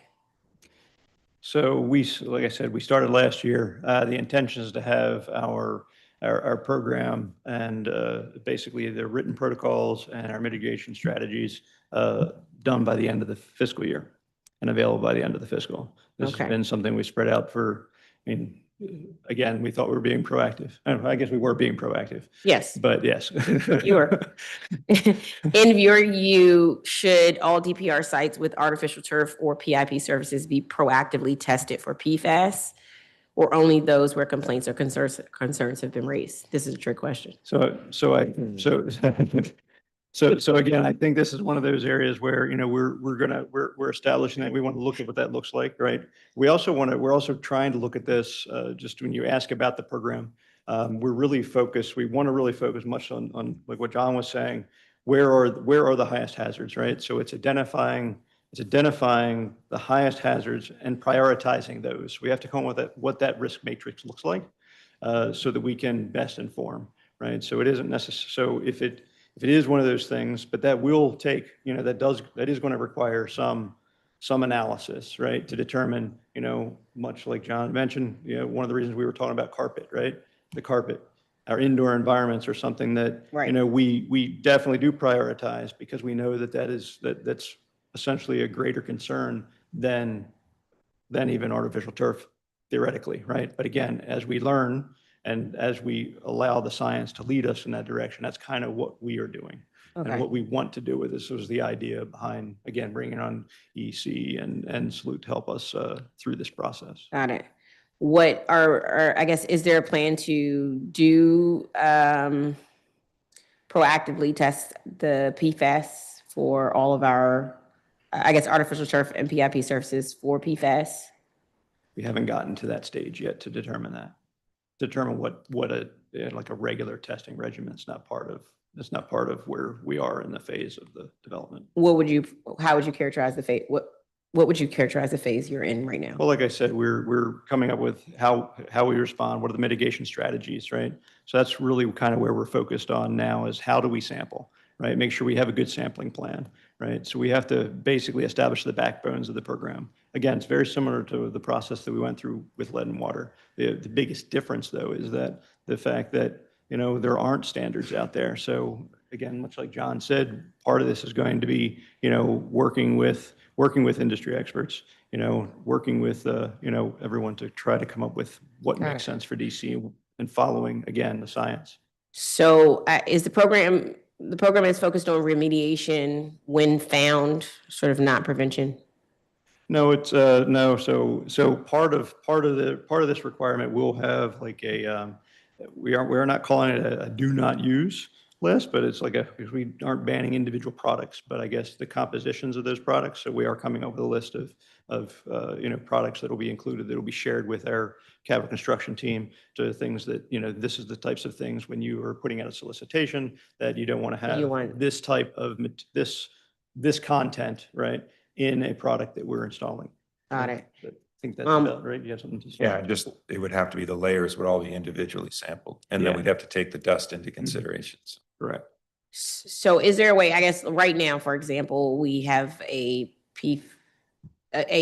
So like I said, we started last year. The intention is to have our program and basically the written protocols and our mitigation strategies done by the end of the fiscal year and available by the end of the fiscal. This has been something we spread out for, again, we thought we were being proactive. I guess we were being proactive, Yes, but yes. you were. In your view, should all DPR sites with artificial turf or PIP services be proactively tested for PFAS? Or only those where complaints or concerns have been raised? This is a trick question. So again, I think this is one of those areas where, we're establishing that we want to look at what that looks like, right? We're also trying to look at this, just when you ask about the program, we want to really focus much on like what John was saying, where are the highest hazards, right? So it's identifying the highest hazards and prioritizing those. We have to come up with what that risk matrix looks like, so that we can best inform, right? So it isn't necessary. So if it is one of those things, but that will take, that is going to require some analysis, right? To determine, much like John mentioned, one of the reasons we were talking about carpet, right? The carpet, our indoor environments are something that, Right. We definitely do prioritize because we know that's essentially a greater concern than even artificial turf theoretically, right? But again, as we learn and as we allow the science to lead us in that direction, that's kind of what we are doing. Okay. And what we want to do with this was the idea behind, again, bringing on EC and Salute to help us through this process. Got it. What I guess, is there a plan to do proactively test the PFAS for all of our, I guess, artificial turf and PIP services for PFAS? We haven't gotten to that stage yet to determine what a like a regular testing regimen. It's not part of where we are in the phase of the development. How would you characterize the phase? What would you characterize the phase you're in right now? Well, like I said, we're coming up with how we respond. What are the mitigation strategies, right? So that's really kind of where we're focused on now, is how do we sample, right? Make sure we have a good sampling plan, right? So we have to basically establish the backbones of the program. Again, it's very similar to the process that we went through with lead and water. The biggest difference, though, is that the fact that, there aren't standards out there. So again, much like John said, part of this is going to be, working with industry experts, working with, everyone to try to come up with what makes sense for DC and following, again, the science. So is the program is focused on remediation when found, sort of not prevention? No, it's no. So part of this requirement will have like we're not calling it a do not use list, but it's like because we aren't banning individual products, but I guess the compositions of those products. So we are coming up with a list of products that will be included, that will be shared with our capital construction team, to things that, this is the types of things when you are putting out a solicitation that you don't want to have this type of this content, right, in a product that we're installing. Got it. I think that's about right. You have something to say? Yeah, it would have to be the layers would all be individually sampled, and then we'd have to take the dust into considerations. Correct. So is there a way, I guess, right now, for example, we have a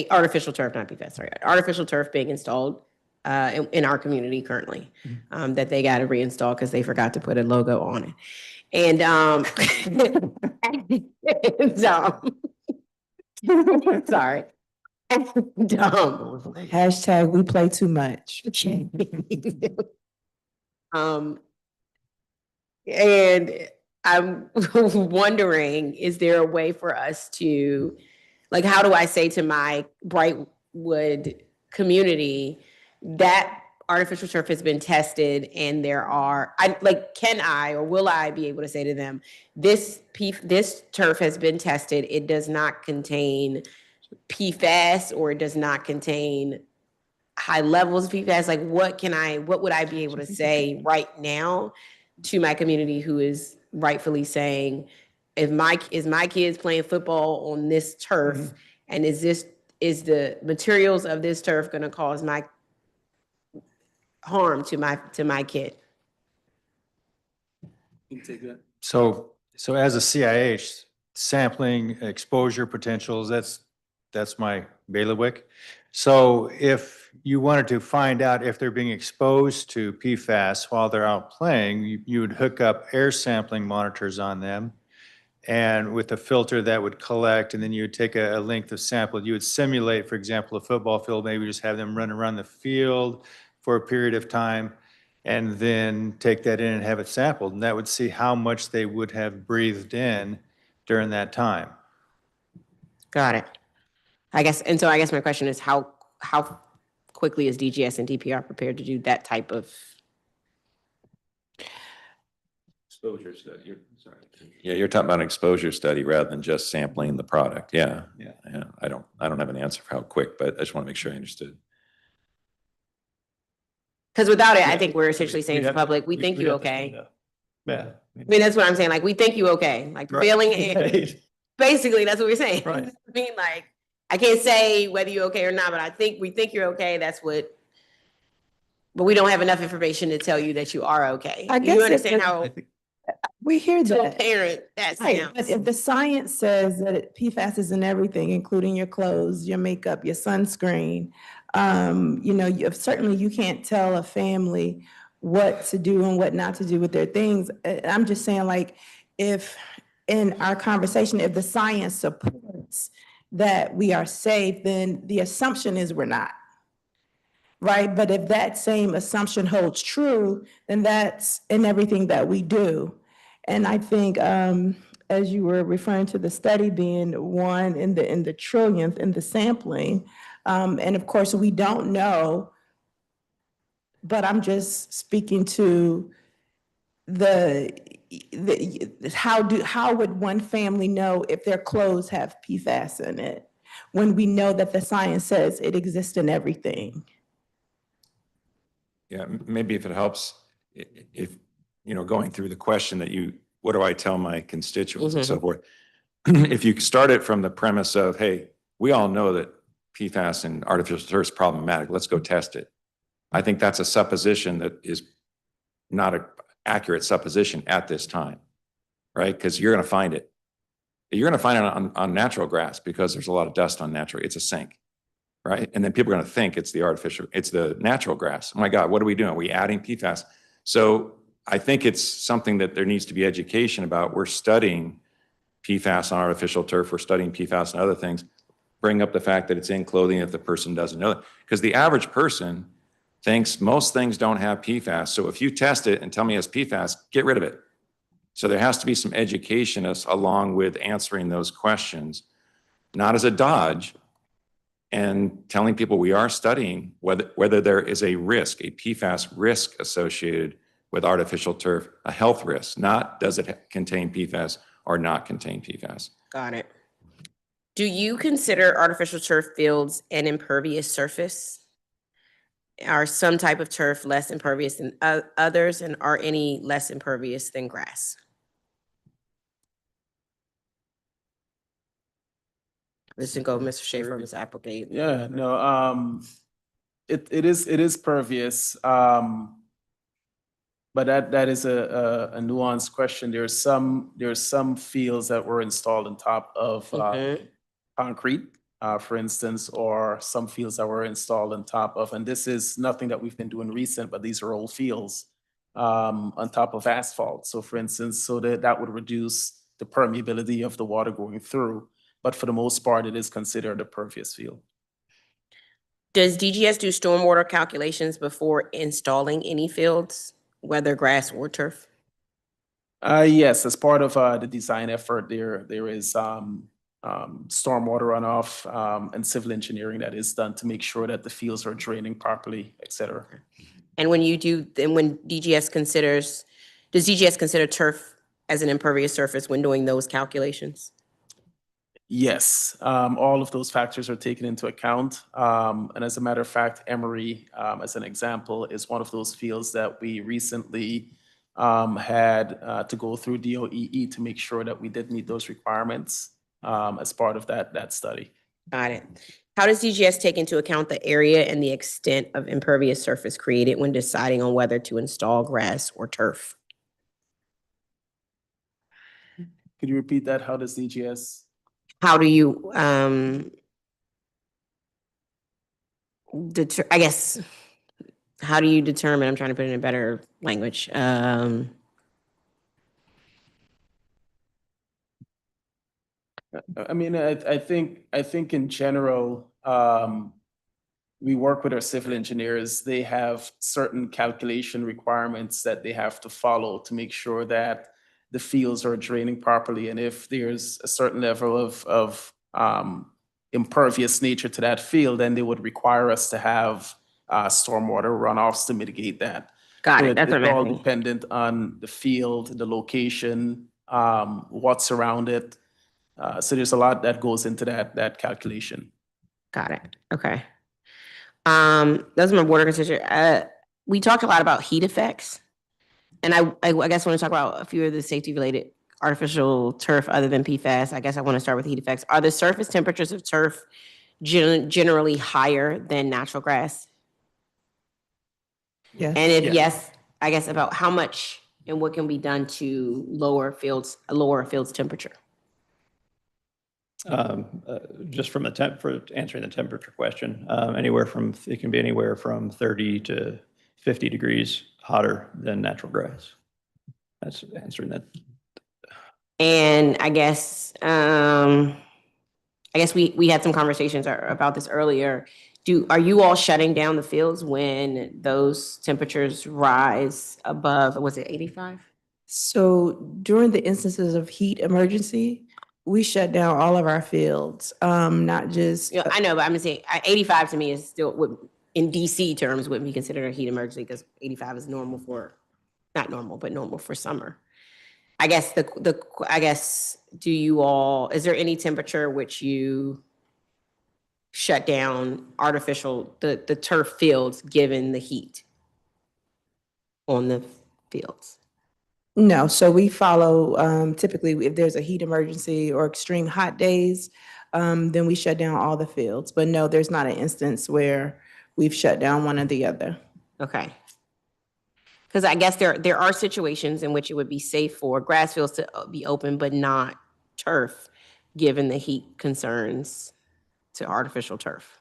artificial turf, not PFAS, sorry, artificial turf being installed in our community currently, that they got to reinstall because they forgot to put a logo on it. And sorry. Hashtag we play too much. And I'm wondering, is there a way for us to, like, how do I say to my Brightwood community that artificial turf has been tested and can I or will I be able to say to them, this turf has been tested, it does not contain PFAS or it does not contain high levels of PFAS? Like, what would I be able to say right now to my community who is rightfully saying, is my kids playing football on this turf, and is the materials of this turf going to cause my harm to my kid? You can take that. So as a CIH, sampling exposure potentials, that's my bailiwick. So if you wanted to find out if they're being exposed to PFAS while they're out playing, you would hook up air sampling monitors on them, and with a filter that would collect, and then you would take a length of sample. You would simulate, for example, a football field, maybe just have them run around the field, for a period of time and then take that in and have it sampled. And that would see how much they would have breathed in during that time. Got it. I guess my question is how quickly is DGS and DPR prepared to do that type of? Exposure study, sorry. Yeah, you're talking about an exposure study rather than just sampling the product. Yeah. I don't have an answer for how quick, but I just want to make sure I understood. Because without it, I think we're essentially saying to the public, we think you okay. Yeah. I mean, that's what I'm saying. Like, we think you okay. Like, failing it. Basically, that's what we're saying. Right. I mean, like, I can't say whether you're okay or not, but we think you're okay. That's what. But we don't have enough information to tell you that you are okay. I guess You understand how we hear to a that. parent that Right, sounds. but if the science says that PFAS is in everything, including your clothes, your makeup, your sunscreen, certainly you can't tell a family what to do and what not to do with their things. I'm just saying, like, if in our conversation, if the science supports that we are safe, then the assumption is we're not. Right, but if that same assumption holds true, then that's in everything that we do. And I think, as you were referring to the study being one in the trillionth in the sampling, and of course we don't know, but I'm just speaking to how would one family know if their clothes have PFAS in it when we know that the science says it exists in everything? Yeah, maybe if it helps, if, going through the question what do I tell my constituents and so forth? If you start it from the premise of, hey, we all know that PFAS and artificial turf is problematic, let's go test it. I think that's a supposition that is not an accurate supposition at this time, right? Because you're going to find it. You're going to find it on natural grass because there's a lot of dust on natural, it's a sink. Right? And then people are going to think it's the natural grass. Oh my God, what are we doing? Are we adding PFAS? So I think it's something that there needs to be education about. We're studying PFAS on artificial turf. We're studying PFAS and other things. Bring up the fact that it's in clothing if the person doesn't know it. Because the average person thinks most things don't have PFAS. So if you test it and tell me it's PFAS, get rid of it. So there has to be some education along with answering those questions, not as a dodge, and telling people we are studying whether there is a risk, a PFAS risk associated with artificial turf, a health risk, not does it contain PFAS or not contain PFAS. Got it. Do you consider artificial turf fields an impervious surface? Are some type of turf less impervious than others, and are any less impervious than grass? This can go, Mr. Schaefer, Ms. Applegate. Yeah, no, it is pervious. But that is a nuanced question. There are some fields that were installed on top of concrete, for instance, or some fields that were installed on top of, and this is nothing that we've been doing recent, but these are old fields on top of asphalt. So for instance, that would reduce the permeability of the water going through. But for the most part, it is considered a pervious field. Does DGS do stormwater calculations before installing any fields, whether grass or turf? Yes, as part of the design effort, there is stormwater runoff and civil engineering that is done to make sure that the fields are draining properly, et cetera. And when DGS considers turf as an impervious surface when doing those calculations? Yes, all of those factors are taken into account. And as a matter of fact, Emory, as an example, is one of those fields that we recently had to go through DOEE to make sure that we did meet those requirements as part of that study. Got it. How does DGS take into account the area and the extent of impervious surface created when deciding on whether to install grass or turf? Could you repeat that? How does DGS? How do you, how do you determine, I'm trying to put it in a better language. I mean, I think in general, we work with our civil engineers. They have certain calculation requirements that they have to follow to make sure that the fields are draining properly. And if there's a certain level of impervious nature to that field, then they would require us to have stormwater runoffs to mitigate that. Got So it. That's what it's I'm all asking. dependent on the field, the location, what's around it. So there's a lot that goes into that calculation. Got it. Okay. Those are my border constituents. We talked a lot about heat effects. And I guess I want to talk about a few of the safety related artificial turf other than PFAS. I guess I want to start with heat effects. Are the surface temperatures of turf generally higher than natural grass? Yes. And if yes, I guess about how much and what can be done to lower a field's temperature? Just from for answering the temperature question, it can be anywhere from 30 to 50 degrees hotter than natural grass. That's answering that. And I guess we had some conversations about this earlier. Are you all shutting down the fields when those temperatures rise above, was it 85? So during the instances of heat emergency, we shut down all of our fields, not just. Yeah, I know, but I'm just saying 85 to me is still, in DC terms, wouldn't be considered a heat emergency because 85 is normal for, not normal, but normal for summer. I guess do you all, is there any temperature which you shut down the turf fields given the heat on the fields? No, so we follow, typically if there's a heat emergency or extreme hot days, then we shut down all the fields. But no, there's not an instance where we've shut down one or the other. Okay. Because I guess there are situations in which it would be safe for grass fields to be open, but not turf, given the heat concerns to artificial turf.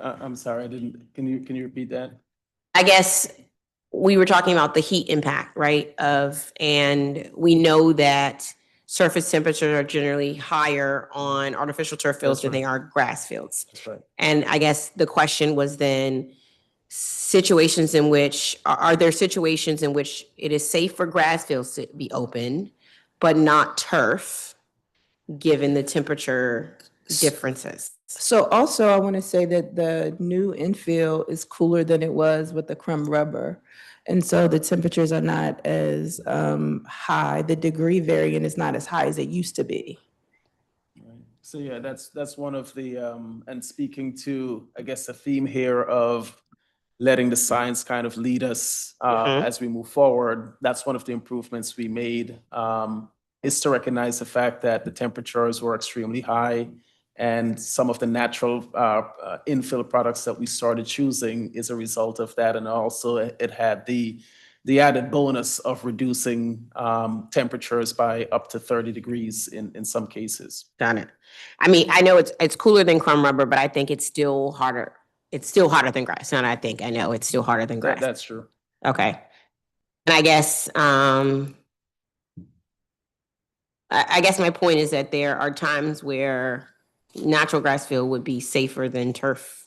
I'm sorry, I didn't. Can you repeat that? I guess we were talking about the heat impact, right? And we know that surface temperatures are generally higher on artificial turf fields than they are grass fields. That's right. And I guess the question was then are there situations in which it is safe for grass fields to be open, but not turf, given the temperature differences? So also I want to say that the new infill is cooler than it was with the crumb rubber. And so the temperatures are not as high. The degree variant is not as high as it used to be. Right. So yeah, that's one of the, and speaking to, I guess, the theme here of letting the science kind of lead us as we move forward. That's one of the improvements we made, is to recognize the fact that the temperatures were extremely high. And some of the natural infill products that we started choosing is a result of that. And also it had the added bonus of reducing temperatures by up to 30 degrees in some cases. Got it. I mean, I know it's cooler than crumb rubber, but I think it's still harder. It's still hotter than grass. Not I know it's still harder than grass. That's true. Okay. And I guess I guess my point is that there are times where natural grass field would be safer than turf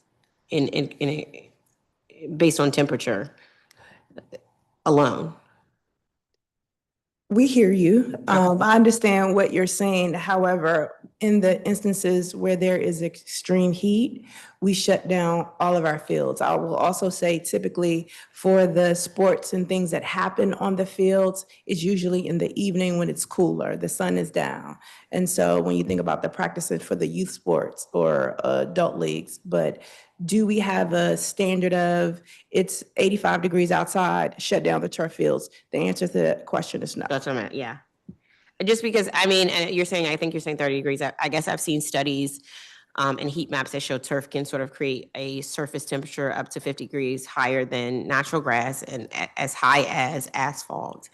based on temperature alone. We hear you. I understand what you're saying. However, in the instances where there is extreme heat, we shut down all of our fields. I will also say typically for the sports and things that happen on the fields, it's usually in the evening when it's cooler, the sun is down. And so when you think about the practicing for the youth sports or adult leagues, but do we have a standard of it's 85 degrees outside, shut down the turf fields? The answer to that question is no. That's what I meant, yeah. Just because, I mean, I think you're saying 30 degrees. I guess I've seen studies and heat maps that show turf can sort of create a surface temperature up to 50 degrees higher than natural grass and as high as asphalt.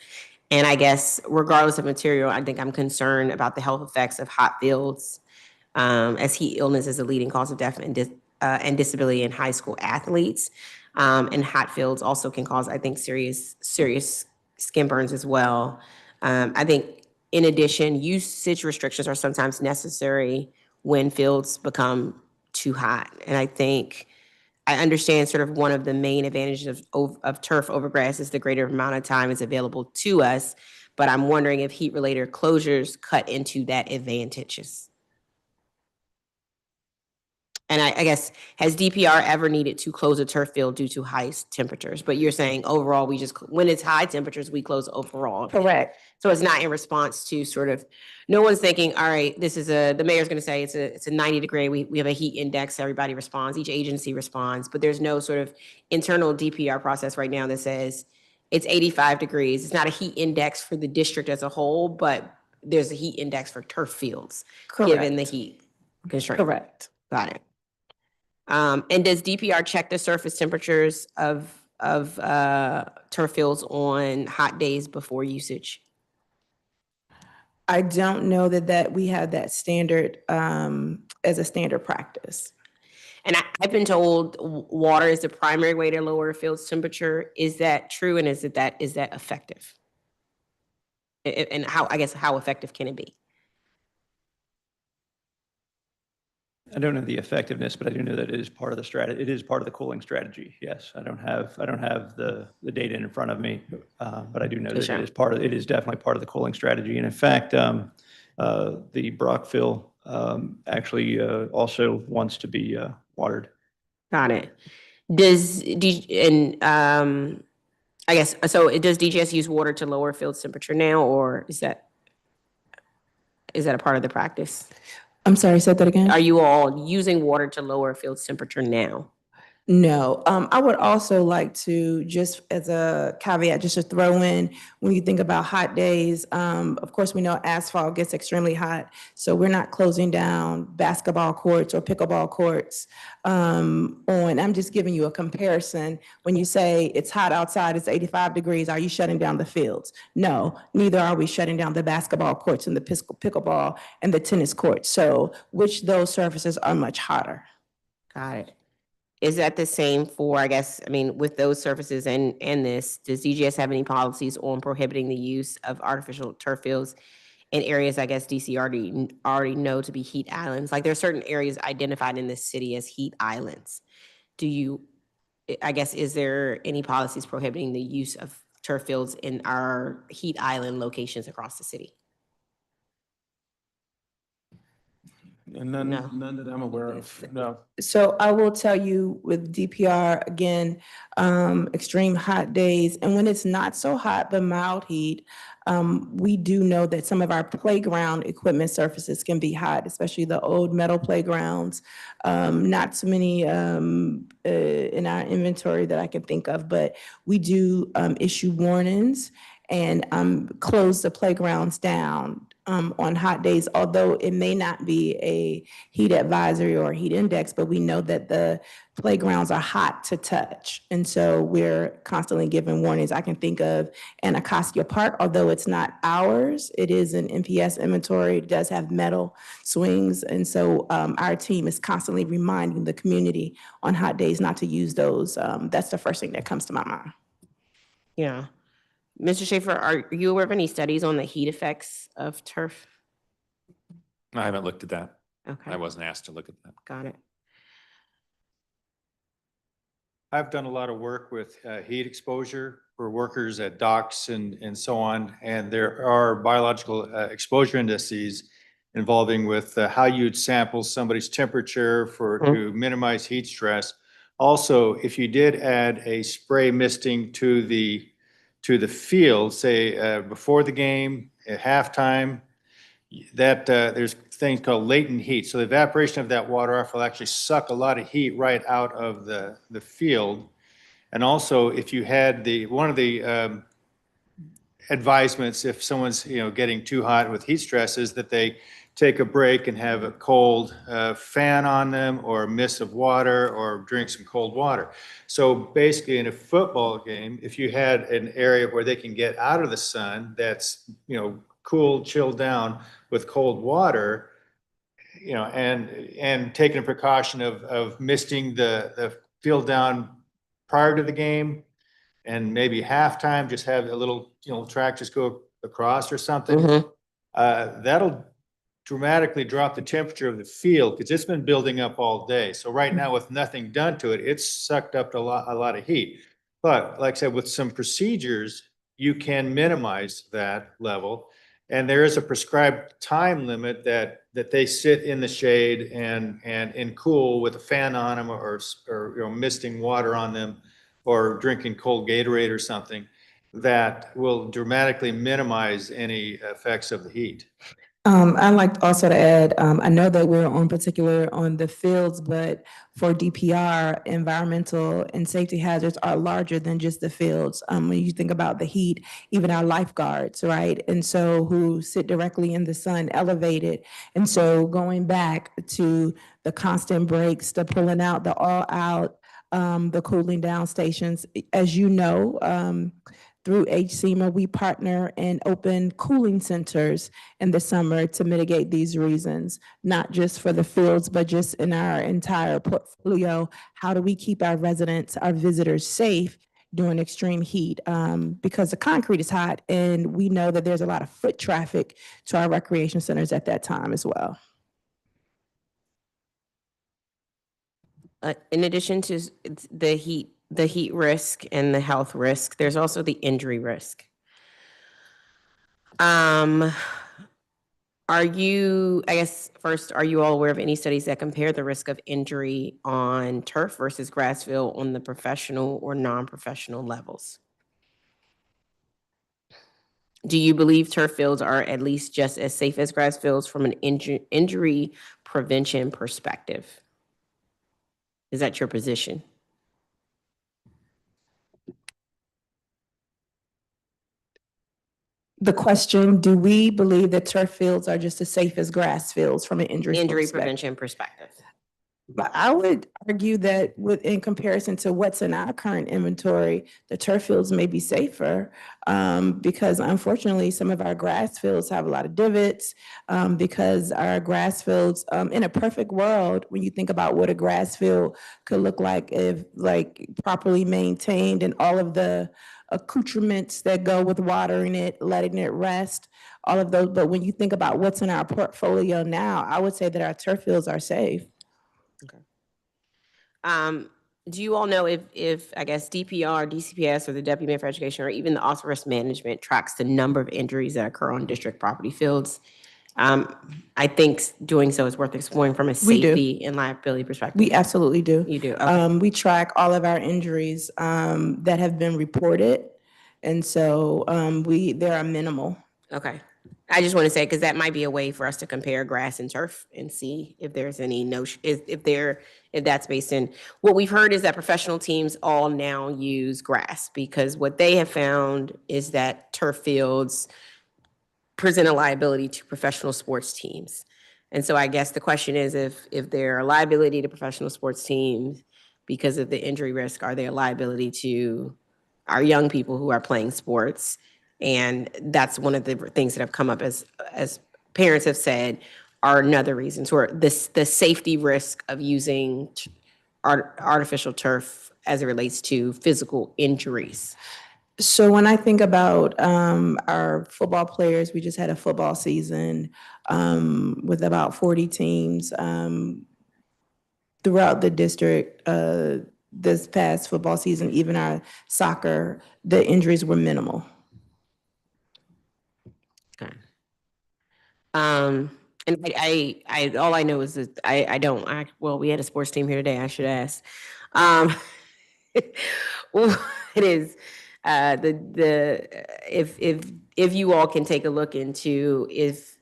And I guess regardless of material, I think I'm concerned about the health effects of hot fields, as heat illness is a leading cause of death and disability in high school athletes. And hot fields also can cause, I think, serious skin burns as well. I think in addition, usage restrictions are sometimes necessary when fields become too hot. And I think I understand sort of one of the main advantages of turf over grass is the greater amount of time is available to us. But I'm wondering if heat-related closures cut into that advantages. And I guess, has DPR ever needed to close a turf field due to high temperatures? But you're saying overall, we just, when it's high temperatures, we close overall. Correct. So it's not in response to sort of, no one's thinking, all right, this is the mayor's gonna say it's a 90-degree, we have a heat index, everybody responds, each agency responds, but there's no sort of internal DPR process right now that says it's 85 degrees. It's not a heat index for the district as a whole, but there's a heat index for turf fields, given the Correct. heat constraint. Correct. Got it. And does DPR check the surface temperatures of turf fields on hot days before usage? I don't know that we have that standard as a standard practice. And I've been told water is the primary way to lower a field's temperature. Is that true? And is that effective? And how effective can it be? I don't know the effectiveness, but I do know that it is part of the strategy. It is part of the cooling strategy. Yes, I don't have the data in front of me, but I do know that it is definitely part of the cooling strategy. And in fact, the Brockville actually also wants to be watered. Got it. Does I guess so. Does DGS use water to lower field's temperature now, or is that a part of the practice? I'm sorry, say that again. Are you all using water to lower a field's temperature now? No, I would also like to, just as a caveat, just to throw in, when you think about hot days, of course, we know asphalt gets extremely hot. So we're not closing down basketball courts or pickleball courts. I'm just giving you a comparison. When you say it's hot outside, it's 85 degrees, are you shutting down the fields? No, neither are we shutting down the basketball courts and the pickleball and the tennis courts. So which those surfaces are much hotter? Got it. Is that the same for, I guess, I mean, with those surfaces and this, does DGS have any policies on prohibiting the use of artificial turf fields in areas, I guess, DC already know to be heat islands? Like, there are certain areas identified in this city as heat islands. I guess, is there any policies prohibiting the use of turf fields in our heat island locations across the city? None that I'm aware of, no. So I will tell you with DPR, again, extreme hot days, and when it's not so hot, but mild heat, we do know that some of our playground equipment surfaces can be hot, especially the old metal playgrounds. Not so many in our inventory that I can think of, but we do issue warnings and close the playgrounds down on hot days, although it may not be a heat advisory or heat index, but we know that the playgrounds are hot to touch. And so we're constantly giving warnings. I can think of Anacostia Park, although it's not ours, it is an NPS inventory, it does have metal swings. And so our team is constantly reminding the community on hot days not to use those. That's the first thing that comes to my mind. Yeah. Mr. Schaefer, are you aware of any studies on the heat effects of turf? I haven't looked at that. Okay. I wasn't asked to look at that. Got it. I've done a lot of work with heat exposure for workers at docks and so on, and there are biological exposure indices involving with how you'd sample somebody's temperature to minimize heat stress. Also, if you did add a spray misting to the field, say before the game, at halftime, that there's things called latent heat. So the evaporation of that water off will actually suck a lot of heat right out of the field. And also, if you had one of the advisements, if someone's getting too hot with heat stress, is that they take a break and have a cold fan on them or a mist of water or drink some cold water. So basically in a football game, if you had an area where they can get out of the sun that's cool, chilled down with cold water, and taking a precaution of misting the field down prior to the game, and maybe halftime, just have a little track just go across or something. That'll dramatically drop the temperature of the field because it's been building up all day. So right now with nothing done to it, it's sucked up a lot of heat. But like I said, with some procedures, you can minimize that level. And there is a prescribed time limit that they sit in the shade and in cool with a fan on them or misting water on them or drinking cold Gatorade or something that will dramatically minimize any effects of the heat. I'd like also to add, I know that we're on particular on the fields, but for DPR, environmental and safety hazards are larger than just the fields. When you think about the heat, even our lifeguards, right? And so who sit directly in the sun, elevated. And so going back to the constant breaks, the pulling out, the all out, the cooling down stations, as you know, through HCMA, we partner and open cooling centers in the summer to mitigate these reasons, not just for the fields, but just in our entire portfolio. How do we keep our residents, our visitors safe during extreme heat? Because the concrete is hot and we know that there's a lot of foot traffic to our recreation centers at that time as well. In addition to the heat risk and the health risk, there's also the injury risk. Are you, I guess, first, are you all aware of any studies that compare the risk of injury on turf versus grass field on the professional or non-professional levels? Do you believe turf fields are at least just as safe as grass fields from an injury prevention perspective? Is that your position? The question, do we believe that turf fields are just as safe as grass fields from an injury Prevention perspective. But I would argue that in comparison to what's in our current inventory, the turf fields may be safer because unfortunately some of our grass fields have a lot of divots because our grass fields, in a perfect world, when you think about what a grass field could look like if properly maintained and all of the accoutrements that go with watering it, letting it rest, all of those. But when you think about what's in our portfolio now, I would say that our turf fields are safe. Do you all know if I guess DPR, DCPS, or the Deputy Mayor for Education, or even the Office of Risk Management tracks the number of injuries that occur on district property fields? I think doing so is worth exploring from a safety and liability perspective. We absolutely do. You do? Okay. We track all of our injuries that have been reported. And so there are minimal. Okay. I just want to say, because that might be a way for us to compare grass and turf and see if there's any notion, if that's based in, what we've heard is that professional teams all now use grass because what they have found is that turf fields present a liability to professional sports teams. And so I guess the question is if they're a liability to professional sports teams because of the injury risk, are they a liability to our young people who are playing sports? And that's one of the things that have come up as parents have said are another reasons where the safety risk of using artificial turf as it relates to physical injuries. So when I think about our football players, we just had a football season with about 40 teams throughout the district. This past football season, even our soccer, the injuries were minimal. Okay. And I all I know is that well, we had a sports team here today. I should ask. Well, it is if you all can take a look into if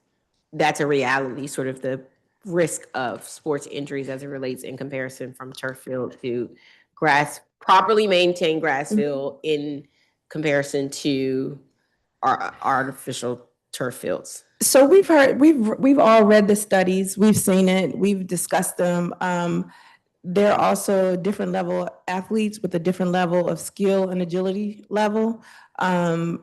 that's a reality, sort of the risk of sports injuries as it relates in comparison from turf field to properly maintained grass field in comparison to our artificial turf fields. So we've all read the studies, we've seen it, we've discussed them. There are also different level athletes with a different level of skill and agility level. Our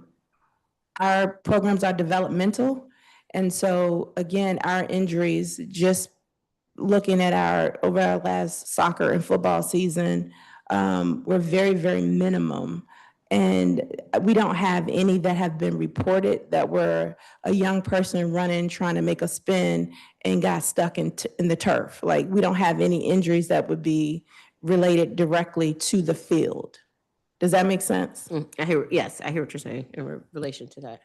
programs are developmental. And so again, our injuries, just looking at over our last soccer and football season, were very, very minimum. And we don't have any that have been reported that were a young person running, trying to make a spin and got stuck in the turf. Like, we don't have any injuries that would be related directly to the field. Does that make sense? Yes, I hear what you're saying in relation to that.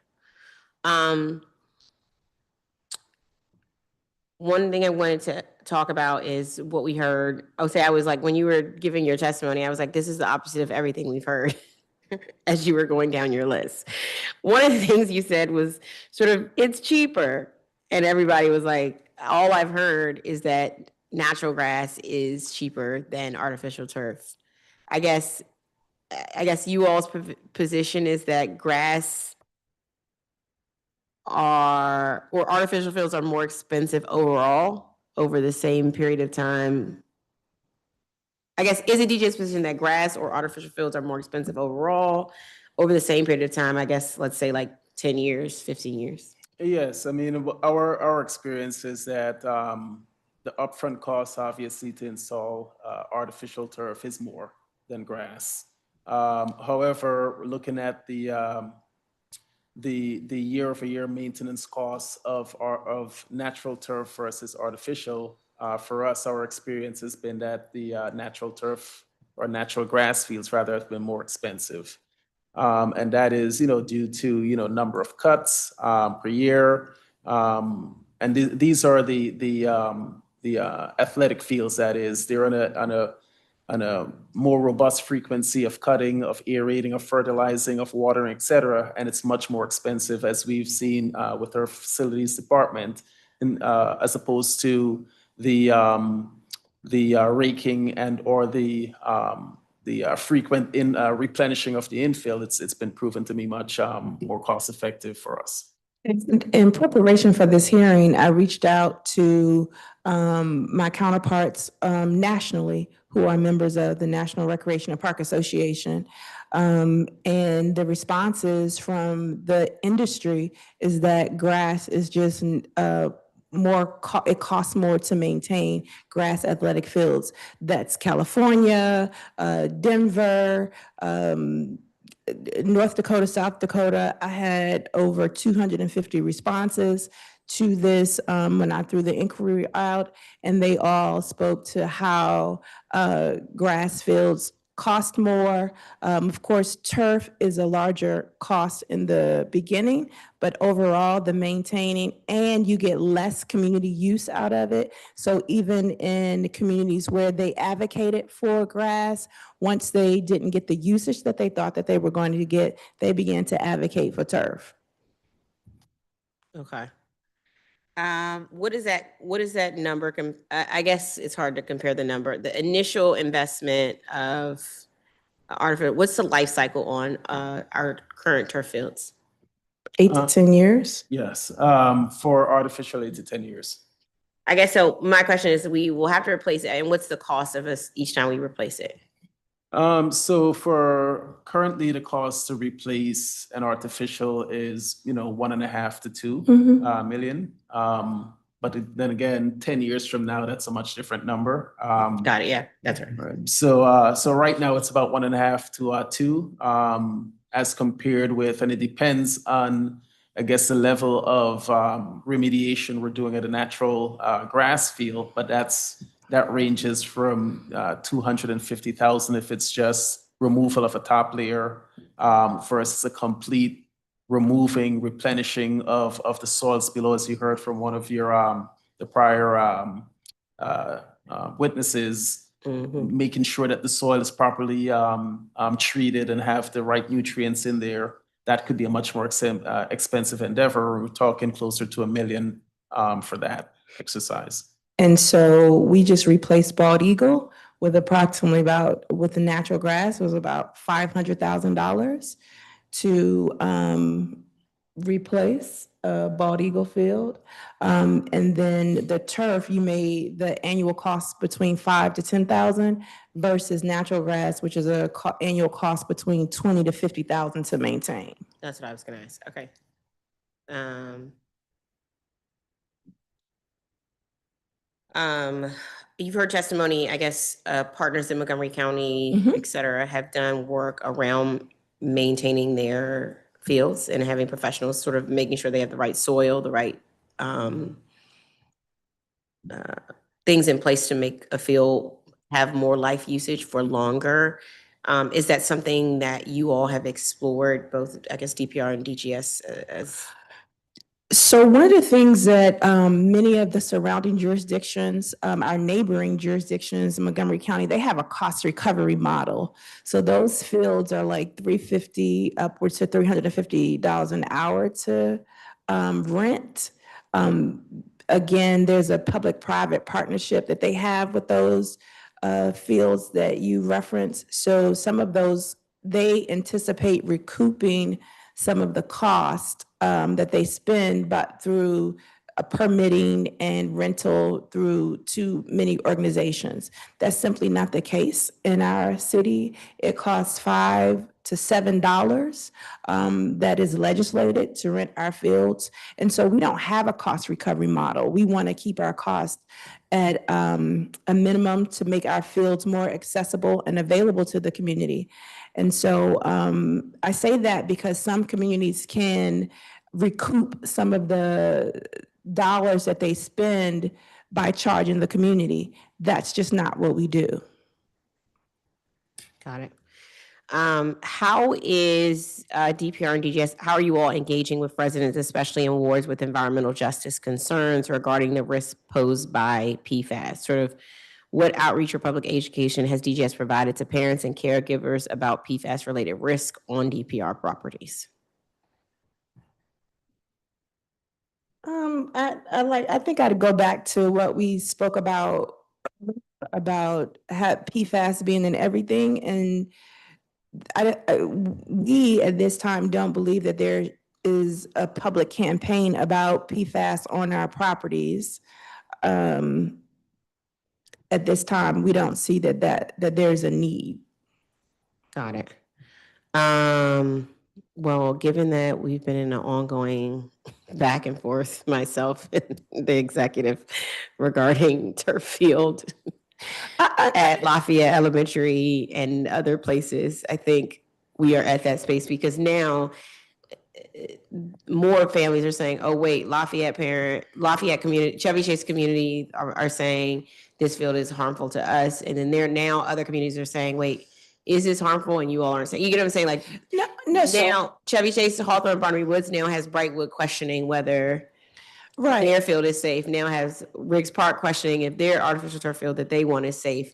One thing I wanted to talk about is what we heard. I was like, when you were giving your testimony, I was like, this is the opposite of everything we've heard as you were going down your list. One of the things you said was sort of, it's cheaper. And everybody was like, all I've heard is that natural grass is cheaper than artificial turf. I guess you all's position is that grass or artificial fields are more expensive overall over the same period of time. I guess, is it DJ's position that grass or artificial fields are more expensive overall over the same period of time? I guess, let's say like 10 years, 15 years. Yes, I mean, our experience is that the upfront cost, obviously, to install artificial turf is more than grass. However, looking at the year-over-year maintenance costs of natural turf versus artificial, for us, our experience has been that the natural turf or natural grass fields rather have been more expensive. And that is, due to, number of cuts per year. And these are the athletic fields, that is, they're on a more robust frequency of cutting, of aerating, of fertilizing, of watering, et cetera. And it's much more expensive, as we've seen with our facilities department, as opposed to the raking and or the frequent replenishing of the infill. It's been proven to be much more cost effective for us. In preparation for this hearing, I reached out to my counterparts nationally who are members of the National Recreation and Park Association. And the responses from the industry is that grass is just it costs more to maintain grass athletic fields. That's California, Denver, North Dakota, South Dakota. I had over 250 responses to this when I threw the inquiry out, and they all spoke to how grass fields cost more. Of course, turf is a larger cost in the beginning, but overall the maintaining, and you get less community use out of it. So even in communities where they advocated for grass, once they didn't get the usage that they thought that they were going to get, they began to advocate for turf. Okay. What is that number? I guess it's hard to compare the number. The initial investment of artificial, what's the life cycle on our current turf fields? 8 to 10 years? Yes, for artificial 8 to 10 years. I guess so. My question is, we will have to replace it, and what's the cost of us each time we replace it? So for currently, the cost to replace an artificial is, 1.5 to 2 million. But then again, 10 years from now, that's a much different number. Got it. Yeah, that's right. Right. So right now it's about 1.5 to 2, as compared with, and it depends on, I guess, the level of remediation we're doing at a natural grass field, but that ranges from 250,000 if it's just removal of a top layer versus a complete removing, replenishing of the soils below, as you heard from one of your the prior witnesses. Making sure that the soil is properly treated and have the right nutrients in there. That could be a much more expensive endeavor. We're talking closer to $1 million for that exercise. And so we just replaced Bald Eagle with approximately with the natural grass, was about $500,000 to replace Bald Eagle field. And then the turf, the annual cost between $5,000 to $10,000 versus natural grass, which is a annual cost between $20,000 to $50,000 to maintain. That's what I was gonna ask. Okay. You've heard testimony, I guess, partners in Montgomery County, et cetera, have done work around maintaining their fields and having professionals sort of making sure they have the right soil, the right things in place to make a field have more life usage for longer. Is that something that you all have explored, both, I guess, DPR and DGS as? So one of the things that many of the surrounding jurisdictions, our neighboring jurisdictions in Montgomery County, they have a cost recovery model. So those fields are like $350 upwards to $350 an hour to rent. Again, there's a public-private partnership that they have with those fields that you referenced. So some of those, they anticipate recouping some of the cost that they spend, but through permitting and rental through too many organizations. That's simply not the case in our city. It costs $5 to $7 that is legislated to rent our fields. And so we don't have a cost recovery model. We want to keep our costs at a minimum to make our fields more accessible and available to the community. And so I say that because some communities can recoup some of the dollars that they spend by charging the community. That's just not what we do. Got it. How is DPR and DGS, how are you all engaging with residents, especially in wards with environmental justice concerns regarding the risk posed by PFAS? Sort of what outreach or public education has DGS provided to parents and caregivers about PFAS-related risk on DPR properties? I think I'd go back to what we spoke about PFAS being in everything, and we at this time don't believe that there is a public campaign about PFAS on our properties. At this time, we don't see that there's a need. Got it. Well, given that we've been in an ongoing back and forth, myself and the executive, regarding turf field at Lafayette Elementary and other places, I think we are at that space because now more families are saying, oh, wait, Lafayette community, Chevy Chase community are saying this field is harmful to us. And then now other communities are saying, wait, is this harmful? And you all aren't saying, you get what I'm saying? Like, no, now Chevy Chase, Hawthorne, Barnaby Woods now has Brightwood questioning whether their field is safe. Now has Riggs Park questioning if their artificial turf field that they want is safe.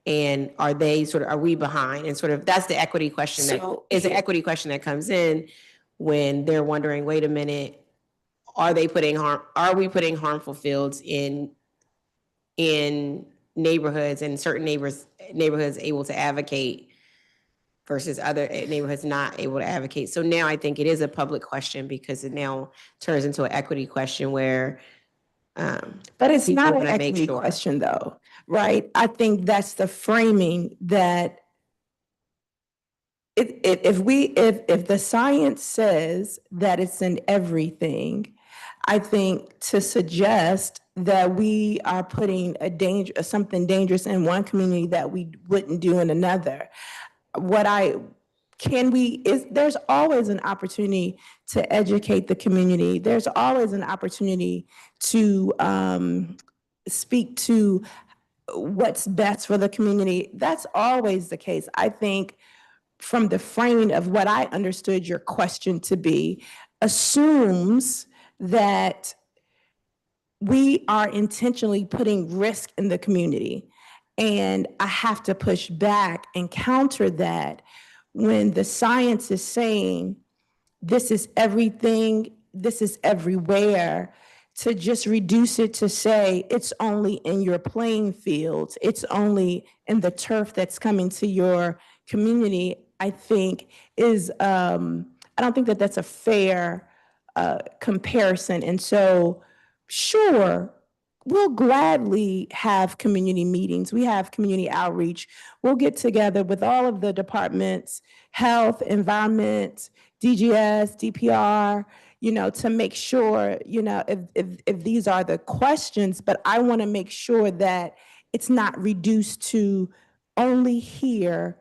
And are we behind? And sort of that's the equity question an equity question that comes in when they're wondering, wait a minute, are we putting harmful fields in neighborhoods and certain neighborhoods able to advocate versus other neighborhoods not able to advocate? So now I think it is a public question because it now turns into an equity question where but it's not an equity question though, right? I think that's the framing that if the science says that it's in everything, I think to suggest that we are putting something dangerous in one community that we wouldn't do in another. There's always an opportunity to educate the community. There's always an opportunity to speak to what's best for the community. That's always the case. I think from the framing of what I understood your question to be, assumes that we are intentionally putting risk in the community. And I have to push back and counter that when the science is saying this is everything, this is everywhere, to just reduce it to say it's only in your playing fields, it's only in the turf that's coming to your community, I think is, I don't think that that's a fair comparison. And so, sure, we'll gladly have community meetings. We have community outreach. We'll get together with all of the departments, health, environment, DGS, DPR, to make sure, if these are the questions, but I want to make sure that it's not reduced to only here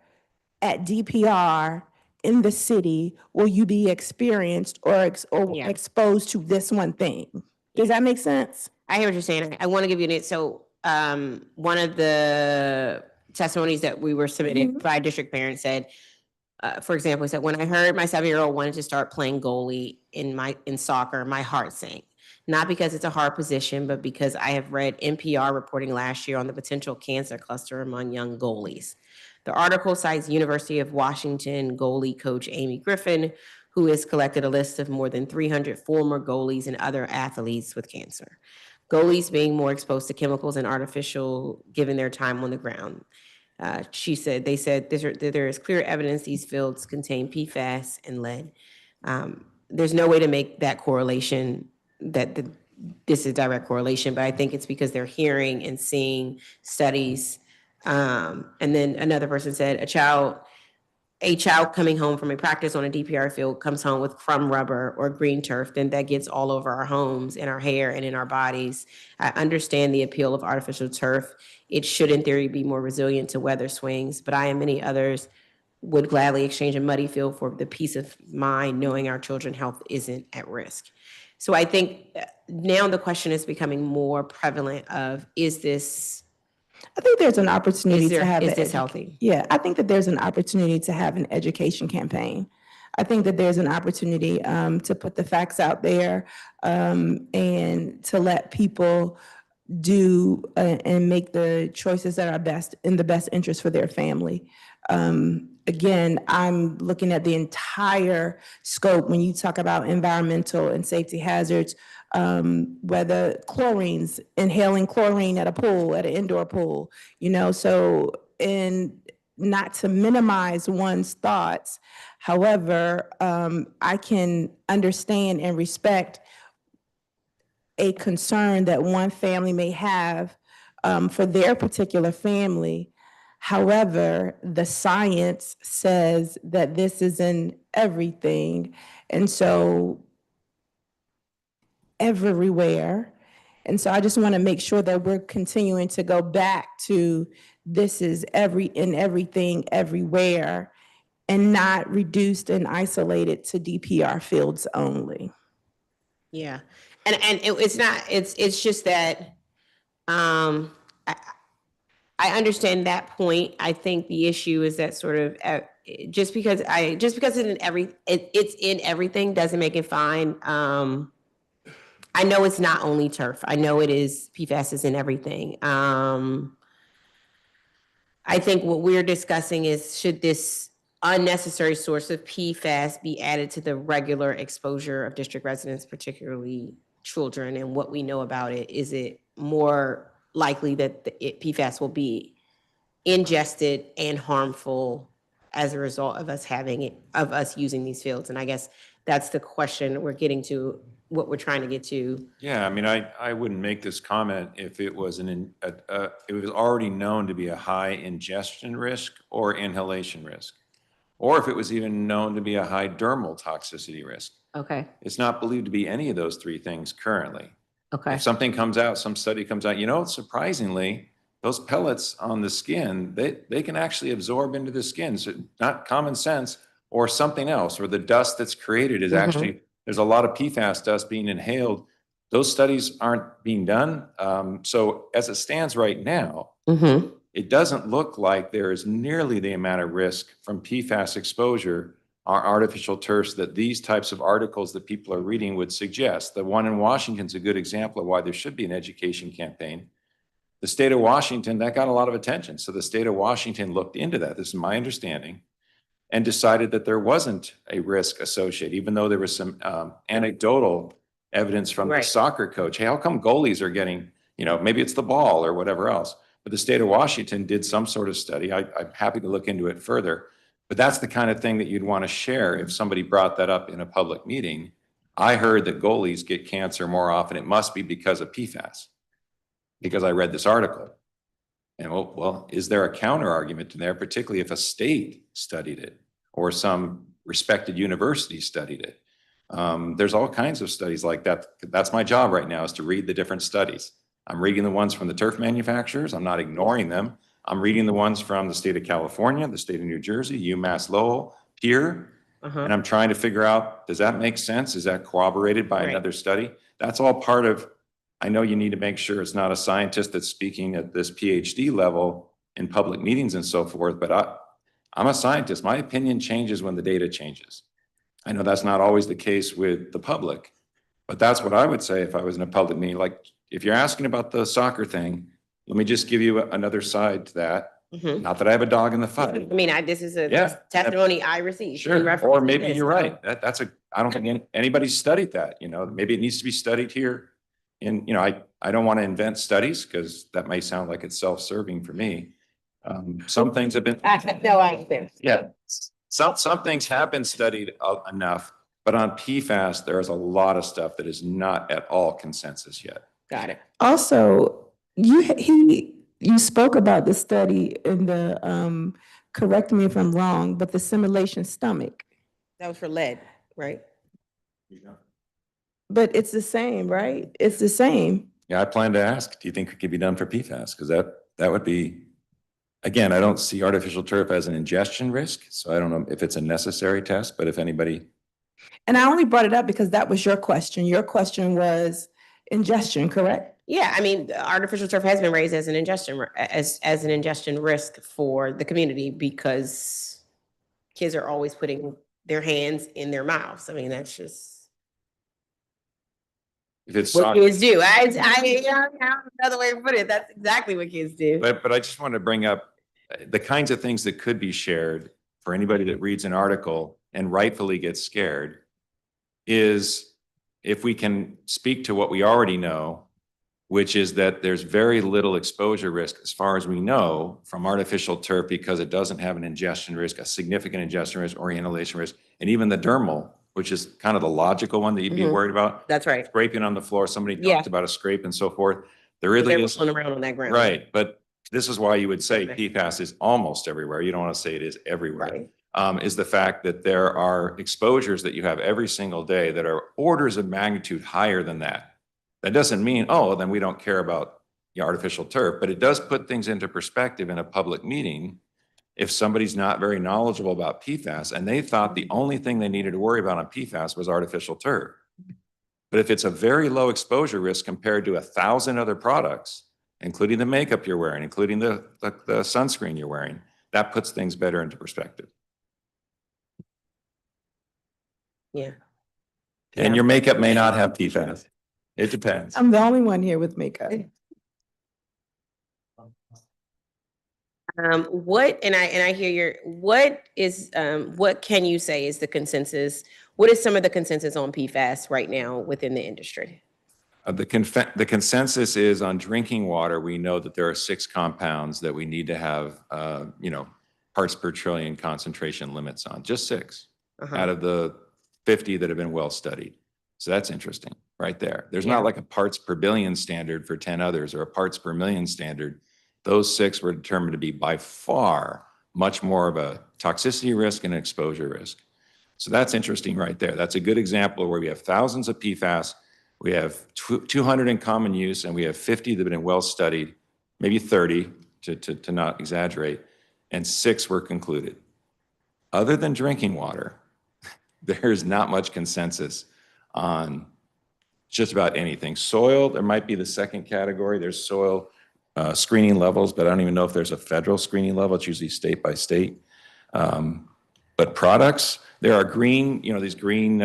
at DPR in the city will you be experienced or Yeah. exposed to this one thing? Does that make sense? I hear what you're saying. I want to give you an, so one of the testimonies that we were submitted by a district parent said, for example, he said, when I heard my 7-year-old wanted to start playing goalie in soccer, my heart sank. Not because it's a hard position, but because I have read NPR reporting last year on the potential cancer cluster among young goalies. The article cites University of Washington goalie coach Amy Griffin, who has collected a list of more than 300 former goalies and other athletes with cancer. Goalies being more exposed to chemicals and artificial given their time on the ground. They said there is clear evidence these fields contain PFAS and lead. There's no way to make that correlation, this is direct correlation, but I think it's because they're hearing and seeing studies. And then another person said, a child coming home from a practice on a DPR field comes home with crumb rubber or green turf, then that gets all over our homes, in our hair, and in our bodies. I understand the appeal of artificial turf. It should, in theory, be more resilient to weather swings, but I and many others would gladly exchange a muddy field for the peace of mind knowing our children's health isn't at risk. So I think now the question is becoming more prevalent of, I think there's an opportunity to have is this healthy? Yeah, I think that there's an opportunity to have an education campaign. I think that there's an opportunity to put the facts out there and to let people do and make the choices that are best in the best interest for their family. Again, I'm looking at the entire scope when you talk about environmental and safety hazards, whether inhaling chlorine at a pool, at an indoor pool, so, and not to minimize one's thoughts. However, I can understand and respect a concern that one family may have for their particular family. However, the science says that this is in everything. And so everywhere. And so I just want to make sure that we're continuing to go back to this is in everything, everywhere, and not reduced and isolated to DPR fields only. Yeah. And it's just that I understand that point. I think the issue is that sort of just because it's in everything doesn't make it fine. I know it's not only turf. I know it is PFAS is in everything. I think what we're discussing is, should this unnecessary source of PFAS be added to the regular exposure of district residents, particularly children, and what we know about it? Is it more likely that PFAS will be ingested and harmful as a result of us using these fields? And I guess that's the question we're getting to, what we're trying to get to. Yeah, I mean, I wouldn't make this comment if it was it was already known to be a high ingestion risk or inhalation risk, or if it was even known to be a high dermal toxicity risk. Okay. It's not believed to be any of those three things currently. Okay. If something comes out, some study comes out, surprisingly, those pellets on the skin, they can actually absorb into the skin. So not common sense, or something else, or the dust that's created is actually, there's a lot of PFAS dust being inhaled. Those studies aren't being done. So as it stands right now, it doesn't look like there is nearly the amount of risk from PFAS exposure or artificial turfs that these types of articles that people are reading would suggest. The one in Washington is a good example of why there should be an education campaign. The state of Washington, that got a lot of attention. So the state of Washington looked into that, this is my understanding, and decided that there wasn't a risk associated, even though there was some anecdotal evidence from the soccer coach. Hey, how come goalies are getting, maybe it's the ball or whatever else. But the state of Washington did some sort of study. I'm happy to look into it further. But that's the kind of thing that you'd want to share if somebody brought that up in a public meeting. I heard that goalies get cancer more often. It must be because of PFAS, because I read this article. And well, is there a counter argument to there, particularly if a state studied it or some respected university studied it? There's all kinds of studies like that. That's my job right now, is to read the different studies. I'm reading the ones from the turf manufacturers. I'm not ignoring them. I'm reading the ones from the state of California, the state of New Jersey, UMass Lowell, here. Uh-huh. And I'm trying to figure out, does that make sense? Is that corroborated by Right. another study? That's all part of, I know you need to make sure it's not a scientist that's speaking at this PhD level in public meetings and so forth, but I'm a scientist. My opinion changes when the data changes. I know that's not always the case with the public, but that's what I would say if I was in a public meeting. Like, if you're asking about the soccer thing, let me just give you another side to that. Mhm. Not that I have a dog in the fight. I mean, this is a Yeah. testimony I received. in Sure, reference or to maybe this, you're so- right. I don't think anybody's studied that, maybe it needs to be studied here. And, I don't want to invent studies because that may sound like it's self-serving for me. Some things have been. No, I understand. Yeah, some things have been studied enough, but on PFAS, there is a lot of stuff that is not at all consensus yet. Got it. Also, you spoke about the study in the, correct me if I'm wrong, but the simulation stomach. That was for lead, right? But it's the same, right? It's the same. Yeah, I plan to ask, do you think it could be done for PFAS? Because that would be, again, I don't see artificial turf as an ingestion risk, so I don't know if it's a necessary test, but if anybody. And I only brought it up because that was your question. Your question was ingestion, correct? Yeah, I mean, artificial turf has been raised as an ingestion risk for the community because kids are always putting their hands in their mouths. I mean, that's just If it's what soccer, kids do. I don't know another way to put it. That's exactly what kids do. but I just want to bring up the kinds of things that could be shared for anybody that reads an article and rightfully gets scared is if we can speak to what we already know, which is that there's very little exposure risk as far as we know from artificial turf because it doesn't have an ingestion risk, a significant ingestion risk or inhalation risk, and even the dermal, which is kind of the logical one that you'd be worried about. That's right. Scraping on the floor, somebody Yeah. talked about a scrape and so forth. There really They're is. rolling around on that ground. Right, but this is why you would say PFAS is almost everywhere. You don't want to say it is everywhere. Right. Is the fact that there are exposures that you have every single day that are orders of magnitude higher than that. That doesn't mean, oh, then we don't care about the artificial turf, but it does put things into perspective in a public meeting. If somebody's not very knowledgeable about PFAS and they thought the only thing they needed to worry about on PFAS was artificial turf. But if it's a very low exposure risk compared to 1,000 other products, including the makeup you're wearing, including the sunscreen you're wearing, that puts things better into perspective. Yeah. And your makeup may not have PFAS. It depends. I'm the only one here with makeup. I hear what can you say is the consensus? What is some of the consensus on PFAS right now within the industry? The consensus is on drinking water. We know that there are 6 compounds that we need to have, parts per trillion concentration limits on, just 6 out of the 50 that have been well studied. So that's interesting right there. There's not like a parts per billion standard for 10 others or a parts per million standard. Those 6 were determined to be by far much more of a toxicity risk and exposure risk. So that's interesting right there. That's a good example where we have thousands of PFAS. We have 200 in common use, and we have 50 that have been well studied, maybe 30 to not exaggerate, and 6 were concluded. Other than drinking water, there's not much consensus on just about anything. Soil, there might be the second category. There's soil screening levels, but I don't even know if there's a federal screening level. It's usually state by state. But products, there are green, these green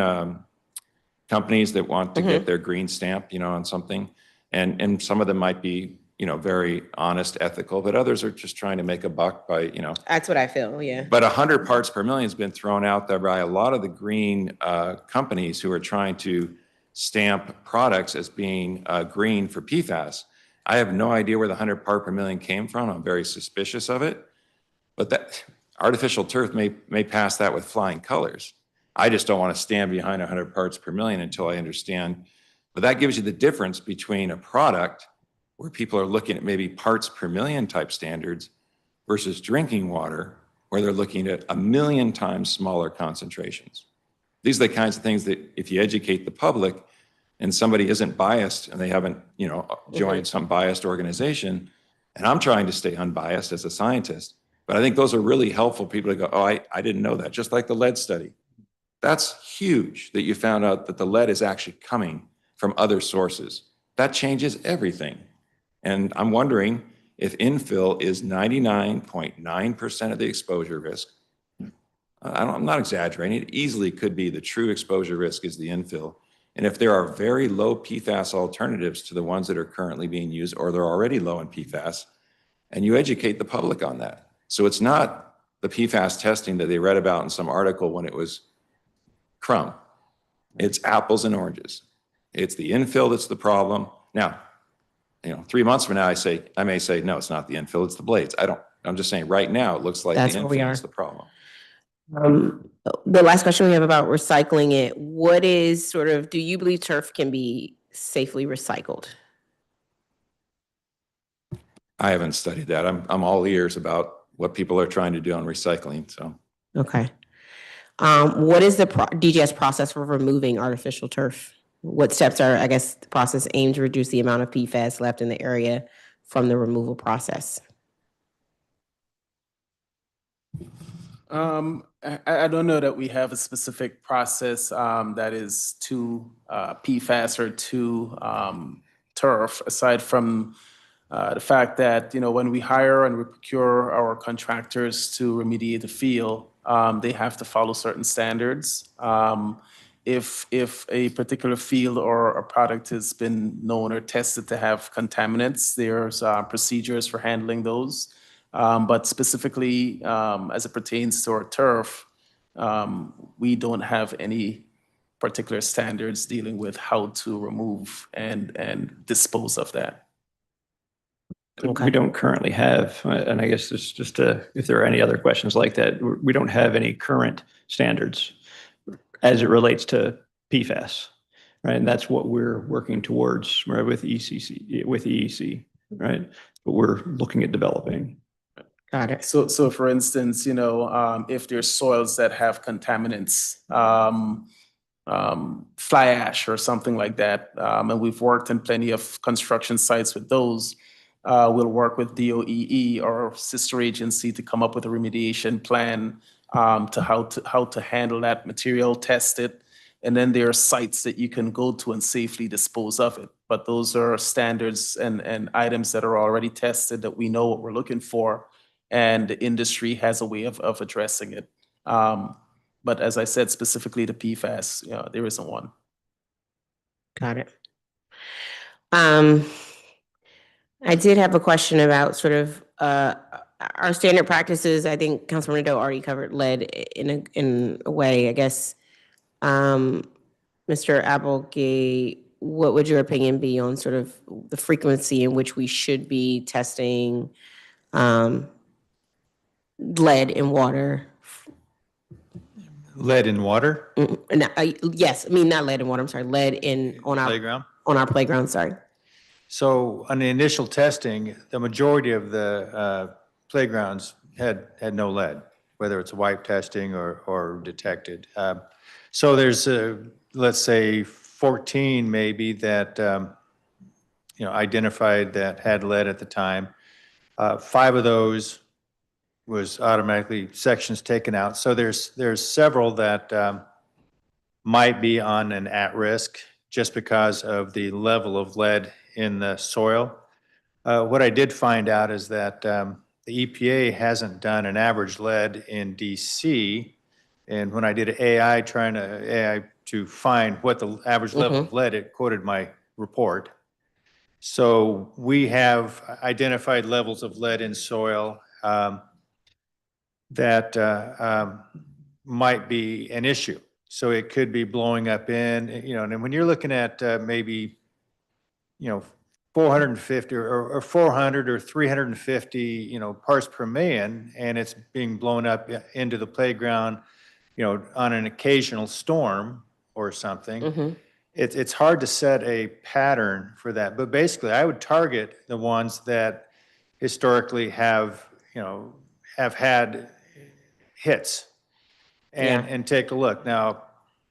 companies that want to get their green stamp, on something. And some of them might be, very honest, ethical, but others are just trying to make a buck by, That's what I feel, yeah. But 100 parts per million has been thrown out there by a lot of the green companies who are trying to stamp products as being green for PFAS. I have no idea where the 100 part per million came from. I'm very suspicious of it. But that artificial turf may pass that with flying colors. I just don't want to stand behind 100 parts per million until I understand. But that gives you the difference between a product where people are looking at maybe parts per million type standards versus drinking water where they're looking at 1 million times smaller concentrations. These are the kinds of things that if you educate the public and somebody isn't biased and they haven't, joined some biased organization, and I'm trying to stay unbiased as a scientist, But I think those are really helpful people to go, oh, I didn't know that, just like the lead study. That's huge that you found out that the lead is actually coming from other sources. That changes everything. And I'm wondering if infill is 99.9% of the exposure risk. I'm not exaggerating. It easily could be the true exposure risk is the infill. And if there are very low PFAS alternatives to the ones that are currently being used, or they're already low in PFAS, and you educate the public on that. So it's not the PFAS testing that they read about in some article when it was crumb. It's apples and oranges. It's the infill that's the problem. Now, 3 months from now, I may say, no, it's not the infill, it's the blades. I'm just saying right now, it looks like That's the where we infill are. is the problem. The last question we have about recycling it, what is do you believe turf can be safely recycled? I haven't studied that. I'm all ears about what people are trying to do on recycling, so. Okay. What is the DGS process for removing artificial turf? What steps are, I guess, the process aimed to reduce the amount of PFAS left in the area from the removal process? I don't know that we have a specific process that is to PFAS or to turf, aside from the fact that, when we hire and we procure our contractors to remediate the field, they have to follow certain standards. If a particular field or a product has been known or tested to have contaminants, there's procedures for handling those. But specifically, as it pertains to our turf, we don't have any particular standards dealing with how to remove and dispose of that. We don't currently have, and I guess this just if there are any other questions like that, we don't have any current standards as it relates to PFAS, right? And that's what we're working towards, right, with EEC, right? But we're looking at developing. Got it. So for instance, if there's soils that have contaminants, fly ash or something like that, and we've worked in plenty of construction sites with those, we'll work with DOEE or sister agency to come up with a remediation plan to how to handle that material, test it, and then there are sites that you can go to and safely dispose of it. But those are standards and items that are already tested that we know what we're looking for, and the industry has a way of addressing it. But as I said, specifically the PFAS, there isn't one. Got it. I did have a question about our standard practices. I think Councilmember Nadeau already covered lead in a way. I guess, Mr. Applegate, what would your opinion be on the frequency in which we should be testing lead in water? Lead in water? Yes, not lead in water. I'm sorry, lead on our playground. On our playground. Sorry. So on the initial testing, the majority of the playgrounds had no lead, whether it's wipe testing or detected. So there's, let's say, 14 maybe that identified that had lead at the time. 5 of those was automatically sections taken out. So there's several that might be on an at-risk just because of the level of lead in the soil. What I did find out is that the EPA hasn't done an average lead in DC. And when I did AI to find what the average level of lead, it quoted my report. So we have identified levels of lead in soil that might be an issue. So it could be blowing up and when you're looking at maybe 450 or 400 or 350, parts per million, and it's being blown up into the playground, on an occasional storm or something. It's hard to set a pattern for that. But basically, I would target the ones that historically have had hits and take a look. Now,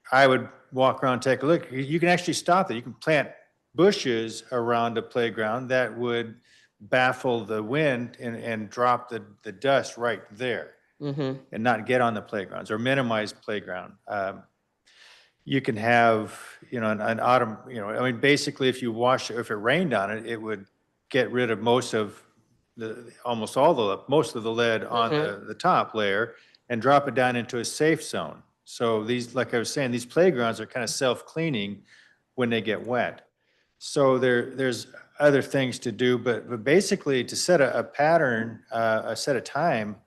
I would walk around and take a look. You can actually stop that. You can plant bushes around a playground that would baffle the wind and drop the dust right there Mm-hmm. and not get on the playgrounds or minimize playground. You can have, an autumn, I mean, basically if if it rained on it, it would get rid of most of most of the lead on the top layer and drop it down into a safe zone. So these, like I was saying, these playgrounds are kind of self-cleaning when they get wet. So there's other things to do, but basically to set a pattern, a set of time,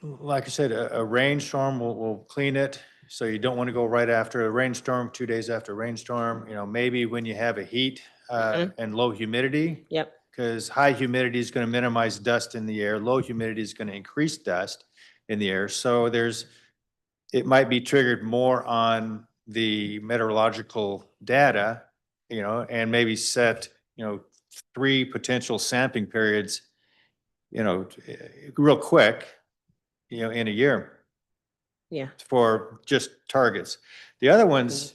like I said, a rainstorm will clean it. So you don't want to go right after a rainstorm, 2 days after a rainstorm, maybe when you have a heat and low humidity. Yep. Because high humidity is going to minimize dust in the air. Low humidity is going to increase dust in the air. So it might be triggered more on the meteorological data, and maybe set, 3 potential sampling periods, real quick, in a year. Yeah. For just targets. The other ones,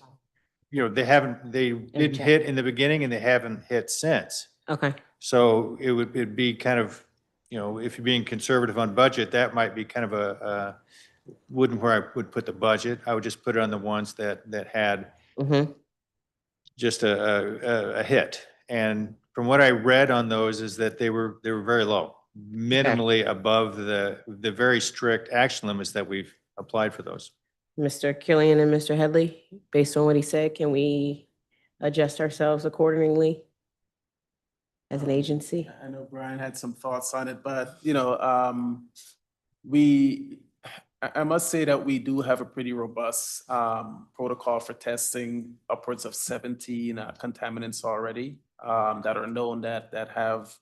they didn't hit in the beginning and they haven't hit since. Okay. So it'd be kind of, if you're being conservative on budget, that might be kind of wouldn't where I would put the budget. I would just put it on the ones that had just a hit. And from what I read on those is that they were very low, minimally above the very strict action limits that we've applied for those. Mr. Killian and Mr. Headley, based on what he said, can we adjust ourselves accordingly as an agency? I know Brian had some thoughts on it, but I must say that we do have a pretty robust protocol for testing upwards of 17 contaminants already that are known that have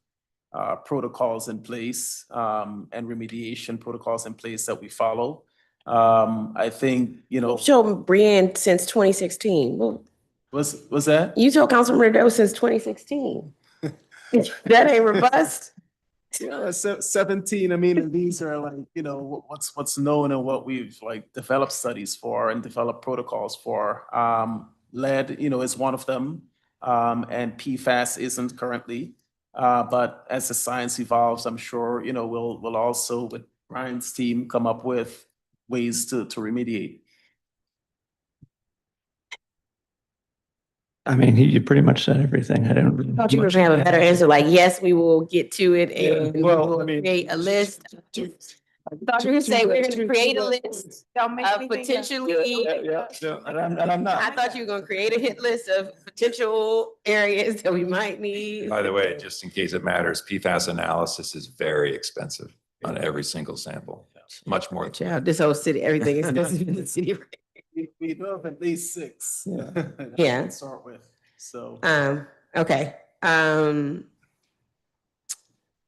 protocols in place and remediation protocols in place that we follow. I think, Show Brienne since 2016. Well, was that? you told Councilmember Doe since 2016. That ain't robust. 17, I mean, and these are like, what's known and what we've like developed studies for and developed protocols for. Lead, is one of them, and PFAS isn't currently. But as the science evolves, I'm sure, we'll also, with Brian's team, come up with ways to remediate. I mean, you pretty much said everything. I don't really. I thought you were gonna have a better answer, like, yes, we will get to it and we well, will I mean- create a list. I thought you were gonna say we're gonna create a list of potentially. No, and I'm not. I thought you were gonna create a hit list of potential areas that we might need. By the way, just in case it matters, PFAS analysis is very expensive on every single sample. Much more. Child, this whole city, everything is expensive in the city. We know of at least 6. Yeah. Yeah. To start with, so. Okay.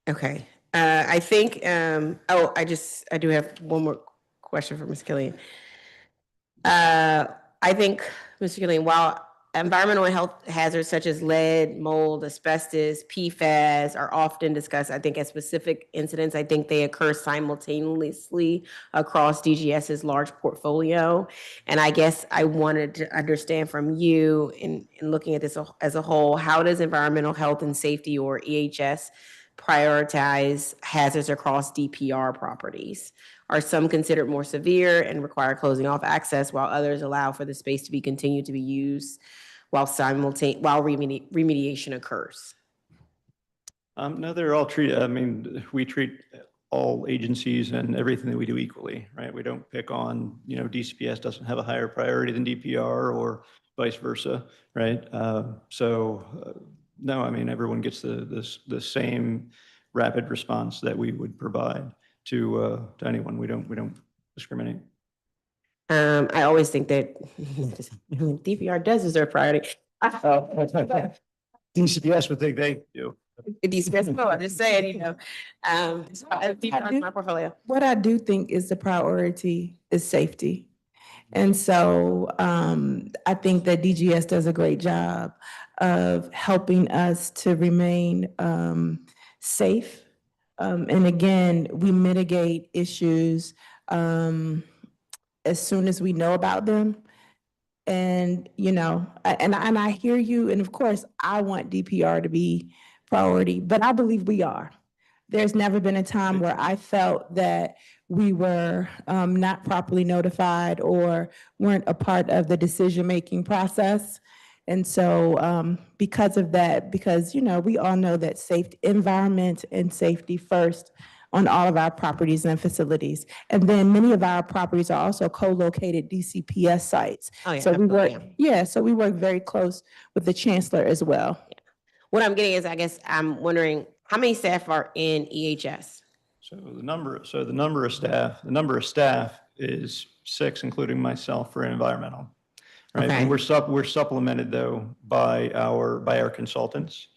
Okay. I think, I do have one more question for Ms. Killian. I think, Mr. Killian, while environmental and health hazards such as lead, mold, asbestos, PFAS are often discussed, I think, as specific incidents, I think they occur simultaneously across DGS's large portfolio. And I guess I wanted to understand from you in looking at this as a whole, how does environmental health and safety, or EHS, prioritize hazards across DPR properties? Are some considered more severe and require closing off access, while others allow for the space to be continued to be used while remediation occurs? No, they're all treated, I mean, we treat all agencies and everything that we do equally, right? We don't pick on, DCPS doesn't have a higher priority than DPR or vice versa, right? No, I mean, everyone gets the same rapid response that we would provide to anyone. We don't discriminate. I always think that DPR does deserve priority. DCPS would think they do. DCPS, no, I'm just saying, DPR is my portfolio. What I do think is the priority is safety. And so I think that DGS does a great job of helping us to remain safe. And again, we mitigate issues as soon as we know about them. And, and I hear you. And of course, I want DPR to be priority, but I believe we are. There's never been a time where I felt that we were not properly notified or weren't a part of the decision-making process. And so because of that, because, you know, we all know that safety, environment and safety first on all of our properties and facilities. And then many of our properties are also co-located DCPS sites. Oh, yeah, So we work, absolutely, yeah, so we work very close with the chancellor as well. What I'm getting is, I guess, I'm wondering, how many staff are in EHS? So the number of staff is 6, including myself for environmental. Right, Okay. and we're supplemented though by our consultants.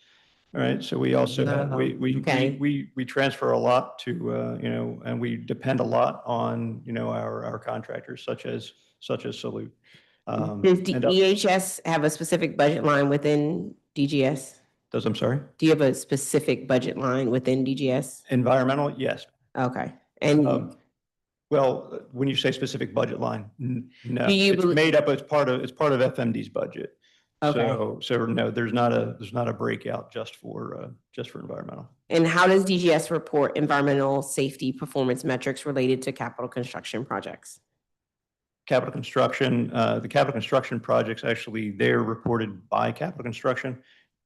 All right, so we also we transfer a lot to you know, and we depend a lot on, you know, our contractors such as Salute. Does the EHS have a specific budget line within DGS? I'm sorry? Do you have a specific budget line within DGS? Environmental, yes. Okay. And well, when you say specific budget line, no, Do you it's made up as part of FMD's budget. Okay. So no, there's not a breakout just for environmental. And how does DGS report environmental safety performance metrics related to capital construction projects? Capital construction, the capital construction projects, actually, they're reported by capital construction.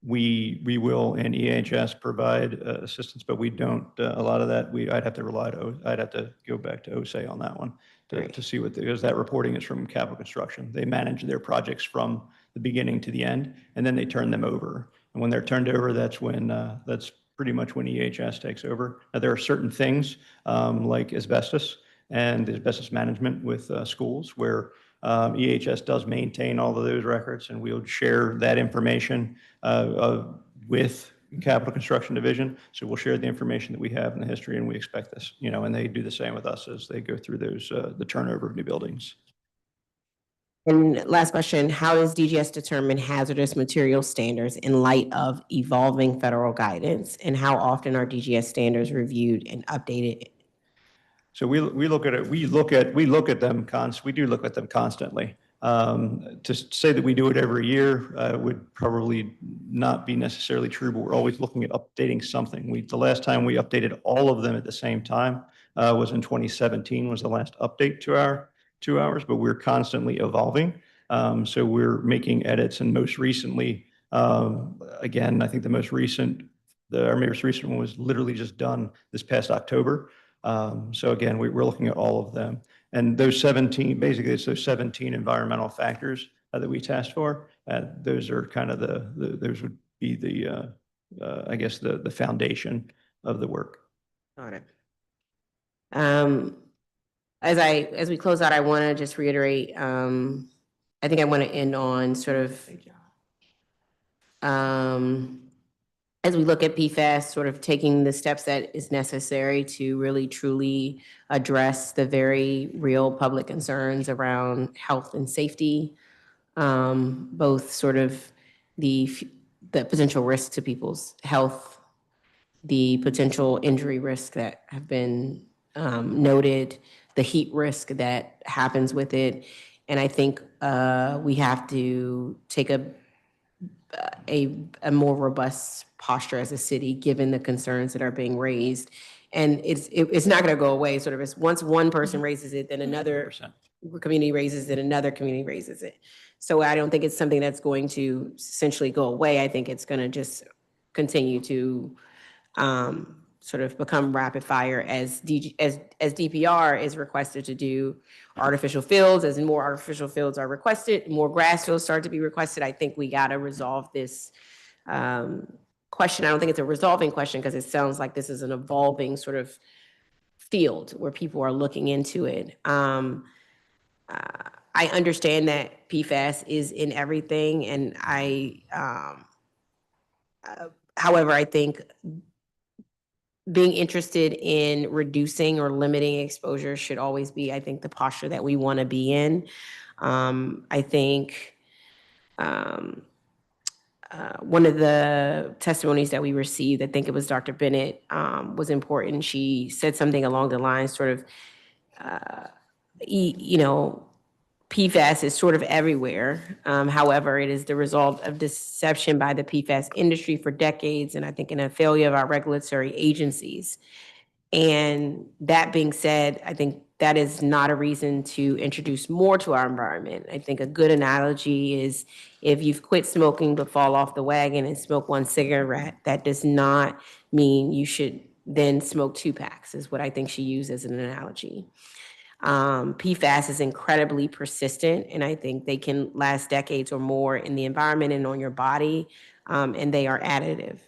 We will in EHS provide assistance, but we don't, a lot of that, I'd have to go back to OSA on that one to see because that reporting is from capital construction. They manage their projects from the beginning to the end, and then they turn them over. And when they're turned over, that's pretty much when EHS takes over. Now, there are certain things like asbestos and asbestos management with schools where EHS does maintain all of those records, and we'll share that information with Capital Construction Division. So we'll share the information that we have in the history, and we expect this, you know, and they do the same with us as they go through those the turnover of new buildings. And last question, how does DGS determine hazardous material standards in light of evolving federal guidance? And how often are DGS standards reviewed and updated? So we look at it. We do look at them constantly. To say that we do it every year would probably not be necessarily true, but we're always looking at updating something. The last time we updated all of them at the same time was in 2017 was the last update to ours, but we're constantly evolving. So we're making edits, and most recently, again, I think our most recent one was literally just done this past October. So again, we're looking at all of them. And those 17, basically it's those 17 environmental factors that we tasked for. Those are kind of those would be the, I guess, the foundation of the work. Got it. As we close out, I want to just reiterate, I think I want to end on sort of, as we look at PFAS, sort of taking the steps that is necessary to really truly address the very real public concerns around health and safety, both sort of the potential risk to people's health, the potential injury risk that have been noted, the heat risk that happens with it. And I think we have to take a more robust posture as a city, given the concerns that are being raised. And it's not going to go away. Sort of, as once one person raises it, then another community raises it, another community raises it. So I don't think it's something that's going to essentially go away. I think it's going to just continue to sort of become rapid fire as DPR is requested to do artificial fields. As more artificial fields are requested, more grass fields start to be requested. I think we got to resolve this question. I don't think it's a resolving question because it sounds like this is an evolving sort of field where people are looking into it. I understand that PFAS is in everything, and however, I think being interested in reducing or limiting exposure should always be, I think, the posture that we want to be in. I think one of the testimonies that we received, I think it was Dr. Bennett, was important. She said something along the lines sort of, you know, PFAS is sort of everywhere. However, it is the result of deception by the PFAS industry for decades, and I think in a failure of our regulatory agencies. And that being said, I think that is not a reason to introduce more to our environment. I think a good analogy is if you've quit smoking but fall off the wagon and smoke one cigarette, that does not mean you should then smoke 2 packs, is what I think she used as an analogy. PFAS is incredibly persistent, and I think they can last decades or more in the environment and on your body, and they are additive.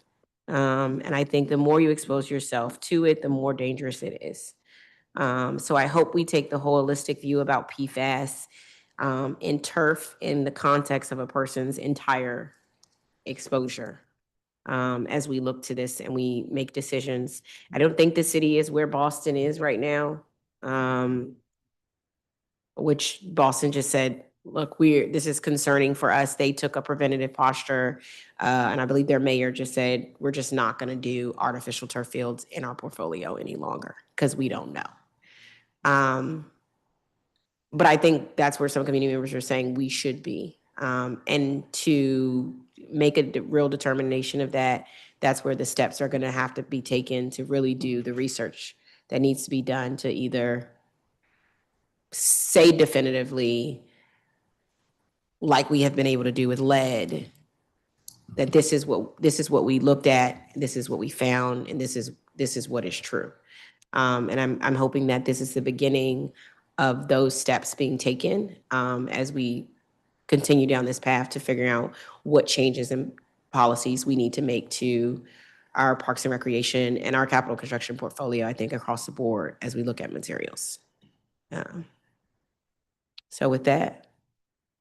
And I think the more you expose yourself to it, the more dangerous it is. So I hope we take the holistic view about PFAS in turf in the context of a person's entire exposure as we look to this and we make decisions. I don't think the city is where Boston is right now, which Boston just said, look, this is concerning for us. They took a preventative posture. And I believe their mayor just said, we're just not going to do artificial turf fields in our portfolio any longer because we don't know. But I think that's where some community members are saying we should be. And to make a real determination of that, that's where the steps are going to have to be taken to really do the research that needs to be done to either say definitively, like we have been able to do with lead, that this is what we looked at, this is what we found, and this is what is true. And I'm hoping that this is the beginning of those steps being taken as we continue down this path to figuring out what changes and policies we need to make to our parks and recreation and our capital construction portfolio, I think across the board as we look at materials. So with that,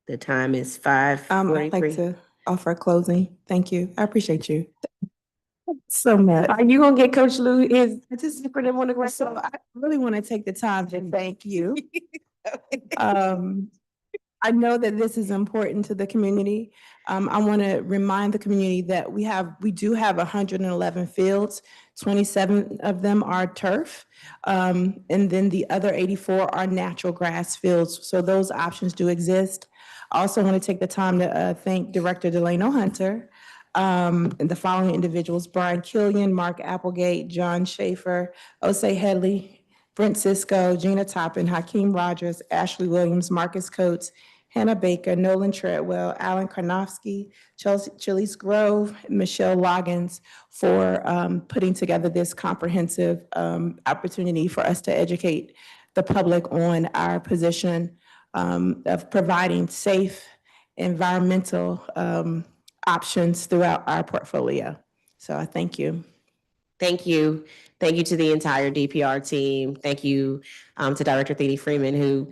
the time is 5:43. I'd like to offer a closing. Thank you. I appreciate you so much. Are you gonna get Coach Lou his participant on the rest? So I really want to take the time to thank you. I know that this is important to the community. I want to remind the community that we do have 111 fields. 27 of them are turf. And then the other 84 are natural grass fields. So those options do exist. I also want to take the time to thank Director Delano Hunter and the following individuals: Brian Killian, Mark Applegate, John Schaefer, Osei Headley, Brent Cisco, Gina Toppin, Hakeem Rogers, Ashley Williams, Marcus Coates, Hannah Baker, Nolan Treadwell, Alan Karnofsky, Chili's Grove, Michelle Loggins for putting together this comprehensive opportunity for us to educate the public on our position of providing safe environmental options throughout our portfolio. So I thank you. Thank you. Thank you to the entire DPR team. Thank you to Director Thady Freeman, who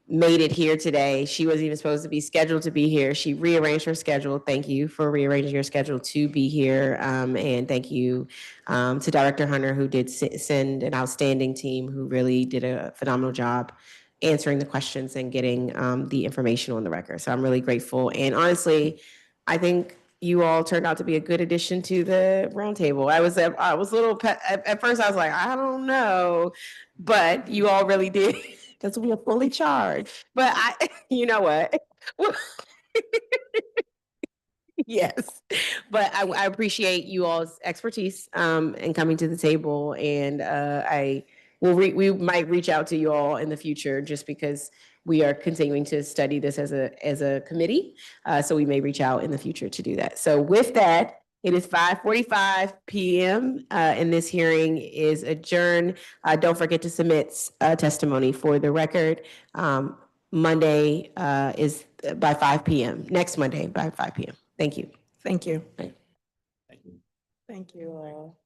made it here today. She wasn't even supposed to be scheduled to be here. She rearranged her schedule. Thank you for rearranging your schedule to be here. And thank you to Director Hunter, who did send an outstanding team who really did a phenomenal job answering the questions and getting the information on the record. So I'm really grateful. And honestly, I think you all turned out to be a good addition to the roundtable. I was a little at first I was like, I don't know, but you all really did. Because we are fully charged. But you know what? Yes, but I appreciate you all's expertise in coming to the table, and we might reach out to you all in the future just because we are continuing to study this as a committee. So we may reach out in the future to do that. So with that, it is 5:45 p.m. And this hearing is adjourned. Don't forget to submit testimony for the record. Monday is by 5 p.m. Next Monday by 5 p.m. Thank you. Thank you. Bye. Thank you all.